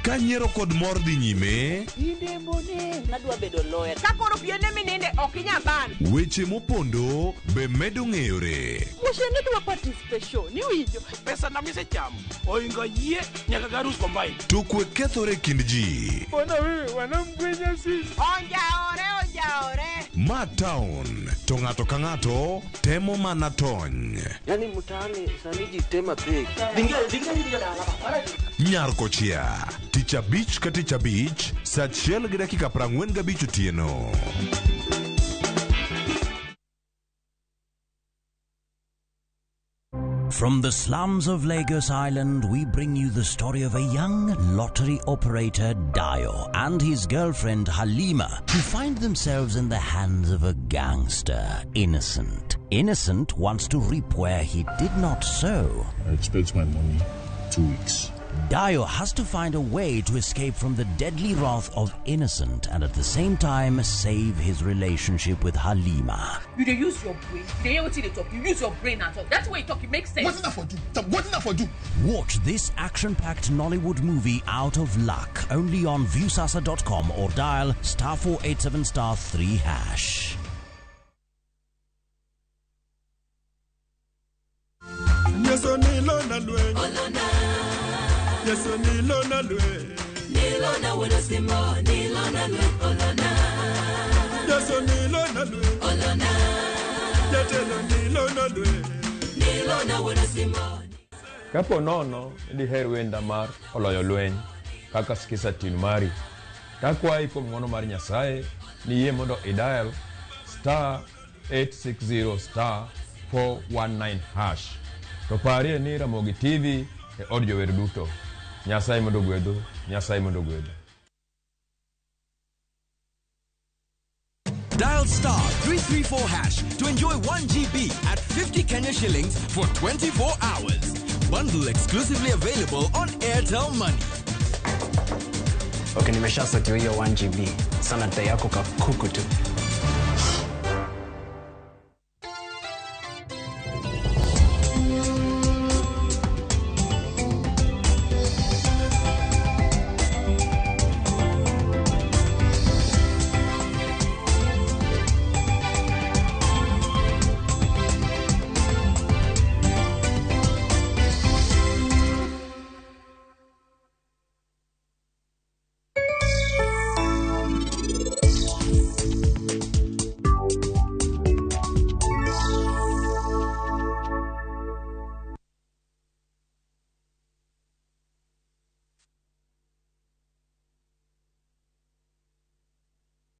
Kanyiero kod mor dhi nyime, inde mone nadwa bedo lawyer kakoro piene mininde okinya ban weche mopondo be medo ng'eyore. mushene dwa participation ni winjo Pesa na mise chamo oingo yie nyaka garus combine. To kwe kethore kind ji. Bona wewe wanamgwenya sisi onjaore Ma town to ng'ato ka ng'ato temo mana tony. yani mtaani saniji tema pek Nyarko chia tich abich ka tich abich saa 1:45 otieno. From the slums of Lagos Island, we bring you the story of a young lottery operator, Dayo, and his girlfriend, Halima, who find themselves in the hands of a gangster, Innocent. Innocent wants to reap where he did not sow. I expect my money 2 weeks. Dayo has to find a way to escape from the deadly wrath of Innocent and at the same time save his relationship with Halima. you dey use your brain you dey hear wetin dey talk you use your brain at all that's why you talk it makes sense What's that for you? Watch this action-packed Nollywood movie Out of Luck only on viewsasa.com or dial *487*3#. Yeso nilo na lwe. Yeso nilo na lwe. nilo na wena simo nilo na lwe olona Yeso nilo na lwe. olona Yetelo nilo na lwe. nilo na wena simo Kapo nono diher wenda mar oloyo lweny kaka skisa tin mari takwayi kuom ng'wono mar Nyasaye ni yie mondo idial *860*419# to parie ni Ramogi TV e od jower duto. Nyasaye mondo gwedhu, Nyasaye mondo gwedhu. Dial *334# to enjoy 1 GB at 50 Kenya shillings for 24 hours. Bundle exclusively available on Airtel Money. Okay, nimesha set hiyo 1 GB. Sana data yako kakuku tu.